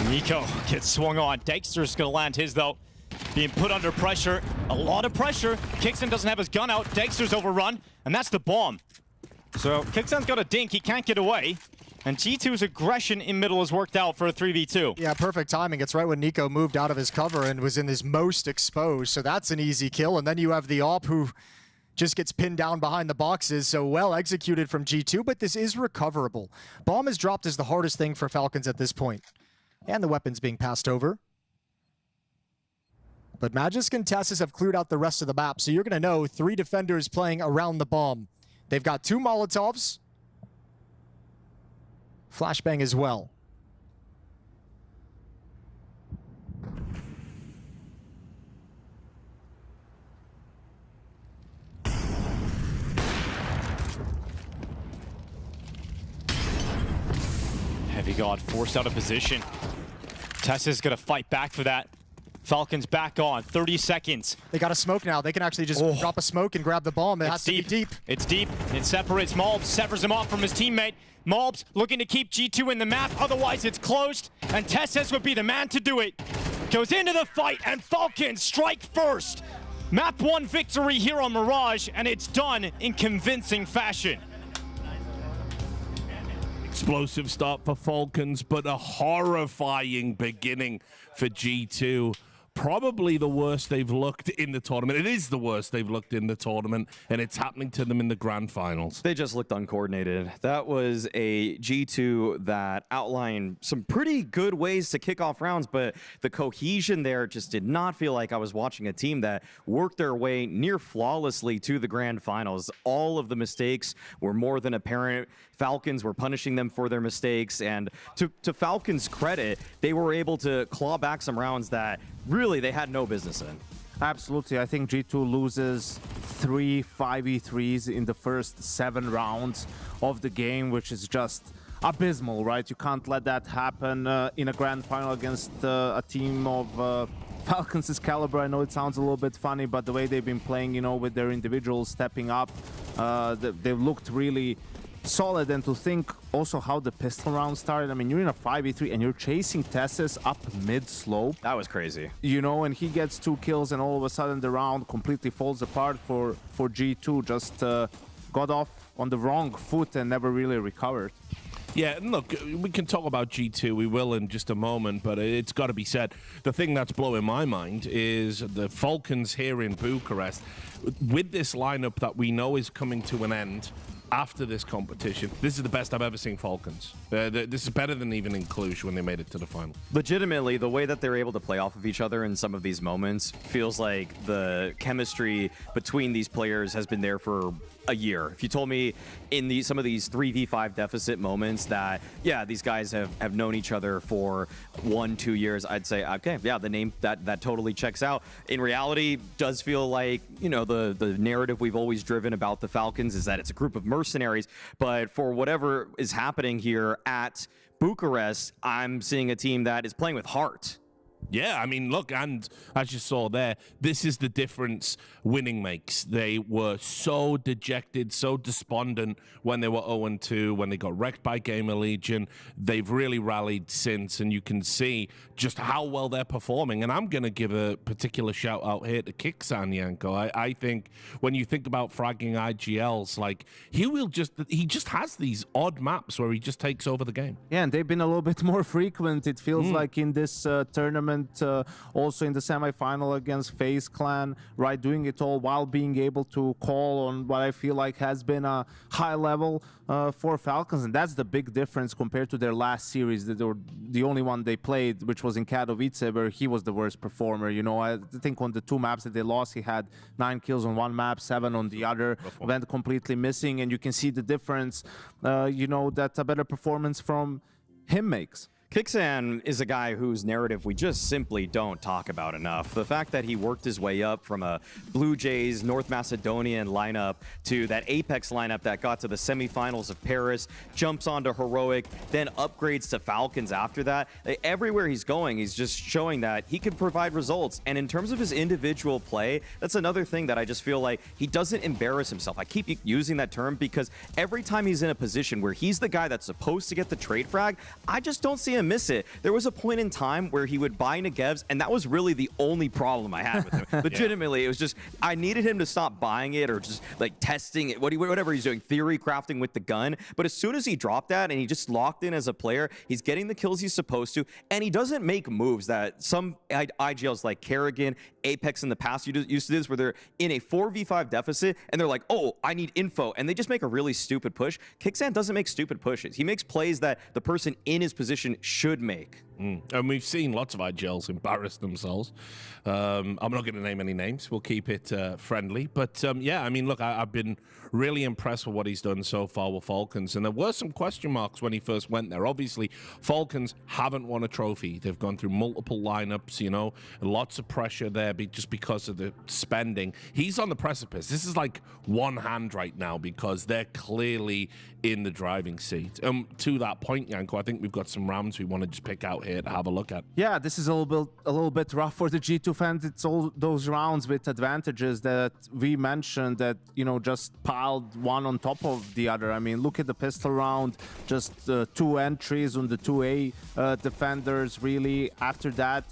Nico gets swung on. Dexter's going to land his, though. Being put under pressure. A lot of pressure. Kicksan doesn't have his gun out. Dexter's overrun. And that's the bomb. So Kicksan's got a dink. He can't get away. And G2's aggression in middle has worked out for a 3v2. Yeah, perfect timing. It's right when Nico moved out of his cover and was in his most exposed. So that's an easy kill. And then you have the AWP who just gets pinned down behind the boxes. So well executed from G2, but this is recoverable. Bomb is dropped is the hardest thing for Falcons at this point. And the weapons being passed over. But Magisk and Tessus have cleared out the rest of the map. So you're going to know 3 defenders playing around the bomb. They've got 2 Molotovs. Flashbang as well. Heavy God forced out of position. Tessa's gonna fight back for that. Falcons back on, 30 seconds. They got a smoke now. They can actually just drop a smoke and grab the bomb. It has to be deep. It's deep. It separates MongolZ, severs him off from his teammate. MongolZ looking to keep G2 in the map, otherwise it's closed. And Tessus would be the man to do it. Goes into the fight, and Falcons strike first. Map 1 victory here on Mirage, and it's done in convincing fashion. Explosive start for Falcons, but a horrifying beginning for G2. Probably the worst they've looked in the tournament. It is the worst they've looked in the tournament, and it's happening to them in the grand finals. They just looked uncoordinated. That was a G2 that outlined some pretty good ways to kick off rounds, but the cohesion there just did not feel like I was watching a team that worked their way near flawlessly to the grand finals. All of the mistakes were more than apparent. Falcons were punishing them for their mistakes, and to Falcons' credit, they were able to claw back some rounds that really they had no business in. Absolutely. I think G2 loses 3 5v3s in the first 7 rounds of the game, which is just abysmal, right? You can't let that happen in a grand final against a team of Falcons' caliber. I know it sounds a little bit funny, but the way they've been playing, you know, with their individuals stepping up, they've looked really solid. And to think also how the pistol round started. I mean, you're in a 5v3 and you're chasing Tessus up mid-slope. That was crazy. You know, and he gets 2 kills and all of a sudden the round completely falls apart for G2. Just got off on the wrong foot and never really recovered. Yeah, and look, we can talk about G2, we will in just a moment, but it's got to be said. The thing that's blowing my mind is the Falcons here in Bucharest, with this lineup that we know is coming to an end after this competition. This is the best I've ever seen Falcons. This is better than even in Cluj when they made it to the final. Legitimately, the way that they're able to play off of each other in some of these moments feels like the chemistry between these players has been there for a year. If you told me in some of these 3v5 deficit moments that, yeah, these guys have known each other for 1-2 years, I'd say, okay, yeah, the name that totally checks out. In reality, does feel like, you know, the narrative we've always driven about the Falcons is that it's a group of mercenaries, but for whatever is happening here at Bucharest, I'm seeing a team that is playing with heart. Yeah, I mean, look, and as you saw there, this is the difference winning makes. They were so dejected, so despondent when they were 0-2, when they got wrecked by GamerLegion. They've really rallied since, and you can see just how well they're performing. And I'm going to give a particular shout out here to Kixan, Yanko. I think when you think about fragging IGLs, like, he just has these odd maps where he just takes over the game. Yeah, and they've been a little bit more frequent, it feels like, in this tournament. Also in the semi-final against FaZe Clan, right, doing it all while being able to call on what I feel like has been a high level for Falcons, and that's the big difference compared to their last series. That were the only one they played, which was in Katowice, where he was the worst performer. You know, I think on the 2 maps that they lost, he had 9 kills on one map, 7 on the other, went completely missing, and you can see the difference, you know, that a better performance from him makes. Kixan is a guy whose narrative we just simply don't talk about enough. The fact that he worked his way up from a Blue Jays North Macedonian lineup to that Apex lineup that got to the semifinals of Paris, jumps onto Heroic, then upgrades to Falcons after that. Everywhere he's going, he's just showing that he can provide results. And in terms of his individual play, that's another thing that I just feel like he doesn't embarrass himself. I keep using that term because every time he's in a position where he's the guy that's supposed to get the trade frag, I just don't see see him miss it. There was a point in time where he would buy Negevs, and that was really the only problem I had with him. Legitimately, it was just, I needed him to stop buying it or just like testing it, whatever he's doing, theory crafting with the gun. But as soon as he dropped that and he just locked in as a player, he's getting the kills he's supposed to, and he doesn't make moves that some IGLs like Kerrigan, Apex in the past used to do this, where they're in a 4v5 deficit and they're like, oh, I need info, and they just make a really stupid push. Kickstand doesn't make stupid pushes. He makes plays that the person in his position should make. And we've seen lots of IGLs embarrass themselves. I'm not going to name any names. We'll keep it friendly. But yeah, I mean, look, I've been really impressed with what he's done so far with Falcons. And there were some question marks when he first went there. Obviously, Falcons haven't won a trophy. They've gone through multiple lineups, you know, lots of pressure there just because of the spending. He's on the precipice. This is like one hand right now because they're clearly in the driving seat. To that point, Yanko, I think we've got some rounds we want to just pick out here to have a look at. Yeah, this is a little bit rough for the G2 fans. It's all those rounds with advantages that we mentioned that, you know, just piled one on top of the other. I mean, look at the pistol round, just 2 entries on the 2A defenders, really. After that,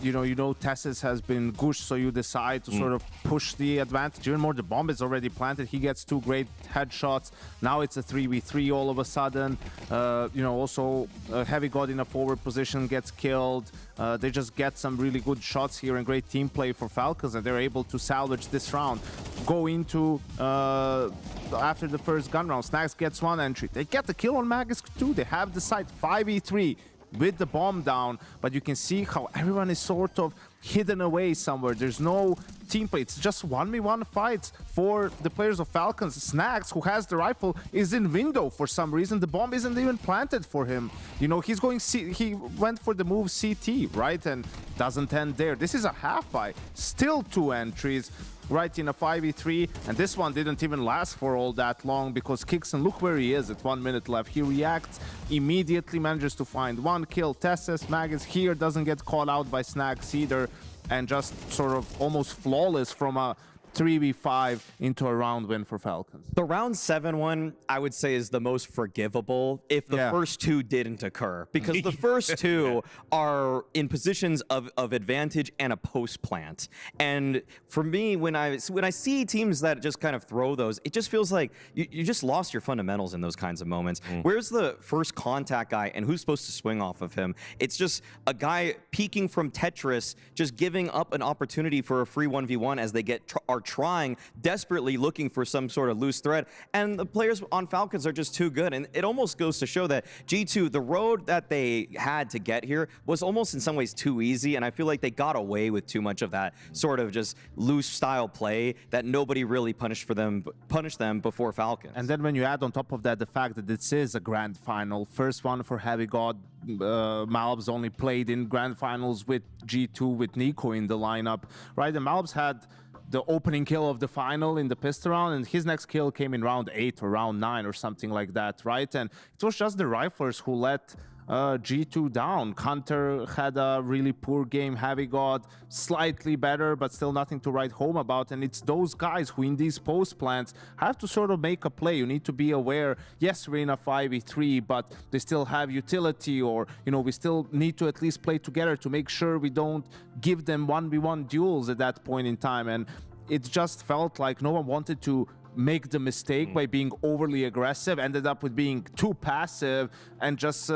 you know, Tessis has been gushed, so you decide to sort of push the advantage even more. The bomb is already planted. He gets 2 great headshots. Now it's a 3v3 all of a sudden. You know, also Heavy God in a forward position gets killed. They just get some really good shots here and great team play for Falcons, and they're able to salvage this round. Go into after the first gun round, Snags gets 1 entry. They get the kill on Magisk too. They have the site 5v3 with the bomb down, but you can see how everyone is sort of hidden away somewhere. There's no team play. It's just 1v1 fights for the players of Falcons. Snags, who has the rifle, is in window for some reason. The bomb isn't even planted for him. You know, he's going he went for the move CT, right? And doesn't end there. This is a half buy. Still 2 entries. Right in a 5v3, and this one didn't even last for all that long because Kixon, look where he is at 1 minute left. He reacts, immediately manages to find 1 kill. Tessis, Magus here doesn't get caught out by Snags either, and just sort of almost flawless from a 3v5 into a round win for Falcons. The round 7 one, I would say, is the most forgivable if the first 2 didn't occur, because the first 2 are in positions of advantage and a post plant. And for me, when I see teams that just kind of throw those, it just feels like you just lost your fundamentals in those kinds of moments. Where's the first contact guy and who's supposed to swing off of him? It's just a guy peeking from Tetris, just giving up an opportunity for a free 1v1 as they are trying, desperately looking for some sort of loose thread, and the players on Falcons are just too good. And it almost goes to show that G2, the road that they had to get here was almost in some ways too easy, and I feel like they got away with too much of that sort of just loose style play that nobody really punished them before Falcons. And then when you add on top of that the fact that this is a grand final, first one for Heavy God, Malbs only played in grand finals with G2 with Nico in the lineup, right? And Malbs had the opening kill of the final in the pistol round, and his next kill came in round 8 or round 9 or something like that, right? And it was just the riflers who let G2 down. Hunter had a really poor game. Heavy God slightly better, but still nothing to write home about. And it's those guys who in these post plants have to sort of make a play. You need to be aware, yes, we're in a 5v3, but they still have utility, or, you know, we still need to at least play together to make sure we don't give them 1v1 duels at that point in time. And it just felt like no one wanted to make the mistake by being overly aggressive, ended up with being too passive and just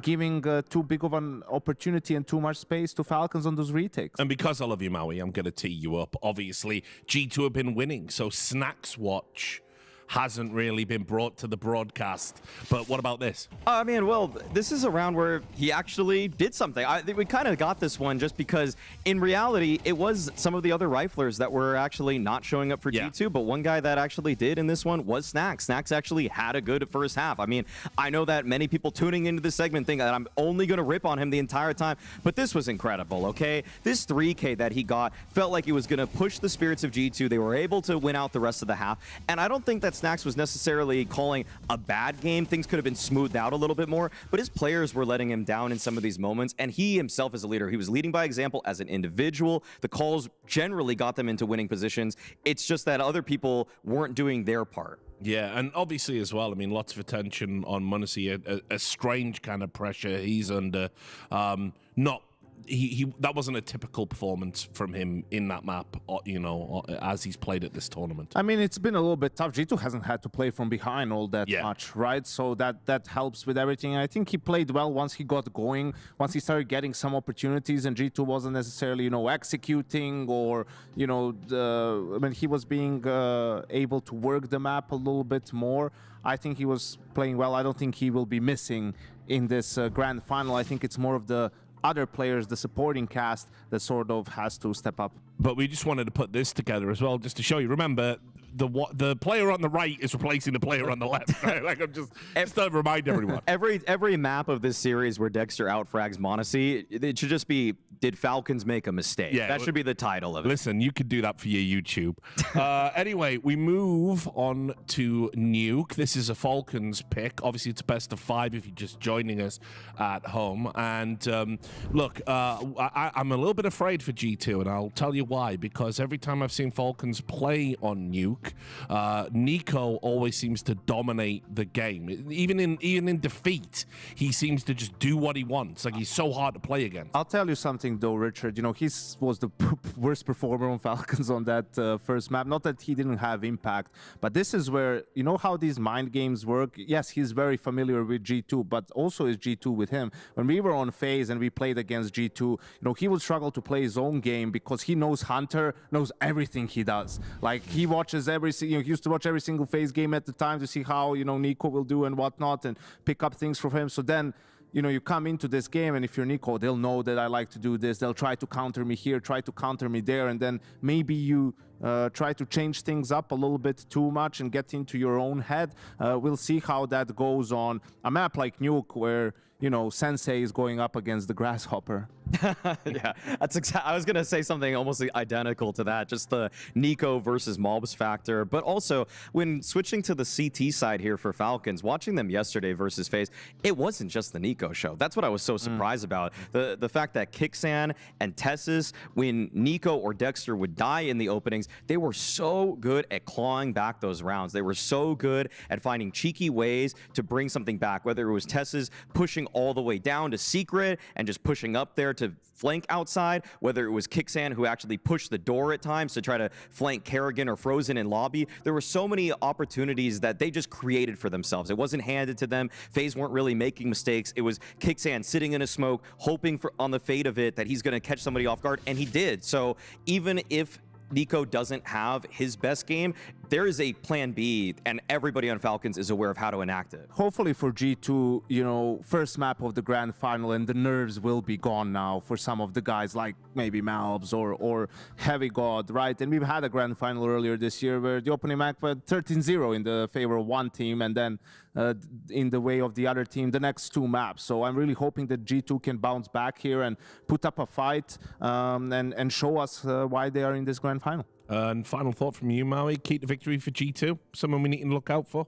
giving too big of an opportunity and too much space to Falcons on those retakes. And because I love you, Maui, I'm going to tee you up. Obviously, G2 have been winning, so Snacks Watch hasn't really been brought to the broadcast. But what about this? I mean, well, this is a round where he actually did something. We kind of got this one just because, in reality, it was some of the other riflers that were actually not showing up for G2, but one guy that actually did in this one was Snacks. Snacks actually had a good first half. I mean, I know that many people tuning into this segment think that I'm only going to rip on him the entire time, but this was incredible, okay? This 3K that he got felt like he was going to push the spirits of G2. They were able to win out the rest of the half, and I don't think that Snacks was necessarily calling a bad game. Things could have been smoothed out a little bit more, but his players were letting him down in some of these moments, and he himself as a leader, he was leading by example as an individual. The calls generally got them into winning positions. It's just that other people weren't doing their part. Yeah, and obviously as well, I mean, lots of attention on MongolZ, a strange kind of pressure he's under. That wasn't a typical performance from him in that map, you know, as he's played at this tournament. I mean, it's been a little bit tough. G2 hasn't had to play from behind all that much, right? So that helps with everything. I think he played well once he got going, once he started getting some opportunities, and G2 wasn't necessarily, you know, executing or, you know, I mean, he was being able to work the map a little bit more. I think he was playing well. I don't think he will be missing in this grand final. I think it's more of the other players, the supporting cast, that sort of has to step up. But we just wanted to put this together as well, just to show you. Remember, the player on the right is replacing the player on the left. Right? Like, I'm just to remind everyone. Every map of this series where Dexter outfrags MongolZ, it should just be, did Falcons make a mistake? Yeah, that should be the title of it. Listen, you could do that for your YouTube. Anyway, we move on to Nuke. This is a Falcons pick. Obviously, it's best of 5 if you're just joining us at home. And look, I'm a little bit afraid for G2, and I'll tell you why. Because every time I've seen Falcons play on Nuke, Nico always seems to dominate the game. Even in defeat, he seems to just do what he wants. Like, he's so hard to play against. I'll tell you something though, Richard. You know, he was the worst performer on Falcons on that first map. Not that he didn't have impact, but this is where, you know how these mind games work? Yes, he's very familiar with G2, but also is G2 with him. When we were on FaZe and we played against G2, you know, he would struggle to play his own game because he knows Hunter knows everything he does. Like, he watches he used to watch every single FaZe game at the time to see how, you know, Nico will do and whatnot and pick up things from him. So then, you know, you come into this game, and if you're Nico, they'll know that I like to do this. They'll try to counter me here, try to counter me there, and then maybe you try to change things up a little bit too much and get into your own head. We'll see how that goes on a map like Nuke, where, you know, Sensei is going up against the Grasshopper. Yeah, that's exactly. I was gonna say something almost identical to that, just the Nico versus Mobs factor. But also, when switching to the CT side here for Falcons, watching them yesterday versus FaZe, it wasn't just the Nico show. That's what I was so surprised about. The fact that Kixan and Tessus, when Nico or Dexter would die in the openings, they were so good at clawing back those rounds. They were so good at finding cheeky ways to bring something back, whether it was Tessus pushing all the way down to Secret and just pushing up there to flank outside, whether it was Kixan who actually pushed the door at times to try to flank Kerrigan or Frozen in lobby. There were so many opportunities that they just created for themselves. It wasn't handed to them. FaZe weren't really making mistakes. It was Kixan sitting in a smoke, hoping on the fate of it that he's going to catch somebody off guard, and he did. So even if Nico doesn't have his best game, there is a plan B, and everybody on Falcons is aware of how to enact it. Hopefully for G2, you know, first map of the grand final, and the nerves will be gone now for some of the guys like maybe Malbs or Heavy God, right? And we've had a grand final earlier this year where the opening map went 13-0 in the favor of one team, and then in the way of the other team the next 2 maps. So I'm really hoping that G2 can bounce back here and put up a fight and show us why they are in this grand final. And final thought from you, Maui, key to victory for G2? Someone we need to look out for?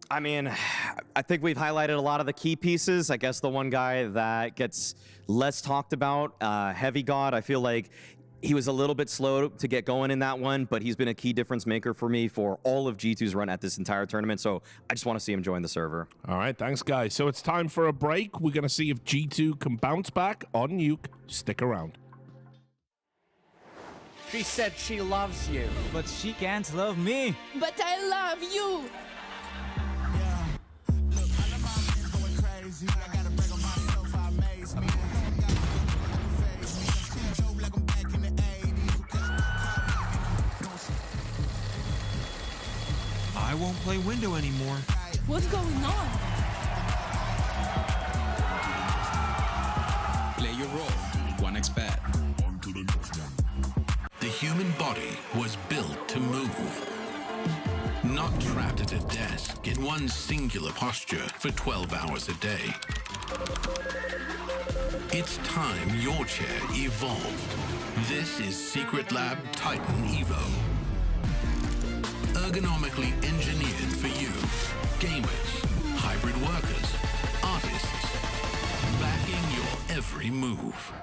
I mean, I think we've highlighted a lot of the key pieces. I guess the one guy that gets less talked about, Heavy God, I feel like he was a little bit slow to get going in that one, but he's been a key difference maker for me for all of G2's run at this entire tournament, so I just want to see him join the server. All right, thanks, guys. So it's time for a break. We're going to see if G2 can bounce back on Nuke. Stick around. She said she loves you, but she can't love me. But I love you. I won't play window anymore. What's going on? Play your role. 1xBet. On to the next one. The human body was built to move. Not trapped at a desk in one singular posture for 12 hours a day. It's time your chair evolved. This is Secret Lab Titan Evo. Ergonomically engineered for you. Gamers, hybrid workers, artists. Backing your every move.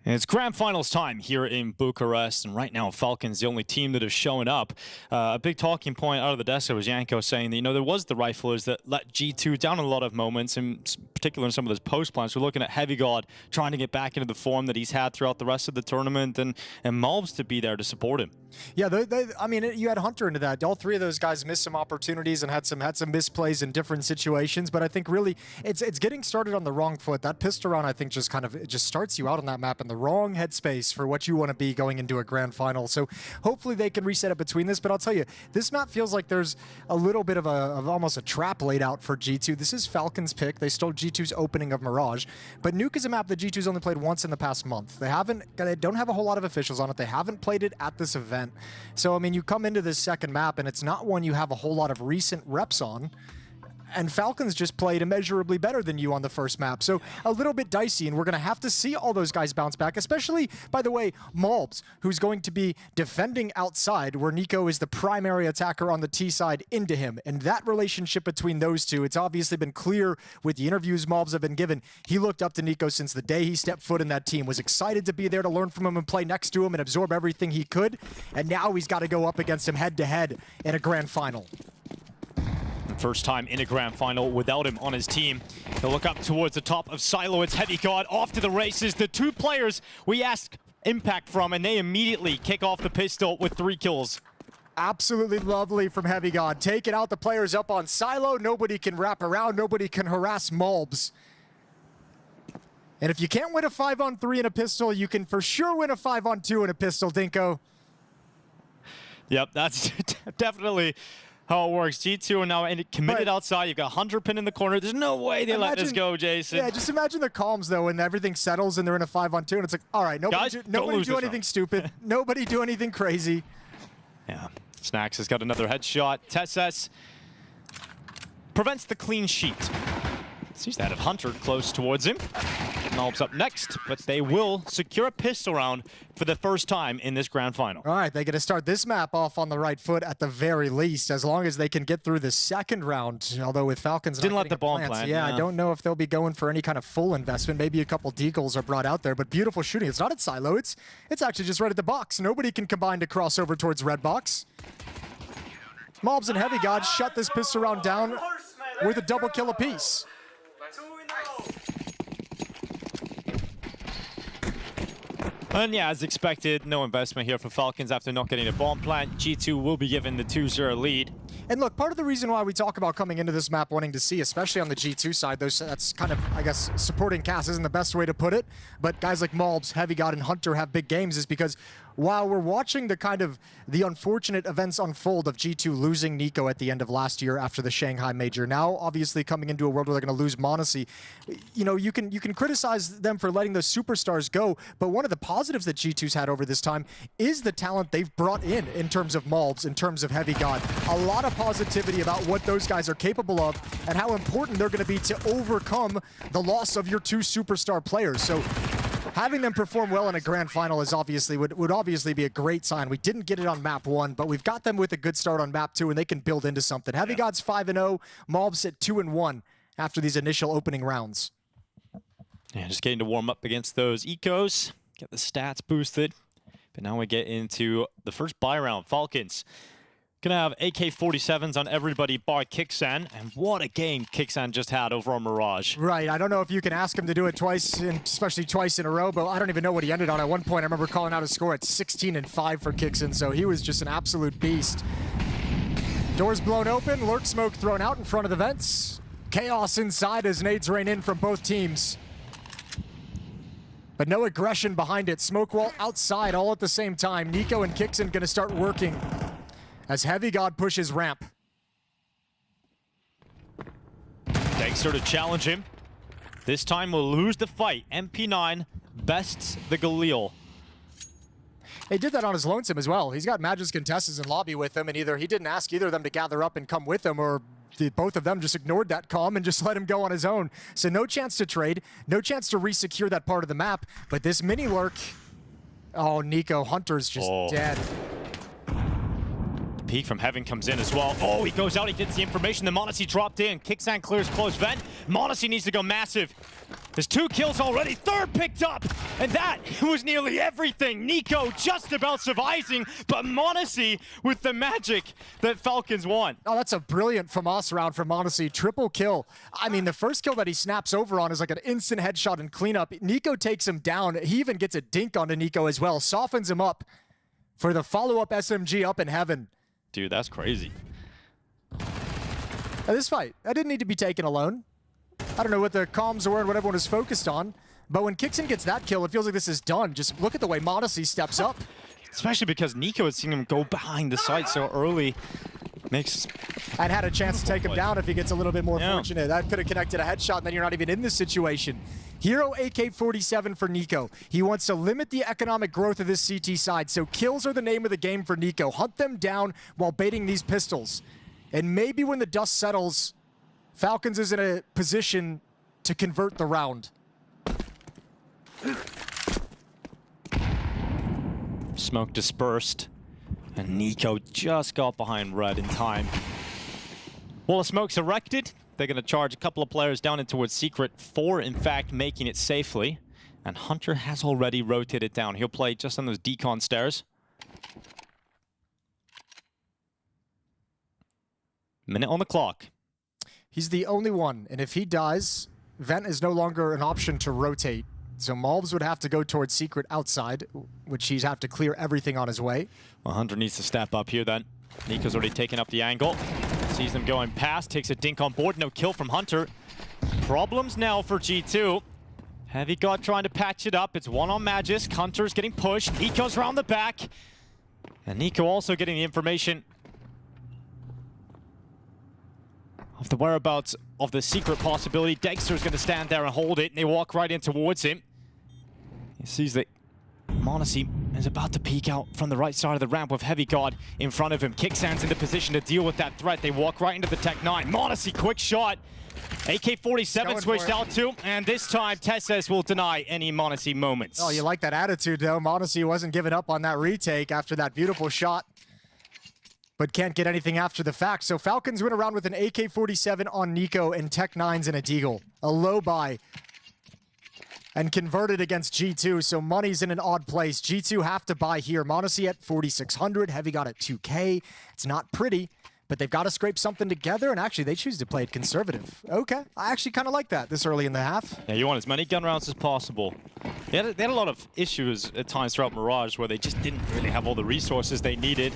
And it's grand finals time here in Bucharest, and right now Falcons, the only team that is showing up. A big talking point out of the desk was Yanko saying that, there was the riflers that let G2 down a lot of moments, in particular in some of those post plans. We're looking at Heavy God trying to get back into the form that he's had throughout the rest of the tournament, and MongolZ to be there to support him. Yeah, I mean, you had Hunter into that. All three of those guys missed some opportunities and had some misplays in different situations, but I think really it's getting started on the wrong foot. That pistol round, I think, just starts you out on that map in the wrong headspace for what you want to be going into a grand final. So hopefully they can reset it between this, but I'll tell you, this map feels like there's a little bit of almost a trap laid out for G2. This is Falcons' pick. They stole G2's opening of Mirage, but Nuke is a map that G2's only played once in the past month. They don't have a whole lot of officials on it. They haven't played it at this event. So, I mean, you come into this second map, and it's not one you have a whole lot of recent reps on. And Falcons just played immeasurably better than you on the first map. So a little bit dicey, and we're going to have to see all those guys bounce back, especially, by the way, MongolZ, who's going to be defending outside, where Nico is the primary attacker on the T side into him. And that relationship between those two, it's obviously been clear with the interviews MongolZ have been given. He looked up to Nico since the day he stepped foot in that team, was excited to be there to learn from him and play next to him and absorb everything he could. And now he's got to go up against him head-to-head in a grand final. First time in a grand final without him on his team. He'll look up towards the top of Silo. It's Heavy God off to the races. The two players we asked impact from, and they immediately kick off the pistol with 3 kills. Absolutely lovely from Heavy God. Taking out the players up on Silo. Nobody can wrap around. Nobody can harass MongolZ. And if you can't win a 5-on-3 in a pistol, you can for sure win a 5-on-2 in a pistol, Dinko. Yep, that's definitely how it works. G2 are now committed outside. You've got Hunter pinned in the corner. There's no way they let this go, Jason. Yeah, just imagine the calms, though, when everything settles and they're in a 5-on-2, and it's like, all right, nobody do anything stupid. Nobody do anything crazy. Yeah, Snacks has got another headshot. Tesses prevents the clean sheet. Sees that of Hunter close towards him. MongolZ up next, but they will secure a pistol round for the first time in this grand final. All right, they get to start this map off on the right foot at the very least, as long as they can get through the second round. Although with Falcons didn't let the bomb plant. Yeah, I don't know if they'll be going for any kind of full investment. Maybe a couple deagles are brought out there, but beautiful shooting. It's not at Silo. It's actually just right at the box. Nobody can combine to cross over towards red box. MongolZ and Heavy God shut this pistol round down with a double kill apiece. And yeah, as expected, no investment here for Falcons after not getting a bomb plant. G2 will be given the 2-0 lead. And look, part of the reason why we talk about coming into this map wanting to see, especially on the G2 side, that's kind of, I guess, supporting cast isn't the best way to put it, but guys like MongolZ, Heavy God, and Hunter have big games, is because while we're watching the unfortunate events unfold of G2 losing Nico at the end of last year after the Shanghai Major, now obviously coming into a world where they're going to lose m0NESY, you can criticize them for letting those superstars go, but one of the positives that G2's had over this time is the talent they've brought in terms of MongolZ, in terms of Heavy God. A lot of positivity about what those guys are capable of and how important they're going to be to overcome the loss of your 2 superstar players. So having them perform well in a grand final is would obviously be a great sign. We didn't get it on map 1, but we've got them with a good start on map 2, and they can build into something. Heavy God's 5-0, MongolZ at 2-1 after these initial opening rounds. Yeah, just getting to warm up against those ecos, get the stats boosted. But now we get into the first buy round. Falcons gonna have AK-47s on everybody bar Kixan, and what a game Kixan just had over on Mirage. Right, I don't know if you can ask him to do it twice, and especially twice in a row, but I don't even know what he ended on. At one point, I remember calling out a score at 16-5 for Kixan, so he was just an absolute beast. Doors blown open, lurk smoke thrown out in front of the vents. Chaos inside as nades rain in from both teams. But no aggression behind it. Smoke wall outside all at the same time. Nico and Kixan gonna start working as Heavy God pushes ramp. Dexter to challenge him. This time we'll lose the fight. MP9 bests the Galil. He did that on his lonesome as well. He's got Magic's contestants in lobby with him, and either he didn't ask either of them to gather up and come with him, or both of them just ignored that call and just let him go on his own. So no chance to trade, no chance to re-secure that part of the map, but this mini lurk, oh, Nico, Hunter's just dead. peek from Heaven comes in as well. Oh, he goes out, he gets the information. The MongolZ dropped in. Kicksand clears close vent. MongolZ needs to go massive. There's 2 kills already. 3rd picked up. And that was nearly everything. Nico just about surviving, but MongolZ with the magic that Falcons won. Oh, that's a brilliant FAMAS round for MongolZ. Triple kill. I mean, the first kill that he snaps over on is like an instant headshot and cleanup. Nico takes him down. He even gets a dink onto Nico as well. Softens him up for the follow-up SMG up in Heaven. Dude, that's crazy. Now, this fight, that didn't need to be taken alone. I don't know what the comms were and what everyone is focused on, but when Kixon gets that kill, it feels like this is done. Just look at the way MongolZ steps up. Especially because Nico had seen him go behind the site so early. Makes... And had a chance to take him down if he gets a little bit more fortunate. That could have connected a headshot, and then you're not even in this situation. Hero AK-47 for Nico. He wants to limit the economic growth of this CT side, so kills are the name of the game for Nico. Hunt them down while baiting these pistols. And maybe when the dust settles, Falcons is in a position to convert the round. Smoke dispersed, and Nico just got behind Red in time. Wall of smoke's erected. They're going to charge a couple of players down in towards Secret, 4 in fact making it safely. And Hunter has already rotated down. He'll play just on those decon stairs. Minute on the clock. He's the only one, and if he dies, Vent is no longer an option to rotate. So MongolZ would have to go towards Secret outside, which he'd have to clear everything on his way. Well, Hunter needs to step up here then. Nico's already taken up the angle. Sees them going past, takes a dink on board. No kill from Hunter. Problems now for G2. Heavy God trying to patch it up. It's one on Magisk. Hunter's getting pushed. Nico's around the back. And Nico also getting the information of the whereabouts of the Secret possibility. Dexter's going to stand there and hold it. And they walk right in towards him. He sees that MongolZ is about to peek out from the right side of the ramp with Heavy God in front of him. Kicksand's in the position to deal with that threat. They walk right into the Tech 9. MongolZ, quick shot. AK-47 switched out too, and this time Tesses will deny any MongolZ moments. Oh, you like that attitude though. MongolZ wasn't giving up on that retake after that beautiful shot, but can't get anything after the fact. So Falcons win around with an AK-47 on Nico and Tech 9s and a Deagle. A low buy. And converted against G2, so money's in an odd place. G2 have to buy here. MongolZ at 4,600, Heavy got at 2K. It's not pretty, but they've got to scrape something together, and actually they choose to play it conservative. Okay, I actually kind of like that this early in the half. Yeah, you want as many gun rounds as possible. They had a lot of issues at times throughout Mirage where they just didn't really have all the resources they needed.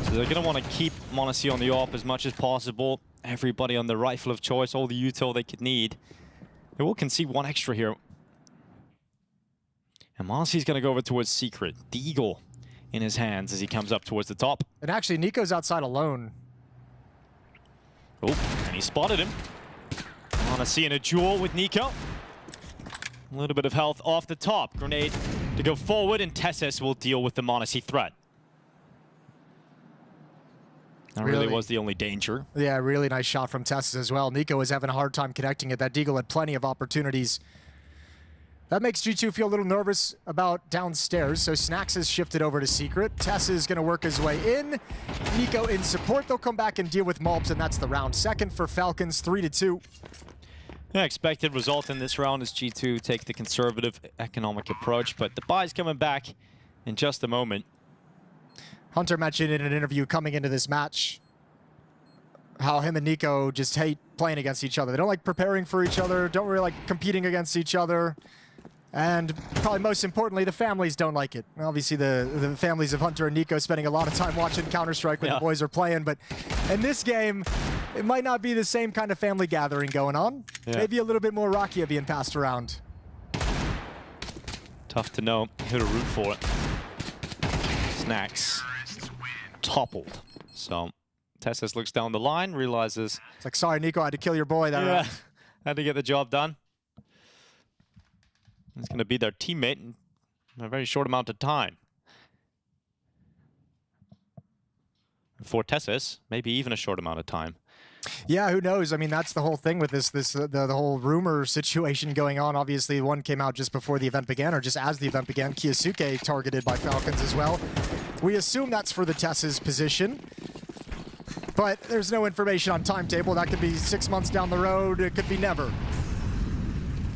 So they're going to want to keep MongolZ on the AWP as much as possible. Everybody on the rifle of choice, all the util they could need. They will concede one extra here. And MongolZ's going to go over towards Secret. Deagle in his hands as he comes up towards the top. And actually, Nico's outside alone. Oh, and he spotted him. MongolZ in a duel with Nico. A little bit of health off the top. Grenade to go forward, and Tesses will deal with the MongolZ threat. That really was the only danger. Yeah, really nice shot from Tesses as well. Nico was having a hard time connecting it. That Deagle had plenty of opportunities. That makes G2 feel a little nervous about downstairs, so Snacks has shifted over to Secret. Tess is going to work his way in. Nico in support. They'll come back and deal with Mulps, and that's the round. Second for Falcons, 3-2. Yeah, expected result in this round is G2 take the conservative economic approach, but the buy's coming back in just a moment. Hunter mentioned in an interview coming into this match how him and Nico just hate playing against each other. They don't like preparing for each other, don't really like competing against each other. And probably most importantly, the families don't like it. Obviously, the families of Hunter and Nico spending a lot of time watching Counter-Strike when the boys are playing. But in this game, it might not be the same kind of family gathering going on. Yeah. Maybe a little bit more Rakia being passed around. Tough to know who to root for. Snacks toppled. So Tessis looks down the line, realizes... It's like, sorry, Nico, I had to kill your boy. That had to get the job done. It's going to be their teammate in a very short amount of time. For Tessis, maybe even a short amount of time. Yeah, who knows? I mean, that's the whole thing with the whole rumor situation going on. Obviously, one came out just before the event began, or just as the event began. Kiyosuke targeted by Falcons as well. We assume that's for the Tess's position, but there's no information on timetable. That could be 6 months down the road. It could be never.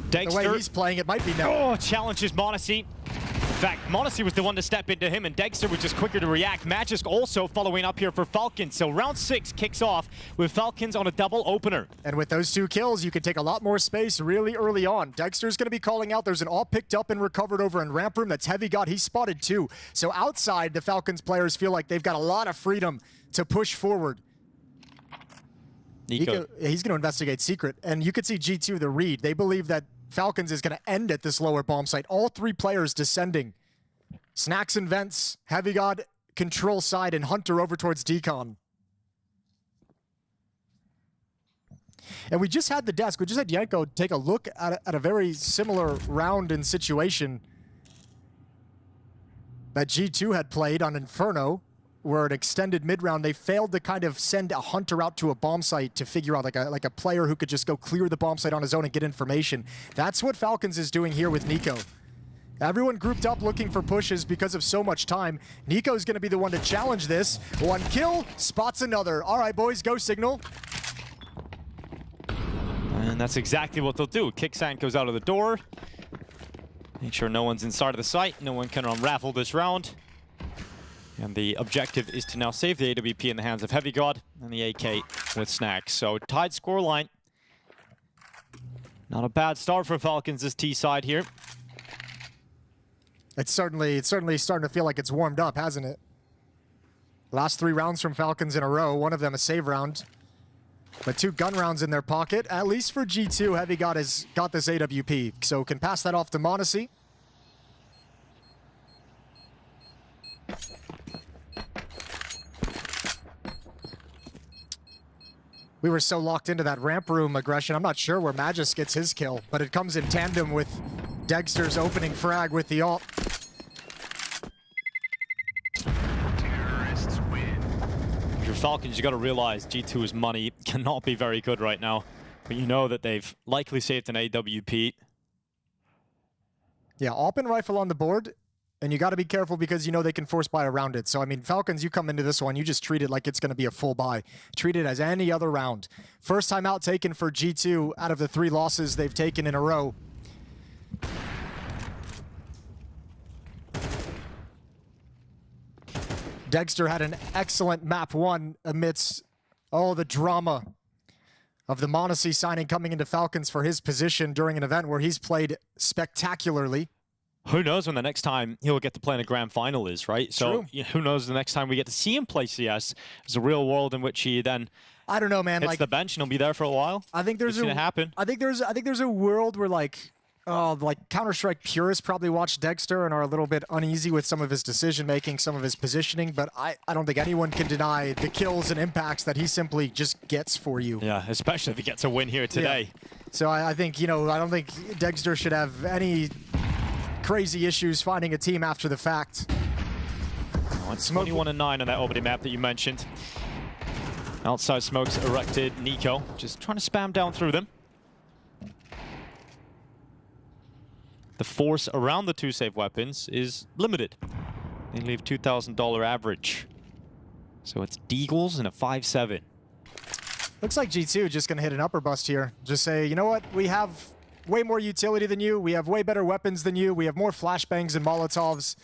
Dexter. The way he's playing, it might be never. Oh, challenges m0NESY. In fact, m0NESY was the one to step into him, and Dexter was just quicker to react. Magisk also following up here for Falcons. So round 6 kicks off with Falcons on a double opener. And with those 2 kills, you can take a lot more space really early on. Dexter's going to be calling out. There's an all picked up and recovered over in ramp room. That's Heavy God. He's spotted 2. So outside, the Falcons players feel like they've got a lot of freedom to push forward. Nico. He's going to investigate secret. And you could see G2, the read. They believe that Falcons is going to end at this lower bomb site. All 3 players descending. Snacks and Vents, Heavy God, control side, and Hunter over towards Decon. And we just had the desk. We just had Yanko take a look at a very similar round and situation that G2 had played on Inferno, where an extended mid-round, they failed to kind of send a Hunter out to a bomb site to figure out like a player who could just go clear the bomb site on his own and get information. That's what Falcons is doing here with Nico. Everyone grouped up looking for pushes because of so much time. Nico's going to be the one to challenge this. 1 kill, spots another. All right, boys, go Signal. And that's exactly what they'll do. Kicksand goes out of the door. Make sure no one's inside of the site. No one can unravel this round. And the objective is to now save the AWP in the hands of Heavy God and the AK with Snacks. So tied scoreline. Not a bad start for Falcons' this T side here. It's certainly starting to feel like it's warmed up, hasn't it? Last 3 rounds from Falcons in a row. One of them a save round. But 2 gun rounds in their pocket. At least for G2, Heavy God has got this AWP. So can pass that off to m0NESY. We were so locked into that ramp room aggression. I'm not sure where Magisk gets his kill, but it comes in tandem with Dexter's opening frag with the ult. If you're Falcons, you got to realize G2's money cannot be very good right now. But you know that they've likely saved an AWP. Yeah, open rifle on the board. And you got to be careful because you know they can force buy around it. So, I mean, Falcons, you come into this one, you just treat it like it's going to be a full buy. Treat it as any other round. First time out taken for G2 out of the 3 losses they've taken in a row. Dexter had an excellent map 1 amidst all the drama of the m0NESY signing coming into Falcons for his position during an event where he's played spectacularly. Who knows when the next time he'll get to play in a grand final is, right? So who knows the next time we get to see him play CS. There's a real world in which he then I don't know, man. hits the bench and he'll be there for a while. I think there's gonna happen. I think there's a world where like Counter-Strike purists probably watch Dexter and are a little bit uneasy with some of his decision making, some of his positioning, but I don't think anyone can deny the kills and impacts that he simply just gets for you. Yeah, especially if he gets a win here today. Yeah. So I think, I don't think Dexter should have any crazy issues finding a team after the fact. Oh, it's 21-9 on that opening map that you mentioned. Outside smokes erected. Nico just trying to spam down through them. The force around the 2 safe weapons is limited. They leave $2,000 average. So it's Deagles and a 5-7. Looks like G2 just going to hit an upper bust here. Just say, you know what? We have way more utility than you. We have way better weapons than you. We have more flashbangs and Molotovs.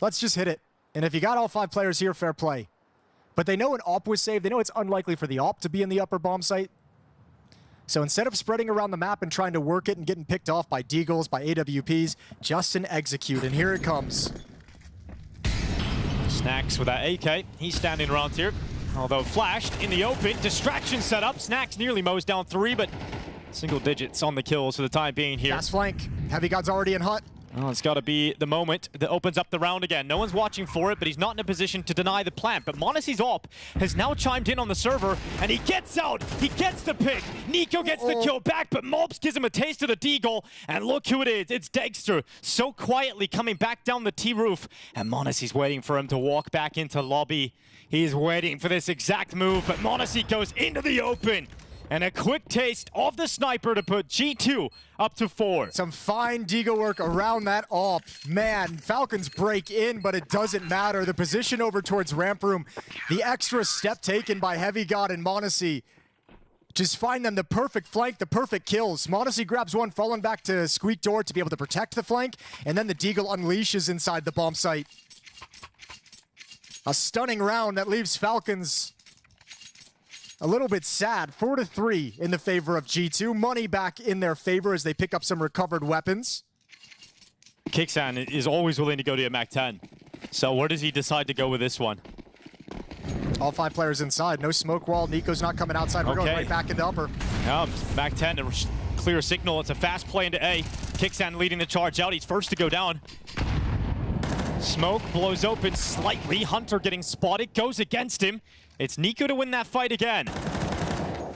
Let's just hit it. And if you got all 5 players here, fair play. But they know an AWP was saved. They know it's unlikely for the AWP to be in the upper bomb site. So instead of spreading around the map and trying to work it and getting picked off by Deagles, by AWPs, just an execute. And here it comes. Snacks with that AK. He's standing around here. Although flashed in the open. Distraction set up. Snacks nearly mows down 3, but single digits on the kills for the time being here. Fast flank. Heavy God's already in hut. Well, it's got to be the moment that opens up the round again. No one's watching for it, but he's not in a position to deny the plant. But MongolZ's op has now chimed in on the server, and he gets out. He gets the pick. NiKo gets the kill back, but MongolZ gives him a taste of the deagle. And look who it is. It's Dexter, so quietly coming back down the T roof. And MongolZ's waiting for him to walk back into lobby. He's waiting for this exact move, but MongolZ goes into the open. And a quick taste of the sniper to put G2 up to 4. Some fine deagle work around that op. Man, Falcons break in, but it doesn't matter. The position over towards ramp room, the extra step taken by Heavy God and MongolZ. Just find them the perfect flank, the perfect kills. MongolZ grabs one, falling back to Squeak Door to be able to protect the flank, and then the deagle unleashes inside the bomb site. A stunning round that leaves Falcons a little bit sad. 4-3 in the favor of G2. Money back in their favor as they pick up some recovered weapons. Kixan is always willing to go to a MAC-10. So where does he decide to go with this one? All 5 players inside. No smoke wall. NiKo's not coming outside. We're going right back into upper. MAC-10 to clear signal. It's a fast play into A. Kixan leading the charge out. He's first to go down. Smoke blows open slightly. Hunter getting spotted. Goes against him. It's NiKo to win that fight again.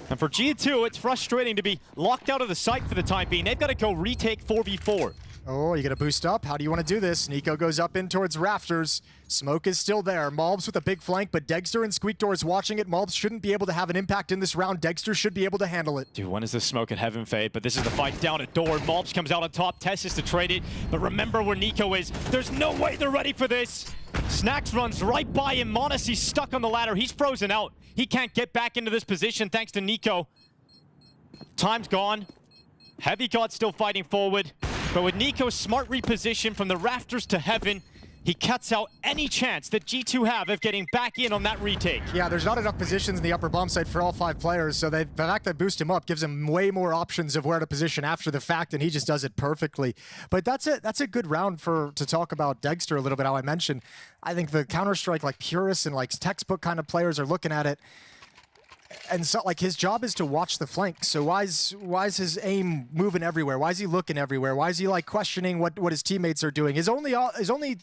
And for G2, it's frustrating to be locked out of the site for the time being. They've got to go retake 4v4. Oh, you got to boost up? How do you want to do this? NiKo goes up in towards rafters. Smoke is still there. MongolZ with a big flank, but Dexter and Squeak Door is watching it. MongolZ shouldn't be able to have an impact in this round. Dexter should be able to handle it. Dude, when is this smoke at Heaven Fade? But this is the fight down at door. MongolZ comes out on top. Tessus to trade it. But remember where NiKo is. There's no way they're ready for this. Snacks runs right by him. MongolZ's stuck on the ladder. He's frozen out. He can't get back into this position thanks to NiKo. Time's gone. Heavy God still fighting forward. But with NiKo's smart reposition from the rafters to Heaven, he cuts out any chance that G2 have of getting back in on that retake. Yeah, there's not enough positions in the upper bomb site for all 5 players, so the fact that boost him up gives him way more options of where to position after the fact, and he just does it perfectly. But that's a good round to talk about Dexter a little bit. How I mentioned, I think the Counter-Strike, like purists and like textbook kind of players are looking at it. And so, like, his job is to watch the flank. So why is his aim moving everywhere? Why is he looking everywhere? Why is he like questioning what his teammates are doing? His only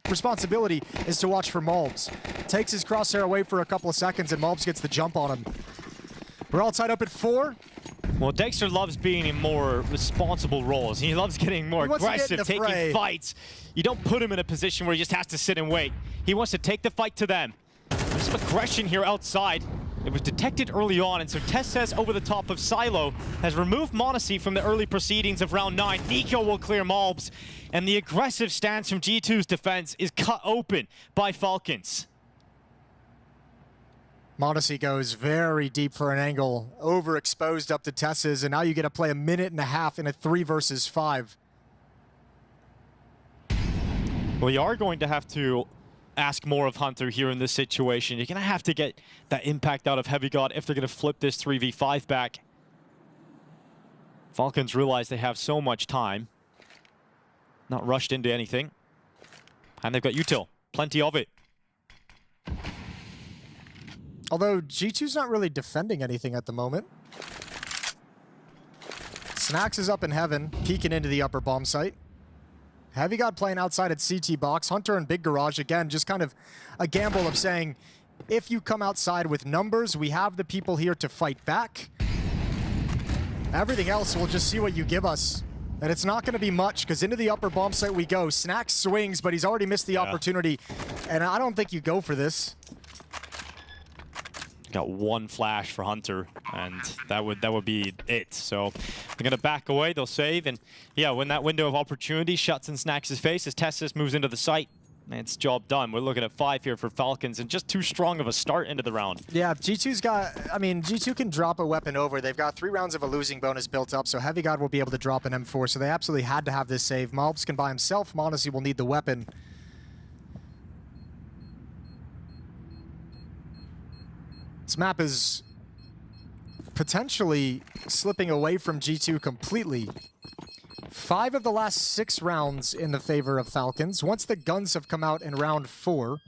responsibility is to watch for MongolZ. Takes his crosshair away for a couple of seconds, and MongolZ gets the jump on him. We're all tied up at 4. Well, Dexter loves being in more responsible roles. He loves getting more aggressive, taking fights. You don't put him in a position where he just has to sit and wait. He wants to take the fight to them. There's some aggression here outside. It was detected early on, and so Tess says over the top of Silo has removed MongolZ from the early proceedings of round 9. NiKo will clear MongolZ, and the aggressive stance from G2's defense is cut open by Falcons. MongolZ goes very deep for an angle, overexposed up to Tess's, and now you get to play a minute and a half in a 3 versus 5. Well, you are going to have to ask more of Hunter here in this situation. You're going to have to get that impact out of Heavy God if they're going to flip this 3v5 back. Falcons realize they have so much time. Not rushed into anything. And they've got util. Plenty of it. Although G2's not really defending anything at the moment. Snacks is up in Heaven, peeking into the upper bomb site. Heavy God playing outside at CT box. Hunter and Big Garage, again, just kind of a gamble of saying, if you come outside with numbers, we have the people here to fight back. Everything else, we'll just see what you give us. And it's not going to be much, because into the upper bomb site we go. Snacks swings, but he's already missed the opportunity. And I don't think you go for this. Got one flash for Hunter, and that would be it. So they're gonna back away, they'll save, and yeah, when that window of opportunity shuts in Snacks' face as Tessus moves into the site, it's job done. We're looking at 5 here for Falcons, and just too strong of a start into the round. Yeah, G2's got, I mean, G2 can drop a weapon over. They've got 3 rounds of a losing bonus built up, so Heavy God will be able to drop an M4, so they absolutely had to have this save. MongolZ can by himself, MongolZ will need the weapon. This map is potentially slipping away from G2 completely. 5 of the last 6 rounds in the favor of Falcons. Once the guns have come out in round 4,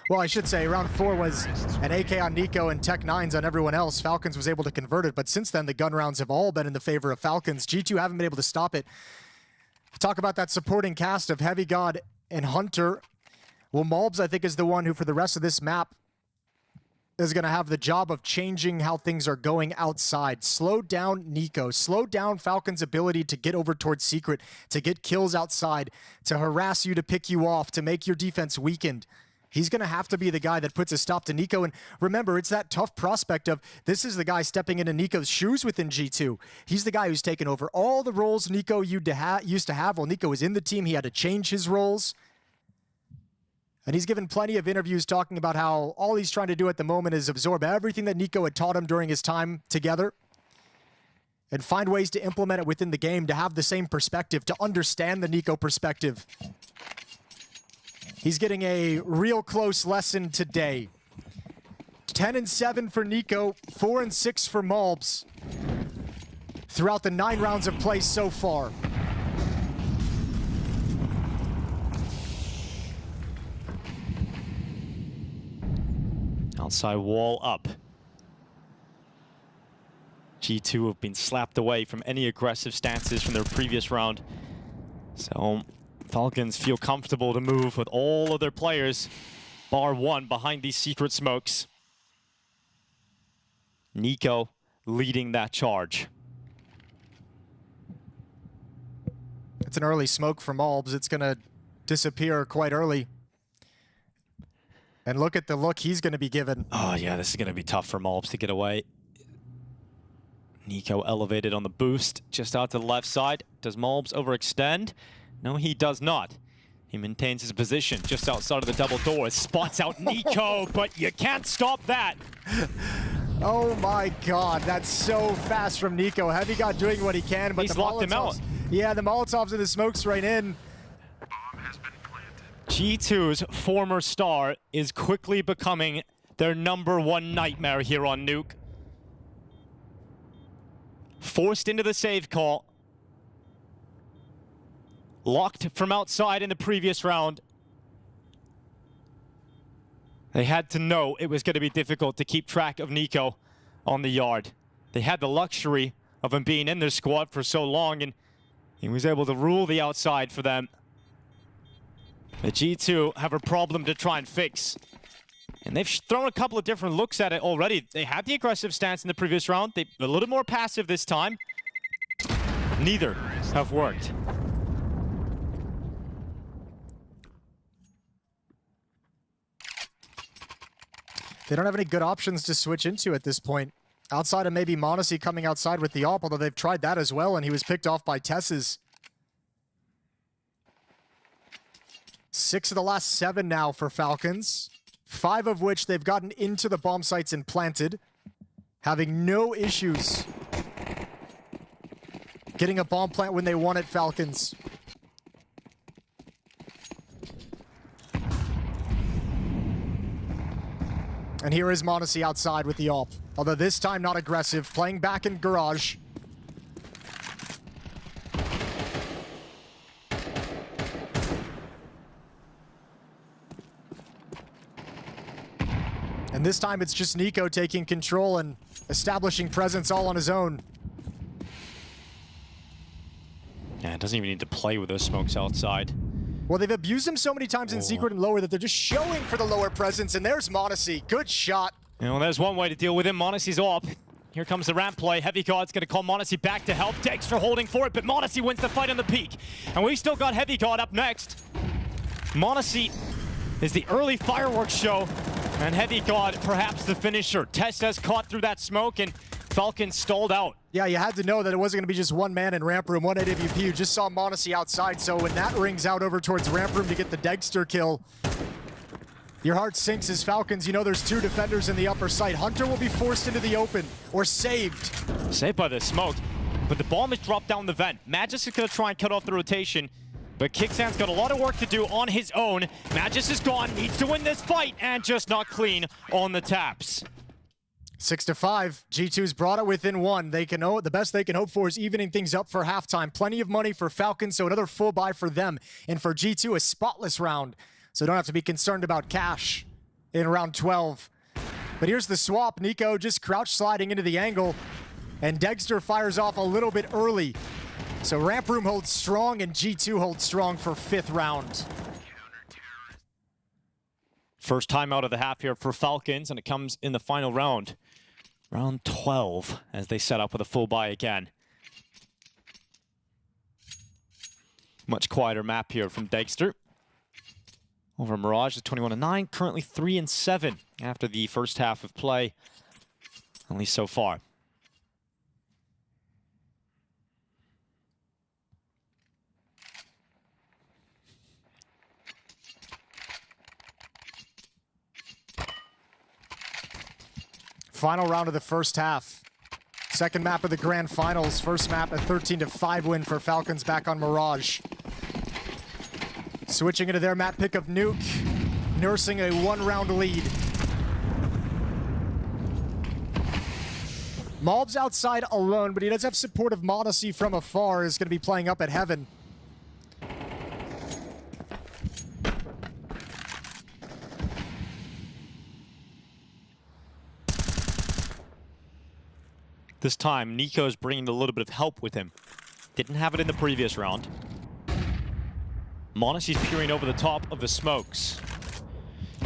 well, I should say round 4 was an AK on NiKo and Tech 9s on everyone else. Falcons was able to convert it, but since then the gun rounds have all been in the favor of Falcons. G2 haven't been able to stop it. Talk about that supporting cast of Heavy God and Hunter. Well, MongolZ, I think, is the one who, for the rest of this map, is going to have the job of changing how things are going outside. Slow down NiKo. Slow down Falcons' ability to get over towards Secret, to get kills outside, to harass you, to pick you off, to make your defense weakened. He's going to have to be the guy that puts a stop to NiKo. And remember, it's that tough prospect of this is the guy stepping into NiKo's shoes within G2. He's the guy who's taken over all the roles NiKo used to have. While NiKo was in the team, he had to change his roles. And he's given plenty of interviews talking about how all he's trying to do at the moment is absorb everything that NiKo had taught him during his time together and find ways to implement it within the game, to have the same perspective, to understand the NiKo perspective. He's getting a real close lesson today. 10-7 for NiKo, 4-6 for MongolZ throughout the 9 rounds of play so far. Outside wall up. G2 have been slapped away from any aggressive stances from their previous round. So Falcons feel comfortable to move with all of their players, bar one, behind these secret smokes. NiKo leading that charge. It's an early smoke from MongolZ. It's going to disappear quite early. And look at the look he's going to be given. Oh yeah, this is going to be tough for MongolZ to get away. NiKo elevated on the boost, just out to the left side. Does MongolZ overextend? No, he does not. He maintains his position just outside of the double door. Spots out NiKo, but you can't stop that. Oh my God, that's so fast from NiKo. Heavy God doing what he can, but he's locked him out. Yeah, the Molotovs and the smokes right in. G2's former star is quickly becoming their #1 nightmare here on Nuke. Forced into the save call. Locked from outside in the previous round. They had to know it was going to be difficult to keep track of NiKo on the yard. They had the luxury of him being in their squad for so long, and he was able to rule the outside for them. The G2 have a problem to try and fix. And they've thrown a couple of different looks at it already. They had the aggressive stance in the previous round. They're a little more passive this time. Neither have worked. They don't have any good options to switch into at this point. Outside of maybe MongolZ coming outside with the AWP, although they've tried that as well, and he was picked off by Tess's. 6 of the last 7 now for Falcons. 5 of which they've gotten into the bomb sites and planted. Having no issues getting a bomb plant when they want it, Falcons. And here is MongolZ outside with the AWP. Although this time not aggressive, playing back in garage. And this time it's just NiKo taking control and establishing presence all on his own. Yeah, it doesn't even need to play with those smokes outside. Well, they've abused him so many times in secret and lower that they're just showing for the lower presence, and there's MongolZ. Good shot. You know, there's one way to deal with him. MongolZ's AWP. Here comes the ramp play. Heavy God's going to call MongolZ back to help. Dexter holding for it, but MongolZ wins the fight on the peak. And we've still got Heavy God up next. MongolZ is the early fireworks show, and Heavy God perhaps the finisher. Test has caught through that smoke, and Falcons stalled out. Yeah, you had to know that it wasn't going to be just one man in ramp room, one AWP. You just saw MongolZ outside, so when that rings out over towards ramp room to get the Dexter kill, your heart sinks as Falcons. You know there's 2 defenders in the upper site. Hunter will be forced into the open, or saved. Saved by the smoke, but the bomb is dropped down the vent. Magis is going to try and cut off the rotation, but Kicksan's got a lot of work to do on his own. Magis is gone, needs to win this fight, and just not clean on the taps. 6-5. G2's brought it within 1. They can the best they can hope for is evening things up for halftime. Plenty of money for Falcons, so another full buy for them. And for G2, a spotless round. So don't have to be concerned about cash in round 12. But here's the swap. NiKo just crouch sliding into the angle. And Dexter fires off a little bit early. So Ramp Room holds strong and G2 holds strong for 5th round. First time out of the half here for Falcons, and it comes in the final round. Round 12 as they set up with a full buy again. Much quieter map here from Dexter. Over Mirage is 21-9, currently 3-7 after the first half of play, at least so far. Final round of the first half. Second map of the grand finals. First map, a 13-5 win for Falcons back on Mirage. Switching into their map pick of Nuke, nursing a 1-round lead. MongolZ outside alone, but he does have support of MongolZ from afar, is going to be playing up at Heaven. This time, Nico's bringing a little bit of help with him. Didn't have it in the previous round. MongolZ's peering over the top of the smokes.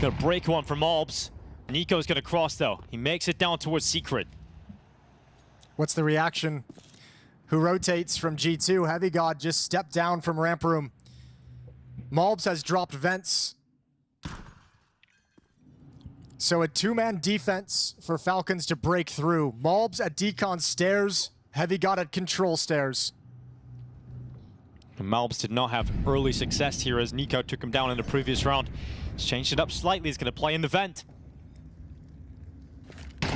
Gonna break one for MongolZ. Nico's gonna cross though. He makes it down towards Secret. What's the reaction? Who rotates from G2? Heavy God just stepped down from Ramp Room. MongolZ has dropped vents. So a 2-man defense for Falcons to break through. MongolZ at decon stairs, Heavy God at control stairs. And MongolZ did not have early success here as Nico took him down in the previous round. He's changed it up slightly. He's going to play in the vent.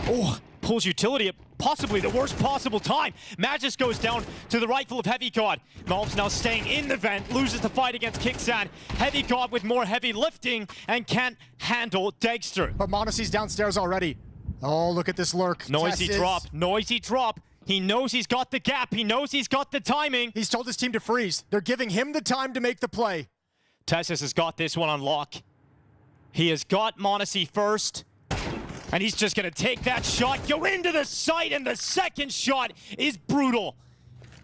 Oh, pulls utility at possibly the worst possible time. Magis goes down to the rifle of Heavy God. MongolZ now staying in the vent, loses the fight against Kicksan. Heavy God with more heavy lifting and can't handle Dexter. But MongolZ's downstairs already. Oh, look at this lurk. Noisy drop, noisy drop. He knows he's got the gap. He knows he's got the timing. He's told his team to freeze. They're giving him the time to make the play. Tessus has got this one on lock. He has got MongolZ first. And he's just gonna take that shot, go into the sight, and the second shot is brutal.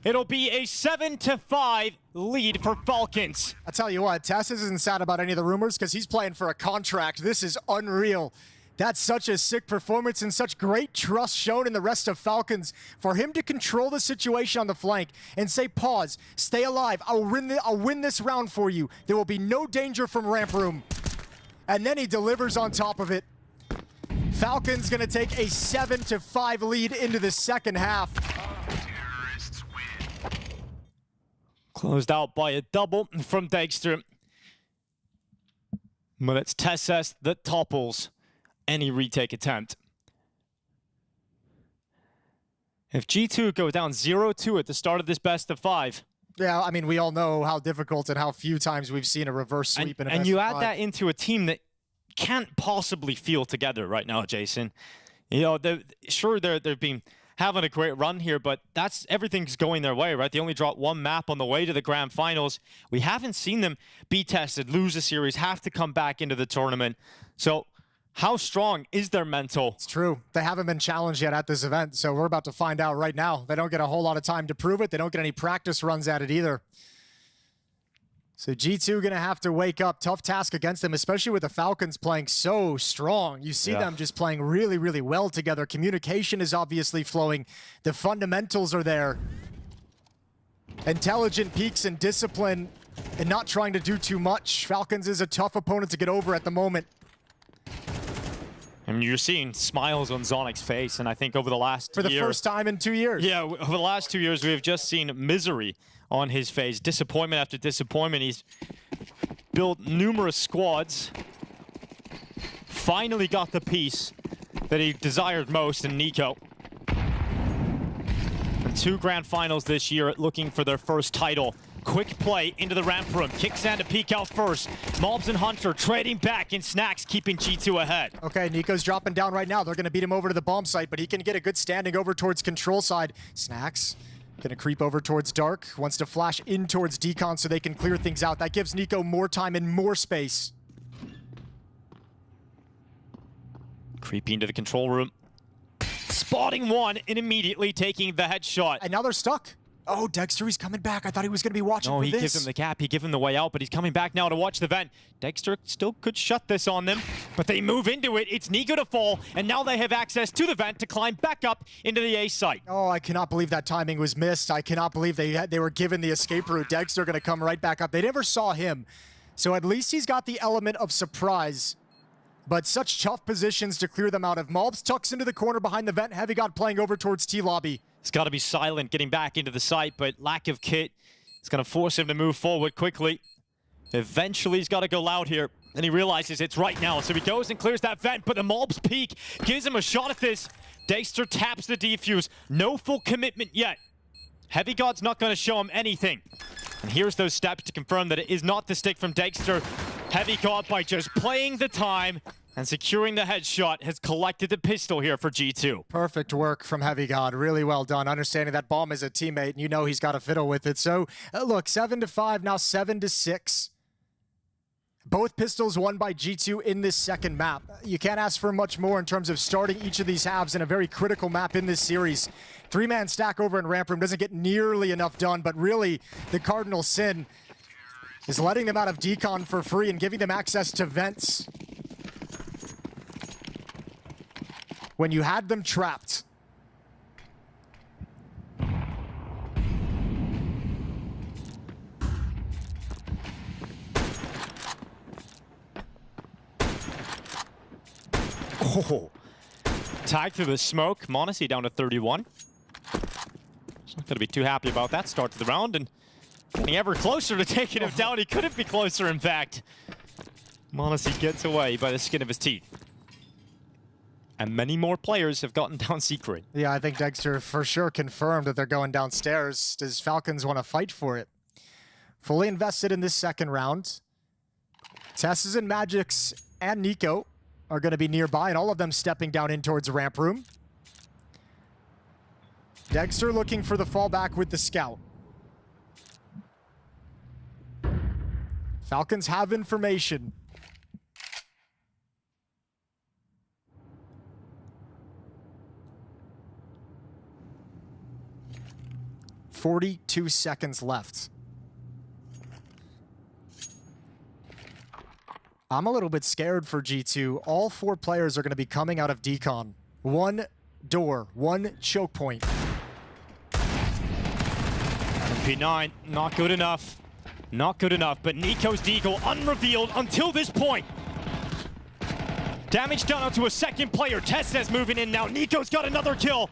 It'll be a 7-5 lead for Falcons. I'll tell you what, Tessus isn't sad about any of the rumors because he's playing for a contract. This is unreal. That's such a sick performance and such great trust shown in the rest of Falcons for him to control the situation on the flank and say, pause, stay alive, I'll win this round for you. There will be no danger from Ramp Room. And then he delivers on top of it. Falcons gonna take a 7-5 lead into the second half. Closed out by a double from Dexter. But it's Tessus that topples any retake attempt. If G2 go down 0-2 at the start of this best of 5. Yeah, I mean, we all know how difficult and how few times we've seen a reverse sweep in a best and you of add 5. that into a team that can't possibly feel together right now, Jason. You know, they've been having a great run here, but everything's going their way, right? They only dropped one map on the way to the grand finals. We haven't seen them be tested, lose a series, have to come back into the tournament. So how strong is their mental? It's true. They haven't been challenged yet at this event, so we're about to find out right now. They don't get a whole lot of time to prove it. They don't get any practice runs at it either. So G2 gonna have to wake up. Tough task against them, especially with the Falcons playing so strong. You see them just playing really, really well together. Communication is obviously flowing. The fundamentals are there. Intelligent peaks and discipline and not trying to do too much. Falcons is a tough opponent to get over at the moment. I mean, you're seeing smiles on Zonic's face, and I think over the last For the first time in 2 years. Yeah, over the last 2 years, we have just seen misery on his face. Disappointment after disappointment. He's built numerous squads. Finally got the piece that he desired most in Nico. And 2 grand finals this year looking for their first title. Quick play into the ramp room. Kicksan to peek out first. MongolZ and Hunter trading back in Snacks, keeping G2 ahead. Okay, Nico's dropping down right now. They're going to beat him over to the bomb site, but he can get a good standing over towards control side. Snacks gonna creep over towards Dark. Wants to flash in towards Decon so they can clear things out. That gives Nico more time and more space. Creeping into the control room. Spotting one and immediately taking the headshot. And now they're stuck. Oh, Dexter, he's coming back. I thought he was going to be watching for he this. gives him the gap. He gives him the way out, but he's coming back now to watch the vent. Dexter still could shut this on them, but they move into it. It's Nico to fall, and now they have access to the vent to climb back up into the A site. Oh, I cannot believe that timing was missed. I cannot believe they were given the escape route. Dexter going to come right back up. They never saw him, so at least he's got the element of surprise. But such tough positions to clear them out of. MongolZ tucks into the corner behind the vent. Heavy God playing over towards T-Lobby. It's got to be silent getting back into the site, but lack of kit is going to force him to move forward quickly. Eventually, he's got to go loud here, and he realizes it's right now. So he goes and clears that vent, but the MongolZ peek gives him a shot at this. Dexter taps the defuse. No full commitment yet. Heavy God's not going to show him anything. And here's those steps to confirm that it is not the stick from Dexter. Heavy God, by just playing the time and securing the headshot, has collected the pistol here for G2. Perfect work from Heavy God. Really well done. Understanding that bomb is a teammate, and you know he's got to fiddle with it. So, look, 7-5, now 7-6. Both pistols won by G2 in this second map. You can't ask for much more in terms of starting each of these halves in a very critical map in this series. 3-man stack over in Ramp Room doesn't get nearly enough done, but really, the cardinal sin is letting them out of decon for free and giving them access to vents when you had them trapped. Oh, tagged through the smoke. MongolZ down to 31. He's not going to be too happy about that start to the round, and getting ever closer to taking him down. He couldn't be closer, in fact. MongolZ gets away by the skin of his teeth. And many more players have gotten down secret. Yeah, I think Dexter for sure confirmed that they're going downstairs. Does Falcons want to fight for it? Fully invested in this second round. Tesses and Magix and Nico are going to be nearby, and all of them stepping down in towards Ramp Room. Dexter looking for the fallback with the scout. Falcons have information. .42 seconds left. I'm a little bit scared for G2. All 4 players are going to be coming out of decon. 1 door, 1 choke point. P9, not good enough. Not good enough, but Nico's deagle unrevealed until this point. Damage done onto a second player. Tessa's moving in now. Nico's got another kill.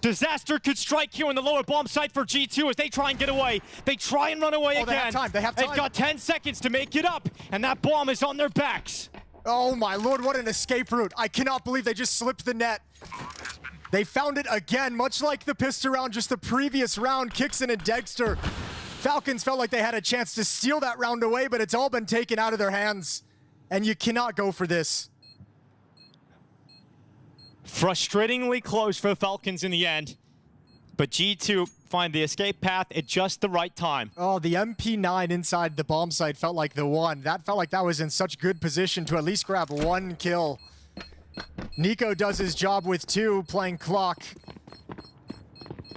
Disaster could strike here on the lower bomb site for G2 as they try and get away. They try and run away again. They have time. They have time. They've got 10 seconds to make it up, and that bomb is on their backs. Oh my lord, what an escape route. I cannot believe they just slipped the net. They found it again, much like the pistol round just the previous round. Kixon and Dexter. Falcons felt like they had a chance to steal that round away, but it's all been taken out of their hands. And you cannot go for this. Frustratingly close for the Falcons in the end, but G2 find the escape path at just the right time. Oh, the MP9 inside the bomb site felt like the one. That felt like that was in such good position to at least grab 1 kill. Nico does his job with 2, playing clock.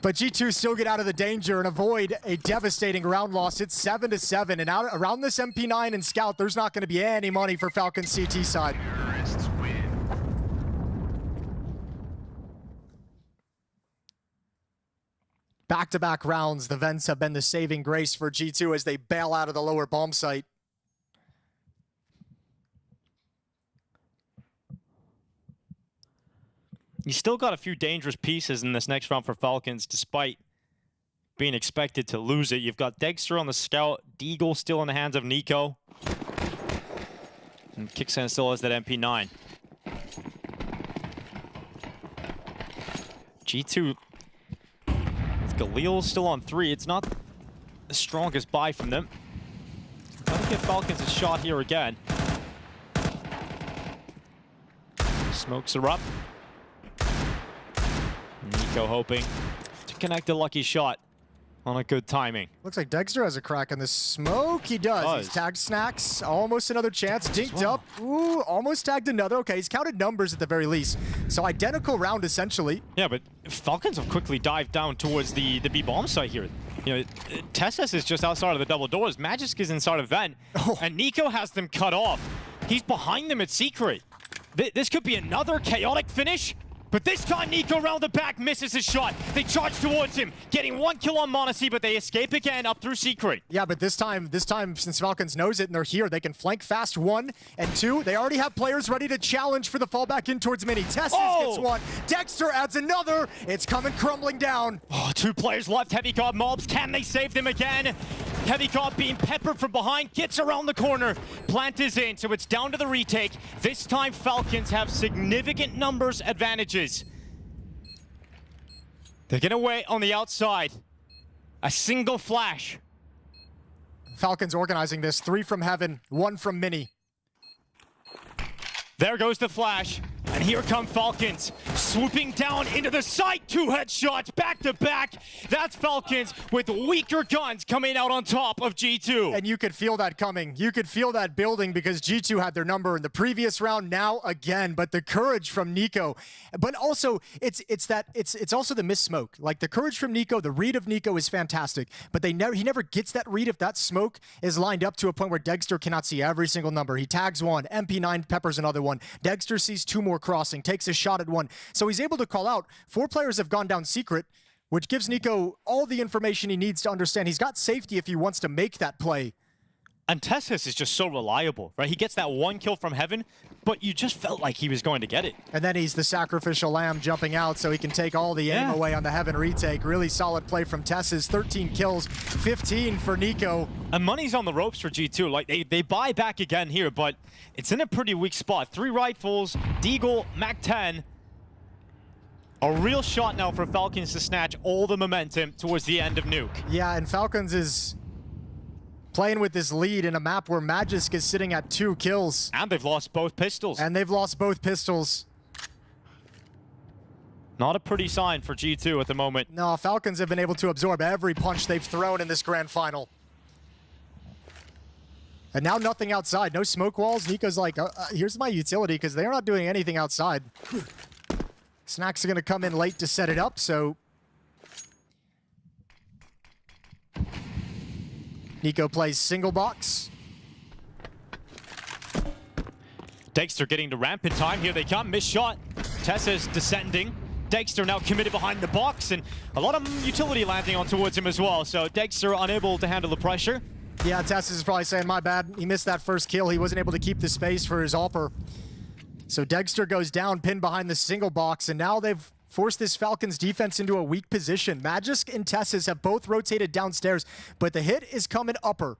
But G2 still get out of the danger and avoid a devastating round loss. It's 7-7, and out around this MP9 and Scout, there's not going to be any money for Falcons CT side. Back-to-back rounds, the vents have been the saving grace for G2 as they bail out of the lower bomb site. You still got a few dangerous pieces in this next round for Falcons, despite being expected to lose it. You've got Dexter on the scout, Deagle still in the hands of Nico. And Kixan still has that MP9. G2... Galil still on 3. It's not the strongest buy from them. Gotta give Falcons a shot here again. Smokes are up. Nico hoping to connect a lucky shot. on a good timing. Looks like Dexter has a crack in the smoke. He does. He's tagged Snacks. Almost another chance. Dinked up. Ooh, almost tagged another. Okay, he's counted numbers at the very least. So identical round, essentially. Yeah, but Falcons have quickly dived down towards the B bomb site here. You know, Tessus is just outside of the double doors. Magisk is inside of vent. And Nico has them cut off. He's behind them at secret. This could be another chaotic finish. But this time, Nico around the back misses his shot. They charge towards him, getting 1 kill on Monacy, but they escape again up through secret. Yeah, but this time, since Falcons knows it and they're here, they can flank fast 1 and 2. They already have players ready to challenge for the fallback in towards Mini. Tessus gets 1. Dexter adds another. It's coming crumbling down. 2 players left. Heavy God mobs. Can they save them again? Heavy God being peppered from behind, gets around the corner. Plant is in, so it's down to the retake. This time, Falcons have significant numbers advantages. They're gonna wait on the outside. A single flash. Falcons organizing this. 3 from Heaven, 1 from Mini. There goes the flash. And here come Falcons, swooping down into the site. 2 headshots back to back. That's Falcons with weaker guns coming out on top of G2. And you could feel that coming. You could feel that building because G2 had their number in the previous round, now again. But the courage from Nico, but also it's also the miss smoke. Like the courage from Nico, the read of Nico is fantastic. But he never gets that read if that smoke is lined up to a point where Dexter cannot see every single number. He tags 1, MP9 peppers another one. Dexter sees 2 more crossing, takes a shot at 1. So he's able to call out. 4 players have gone down secret, which gives Nico all the information he needs to understand. He's got safety if he wants to make that play. And Tessus is just so reliable, right? He gets that 1 kill from Heaven, but you just felt like he was going to get it. And then he's the sacrificial lamb jumping out so he can take all the aim away on the Heaven retake. Really solid play from Tessus. 13 kills, 15 for Nico. And money's on the ropes for G2. Like they buy back again here, but it's in a pretty weak spot. 3 rifles, Deagle, Mac-10. A real shot now for Falcons to snatch all the momentum towards the end of Nuke. Yeah, and Falcons is playing with this lead in a map where Magisk is sitting at 2 kills. And they've lost both pistols. Not a pretty sign for G2 at the moment. No, Falcons have been able to absorb every punch they've thrown in this grand final. And now nothing outside, no smoke walls. Nico's like, here's my utility, because they're not doing anything outside. Snacks are going to come in late to set it up, so Nico plays single box. Dexter getting to ramp in time. Here they come. Missed shot. Tessa's descending. Dexter now committed behind the box, and a lot of utility landing on towards him as well. So Dexter unable to handle the pressure. Yeah, Tessa is probably saying, my bad. He missed that first kill. He wasn't able to keep the space for his AWPer. So Dexter goes down, pinned behind the single box, and now they've forced this Falcons defense into a weak position. Magisk and Tessus have both rotated downstairs, but the hit is coming upper.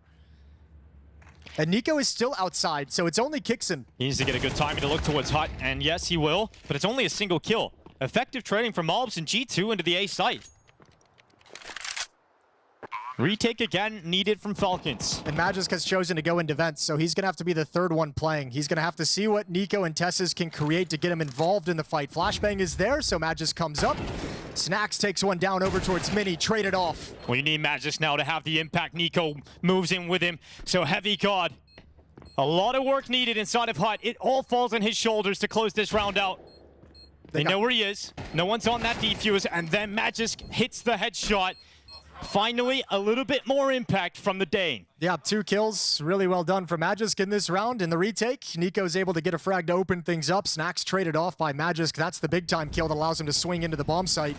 And Nico is still outside, so it's only Kixon. He needs to get a good timing to look towards Hut, and yes, he will, but it's only a single kill. Effective trading from Mobs and G2 into the A site. Retake again needed from Falcons. And Magisk has chosen to go into vents, so he's going to have to be the 3rd one playing. He's going to have to see what Nico and Tessus can create to get him involved in the fight. Flashbang is there, so Magisk comes up. Snacks takes one down over towards Mini, traded off. We need Magisk now to have the impact. Nico moves in with him, so Heavy God. A lot of work needed inside of Hut. It all falls on his shoulders to close this round out. They know where he is. No one's on that defuse, and then Magisk hits the headshot. Finally, a little bit more impact from the Dane. Yeah, 2 kills. Really well done for Magisk in this round. In the retake, Nico's able to get a frag to open things up. Snacks traded off by Magisk. That's the big-time kill that allows him to swing into the bomb site.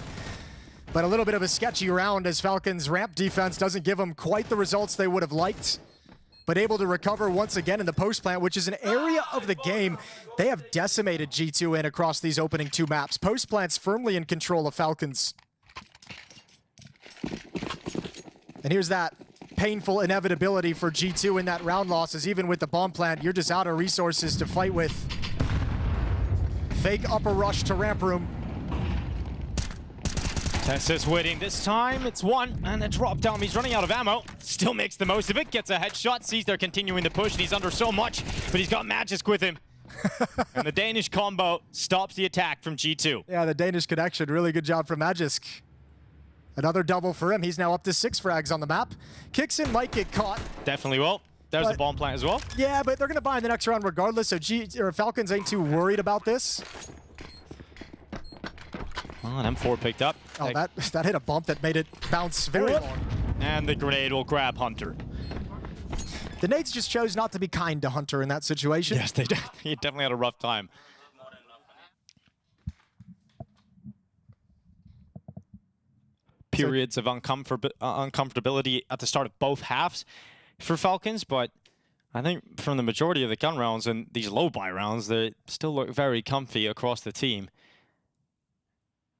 But a little bit of a sketchy round as Falcons' ramp defense doesn't give them quite the results they would have liked. But able to recover once again in the post plant, which is an area of the game they have decimated G2 in across these opening 2 maps. Post plant's firmly in control of Falcons. And here's that painful inevitability for G2 in that round losses. Even with the bomb plant, you're just out of resources to fight with. Fake upper rush to ramp room. Tessa's waiting. This time it's 1 and a drop down. He's running out of ammo. Still makes the most of it. Gets a headshot. Sees they're continuing to push. And he's under so much, but he's got Magisk with him. And the Danish combo stops the attack from G2. Yeah, the Danish connection. Really good job from Magisk. Another double for him. He's now up to 6 frags on the map. Kixon might get caught. Definitely will. There's the bomb plant as well. Yeah, but they're going to buy in the next round regardless, so Falcons ain't too worried about this. Oh, and M4 picked up. Oh, that hit a bump that made it bounce very long. And the grenade will grab Hunter. The nades just chose not to be kind to Hunter in that situation. Yes, he definitely had a rough time. Periods of uncomfortability at the start of both halves for Falcons, but I think from the majority of the gun rounds and these low buy rounds, they still look very comfy across the team.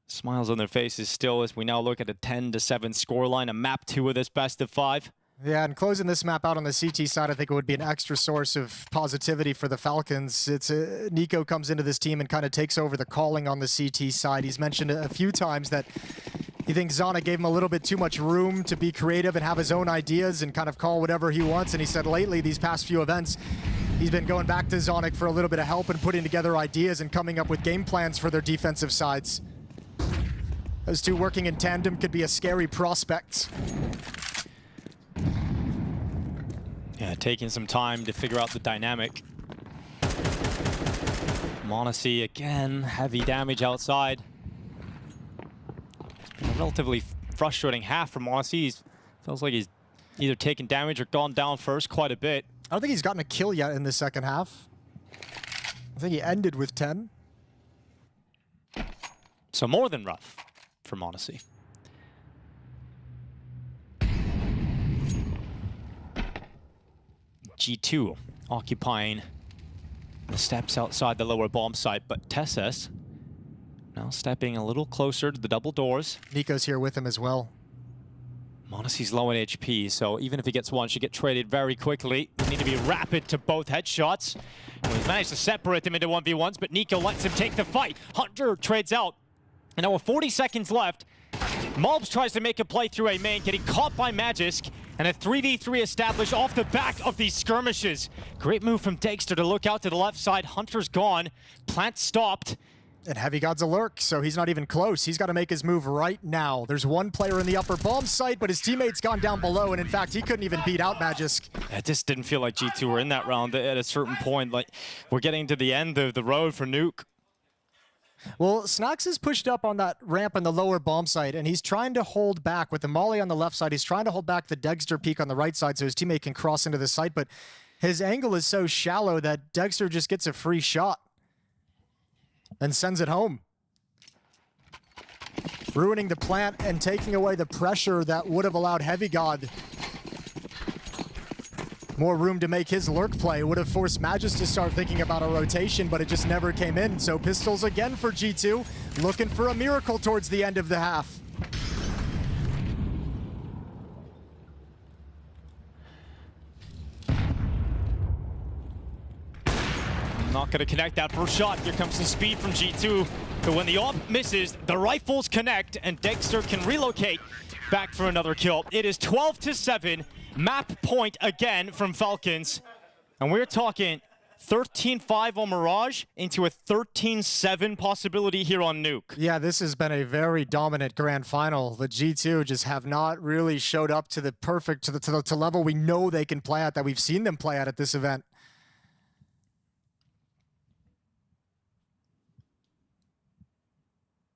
Smiles on their faces still as we now look at a 10-7 scoreline, a map 2 of this best of 5. Yeah, and closing this map out on the CT side, I think it would be an extra source of positivity for the Falcons. Nico comes into this team and kind of takes over the calling on the CT side. He's mentioned a few times that he thinks Zana gave him a little bit too much room to be creative and have his own ideas and kind of call whatever he wants. And he said lately, these past few events, he's been going back to Zonic for a little bit of help and putting together ideas and coming up with game plans for their defensive sides. Those two working in tandem could be a scary prospect. Yeah, taking some time to figure out the dynamic. MongolZ again, heavy damage outside. A relatively frustrating half for MongolZ. Feels like he's either taken damage or gone down first quite a bit. I don't think he's gotten a kill yet in the second half. I think he ended with 10. So more than rough for MongolZ. G2 occupying the steps outside the lower bomb site, but Tessus now stepping a little closer to the double doors. Nico's here with him as well. MongolZ's low in HP, so even if he gets one, should get traded very quickly. Need to be rapid to both headshots. And we've managed to separate them into 1v1s, but Nico lets him take the fight. Hunter trades out. And now with 40 seconds left, Malbs tries to make a play through a main, getting caught by Magisk, and a 3v3 established off the back of these skirmishes. Great move from Dexter to look out to the left side. Hunter's gone. Plant stopped. And Heavy God's a lurk, so he's not even close. He's got to make his move right now. There's one player in the upper bomb site, but his teammate's gone down below, and in fact, he couldn't even beat out Magisk. It just didn't feel like G2 were in that round at a certain point. Like, we're getting to the end of the road for Nuke. Well, Snax is pushed up on that ramp in the lower bomb site, and he's trying to hold back with the molly on the left side. He's trying to hold back the Dexter peak on the right side so his teammate can cross into the site, but his angle is so shallow that Dexter just gets a free shot and sends it home, ruining the plant and taking away the pressure that would have allowed Heavy God more room to make his lurk play. It would have forced Magisk to start thinking about a rotation, but it just never came in. So pistols again for G2, looking for a miracle towards the end of the half. Not going to connect that first shot. Here comes some speed from G2. But when the AWP misses, the rifles connect, and Dexter can relocate back for another kill. It is 12-7. Map point again from Falcons. And we're talking 13-5 on Mirage into a 13-7 possibility here on Nuke. Yeah, this has been a very dominant grand final. The G2 just have not really showed up to the perfect, to the level we know they can play at, that we've seen them play at this event.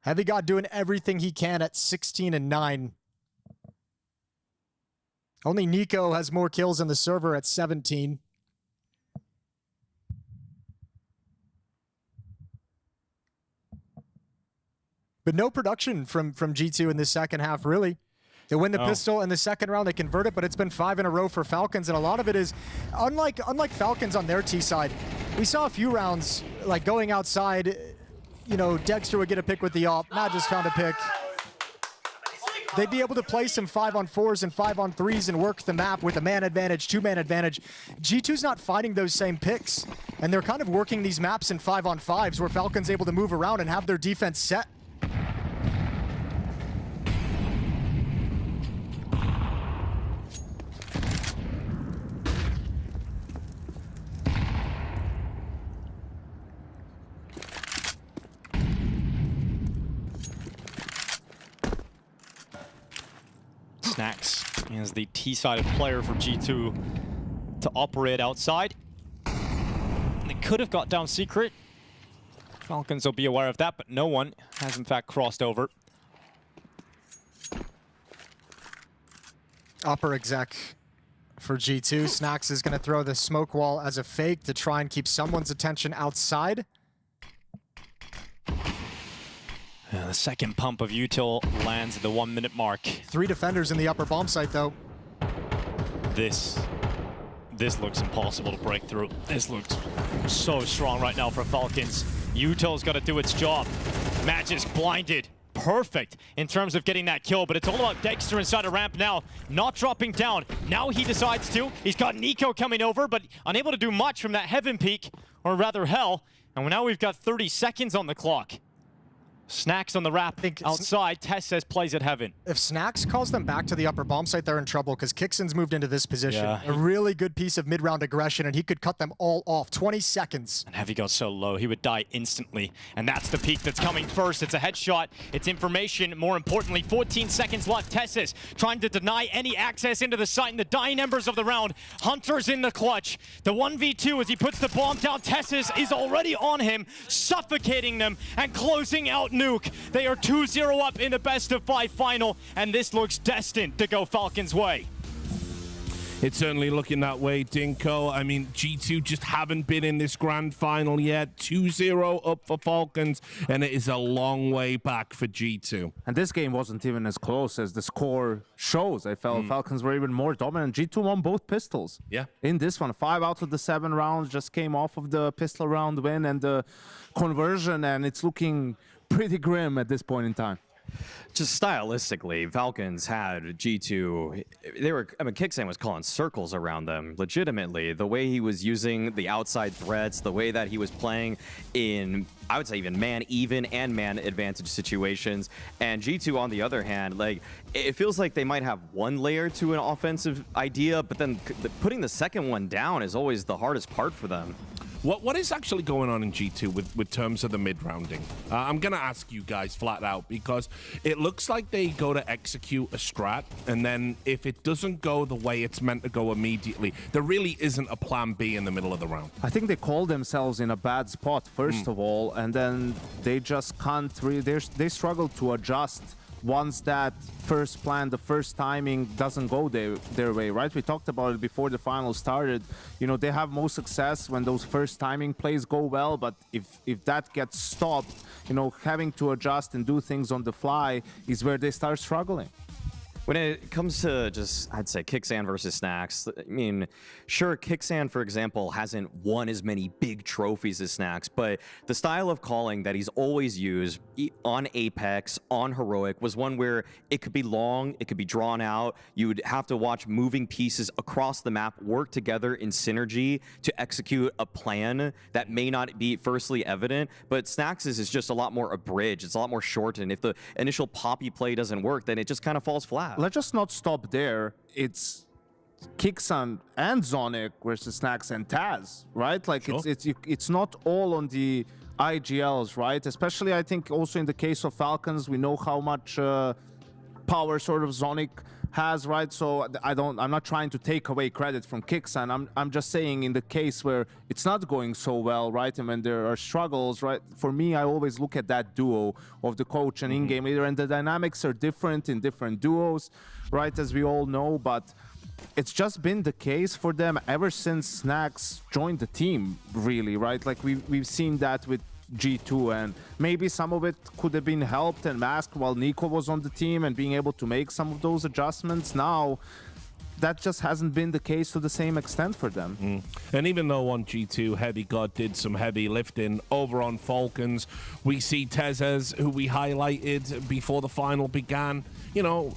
Heavy God doing everything he can at 16-9. Only Nico has more kills in the server at 17. But no production from G2 in the second half, really. They win the pistol in the second round, they convert it, but it's been 5 in a row for Falcons, and a lot of it is, unlike Falcons on their T side, we saw a few rounds, like going outside, you know, Dexter would get a pick with the AWP, Magisk found a pick. They'd be able to play some 5-on-4s and 5-on-3s and work the map with a man advantage, 2-man advantage. G2's not finding those same picks, and they're kind of working these maps in 5-on-5s where Falcon's able to move around and have their defense set. Snacks is the T-sided player for G2 to operate outside. They could have got down secret. Falcons will be aware of that, but no one has in fact crossed over. Upper exec for G2. Snacks is going to throw the smoke wall as a fake to try and keep someone's attention outside. The second pump of Util lands at the 1 minute mark. 3 defenders in the upper bomb site though. This looks impossible to break through. This looks so strong right now for Falcons. Util's got to do its job. Magisk blinded. Perfect in terms of getting that kill, but it's all about Dexter inside a ramp now, not dropping down. Now he decides to. He's got Nico coming over, but unable to do much from that Heaven peak, or rather Hell. And now we've got 30 seconds on the clock. Snacks on the wrap outside. Tess says plays at Heaven. If Snacks calls them back to the upper bomb site, they're in trouble because Kixon's moved into this position. Yeah. A really good piece of mid-round aggression, and he could cut them all off. 20 seconds. And Heavy got so low, he would die instantly. And that's the peak that's coming first. It's a headshot. It's information. More importantly, 14 seconds left. Tessis trying to deny any access into the site in the dying embers of the round. Hunter's in the clutch. The 1v2 as he puts the bomb down. Tessis is already on him, suffocating them and closing out Nuke. They are 2-0 up in the best of 5 final, and this looks destined to go Falcons' way. It's certainly looking that way, Dinko. I mean, G2 just haven't been in this grand final yet. 2-0 up for Falcons, and it is a long way back for G2. And this game wasn't even as close as the score shows. I felt Falcons were even more dominant. G2 won both pistols. Yeah. In this one, 5 out of the 7 rounds just came off of the pistol round win and the conversion, and it's looking pretty grim at this point in time. Just stylistically, Falcons had G2. Kixan was calling circles around them. Legitimately, the way he was using the outside threats, the way that he was playing in, I would say, even man-even and man-advantage situations. And G2, on the other hand, like, it feels like they might have one layer to an offensive idea, but then putting the second one down is always the hardest part for them. What is actually going on in G2 with terms of the mid-rounding? I'm going to ask you guys flat out because it looks like they go to execute a strat, and then if it doesn't go the way it's meant to go immediately, there really isn't a plan B in the middle of the round. I think they call themselves in a bad spot, first of all, and then they just can't really, they struggle to adjust once that first plan, the first timing doesn't go their way, right? We talked about it before the final started. You know, they have most success when those first timing plays go well, but if that gets stopped, you know, having to adjust and do things on the fly is where they start struggling. When it comes to just, I'd say, Kixan versus Snacks, I mean, sure, Kixan, for example, hasn't won as many big trophies as Snacks, but the style of calling that he's always used on Apex, on Heroic, was one where it could be long, it could be drawn out, you would have to watch moving pieces across the map work together in synergy to execute a plan that may not be firstly evident, but Snacks' is just a lot more abridged, it's a lot more shortened. If the initial poppy play doesn't work, then it just kind of falls flat. Let's just not stop there. It's Kixan and Zonic versus Snacks and Taz, right? Like, sure. It's not all on the IGLs, right? Especially, I think, also in the case of Falcons, we know how much power sort of Zonic has, right? So I'm not trying to take away credit from Kixan. I'm just saying in the case where it's not going so well, right? And when there are struggles, right? For me, I always look at that duo of the coach and in-game leader, and the dynamics are different in different duos, right? As we all know, but it's just been the case for them ever since Snacks joined the team, really, right? Like we've seen that with G2, and maybe some of it could have been helped and masked while Nico was on the team and being able to make some of those adjustments. Now, that just hasn't been the case to the same extent for them. And even though on G2, Heavy God did some heavy lifting, over on Falcons, we see Tezes, who we highlighted before the final began, you know,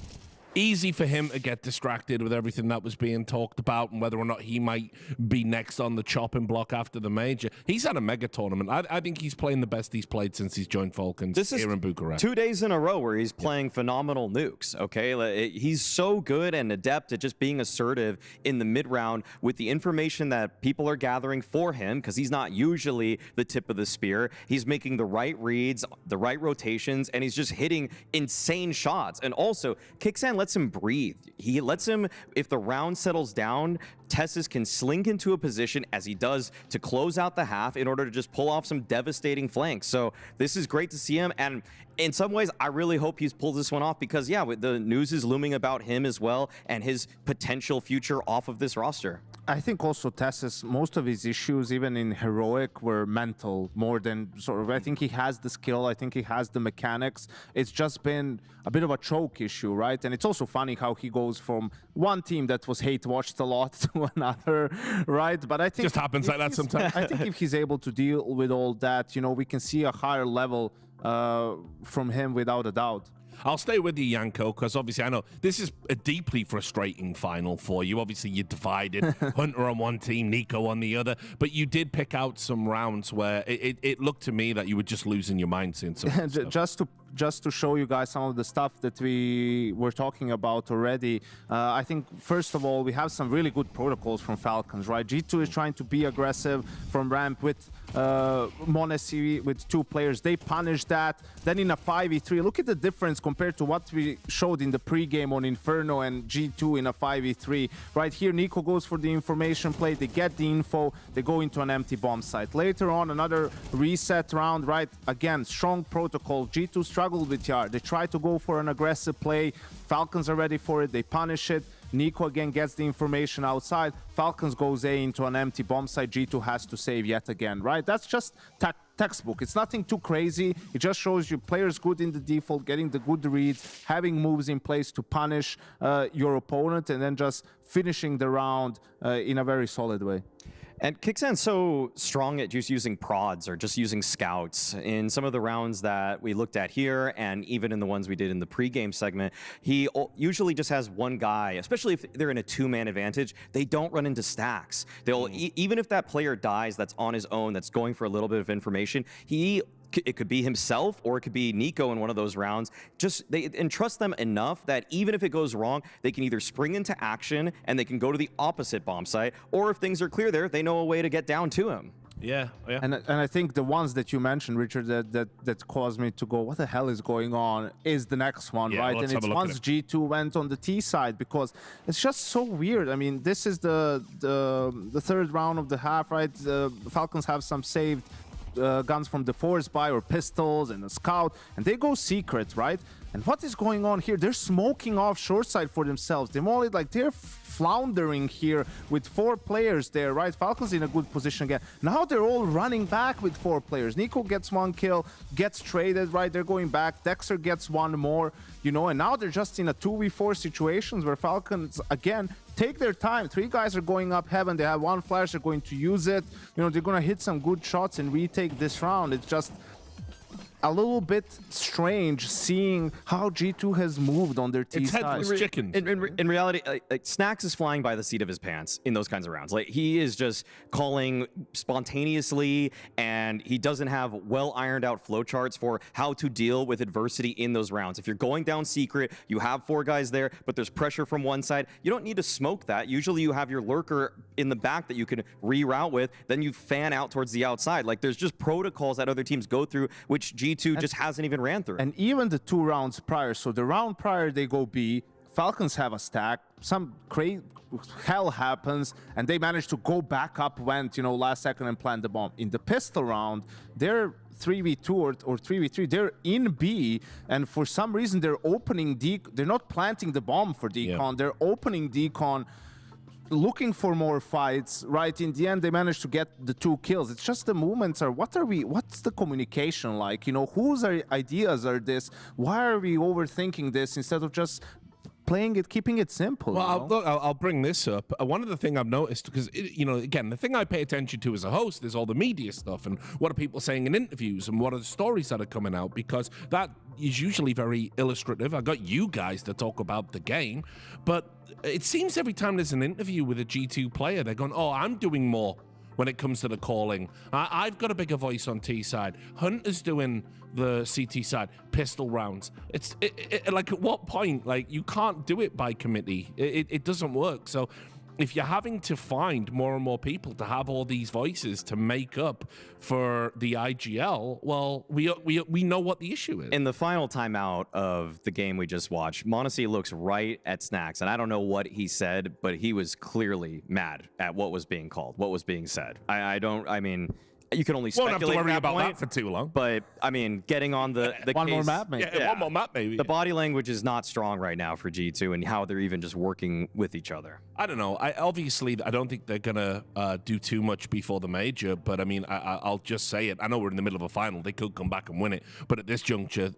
easy for him to get distracted with everything that was being talked about and whether or not he might be next on the chopping block after the major. He's had a mega tournament. I think he's playing the best he's played since he's joined Falcons here in Bucharest. 2 days in a row where he's playing phenomenal nukes, okay? He's so good and adept at just being assertive in the mid-round with the information that people are gathering for him, because he's not usually the tip of the spear. He's making the right reads, the right rotations, and he's just hitting insane shots. And also, Kixan lets lets him breathe. He lets him, if the round settles down, Tessus can slink into a position as he does to close out the half in order to just pull off some devastating flanks. So this is great to see him. And in some ways, I really hope he's pulled this one off because, yeah, the news is looming about him as well and his potential future off of this roster. I think also Tessus, most of his issues, even in Heroic, were mental more than sort of. I think he has the skill. I think he has the mechanics. It's just been a bit of a choke issue, right? And it's also funny how he goes from one team that was hate-watched a lot to another, right? But I think just happens like that sometimes. I think if he's able to deal with all that, you know, we can see a higher level from him without a doubt. I'll stay with you, Janko, because obviously I know this is a deeply frustrating final for you. Obviously, you're divided. Hunter on one team, Nico on the other. But you did pick out some rounds where it looked to me that you were just losing your mind seeing some just to show you guys some of the stuff that we were talking about already. I think, first of all, we have some really good protocols from Falcons, right? G2 is trying to be aggressive from ramp with Monesi with 2 players. They punish that. Then in a 5v3, look at the difference compared to what we showed in the pregame on Inferno and G2 in a 5v3. Right here, Nico goes for the information play. They get the info. They go into an empty bomb site. Later on, another reset round, right? Again, strong protocol. G2 struggled with Yard. They try to go for an aggressive play. Falcons are ready for it. They punish it. Nico again gets the information outside. Falcons goes A into an empty bomb site. G2 has to save yet again, right? That's just textbook. It's nothing too crazy. It just shows you players good in the default, getting the good reads, having moves in place to punish your opponent, and then just finishing the round in a very solid way. And Kixan's so strong at just using prods or just using scouts. In some of the rounds that we looked at here, and even in the ones we did in the pregame segment, he usually just has one guy, especially if they're in a 2-man advantage, they don't run into stacks. They'll, even if that player dies that's on his own, that's going for a little bit of information, it could be himself or it could be Nico in one of those rounds. Just they entrust them enough that even if it goes wrong, they can either spring into action and they can go to the opposite bomb site, or if things are clear there, they know a way to get down to him. Yeah. And I think the ones that you mentioned, Richard, that caused me to go, what the hell is going on, is the next one, right? And it's once G2 went on the T side, because it's just so weird. I mean, this is the third round of the half, right? The Falcons have some saved guns from the forest buy or pistols and a scout, and they go secret, right? And what is going on here? They're smoking off short side for themselves. They're floundering here with 4 players there, right? Falcons in a good position again. Now they're all running back with 4 players. Nico gets 1 kill, gets traded, right? They're going back. Dexter gets 1 more, you know, and now they're just in a 2v4 situations where Falcons, again, take their time. 3 guys are going up heaven. They have 1 flash. They're going to use it. You know, they're going to hit some good shots and retake this round. It's just a little bit strange seeing how G2 has moved on their T side. It's headless chickens. In reality, Snacks is flying by the seat of his pants in those kinds of rounds. Like, he is just calling spontaneously, and he doesn't have well ironed out flowcharts for how to deal with adversity in those rounds. If you're going down secret, you have 4 guys there, but there's pressure from one side. You don't need to smoke that. Usually you have your lurker in the back that you can reroute with, then you fan out towards the outside. Like, there's just protocols that other teams go through, which G2 just hasn't even ran through. And even the 2 rounds prior, so the round prior they go B, Falcons have a stack, some crazy hell happens, and they manage to go back up, you know, last second and plant the bomb. In the pistol round, they're 3v2 or 3v3, they're in B, and for some reason they're opening they're not planting the bomb for Decon, they're opening Decon, looking for more fights, right? In the end, they managed to get the 2 kills. It's just the movements are, what's the communication like? You know, whose ideas are this? Why are we overthinking this instead of just playing it, keeping it simple? Well, I'll bring this up. One of the things I've noticed, because, you know, again, the thing I pay attention to as a host is all the media stuff and what are people saying in interviews and what are the stories that are coming out, because that is usually very illustrative. I got you guys to talk about the game, but it seems every time there's an interview with a G2 player, they're going, oh, I'm doing more when it comes to the calling. I've got a bigger voice on T side. Hunter's doing the CT side, pistol rounds. It's like, at what point? Like, you can't do it by committee. It doesn't work. So if you're having to find more and more people to have all these voices to make up for the IGL, well, we know what the issue is. In the final timeout of the game we just watched, MongolZ looks right at Snacks, and I don't know what he said, but he was clearly mad at what was being called, what was being said. I mean, you can only speculate. Won't have to worry at about point, that for too long. But I mean, getting on the one case, more map, maybe. Yeah, one more map, maybe. The body language is not strong right now for G2 and how they're even just working with each other. I don't know. Obviously, I don't think they're gonna do too much before the major. But I mean, I'll just say it. I know we're in the middle of a final. They could come back and win it. But at this juncture,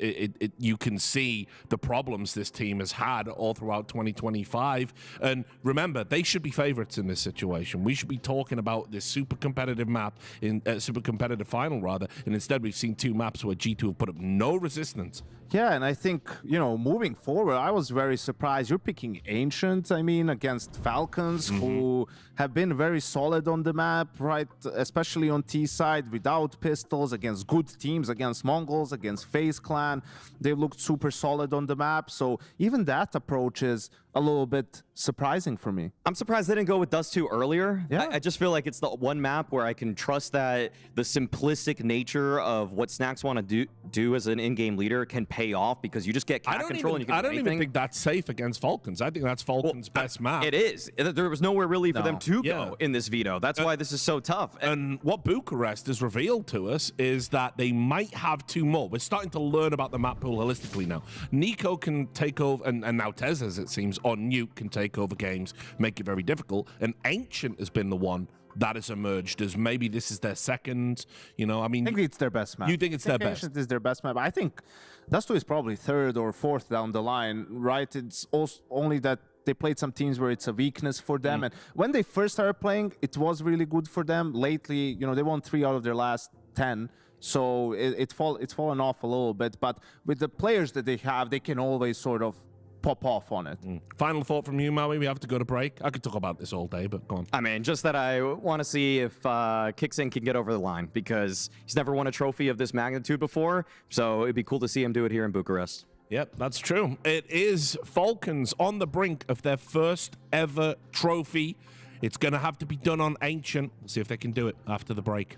you can see the problems this team has had all throughout 2025. And remember, they should be favorites in this situation. We should be talking about this super competitive map in super competitive final rather. And instead, we've seen two maps where G2 have put up no resistance. Yeah, and I think, you know, moving forward, I was very surprised. You're picking Ancient, I mean, against Falcons, who have been very solid on the map, right? Especially on T side, without pistols, against good teams, against MongolZ, against FaZe Clan. They looked super solid on the map. So even that approach is a little bit surprising for me. I'm surprised they didn't go with Dust 2 earlier. Yeah. I just feel like it's the one map where I can trust that the simplistic nature of what Snacks want to do as an in-game leader can pay off, because you just get cat control and you can I do don't anything. even think that's safe against Falcons. I think that's Falcons' best map. It is. There was nowhere really for them to Yeah. go in this veto. That's why this is so tough. And what Bucharest has revealed to us is that they might have two more. We're starting to learn about the map pool holistically now. Nico can take over, and now Tez, as it seems, on Nuke can take over games, make it very difficult. And Ancient has been the one that has emerged as maybe this is their second, you know, I mean... I think it's their best map. You think it's their best? Ancient is their best map. I think Dust2 is probably third or fourth down the line, right? It's also only that they played some teams where it's a weakness for them. And when they first started playing, it was really good for them. Lately, you know, they won 3 out of their last 10. So it's fallen off a little bit. But with the players that they have, they can always sort of pop off on it. Final thought from you, Maui? We have to go to break. I could talk about this all day, but go on. I mean, just that I want to see if Kixin can get over the line, because he's never won a trophy of this magnitude before. So it'd be cool to see him do it here in Bucharest. Yep, that's true. It is Falcons on the brink of their first ever trophy. It's going to have to be done on Ancient. We'll see if they can do it after the break.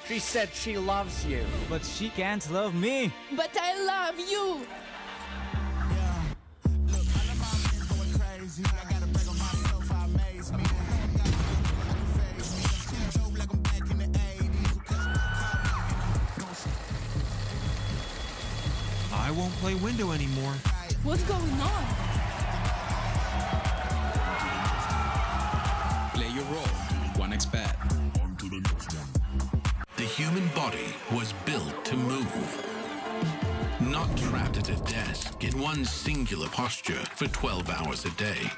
She said she loves you, but she can't love me. But I love you. I won't play window anymore. What's going on? Play your role. 1xBet. On to the next one. The human body was built to move. Not trapped at a desk in one singular posture for 12 hours a day.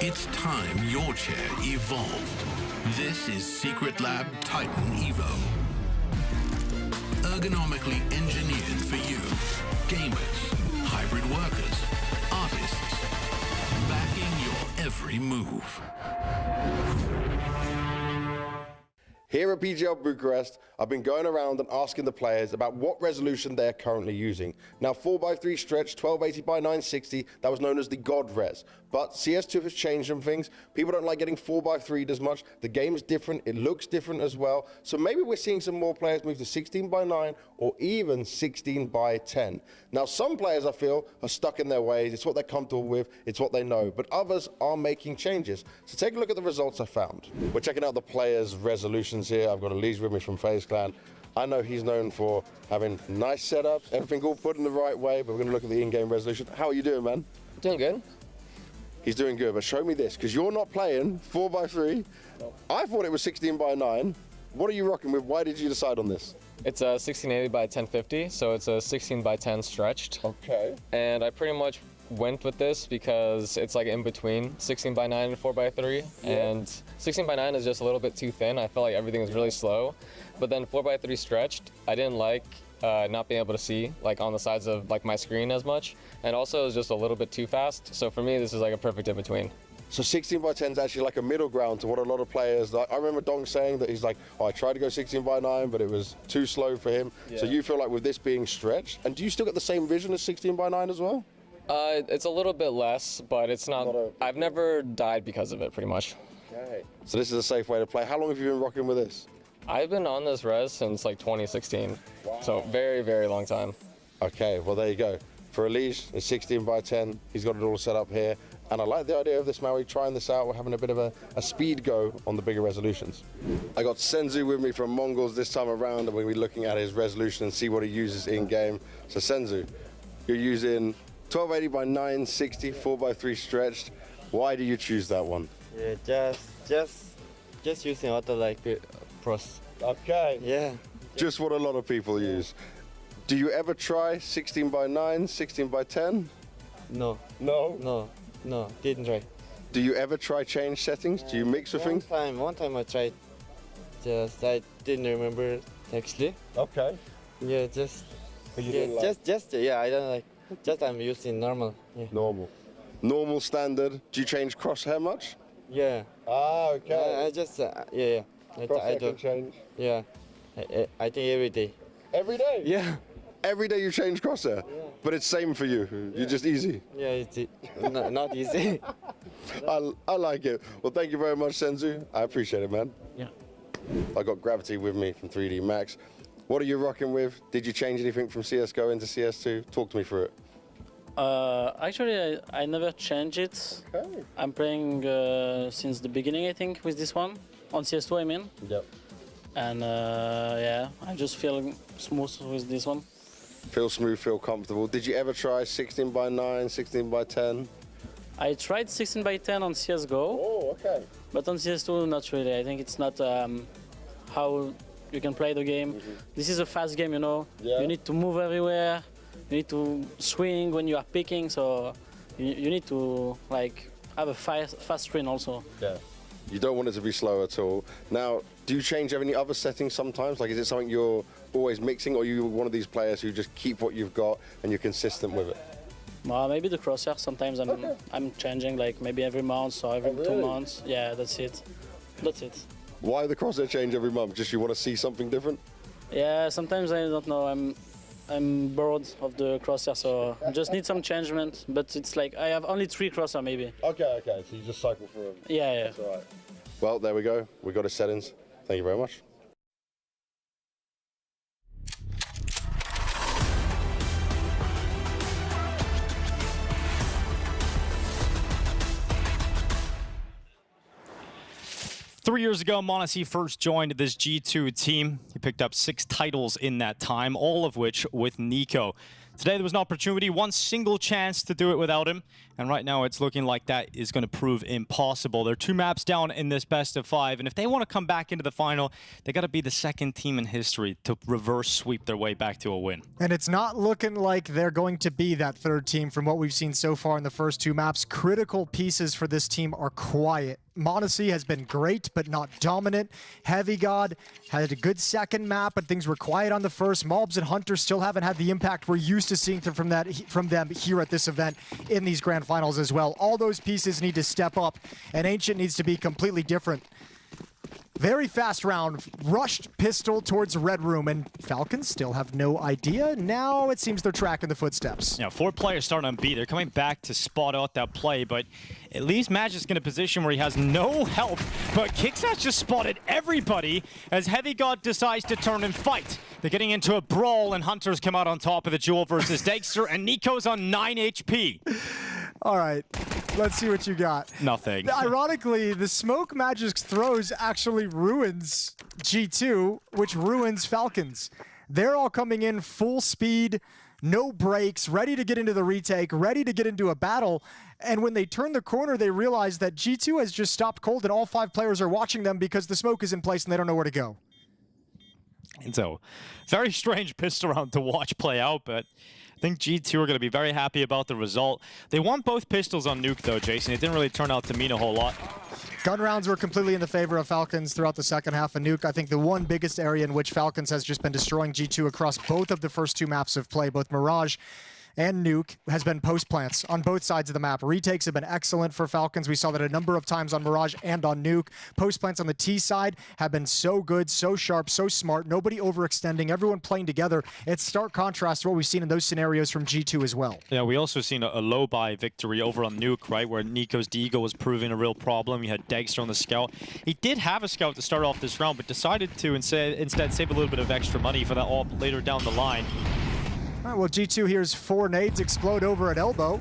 It's time your chair evolved. This is Secret Lab Titan Evo. Ergonomically engineered for you. Gamers, hybrid workers, artists. Backing your every move. Here at PGL Bucharest, I've been going around and asking the players about what resolution they're currently using. Now, 4x3 stretch, 1280 by 960, that was known as the God Res. But CS2 has changed some things. People don't like getting 4x3'd as much. The game's different, it looks different as well. So maybe we're seeing some more players move to 16 by 9 or even 16 by 10. Now, some players, I feel, are stuck in their ways. It's what they're comfortable with, it's what they know. But others are making changes. So take a look at the results I found. We're checking out the players' resolutions here. I've got Elise with me from FaZe Clan. I know he's known for having nice setups, everything all put in the right way, but we're going to look at the in-game resolution. How are you doing, man? Doing good. He's doing good, but show me this, because you're not playing 4x3. I thought it was 16 by 9. What are you rocking with? Why did you decide on this? It's a 1680 by 1050, so it's a 16 by 10 stretched. Okay. And I pretty much went with this because it's like in between 16 by 9 and 4 by 3. Yeah. And 16 by 9 is just a little bit too thin. I felt like everything was really slow. But then 4 by 3 stretched, I didn't like not being able to see like on the sides of like my screen as much. And also it was just a little bit too fast. So for me, this is like a perfect in between. So 16 by 10 is actually like a middle ground to what a lot of players, I remember Dong saying that he's like, oh, I tried to go 16 by 9, but it was too slow for him. Yeah. So you feel like with this being stretched, and do you still get the same vision as 16 by 9 as well? It's a little bit less, but it's not. I've never died because of it, pretty much. Okay. So this is a safe way to play. How long have you been rocking with this? I've been on this res since like 2016, so very, very long time. Okay, well there you go. For Elige, it's 16 by 10. He's got it all set up here. And I like the idea of this, Maui, trying this out. We're having a bit of a speed go on the bigger resolutions. I got Senzu with me from MongolZ this time around, and we're going to be looking at his resolution and see what he uses in-game. So Senzu, you're using 1280 by 960, 4x3 stretched. Why do you choose that one? Yeah, just using auto like pros. Okay. Yeah. Just what a lot of people use. Do you ever try 16 by 9, 16 by 10? No. No? No, didn't try. Do you ever try change settings? Do you mix with things? One time I tried. Just I didn't remember actually. Okay. Yeah, just. But you yeah, didn't like... yeah, I don't like. Just I'm using normal. Yeah. Normal. Normal standard. Do you change crosshair much? Yeah. Ah, okay. I just yeah. I do. Change. Yeah. I think every day. Every day? Yeah. Every day you change crosshair? Yeah. But it's same for you. You're just easy? Yeah, it's not easy. I like it. Well, thank you very much, Senzu. I appreciate it, man. Yeah. I got Gravity with me from 3D Max. What are you rocking with? Did you change anything from CSGO into CS2? Talk to me through it. Actually, I never changed it. Okay. I'm playing since the beginning, I think, with this one. On CS2, I mean. Yep. And yeah, I just feel smooth with this one. Feel smooth, feel comfortable. Did you ever try 16 by 9, 16 by 10? I tried 16 by 10 on CSGO. Oh, okay. But on CS2, not really. I think it's not how you can play the game. This is a fast game, you know. Yeah. You need to move everywhere. You need to swing when you are picking. So you need to like have a fast screen also. Yeah. You don't want it to be slow at all. Now, do you change any other settings sometimes? Like, is it something you're always mixing, or are you one of these players who just keep what you've got and you're consistent with it? Maybe the crosshair. Sometimes I'm changing, like maybe every month or every 2 months. Yeah, that's it. That's it. Why the crosshair change every month? Just you want to see something different? Yeah, sometimes I don't know. I'm bored of the crosshair, so I just need some changement. But it's like I have only 3 crosshair maybe. Okay, so you just cycle through them. Yeah. That's all right. Well, there we go. We got his settings. Thank you very much. Three years ago, MongolZ first joined this G2 team. He picked up 6 titles in that time, all of which with Nico. Today there was an opportunity, one single chance to do it without him, and right now it's looking like that is going to prove impossible. They're 2 maps down in this best of 5, and if they want to come back into the final, they got to be the second team in history to reverse sweep their way back to a win. And it's not looking like they're going to be that third team from what we've seen so far in the first 2 maps. Critical pieces for this team are quiet. MongolZ has been great, but not dominant. Heavy God had a good second map, but things were quiet on the first. Mobs and Hunters still haven't had the impact we're used to seeing from them here at this event in these grand finals as well. All those pieces need to step up, and Ancient needs to be completely different. Very fast round, rushed pistol towards Red Room, and Falcons still have no idea. Now it seems they're tracking the footsteps. Yeah, 4 players starting on B. They're coming back to spot out that play, but it leaves Magisk in a position where he has no help. But Kixas just spotted everybody as Heavy God decides to turn and fight. They're getting into a brawl, and Hunters come out on top of the duel versus Dexter, and Nico's on 9 HP. All right, let's see what you got. Nothing. Ironically, the smoke Magisk throws actually ruins G2, which ruins Falcons. They're all coming in full speed, no breaks, ready to get into the retake, ready to get into a battle. And when they turn the corner, they realize that G2 has just stopped cold and all 5 players are watching them because the smoke is in place and they don't know where to go. And so, very strange pistol round to watch play out, but I think G2 are going to be very happy about the result. They won both pistols on Nuke, though, Jason. It didn't really turn out to mean a whole lot. Gun rounds were completely in the favor of Falcons throughout the second half of Nuke. I think the one biggest area in which Falcons has just been destroying G2 across both of the first 2 maps of play, both Mirage and Nuke has been post plants on both sides of the map. Retakes have been excellent for Falcons. We saw that a number of times on Mirage and on Nuke. Post plants on the T side have been so good, so sharp, so smart. Nobody overextending, everyone playing together. It's stark contrast to what we've seen in those scenarios from G2 as well. Yeah, we also seen a low buy victory over on Nuke, right, where Nico's Deagle was proving a real problem. You had Dexter on the scout. He did have a scout to start off this round, but decided to instead save a little bit of extra money for that AWP later down the line. All right, well, G2 hears 4 nades explode over at elbow.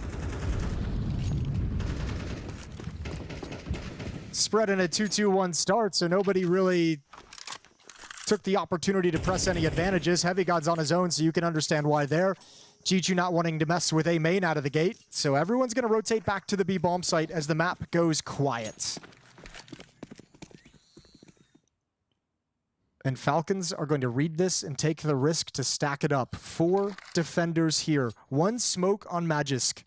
Spread in a 2-2-1 start, so nobody really took the opportunity to press any advantages. Heavy God's on his own, so you can understand why there. G2 not wanting to mess with A main out of the gate, so everyone's going to rotate back to the B bomb site as the map goes quiet. And Falcons are going to read this and take the risk to stack it up. 4 defenders here. 1 smoke on Magisk.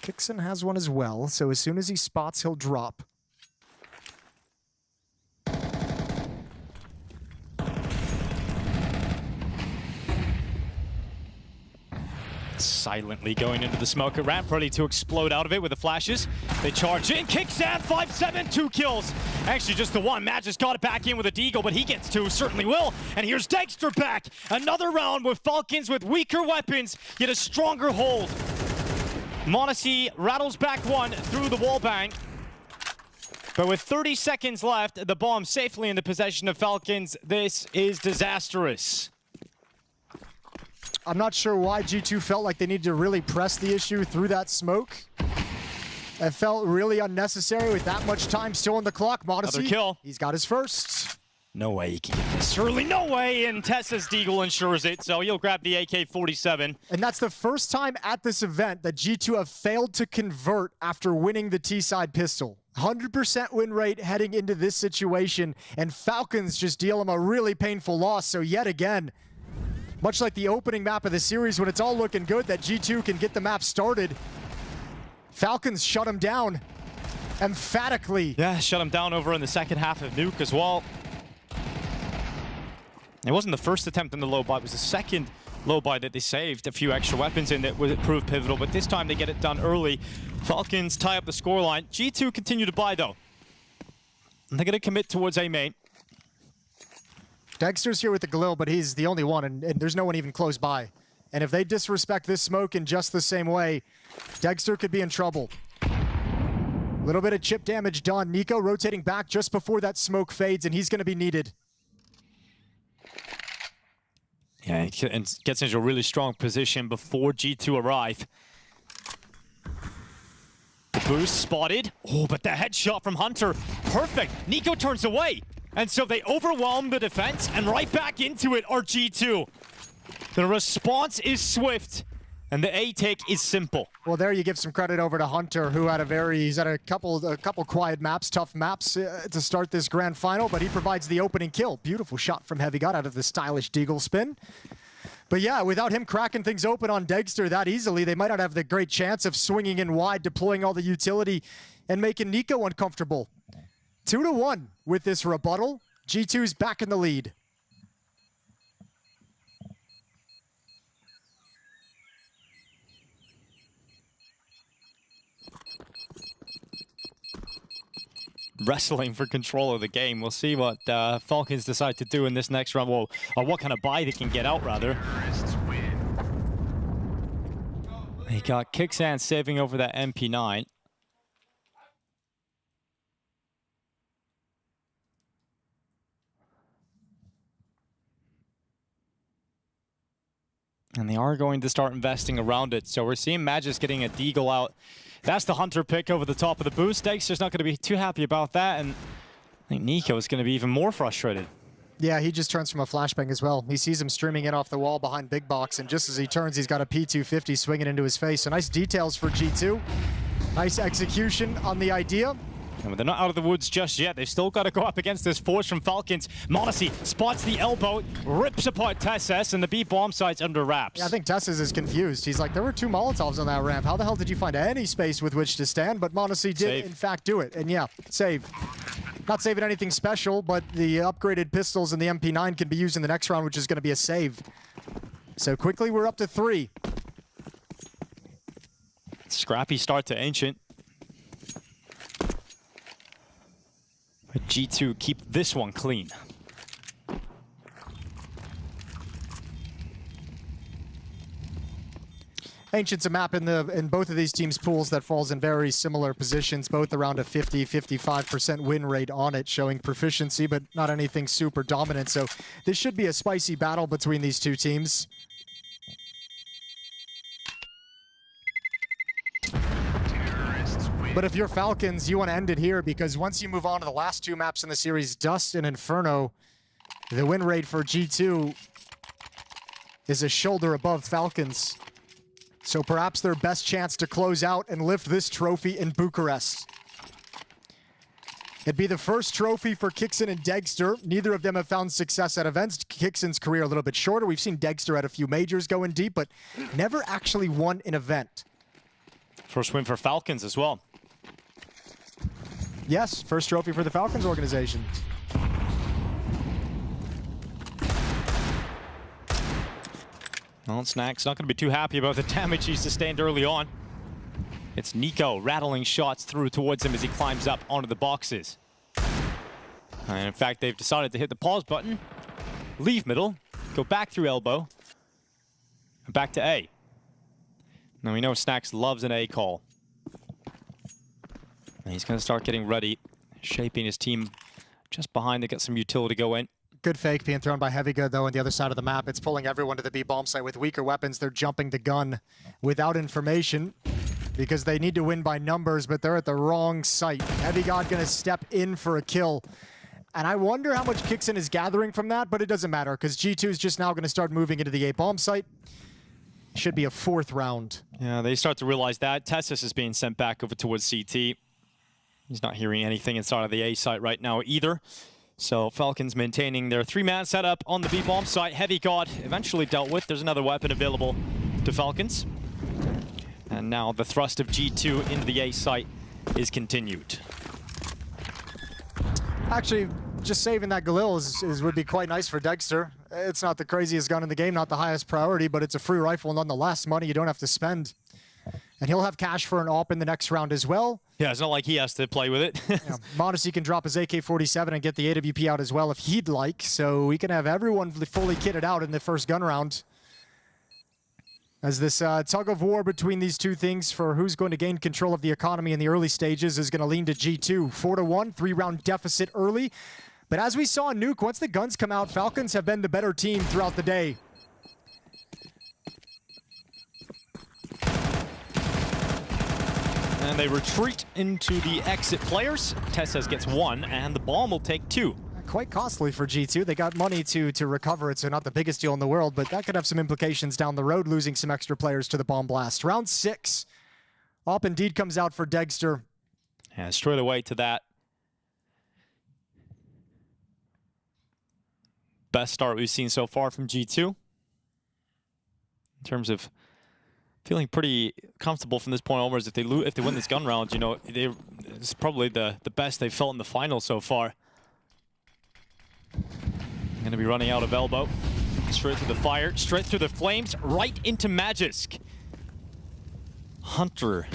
Kixon has one as well, so as soon as he spots, he'll drop. Silently going into the smoker ramp, ready to explode out of it with the flashes. They charge in, Kickstand, 5-7, 2 kills. Actually, just the one. Magisk got it back in with a Deagle, but he gets 2, certainly will. And here's Dexter back. Another round with Falcons with weaker weapons, yet a stronger hold. MongolZ rattles back 1 through the wallbang. But with 30 seconds left, the bomb safely in the possession of Falcons. This is disastrous. I'm not sure why G2 felt like they needed to really press the issue through that smoke. It felt really unnecessary with that much time still on the clock. MongolZ, another kill. He's got his first. No way he can get this early. No way, and Tessa's Deagle ensures it, so he'll grab the AK-47. And that's the first time at this event that G2 have failed to convert after winning the T-side pistol. 100% win rate heading into this situation, and Falcons just deal him a really painful loss. So yet again, much like the opening map of the series, when it's all looking good that G2 can get the map started, Falcons shut him down emphatically. Yeah, shut him down over in the second half of Nuke as well. It wasn't the first attempt in the low buy, it was the second low buy that they saved a few extra weapons in that proved pivotal, but this time they get it done early. Falcons tie up the scoreline. G2 continue to buy though. And they're going to commit towards A main. Dexter's here with the Galil, but he's the only one, and there's no one even close by. And if they disrespect this smoke in just the same way, Dexter could be in trouble. A little bit of chip damage done. Nico rotating back just before that smoke fades, and he's going to be needed. Yeah, and gets into a really strong position before G2 arrive. The boost spotted. Oh, but the headshot from Hunter, perfect. Nico turns away. And so they overwhelm the defense, and right back into it are G2. The response is swift, and the A take is simple. Well, there you give some credit over to Hunter, who had he's had a couple quiet maps, tough maps to start this grand final, but he provides the opening kill. Beautiful shot from Heavy God out of the stylish Deagle spin. But yeah, without him cracking things open on Dexter that easily, they might not have the great chance of swinging in wide, deploying all the utility, and making Nico uncomfortable. 2-1 with this rebuttal. G2's back in the lead. Wrestling for control of the game. We'll see what Falcons decide to do in this next round. Well, or what kind of buy they can get out, rather. He got Kicksand saving over that MP9. And they are going to start investing around it. So we're seeing Magisk getting a Deagle out. That's the Hunter pick over the top of the boost. Dexter's not going to be too happy about that. And I think Nico is going to be even more frustrated. Yeah, he just turns from a flashbang as well. He sees him streaming in off the wall behind Big Box. And just as he turns, he's got a P250 swinging into his face. So nice details for G2. Nice execution on the idea. And they're not out of the woods just yet. They've still got to go up against this force from Falcons. MongolZ spots the elbow, rips apart Tesses, and the B bomb site's under wraps. Yeah, I think Tesses is confused. He's like, there were 2 Molotovs on that ramp. How the hell did you find any space with which to stand? But MongolZ did, in fact, do it. And yeah, save. Not saving anything special, but the upgraded pistols and the MP9 can be used in the next round, which is going to be a save. So quickly, we're up to 3. Scrappy start to Ancient. But G2 keep this one clean. Ancient's a map in both of these teams' pools that falls in very similar positions, both around a 50-55% win rate on it, showing proficiency, but not anything super dominant. So this should be a spicy battle between these two teams. But if you're Falcons, you want to end it here, because once you move on to the last 2 maps in the series, Dust and Inferno, the win rate for G2 is a shoulder above Falcons. So perhaps their best chance to close out and lift this trophy in Bucharest. It'd be the first trophy for Kixen and Degster. Neither of them have found success at events. Kixen's career a little bit shorter. We've seen Degster at a few majors going deep, but never actually won an event. First win for Falcons as well. Yes, first trophy for the Falcons organization. Well, Snack's not going to be too happy about the damage he sustained early on. It's Nico rattling shots through towards him as he climbs up onto the boxes. And in fact, they've decided to hit the pause button, leave middle, go back through elbow, and back to A. Now we know Snacks loves an A call. And he's going to start getting ready, shaping his team just behind to get some utility go in. Good fake being thrown by Heavy Good, though, on the other side of the map. It's pulling everyone to the B-bomb site with weaker weapons. They're jumping the gun without information because they need to win by numbers, but they're at the wrong site. Heavy God going to step in for a kill. And I wonder how much Kixen is gathering from that, but it doesn't matter because G2 is just now going to start moving into the A-bomb site. Should be a 4th round. Yeah, they start to realize that. Tessus is being sent back over towards CT. He's not hearing anything inside of the A site right now either. So Falcons maintaining their 3-man setup on the B-bomb site. Heavy God eventually dealt with. There's another weapon available to Falcons. And now the thrust of G2 into the A site is continued. Actually, just saving that Galil would be quite nice for Degster. It's not the craziest gun in the game, not the highest priority, but it's a free rifle nonetheless. Money you don't have to spend. And he'll have cash for an AWP in the next round as well. Yeah, it's not like he has to play with it. Yeah, Modesty can drop his AK-47 and get the AWP out as well if he'd like. So we can have everyone fully kitted out in the first gun round. As this tug of war between these two things for who's going to gain control of the economy in the early stages is going to lean to G2. 4-1, 3-round deficit early. But as we saw in Nuke, once the guns come out, Falcons have been the better team throughout the day. And they retreat into the exit players. Tessus gets 1, and the bomb will take 2. Quite costly for G2. They got money to recover it, so not the biggest deal in the world, but that could have some implications down the road, losing some extra players to the bomb blast. Round 6. AWP indeed comes out for Degster. And straight away to that. Best start we've seen so far from G2. In terms of feeling pretty comfortable from this point onwards. If they win this gun round, you know, it's probably the best they've felt in the final so far. Going to be running out of elbow. Straight through the fire, straight through the flames, right into Magisk. Hunter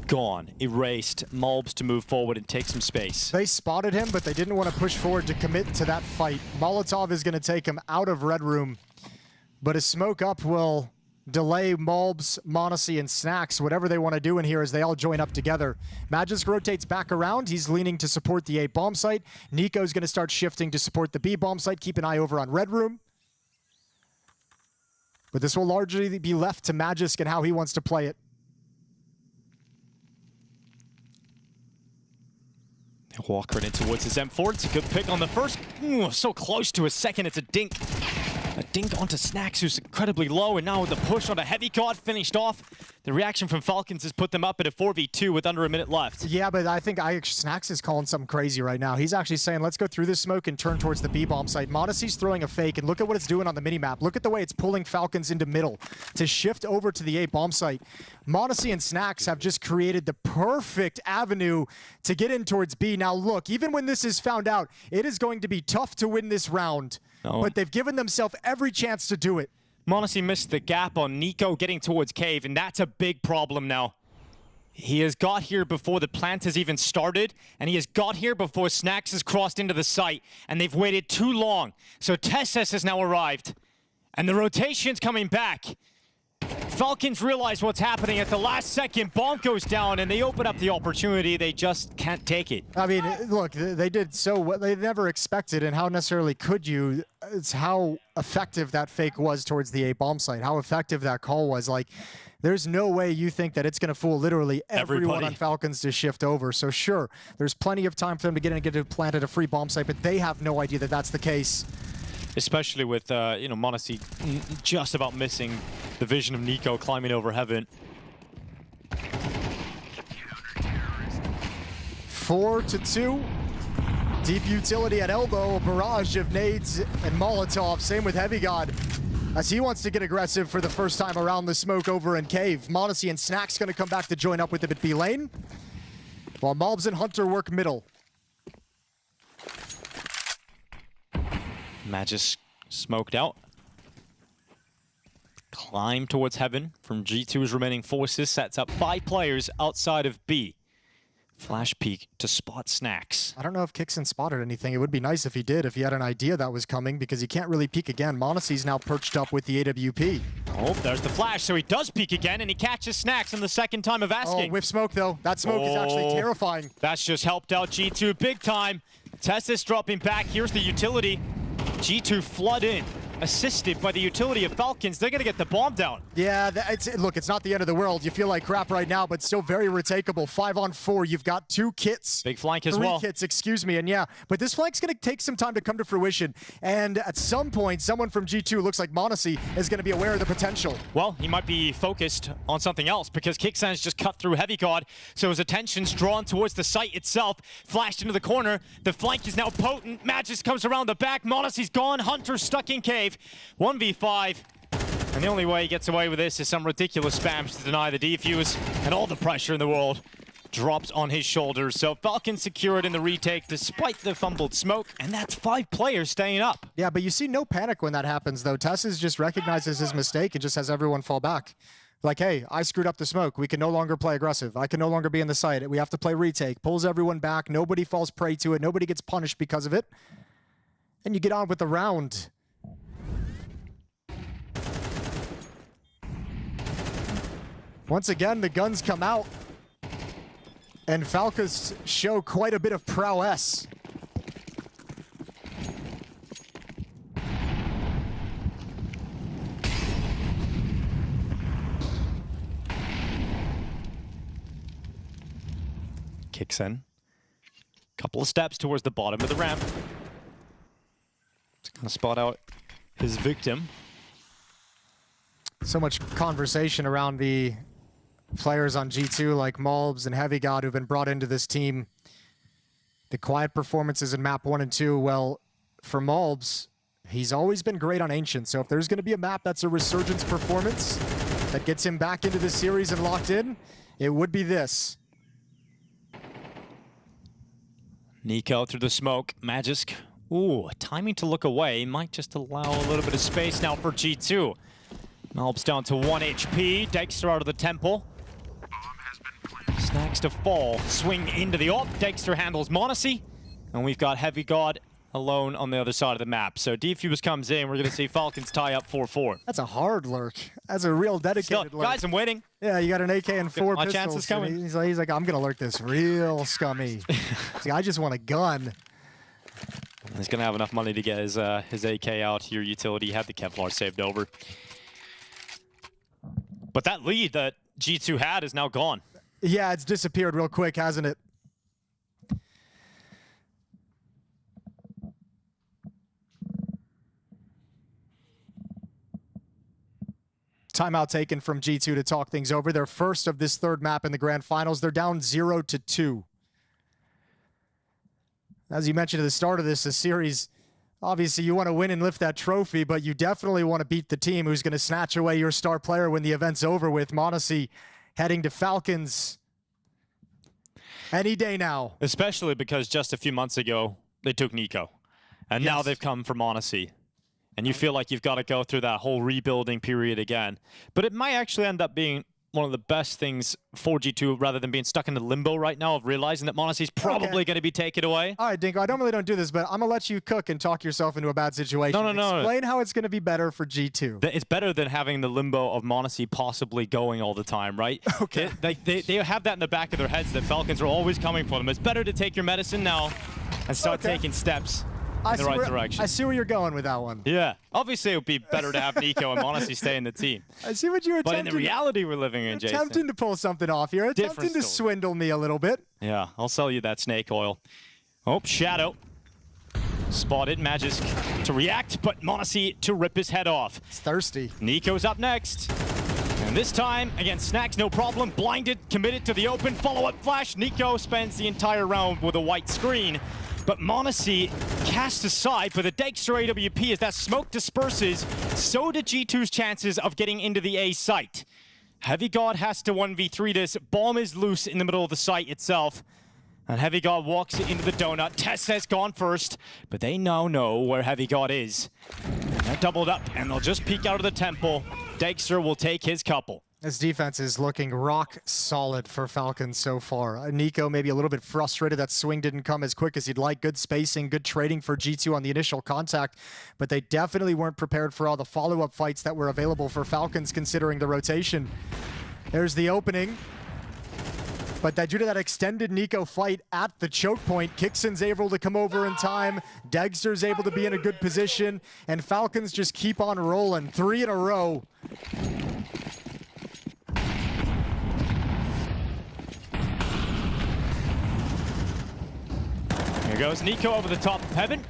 gone, erased. MongolZ to move forward and take some space. They spotted him, but they didn't want to push forward to commit to that fight. Molotov is going to take him out of Red Room, but a smoke up will delay MongolZ, Monacy, and Snacks, whatever they want to do in here as they all join up together. Magisk rotates back around. He's leaning to support the A bomb site. Nico's going to start shifting to support the B bomb site. Keep an eye over on Red Room. But this will largely be left to Magisk and how he wants to play it. Walk right in towards his M4. It's a good pick on the first. Ooh, so close to a second. It's a dink. A dink onto Snacks, who's incredibly low, and now with the push on a Heavy God finished off. The reaction from Falcons has put them up at a 4v2 with under a minute left. Yeah, but I think Snacks is calling something crazy right now. He's actually saying, let's go through this smoke and turn towards the B-bomb site. m0NESY's throwing a fake, and look at what it's doing on the minimap. Look at the way it's pulling Falcons into middle to shift over to the A-bomb site. m0NESY and Snacks have just created the perfect avenue to get in towards B. Now look, even when this is found out, it is going to be tough to win this round, but they've given themselves every chance to do it. m0NESY missed the gap on Nico getting towards Cave, and that's a big problem now. He has got here before the plant has even started, and he has got here before Snacks has crossed into the site, and they've waited too long. So Tessus has now arrived, and the rotation's coming back. Falcons realize what's happening at the last second. Bomb goes down, and they open up the opportunity. They just can't take it. I mean, look, they did so what they never expected, and how necessarily could you? It's how effective that fake was towards the A-bomb site, how effective that call was. Like, there's no way you think that it's going to fool literally everyone on Falcons to shift over. So sure, there's plenty of time for them to get in and get to plant at a free bomb site, but they have no idea that that's the case. Especially with, you know, m0NESY just about missing the vision of Nico climbing over heaven. 4-2. Deep utility at elbow, a barrage of nades and Molotov. Same with Heavy God, as he wants to get aggressive for the first time around the smoke over in Cave. m0NESY and Snacks going to come back to join up with him at B lane, while MongolZ and Hunter work middle. Magis smoked out. Climb towards heaven from G2's remaining forces. Sets up 5 players outside of B. Flash peek to spot Snacks. I don't know if Kixon spotted anything. It would be nice if he did, if he had an idea that was coming, because he can't really peek again. m0NESY's now perched up with the AWP. Oh, there's the flash. So he does peek again, and he catches Snacks on the second time of asking. Oh, whiff smoke, though. That smoke is actually terrifying. That's just helped out G2 big time. Tessus dropping back. Here's the utility. G2 flood in, assisted by the utility of Falcons. They're going to get the bomb down. Yeah, look, it's not the end of the world. You feel like crap right now, but still very retakeable. 5-on-4. You've got 2 kits. Big flank as well. 3 kits, excuse me. And yeah, but this flank's going to take some time to come to fruition. And at some point, someone from G2 looks like m0NESY is going to be aware of the potential. Well, he might be focused on something else, because Kixan's just cut through Heavy God, so his attention's drawn towards the site itself. Flashed into the corner. The flank is now potent. Magis comes around the back. m0NESY's gone. Hunter's stuck in Cave. 1v5. And the only way he gets away with this is some ridiculous spams to deny the defuse, and all the pressure in the world drops on his shoulders. So Falcons secured in the retake despite the fumbled smoke, and that's 5 players staying up. Yeah, but you see no panic when that happens, though. Tessus just recognizes his mistake and just has everyone fall back. Like, hey, I screwed up the smoke. We can no longer play aggressive. I can no longer be in the site. We have to play retake. Pulls everyone back. Nobody falls prey to it. Nobody gets punished because of it. And you get on with the round. Once again, the guns come out, and Falcons show quite a bit of prowess. Kicks in. Couple of steps towards the bottom of the ramp. It's gonna spot out his victim. So much conversation around the players on G2 like MongolZ and Heavy God who've been brought into this team. The quiet performances in map 1 and 2, well, for MongolZ, he's always been great on Ancient. So if there's going to be a map that's a resurgence performance that gets him back into the series and locked in, it would be this. Nico through the smoke. Magisk, ooh, timing to look away. Might just allow a little bit of space now for G2. MongolZ down to 1 HP. Dexter out of the temple. Snacks to fall. Swing into the op. Dexter handles m0NESY. And we've got Heavy God alone on the other side of the map. So defuse comes in. We're going to see Falcons tie up 4-4. That's a hard lurk. That's a real dedicated lurk. Guys, I'm waiting. Yeah, you got an AK and 4 My pistols. chance is coming. He's like, I'm going to lurk this real scummy. See, I just want a gun. He's going to have enough money to get his AK out here. Utility had the Kevlar saved over. But that lead that G2 had is now gone. Yeah, it's disappeared real quick, hasn't it? Timeout taken from G2 to talk things over. They're first of this third map in the grand finals. They're down 0-2. As you mentioned at the start of this series, obviously you want to win and lift that trophy, but you definitely want to beat the team who's going to snatch away your star player when the event's over with. MongolZ heading to Falcons any day now. Especially because just a few months ago, they took Nico. And now they've come for MongolZ. And you feel like you've got to go through that whole rebuilding period again. But it might actually end up being one of the best things for G2 rather than being stuck in the limbo right now of realizing that MongolZ is probably going to be taken away. All right, Dinko, I normally don't do this, but I'm going to let you cook and talk yourself into a bad situation. No. Explain how it's going to be better for G2. It's better than having the limbo of MongolZ possibly going all the time, right? Okay. They have that in the back of their heads that Falcons are always coming for them. It's better to take your medicine now and start taking steps in the right direction. I see where you're going with that one. Yeah. Obviously, it would be better to have Nico and MongolZ stay in the team. I see what you're attempting. But in the reality we're living in, Jason. Attempting to pull something off here. Attempting to swindle me a little bit. Yeah, I'll sell you that snake oil. Oh, Shadow. Spotted. Magisk to react, but MongolZ to rip his head off. It's thirsty. Nico's up next. And this time, against Snacks, no problem. Blinded, committed to the open. Follow-up flash. Nico spends the entire round with a white screen. But MongolZ cast aside for the Dexter AWP as that smoke disperses. So do G2's chances of getting into the A site. Heavy God has to 1v3 this. Bomb is loose in the middle of the site itself. And Heavy God walks into the donut. Tess has gone first, but they now know where Heavy God is. They're doubled up, and they'll just peek out of the temple. Dexter will take his couple. This defense is looking rock solid for Falcons so far. Nico maybe a little bit frustrated that swing didn't come as quick as he'd like. Good spacing, good trading for G2 on the initial contact, but they definitely weren't prepared for all the follow-up fights that were available for Falcons considering the rotation. There's the opening. But due to that extended Nico fight at the choke point, Kixon's able to come over in time. Dexter's able to be in a good position, and Falcons just keep on rolling. 3 in a row. Here goes Nico over the top of Heaven.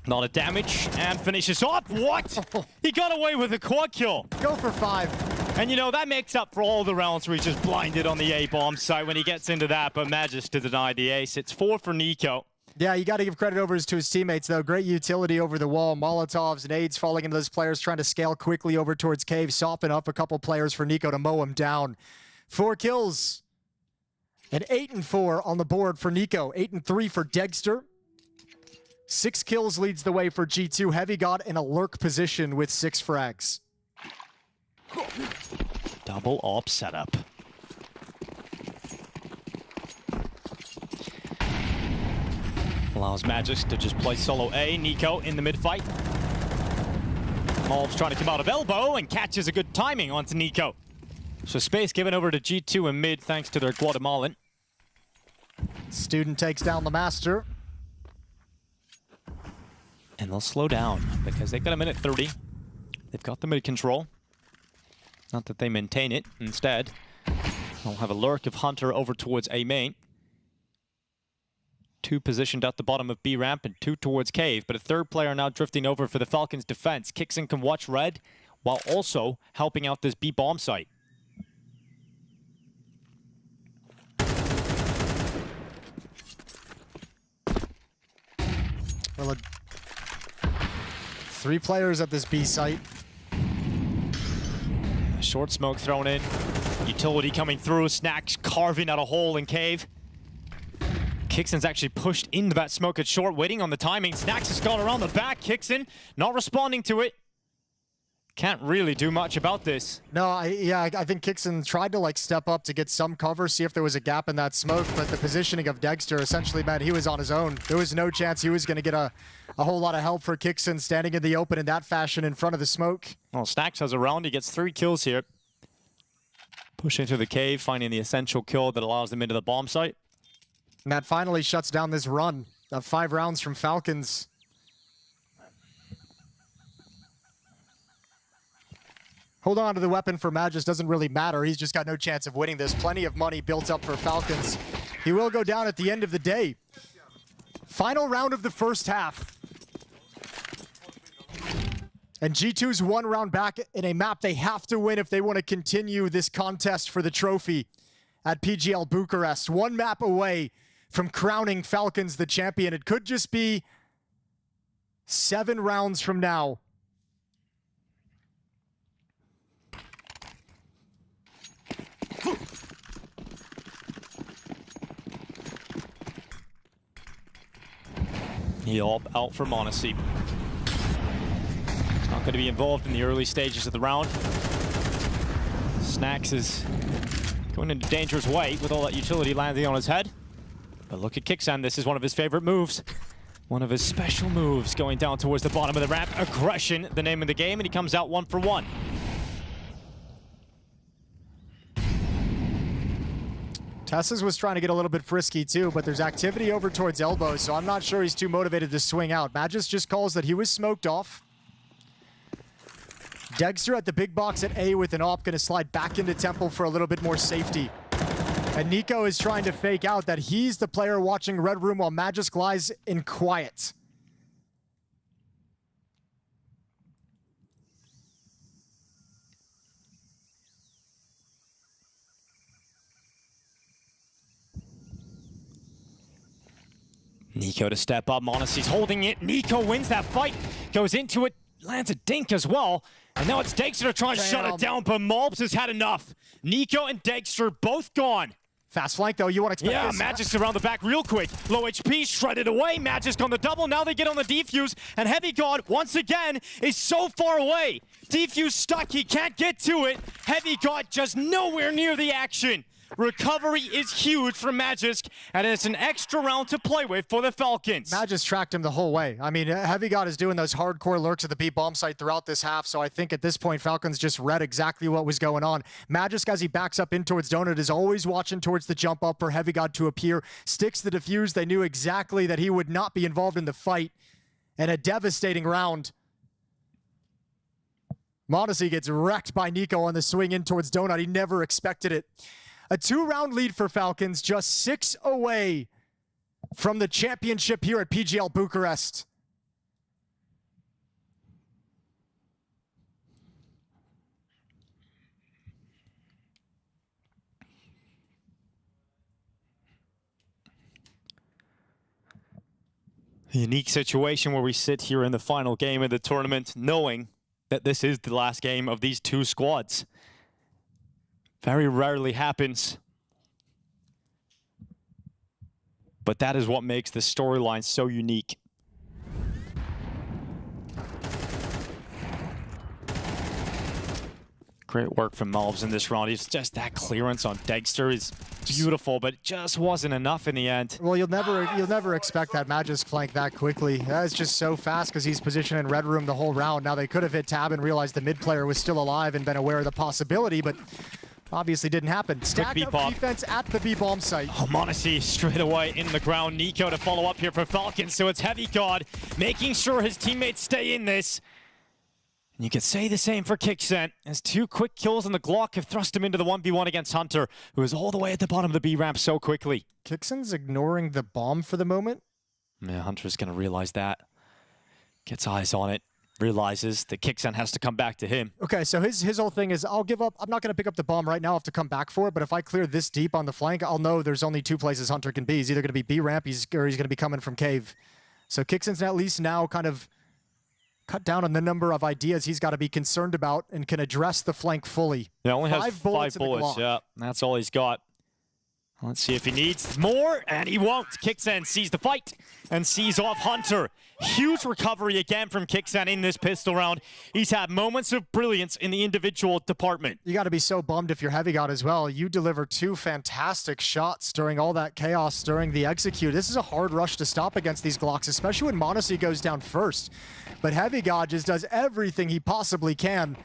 Not a damage, and finishes off. What? He got away with a quad kill. Go for 5. And you know, that makes up for all the rounds where he's just blinded on the A-bomb site when he gets into that, but manages to deny the ace. It's 4 for Nico. Yeah, you got to give credit over to his teammates, though. Great utility over the wall. Molotovs, nades falling into those players, trying to scale quickly over towards Cave, soften up a couple players for Nico to mow him down. 4 kills. And 8-4 on the board for Nico. 8-3 for Dexter. 6 kills leads the way for G2. Heavy God in a lurk position with 6 frags. Double op setup. Allows Magisk to just play solo A. Nico in the mid-fight. Malv's trying to come out of elbow and catches a good timing onto Nico. So space given over to G2 in mid thanks to their Guatemalan. Student takes down the Master. And they'll slow down because they've got a minute 30. They've got the mid control. Not that they maintain it. Instead, they'll have a lurk of Hunter over towards A main. 2 positioned at the bottom of B ramp and 2 towards Cave. But a third player now drifting over for the Falcons defense. Kixon can watch red while also helping out this B bomb site. Well, 3 players at this B site. Short smoke thrown in. Utility coming through. Snacks carving out a hole in Cave. Kixon's actually pushed into that smoke at short, waiting on the timing. Snacks has gone around the back. Kixon not responding to it. Can't really do much about this. No, I think Kixon tried to step up to get some cover, see if there was a gap in that smoke, but the positioning of Dexter essentially meant he was on his own. There was no chance he was going to get a whole lot of help for Kixon standing in the open in that fashion in front of the smoke. Well, Snacks has a round. He gets 3 kills here. Pushing through the cave, finding the essential kill that allows them into the bomb site. And that finally shuts down this run of 5 rounds from Falcons. Hold on to the weapon for Magisk doesn't really matter. He's just got no chance of winning this. Plenty of money built up for Falcons. He will go down at the end of the day. Final round of the first half. And G2's one round back in a map they have to win if they want to continue this contest for the trophy at PGL Bucharest. One map away from crowning Falcons the champion. It could just be 7 rounds from now. He'll out for MongolZ. Not going to be involved in the early stages of the round. Snax is going into dangerous way with all that utility landing on his head. But look at Kixan, this is one of his favorite moves. One of his special moves going down towards the bottom of the ramp. Aggression, the name of the game, and he comes out 1 for 1. Tessa's was trying to get a little bit frisky too, but there's activity over towards elbows, so I'm not sure he's too motivated to swing out. Magis just calls that he was smoked off. Dexter at the big box at A with an AWP, gonna slide back into Temple for a little bit more safety. And Nico is trying to fake out that he's the player watching Red Room while Magis lies in quiet. Nico to step up, MongolZ's holding it. Nico wins that fight, goes into it, lands a dink as well. And now it's Dexter trying to shut it down, but MongolZ has had enough. Nico and Dexter both gone. Fast flank though, you want to expect this. Yeah, Magic's around the back real quick. Low HP, shredded away. Magic on the double, now they get on the defuse. And Heavy God, once again, is so far away. Defuse stuck, he can't get to it. Heavy God just nowhere near the action. Recovery is huge for Magisk, and it's an extra round to play with for the Falcons. Magisk tracked him the whole way. I mean, Heavy God is doing those hardcore lurks at the B bomb site throughout this half, so I think at this point, Falcons just read exactly what was going on. Magisk, as he backs up in towards Donut, is always watching towards the jump up for Heavy God to appear. Sticks the defuse. They knew exactly that he would not be involved in the fight. And a devastating round. MongolZ gets wrecked by Nico on the swing in towards Donut. He never expected it. A 2-round lead for Falcons, just 6 away from the championship here at PGL Bucharest. A unique situation where we sit here in the final game of the tournament, knowing that this is the last game of these two squads. Very rarely happens. But that is what makes the storyline so unique. Great work from MongolZ in this round. It's just that clearance on Dexter is beautiful, but it just wasn't enough in the end. Well, you'll never expect that Magisk flank that quickly. That is just so fast because he's positioned in Red Room the whole round. Now they could have hit tab and realized the mid player was still alive and been aware of the possibility, but obviously didn't happen. Stack up defense at the B-bomb site. Oh, MongolZ straight away in the ground. Nico to follow up here for Falcons, so it's Heavy God making sure his teammates stay in this. And you could say the same for Kixan, as 2 quick kills on the Glock have thrust him into the 1v1 against Hunter, who is all the way at the bottom of the B ramp so quickly. Kixan's ignoring the bomb for the moment. Yeah, Hunter's gonna realize that. Gets eyes on it. Realizes that Kixan has to come back to him. Okay, so his whole thing is, I'll give up. I'm not going to pick up the bomb right now. I'll have to come back for it. But if I clear this deep on the flank, I'll know there's only 2 places Hunter can be. He's either going to be B ramp, or he's going to be coming from cave. So Kixan's at least now kind of cut down on the number of ideas he's got to be concerned about and can address the flank fully. Yeah, only has 5 bullets. Yeah, that's all he's got. Let's see if he needs more, and he won't. Kixan sees the fight and sees off Hunter. Huge recovery again from Kixan in this pistol round. He's had moments of brilliance in the individual department. You got to be so bummed if you're Heavy God as well. You deliver 2 fantastic shots during all that chaos during the execute. This is a hard rush to stop against these Glocks, especially when MongolZ goes down first. But Heavy God just does everything he possibly can.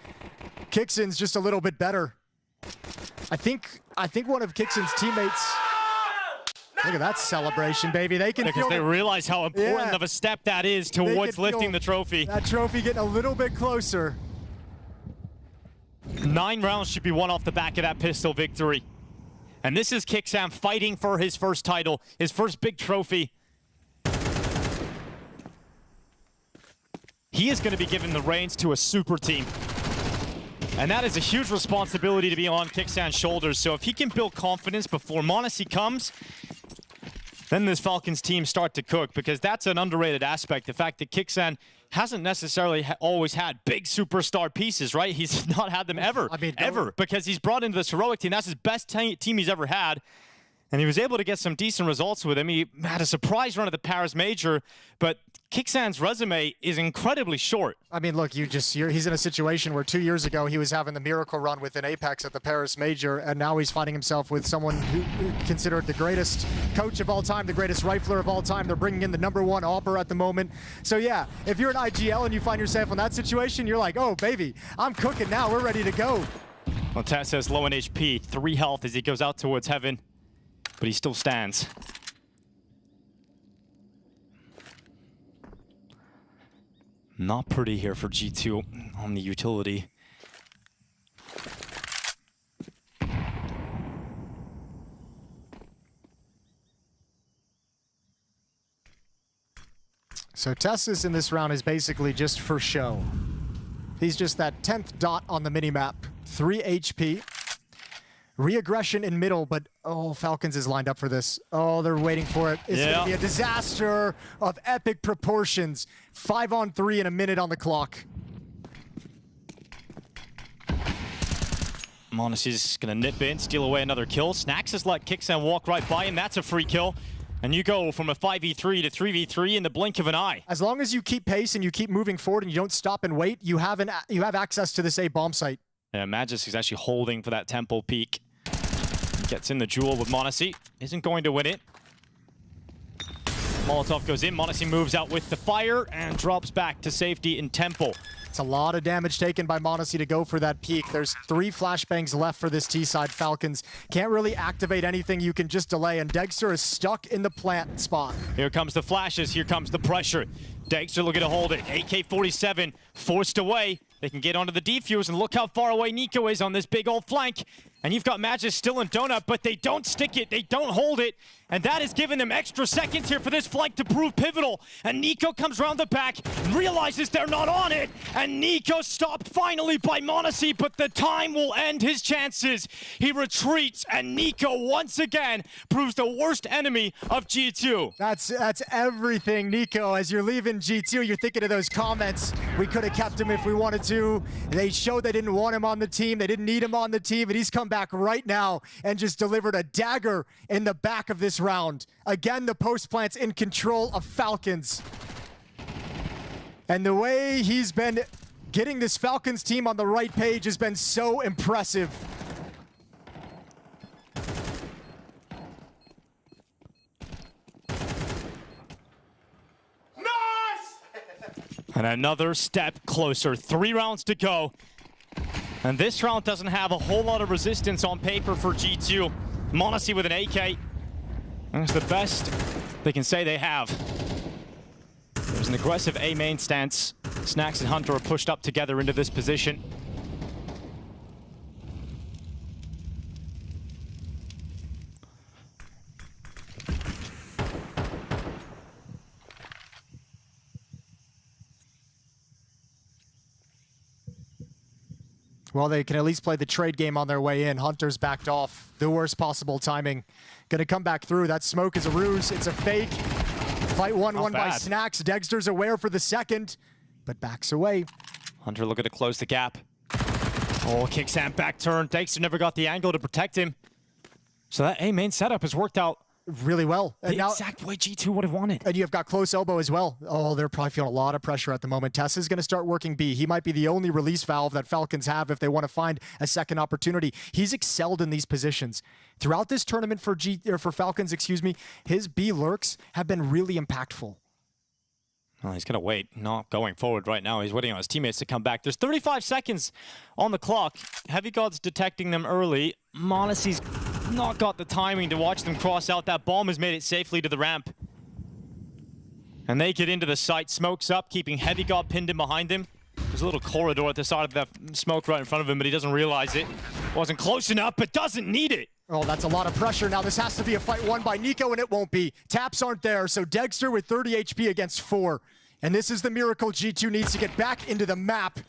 Kixan's just a little bit better. I think one of Kixan's teammates. Look at that celebration, baby. They can because they realize how important of a step that is towards lifting the trophy. That trophy getting a little bit closer. 9 rounds should be won off the back of that pistol victory. And this is Kixan fighting for his first title, his first big trophy. he is going to be given the reins to a super team. And that is a huge responsibility to be on Kixan's shoulders. So if he can build confidence before MongolZ comes, then this Falcons team start to cook, because that's an underrated aspect. The fact that Kixan hasn't necessarily always had big superstar pieces, right? He's not had them ever, ever, because he's brought into this heroic team. That's his best team he's ever had. And he was able to get some decent results with him. He had a surprise run at the Paris Major, but Kixan's resume is incredibly short. I mean, look, he's in a situation where 2 years ago he was having the miracle run within Apex at the Paris Major, and now he's finding himself with someone who considered the greatest coach of all time, the greatest rifler of all time. They're bringing in the #1 AWPer at the moment. So yeah, if you're an IGL and you find yourself in that situation, you're like, oh baby, I'm cooking now, we're ready to go. Well, Tat says low in HP, 3 health as he goes out towards heaven, but he still stands. Not pretty here for G2 on the utility. So Tessus in this round is basically just for show. He's just that 10th dot on the minimap. 3 HP. Re-aggression in middle, but oh, Falcons is lined up for this. Oh, they're waiting for it. It's going to be a disaster of epic proportions. 5 on 3 in a minute on the clock. MongolZ is going to nip in, steal away another kill. Snax has let Kixan walk right by him. That's a free kill. And you go from a 5v3 to 3v3 in the blink of an eye. As long as you keep pace and you keep moving forward and you don't stop and wait, you have access to this A bomb site. Yeah, Magis is actually holding for that tempo peak. Gets in the duel with MongolZ. Isn't going to win it. Molotov goes in. MongolZ moves out with the fire and drops back to safety in tempo. It's a lot of damage taken by MongolZ to go for that peak. There's 3 flashbangs left for this T-side. Falcons can't really activate anything. You can just delay, and Dexter is stuck in the plant spot. Here comes the flashes. Here comes the pressure. Dexter looking to hold it. AK-47 forced away. They can get onto the defuse, and look how far away Nico is on this big old flank. And you've got Magis still in donut, but they don't stick it, they don't hold it. And that is giving them extra seconds here for this flank to prove pivotal. And Nico comes around the back, realizes they're not on it. And Nico stopped finally by MongolZ, but the time will end his chances. He retreats, and Nico once again proves the worst enemy of G2. That's everything, Nico. As you're leaving G2, you're thinking of those comments. We could have kept him if we wanted to. They showed they didn't want him on the team. They didn't need him on the team, and he's come back right now and just delivered a dagger in the back of this round. Again, the post plant's in control of Falcons. And the way he's been getting this Falcons team on the right page has been so impressive. And another step closer. 3 rounds to go. And this round doesn't have a whole lot of resistance on paper for G2. MongolZ with an AK. That's the best they can say they have. There's an aggressive A main stance. Snax and Hunter are pushed up together into this position. Well, they can at least play the trade game on their way in. Hunter's backed off. The worst possible timing. Gonna come back through. That smoke is a ruse. It's a fake. Fight 1-1 by Snax. Dexter's aware for the second, but backs away. Hunter looking to close the gap. Oh, Kixan back turn. Dexter never got the angle to protect him. So that A main setup has worked out really well. The exact way G2 would have wanted. And you've got close elbow as well. Oh, they're probably feeling a lot of pressure at the moment. Tessa's going to start working B. He might be the only release valve that Falcons have if they want to find a second opportunity. He's excelled in these positions. Throughout this tournament for Falcons, his B lurks have been really impactful. Well, he's going to wait, not going forward right now. He's waiting on his teammates to come back. There's 35 seconds on the clock. Heavy God's detecting them early. MongolZ's not got the timing to watch them cross out. That bomb has made it safely to the ramp. And they get into the site. Smoke's up, keeping Heavy God pinned in behind him. There's a little corridor at the side of that smoke right in front of him, but he doesn't realize it. Wasn't close enough, but doesn't need it. Oh, that's a lot of pressure. Now this has to be a fight won by Nico, and it won't be. Taps aren't there, so Dexter with 30 HP against 4. And this is the miracle G2 needs to get back into the map.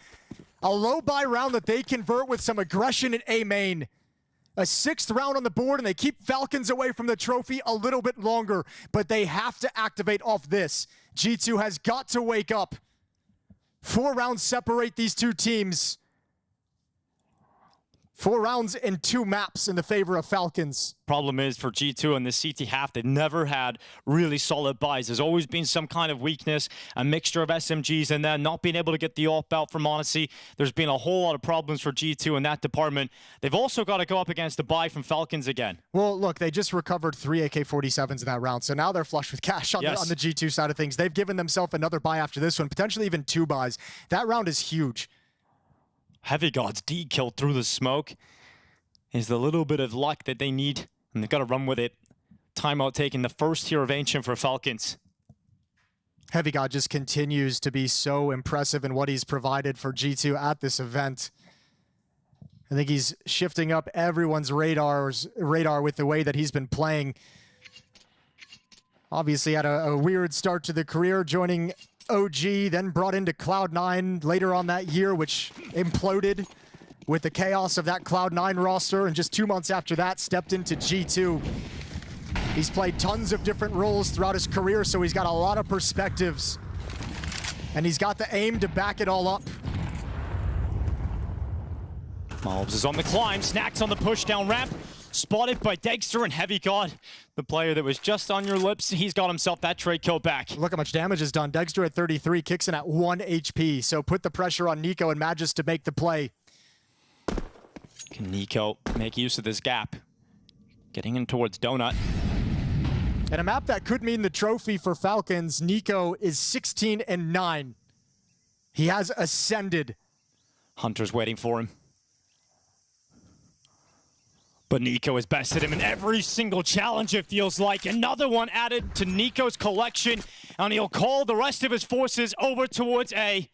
A low buy round that they convert with some aggression in A main. A 6th round on the board, and they keep Falcons away from the trophy a little bit longer, but they have to activate off this. G2 has got to wake up. 4 rounds separate these two teams. 4 rounds and 2 maps in the favor of Falcons. Problem is for G2 and the CT half, they've never had really solid buys. There's always been some kind of weakness, a mixture of SMGs, and then not being able to get the AWP out from Honesty. There's been a whole lot of problems for G2 in that department. They've also got to go up against the buy from Falcons again. Well, look, they just recovered 3 AK-47s in that round, so now they're flush with cash on, on the G2 side of things. They've given themselves another buy after this one, potentially even 2 buys. That round is huge. Heavy God's D killed through the smoke is the little bit of luck that they need, and they've got to run with it. Timeout taking the first here of Ancient for Falcons. Heavy God just continues to be so impressive in what he's provided for G2 at this event. I think he's shifting up everyone's radar with the way that he's been playing. Obviously had a weird start to the career, joining OG, then brought into Cloud9 later on that year, which imploded with the chaos of that Cloud9 roster, and just 2 months after that, stepped into G2. He's played tons of different roles throughout his career, so he's got a lot of perspectives. And he's got the aim to back it all up. MongolZ is on the climb, Snacks on the push down ramp. Spotted by Dexter and Heavy God, the player that was just on your lips. He's got himself that trade kill back. Look how much damage is done. Dexter at 33, kicks in at 1 HP. So put the pressure on Nico and Magis to make the play. Can Nico make use of this gap? Getting in towards Donut. And a map that could mean the trophy for Falcons, Nico is 16-9. He has ascended. Hunter's waiting for him. But Nico has bested him in every single challenge, it feels like. Another one added to Nico's collection, and he'll call the rest of his forces over towards A.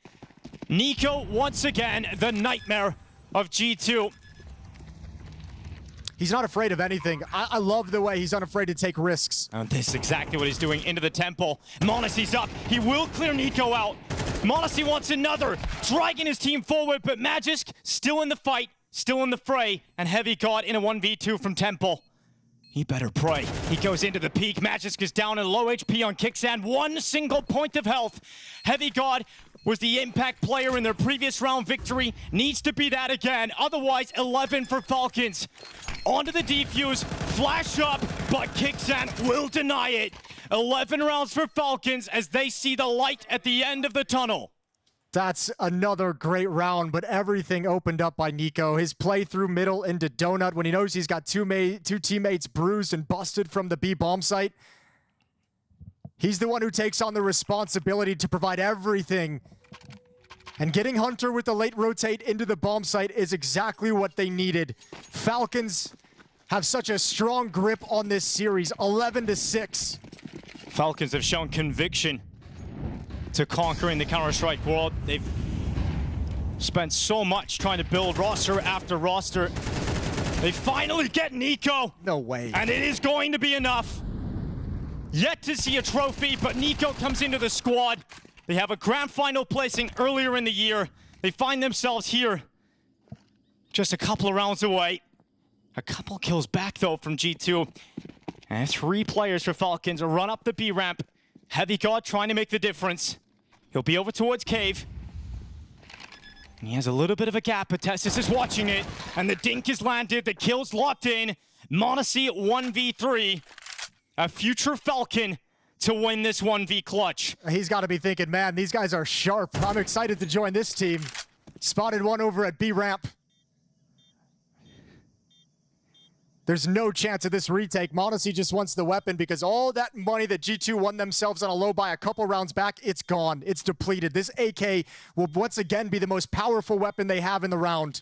Nico, once again, the nightmare of G2. He's not afraid of anything. I love the way he's unafraid to take risks. And this is exactly what he's doing into the temple. m0NESY's up. He will clear Nico out. m0NESY wants another, dragging his team forward, but Magisk still in the fight. Still in the fray, and Heavy God in a 1v2 from Temple. He better pray. He goes into the peak. Magisk is down in low HP on Kicksand. 1 single point of health. Heavy God was the impact player in their previous round victory. Needs to be that again. Otherwise, 11 for Falcons. Onto the defuse. Flash up, but Kicksand will deny it. 11 rounds for Falcons as they see the light at the end of the tunnel. That's another great round, but everything opened up by Nico. His play through middle into Donut when he knows he's got two teammates bruised and busted from the B bomb site. He's the one who takes on the responsibility to provide everything. And getting Hunter with the late rotate into the bomb site is exactly what they needed. Falcons have such a strong grip on this series, 11-6. Falcons have shown conviction to conquering the Counter-Strike world. They've spent so much trying to build roster after roster. They finally get Nico. No way. And it is going to be enough. Yet to see a trophy, but Nico comes into the squad. They have a grand final placing earlier in the year. They find themselves here, just a couple of rounds away. A couple kills back, though, from G2. And 3 players for Falcons run up the B ramp. Heavy God trying to make the difference. He'll be over towards Cave. And he has a little bit of a gap, but Testis is watching it. And the dink is landed, the kill's locked in. m0NESY 1v3. A future Falcon to win this 1v clutch. He's got to be thinking, man, these guys are sharp. I'm excited to join this team. Spotted one over at B ramp. There's no chance of this retake. m0NESY just wants the weapon because all that money that G2 won themselves on a low buy a couple rounds back, it's gone. It's depleted. This AK will once again be the most powerful weapon they have in the round.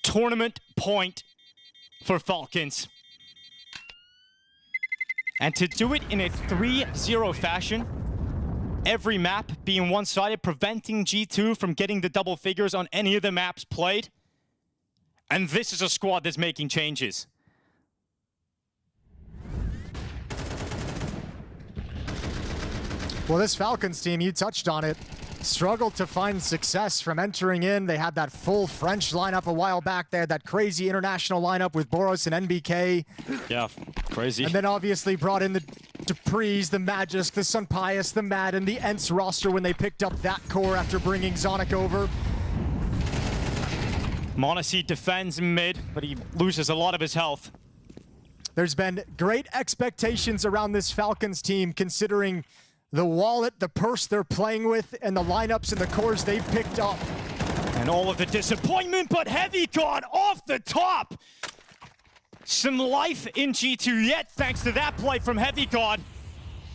Tournament point for Falcons. And to do it in a 3-0 fashion, every map being one-sided, preventing G2 from getting the double figures on any of the maps played. And this is a squad that's making changes. Well, this Falcons team, you touched on it, struggled to find success from entering in. They had that full French lineup a while back. They had that crazy international lineup with Boros and NBK. Yeah, crazy. And then obviously brought in the Duprees, the Magisk, the Sunpius, the Madden, the Ents roster when they picked up that core after bringing Zonic over. MongolZ defends mid, but he loses a lot of his health. There's been great expectations around this Falcons team considering the wallet, the purse they're playing with, and the lineups and the cores they've picked up. And all of the disappointment, but Heavy God off the top. Some life in G2 yet, thanks to that play from Heavy God.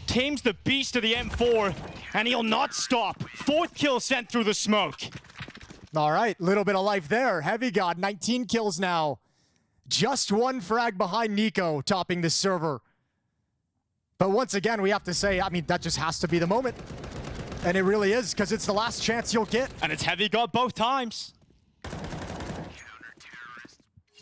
Tames the beast of the M4, and he'll not stop. 4th kill sent through the smoke. All right, little bit of life there. Heavy God, 19 kills now. Just 1 frag behind Nico, topping the server. But once again, we have to say, I mean, that just has to be the moment. And it really is, because it's the last chance you'll get. And it's Heavy God both times.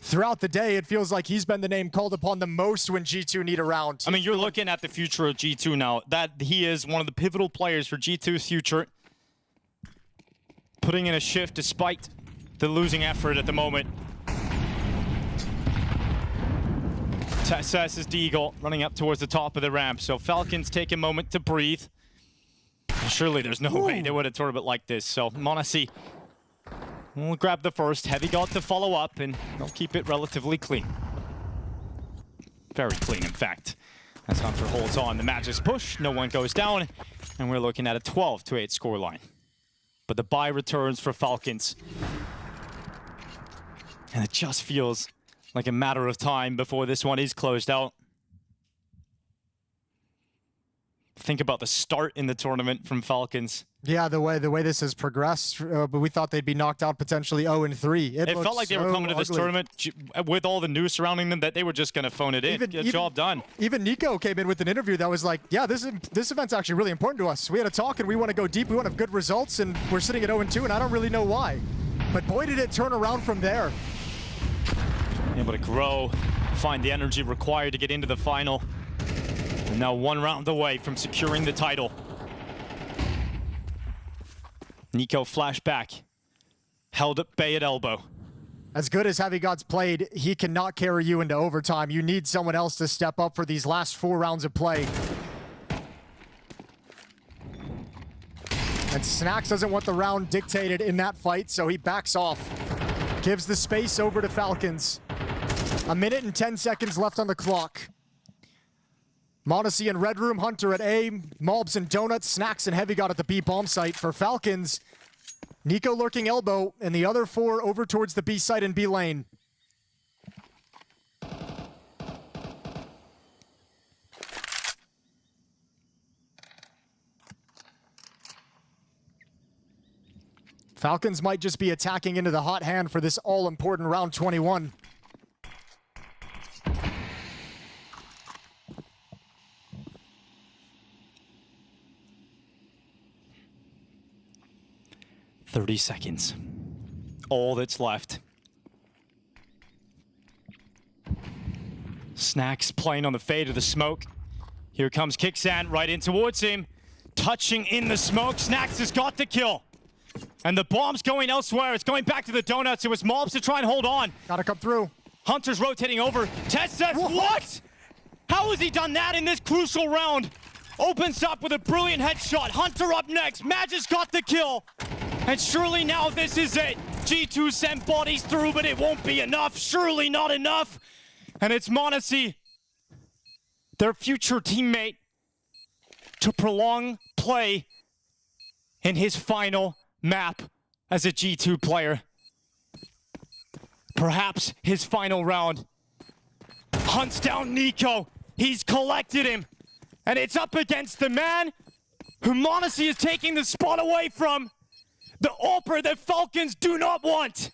Throughout the day, it feels like he's been the name called upon the most when G2 need a round. I mean, you're looking at the future of G2 now. That he is one of the pivotal players for G2's future. Putting in a shift despite the losing effort at the moment. Tess is Deagle running up towards the top of the ramp. So Falcons take a moment to breathe. Surely there's no way they would have tournament like this. So MongolZ will grab the first. Heavy God to follow up, and they'll keep it relatively clean. Very clean, in fact. As Hunter holds on, the Magic's push, no one goes down, and we're looking at a 12-8 scoreline. But the buy returns for Falcons. And it just feels like a matter of time before this one is closed out. Think about the start in the tournament from Falcons. Yeah, the way this has progressed, but we thought they'd be knocked out potentially 0-3. It felt like they were coming to this tournament with all the news surrounding them that they were just going to phone it in, get job done. Even Nico came in with an interview that was like, yeah, this event's actually really important to us. We had a talk and we want to go deep, we want to have good results, and we're sitting at 0-2, and I don't really know why. But boy, did it turn around from there. Able to grow, find the energy required to get into the final. And now 1 round away from securing the title. Nico flashback, held at bay at elbow. As good as Heavy God's played, he cannot carry you into overtime. You need someone else to step up for these last 4 rounds of play. And Snacks doesn't want the round dictated in that fight, so he backs off. Gives the space over to Falcons. 1 minute and 10 seconds left on the clock. MongolZ and Red Room, Hunter at A, MongolZ and Donuts, Snacks and Heavy God at the B bomb site. For Falcons, Nico lurking elbow, and the other 4 over towards the B site and B lane. Falcons might just be attacking into the hot hand for this all-important round 21. "30 seconds. All that's left. Snacks playing on the fade of the smoke. Here comes Kixan right in towards him. Touching in the smoke. Snacks has got the kill. And the bomb's going elsewhere. It's going back to the Donuts. It was MongolZ to try and hold on. Gotta come through. Hunter's rotating over. Tess says, what? How has he done that in this crucial round? Opens up with a brilliant headshot. Hunter up next. Magic's got the kill. And surely now this is it. G2 sent bodies through, but it won't be enough. Surely not enough. And it's MongolZ, their future teammate, to prolong play in his final map as a G2 player. Perhaps his final round. Hunts down Nico. He's collected him. And it's up against the man who MongolZ is taking the spot away from. The AWPer that Falcons do not want.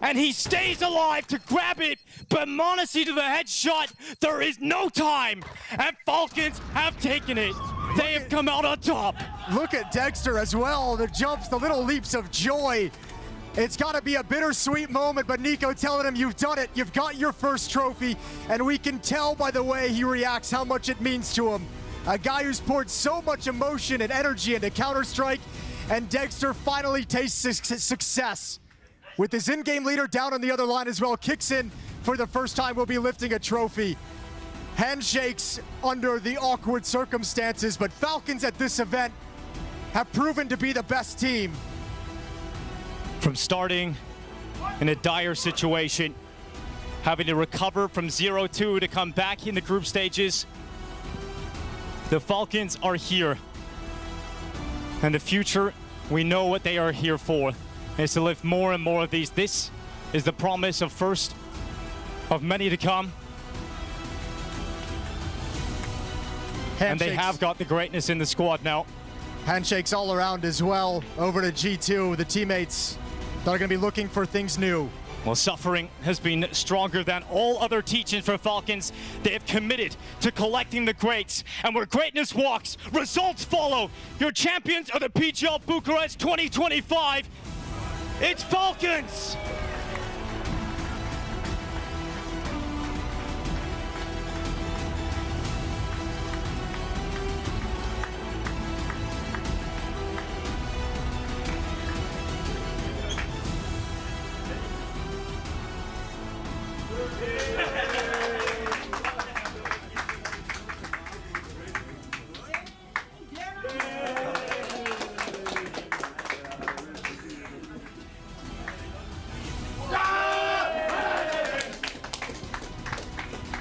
And he stays alive to grab it, but MongolZ to the headshot. There is no time, and Falcons have taken it. They have come out on top. Look at Dexter as well. The jumps, the little leaps of joy. It's got to be a bittersweet moment, but Nico telling him, you've done it. You've got your first trophy, and we can tell by the way he reacts how much it means to him. A guy who's poured so much emotion and energy into Counter-Strike, and Dexter finally tastes success. With his in-game leader down on the other line as well, kicks in for the first time, will be lifting a trophy. Handshakes under the awkward circumstances, but Falcons at this event have proven to be the best team. From starting in a dire situation, having to recover from 0-2 to come back in the group stages, the Falcons are here. And the future, we know what they are here for, is to lift more and more of these. This is the promise of first of many to come. And they have got the greatness in the squad now. Handshakes all around as well. Over to G2, the teammates that are going to be looking for things new. Well, suffering has been stronger than all other teachings for Falcons. They have committed to collecting the greats. And where greatness walks, results follow. Your champions are the PGL Bucharest 2025. It's Falcons!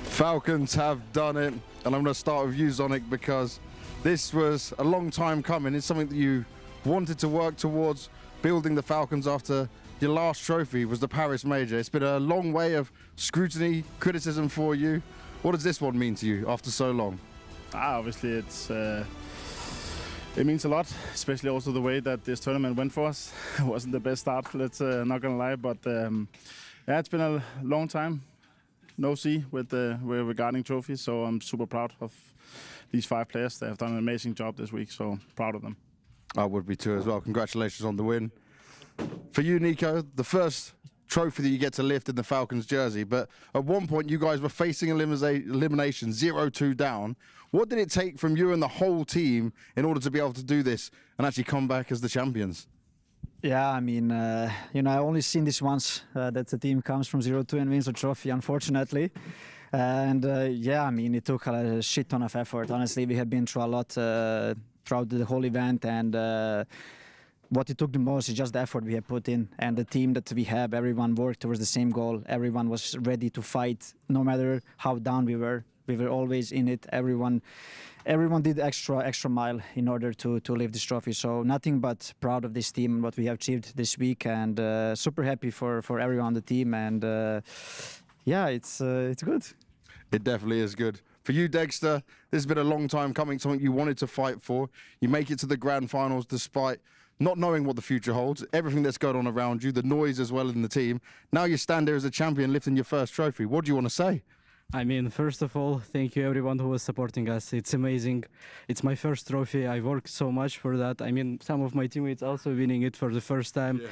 Falcons have done it, and I'm going to start with you, Zonic, because this was a long time coming. It's something that you wanted to work towards, building the Falcons after your last trophy was the Paris Major. It's been a long way of scrutiny, criticism for you. What does this one mean to you after so long? Obviously, it means a lot, especially also the way that this tournament went for us. It wasn't the best start, let's not gonna lie, but yeah, it's been a long time. No see with regarding trophies, so I'm super proud of these 5 players. They have done an amazing job this week, so proud of them. I would be too as well. Congratulations on the win. For you, Nico, the first trophy that you get to lift in the Falcons jersey, but at one point you guys were facing elimination 0-2 down. What did it take from you and the whole team in order to be able to do this and actually come back as the champions? Yeah, I mean, you know, I only seen this once, that the team comes from 0-2 and wins a trophy, unfortunately. And yeah, I mean, it took a shit ton of effort. Honestly, we have been through a lot throughout the whole event, and what it took the most is just the effort we have put in. And the team that we have, everyone worked towards the same goal. Everyone was ready to fight, no matter how down we were. We were always in it. Everyone did extra mile in order to lift this trophy. So nothing but proud of this team and what we have achieved this week, and super happy for everyone on the team. And yeah, it's good. It definitely is good. For you, Dexter, this has been a long time coming, something you wanted to fight for. You make it to the grand finals despite not knowing what the future holds, everything that's going on around you, the noise as well in the team. Now you stand there as a champion lifting your first trophy. What do you want to say? I mean, first of all, thank you everyone who was supporting us. It's amazing. It's my first trophy. I worked so much for that. I mean, some of my teammates also winning it for the first time. Yeah.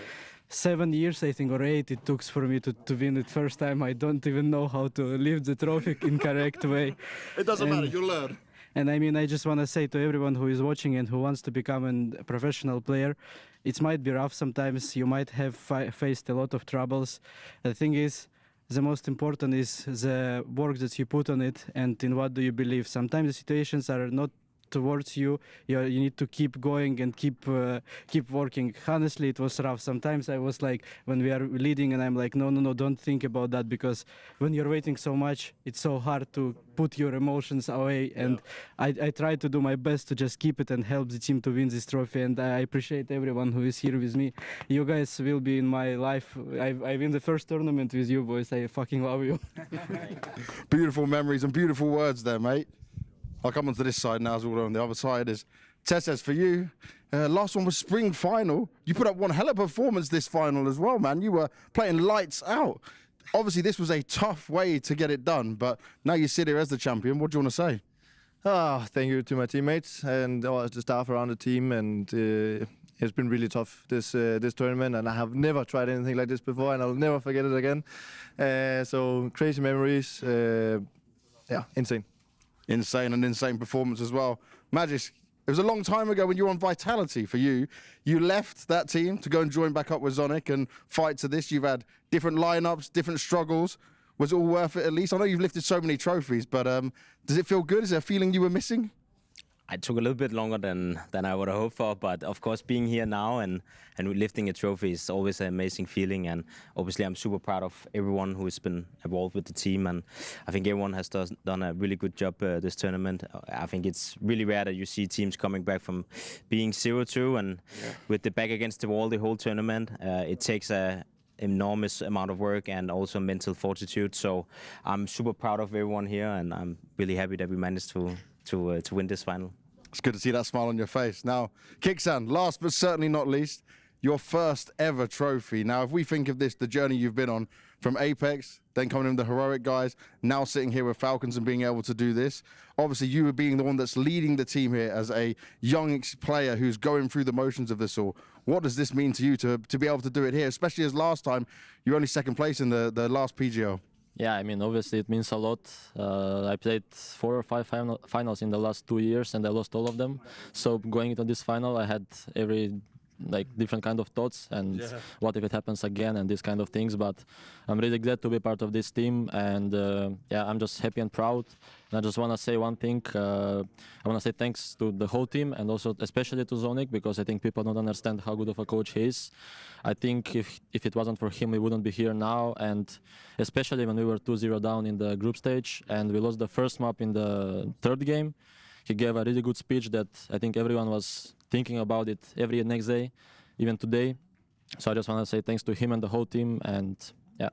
7 years, I think, or 8 it took for me to win it first time. I don't even know how to lift the trophy in correct way. It doesn't matter, you'll learn. And I mean, I just want to say to everyone who is watching and who wants to become a professional player, it might be rough sometimes. You might have faced a lot of troubles. The thing is, the most important is the work that you put on it and in what do you believe. Sometimes the situations are not towards you. You need to keep going and keep working. Honestly, it was rough. Sometimes I was like, when we are leading, and I'm like, no, don't think about that, because when you're waiting so much, it's so hard to put your emotions away. And I try to do my best to just keep it and help the team to win this trophy. And I appreciate everyone who is here with me. You guys will be in my life. I win the first tournament with you boys. I fucking love you. Beautiful memories and beautiful words there, mate. I'll come onto this side now as well. On the other side is Tesses for you. Last one was spring final. You put up one hell of a performance this final as well, man. You were playing lights out. Obviously, this was a tough way to get it done, but now you sit here as the champion. What do you want to say? Thank you to my teammates and all the staff around the team. And it's been really tough this tournament, and I have never tried anything like this before, and I'll never forget it again. So crazy memories. Yeah, insane. insane, an insane performance as well. Magis, it was a long time ago when you were on Vitality for you. You left that team to go and join back up with Zonic and fight to this. You've had different lineups, different struggles. Was it all worth it at least? I know you've lifted so many trophies, but does it feel good? Is there a feeling you were missing? It took a little bit longer than I would have hoped for, but of course being here now and lifting a trophy is always an amazing feeling, and obviously I'm super proud of everyone who has been involved with the team, and I think everyone has done a really good job this tournament. I think it's really rare that you see teams coming back from being 0-2 and with the back against the wall the whole tournament. It takes a enormous amount of work and also mental fortitude, so I'm super proud of everyone here, and I'm really happy that we managed to win this final. It's good to see that smile on your face. Now, Kixan, last but certainly not least, your first ever trophy. Now, if we think of this, the journey you've been on from Apex, then coming in the Heroic guys, now sitting here with Falcons and being able to do this. Obviously, you being the one that's leading the team here as a young player who's going through the motions of this all. What does this mean to you to be able to do it here, especially as last time you're only second place in the last PGL? Yeah, I mean, obviously it means a lot. I played 4 or 5 finals in the last 2 years and I lost all of them. So going into this final, I had different kind of thoughts and what if it happens again and these kind of things. But I'm really glad to be part of this team, and yeah, I'm just happy and proud. And I just want to say one thing. I want to say thanks to the whole team and also especially to Zonic, because I think people don't understand how good of a coach he is. I think if it wasn't for him, we wouldn't be here now, and especially when we were 2-0 down in the group stage and we lost the first map in the third game. He gave a really good speech that I think everyone was thinking about it every next day, even today. So I just want to say thanks to him and the whole team, and yeah.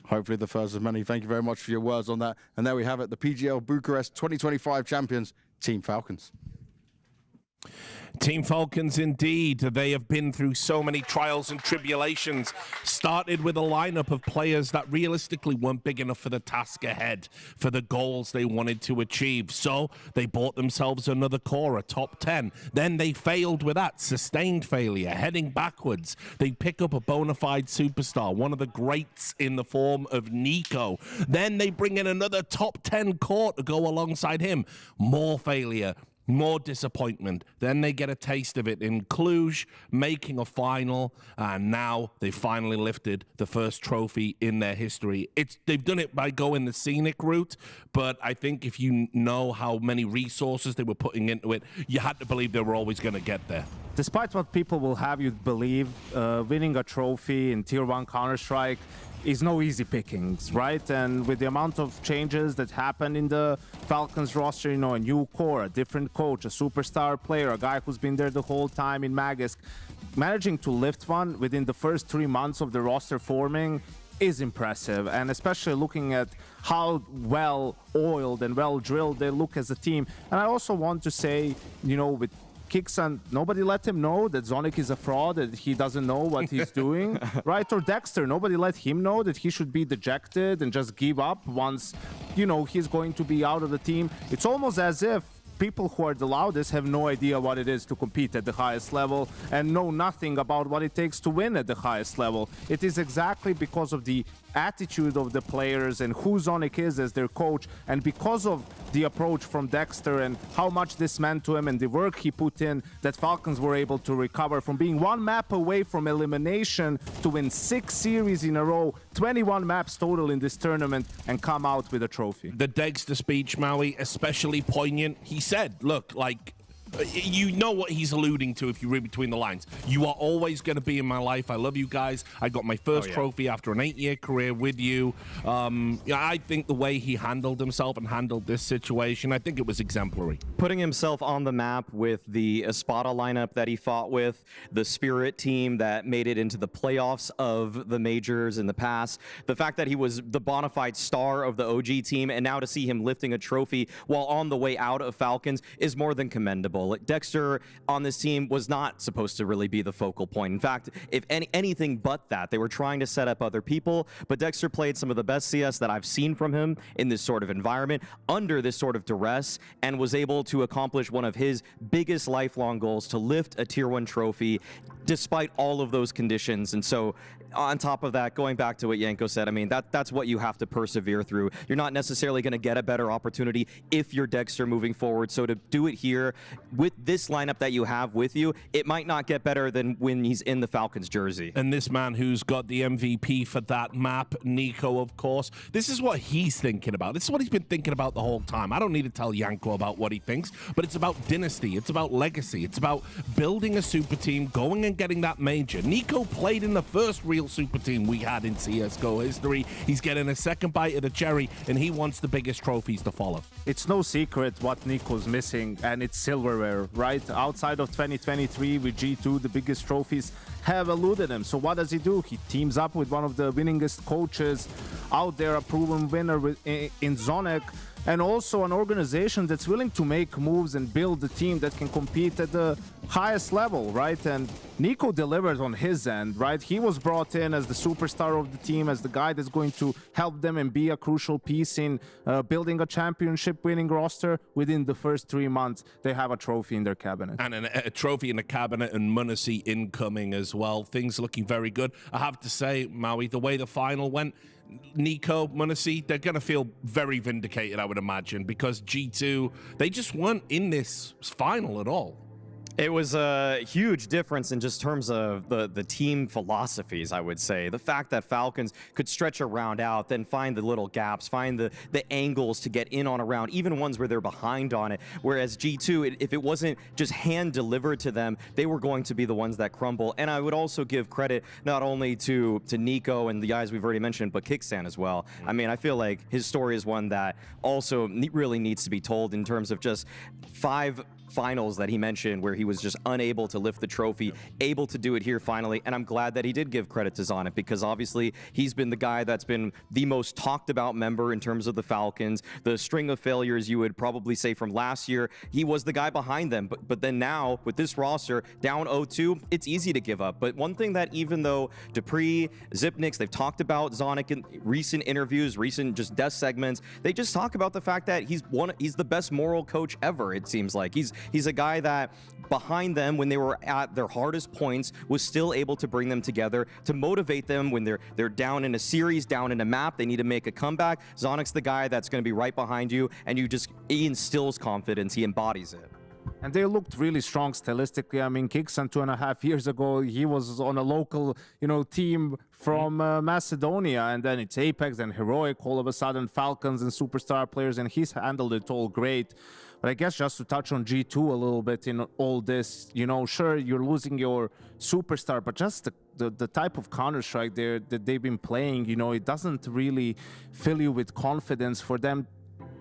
Hopefully the first of many. Thank you very much for your words on that. And there we have it, the PGL Bucharest 2025 champions, Team Falcons. Team Falcons, indeed. They have been through so many trials and tribulations. Started with a lineup of players that realistically weren't big enough for the task ahead, for the goals they wanted to achieve. So they bought themselves another core, a top 10. Then they failed with that, sustained failure, heading backwards. They pick up a bona fide superstar, one of the greats in the form of Nico. Then they bring in another top 10 core to go alongside him. More failure. More disappointment. Then they get a taste of it in Cluj, making a final, and now they finally lifted the first trophy in their history. They've done it by going the scenic route, but I think if you know how many resources they were putting into it, you had to believe they were always going to get there. Despite what people will have you believe, winning a trophy in Tier 1 Counter-Strike is no easy pickings, right? And with the amount of changes that happened in the Falcons roster, you know, a new core, a different coach, a superstar player, a guy who's been there the whole time in Magisk, managing to lift one within the first 3 months of the roster forming is impressive. And especially looking at how well oiled and well drilled they look as a team. And I also want to say, you know, with Kixan, nobody let him know that Zonic is a fraud, that he doesn't know what he's doing, right? Or Dexter, nobody let him know that he should be dejected and just give up once, you know, he's going to be out of the team. It's almost as if people who are the loudest have no idea what it is to compete at the highest level and know nothing about what it takes to win at the highest level. It is exactly because of the attitude of the players and who Zonic is as their coach, and because of the approach from Dexter and how much this meant to him and the work he put in, that Falcons were able to recover from being 1 map away from elimination to win 6 series in a row, 21 maps total in this tournament, and come out with a trophy. The Dexter speech, Maui, especially poignant. He said, look, like, you know what he's alluding to if you read between the lines. You are always going to be in my life. I love you guys. I got my first trophy after an 8-year career with you. I think the way he handled himself and handled this situation, I think it was exemplary. Putting himself on the map with the Espada lineup that he fought with, the Spirit team that made it into the playoffs of the majors in the past, the fact that he was the bona fide star of the OG team, and now to see him lifting a trophy while on the way out of Falcons is more than commendable. Dexter on this team was not supposed to really be the focal point. In fact, if anything but that, they were trying to set up other people, but Dexter played some of the best CS that I've seen from him in this sort of environment, under this sort of duress, and was able to accomplish one of his biggest lifelong goals, to lift a Tier 1 trophy despite all of those conditions. And so on top of that, going back to what Yanko said, I mean, that's what you have to persevere through. You're not necessarily going to get a better opportunity if you're Dexter moving forward. So to do it here with this lineup that you have with you, it might not get better than when he's in the Falcons jersey. And this man who's got the MVP for that map, Nico, of course, this is what he's thinking about. This is what he's been thinking about the whole time. I don't need to tell Yanko about what he thinks, but it's about dynasty. It's about legacy. It's about building a super team, going and getting that major. Nico played in the first real super team we had in CSGO history. He's getting a second bite of the cherry, and he wants the biggest trophies to follow. It's no secret what Nico's missing, and it's silverware, right? Outside of 2023 with G2, the biggest trophies have eluded him. So what does he do? He teams up with one of the winningest coaches out there, a proven winner in Zonic, and also an organization that's willing to make moves and build a team that can compete at the highest level, right? And Nico delivered on his end, right? He was brought in as the superstar of the team, as the guy that's going to help them and be a crucial piece in building a championship-winning roster. Within the first 3 months, they have a trophy in their cabinet. And a trophy in the cabinet, and MongolZ incoming as well. Things looking very good. I have to say, Maui, the way the final went, Nico, MongolZ, they're going to feel very vindicated, I would imagine, because G2, they just weren't in this final at all. It was a huge difference in just terms of the team philosophies, I would say. The fact that Falcons could stretch a round out, then find the little gaps, find the angles to get in on a round, even ones where they're behind on it. Whereas G2, if it wasn't just hand-delivered to them, they were going to be the ones that crumble. And I would also give credit not only to Nico and the guys we've already mentioned, but Kickstand as well. I mean, I feel like his story is one that also really needs to be told in terms of just 5 finals that he mentioned where he was just unable to lift the trophy, able to do it here finally. And I'm glad that he did give credit to Zonic, because obviously he's been the guy that's been the most talked about member in terms of the Falcons. The string of failures you would probably say from last year, he was the guy behind them. But then now with this roster down 0-2, it's easy to give up. But one thing that even though Dupree, Zipnix, they've talked about Zonic in recent interviews, recent just death segments, they just talk about the fact that he's the best moral coach ever, it seems like. He's a guy that behind them when they were at their hardest points was still able to bring them together, to motivate them when they're down in a series, down in a map, they need to make a comeback. Zonic's the guy that's going to be right behind you, and he instills confidence, he embodies it. And they looked really strong stylistically. I mean, Kickstand 2.5 years ago, he was on a local, team from Macedonia, and then it's Apex and Heroic, all of a sudden Falcons and superstar players, and he's handled it all great. But I guess just to touch on G2 a little bit in all this, sure, you're losing your superstar, but just the type of Counter-Strike that they've been playing, it doesn't really fill you with confidence for them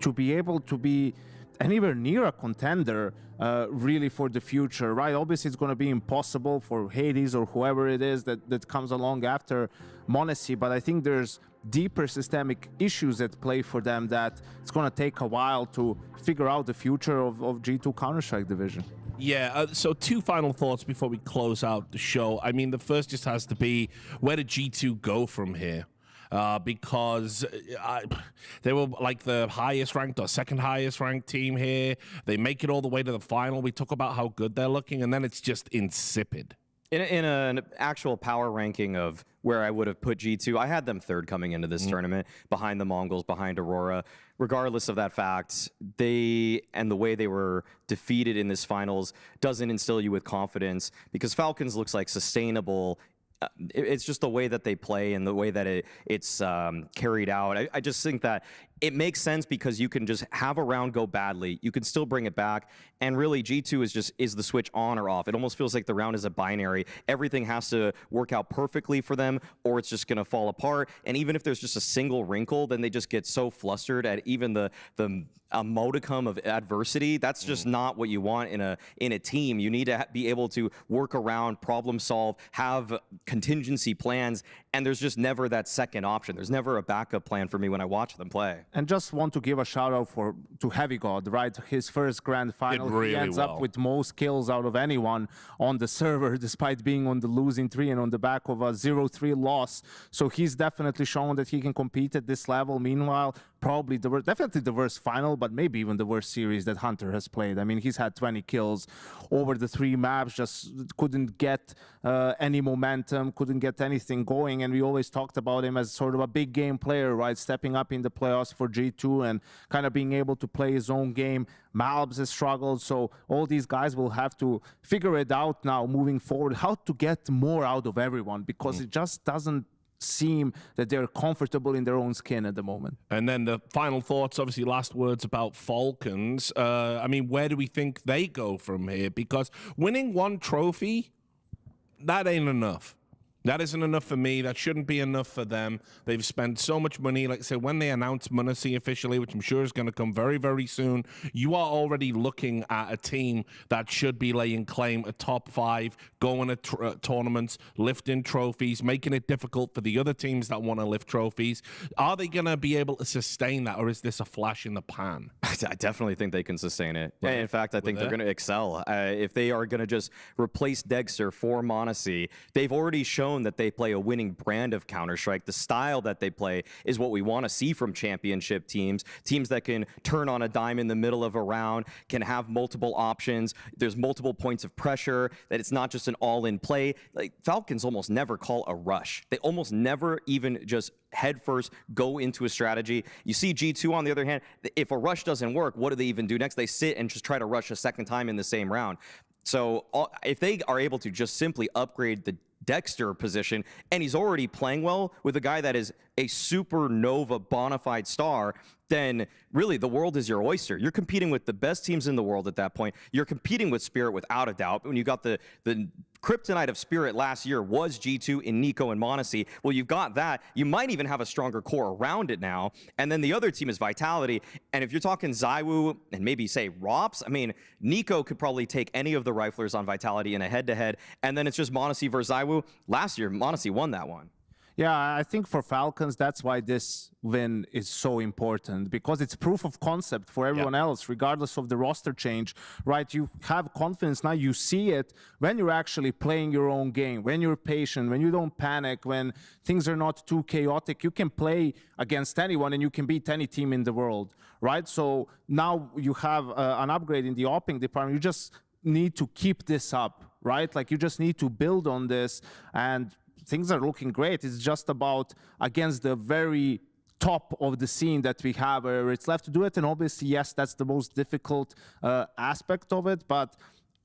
to be able to be anywhere near a contender really for the future, right? Obviously, it's going to be impossible for Hades or whoever it is that comes along after MongolZ, but I think there's deeper systemic issues at play for them that it's going to take a while to figure out the future of G2 Counter-Strike division. Yeah, so 2 final thoughts before we close out the show. I mean, the first just has to be, where did G2 go from here? Because they were like the highest ranked or second highest ranked team here. They make it all the way to the final. We talk about how good they're looking, and then it's just insipid. In an actual power ranking of where I would have put G2, I had them 3rd coming into this tournament, behind the Mongols, behind Aurora. Regardless of that fact, the way they were defeated in this finals doesn't instill you with confidence, because Falcons looks like sustainable. It's just the way that they play and the way that it's carried out. I just think that it makes sense, because you can just have a round go badly, you can still bring it back, and really G2 is the switch on or off. It almost feels like the round is a binary. Everything has to work out perfectly for them, or it's just going to fall apart. And even if there's just a single wrinkle, then they just get so flustered at even a modicum of adversity. That's just not what you want in a team. You need to be able to work around, problem solve, have contingency plans, and there's just never that second option. There's never a backup plan for me when I watch them play. And just want to give a shout out to Heavy God, right? His first grand final, really he ends well. up with most kills out of anyone on the server, despite being on the losing 3 and on the back of a 0-3 loss. So he's definitely shown that he can compete at this level. Meanwhile, probably definitely the worst final, but maybe even the worst series that Hunter has played. I mean, he's had 20 kills over the 3 maps, just couldn't get any momentum, couldn't get anything going. And we always talked about him as sort of a big game player, right? Stepping up in the playoffs for G2 and kind of being able to play his own game. Malbs has struggled, so all these guys will have to figure it out now moving forward, how to get more out of everyone, because it just doesn't seem that they're comfortable in their own skin at the moment. And then the final thoughts, obviously last words about Falcons. I mean, where do we think they go from here? Because winning 1 trophy, that ain't enough. That isn't enough for me. That shouldn't be enough for them. They've spent so much money. Like I said, when they announce MongolZ officially, which I'm sure is going to come very, very soon, you are already looking at a team that should be laying claim a top 5, going to tournaments, lifting trophies, making it difficult for the other teams that want to lift trophies. Are they going to be able to sustain that, or is this a flash in the pan? I definitely think they can sustain it. Right. In fact, I think they're going to excel. If they are going to just replace Dexter for MongolZ, they've already shown that they play a winning brand of Counter-Strike. The style that they play is what we want to see from championship teams. Teams that can turn on a dime in the middle of a round, can have multiple options. There's multiple points of pressure, that it's not just an all-in play. Like, Falcons almost never call a rush. They almost never even just head first go into a strategy. You see G2, on the other hand, if a rush doesn't work, what do they even do next? They sit and just try to rush a second time in the same round. So if they are able to just simply upgrade the Dexter position, and he's already playing well with a guy that is a supernova bona fide star, then really the world is your oyster. You're competing with the best teams in the world at that point. You're competing with Spirit without a doubt. When you got the kryptonite of Spirit last year was G2 in Nico and MongolZ. Well, you've got that. You might even have a stronger core around it now. And then the other team is Vitality. And if you're talking ZywOo and maybe say Rops, I mean, Nico could probably take any of the riflers on Vitality in a head-to-head. And then it's just MongolZ versus ZywOo. Last year, MongolZ won that one. Yeah, I think for Falcons, that's why this win is so important, because it's proof of concept for everyone else, regardless of the roster change, right? You have confidence now, you see it when you're actually playing your own game, when you're patient, when you don't panic, when things are not too chaotic. You can play against anyone and you can beat any team in the world, right? So now you have an upgrade in the opping department. You just need to keep this up, right? Like, you just need to build on this, and things are looking great. It's just about against the very top of the scene that we have where it's left to do it. And obviously, yes, that's the most difficult aspect of it. But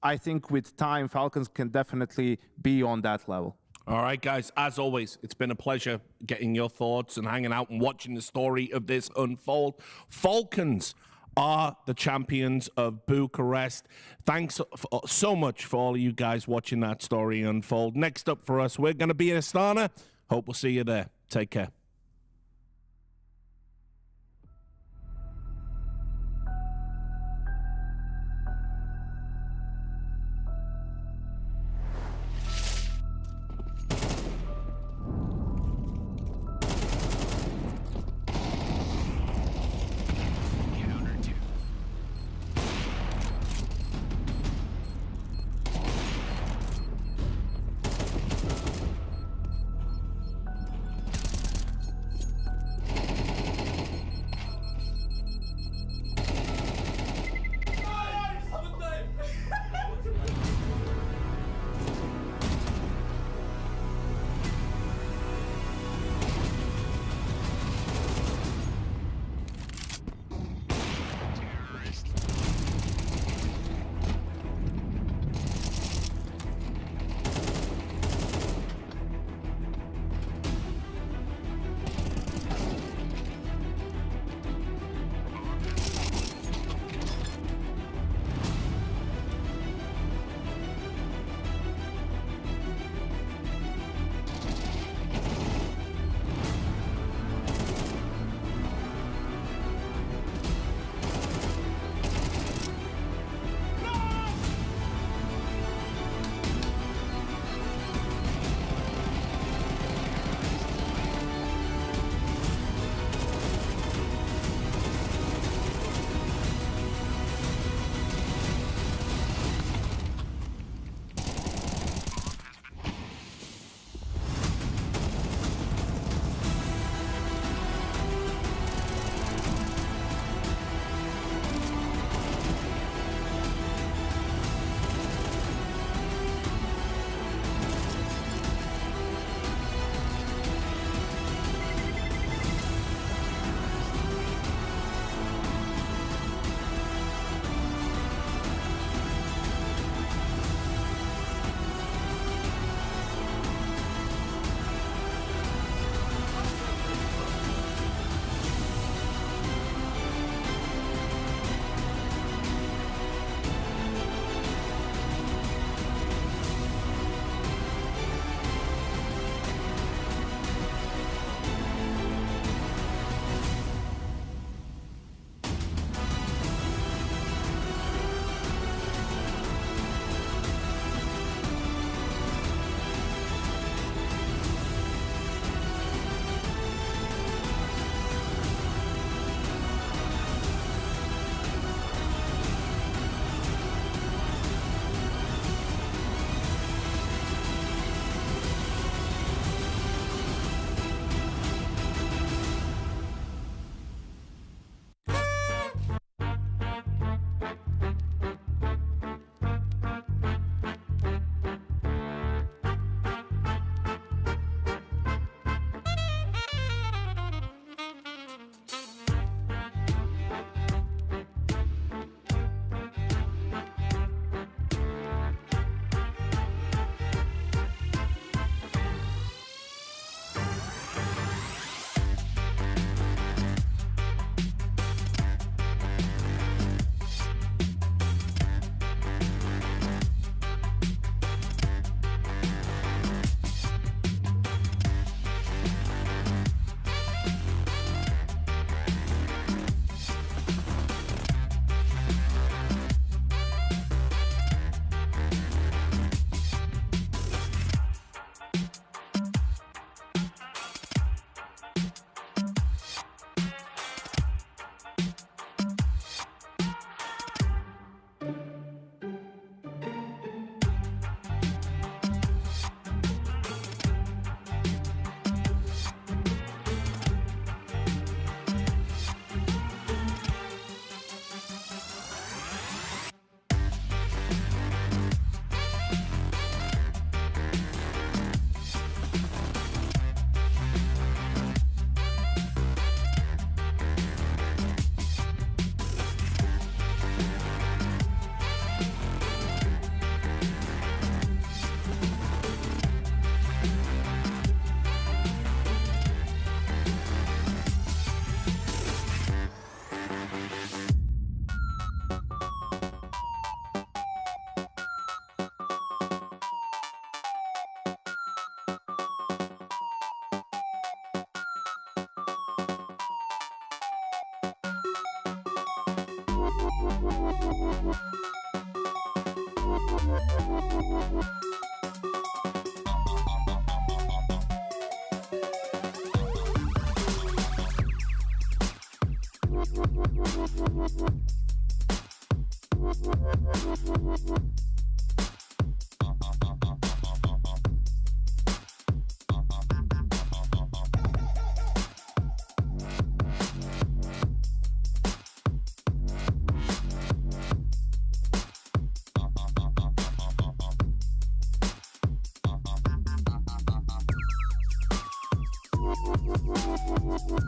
I think with time, Falcons can definitely be on that level. All right, guys, as always, it's been a pleasure getting your thoughts and hanging out and watching the story of this unfold. Falcons are the champions of Bucharest. Thanks so much for all of you guys watching that story unfold. Next up for us, we're going to be in Astana. Hope we'll see you there. Take care.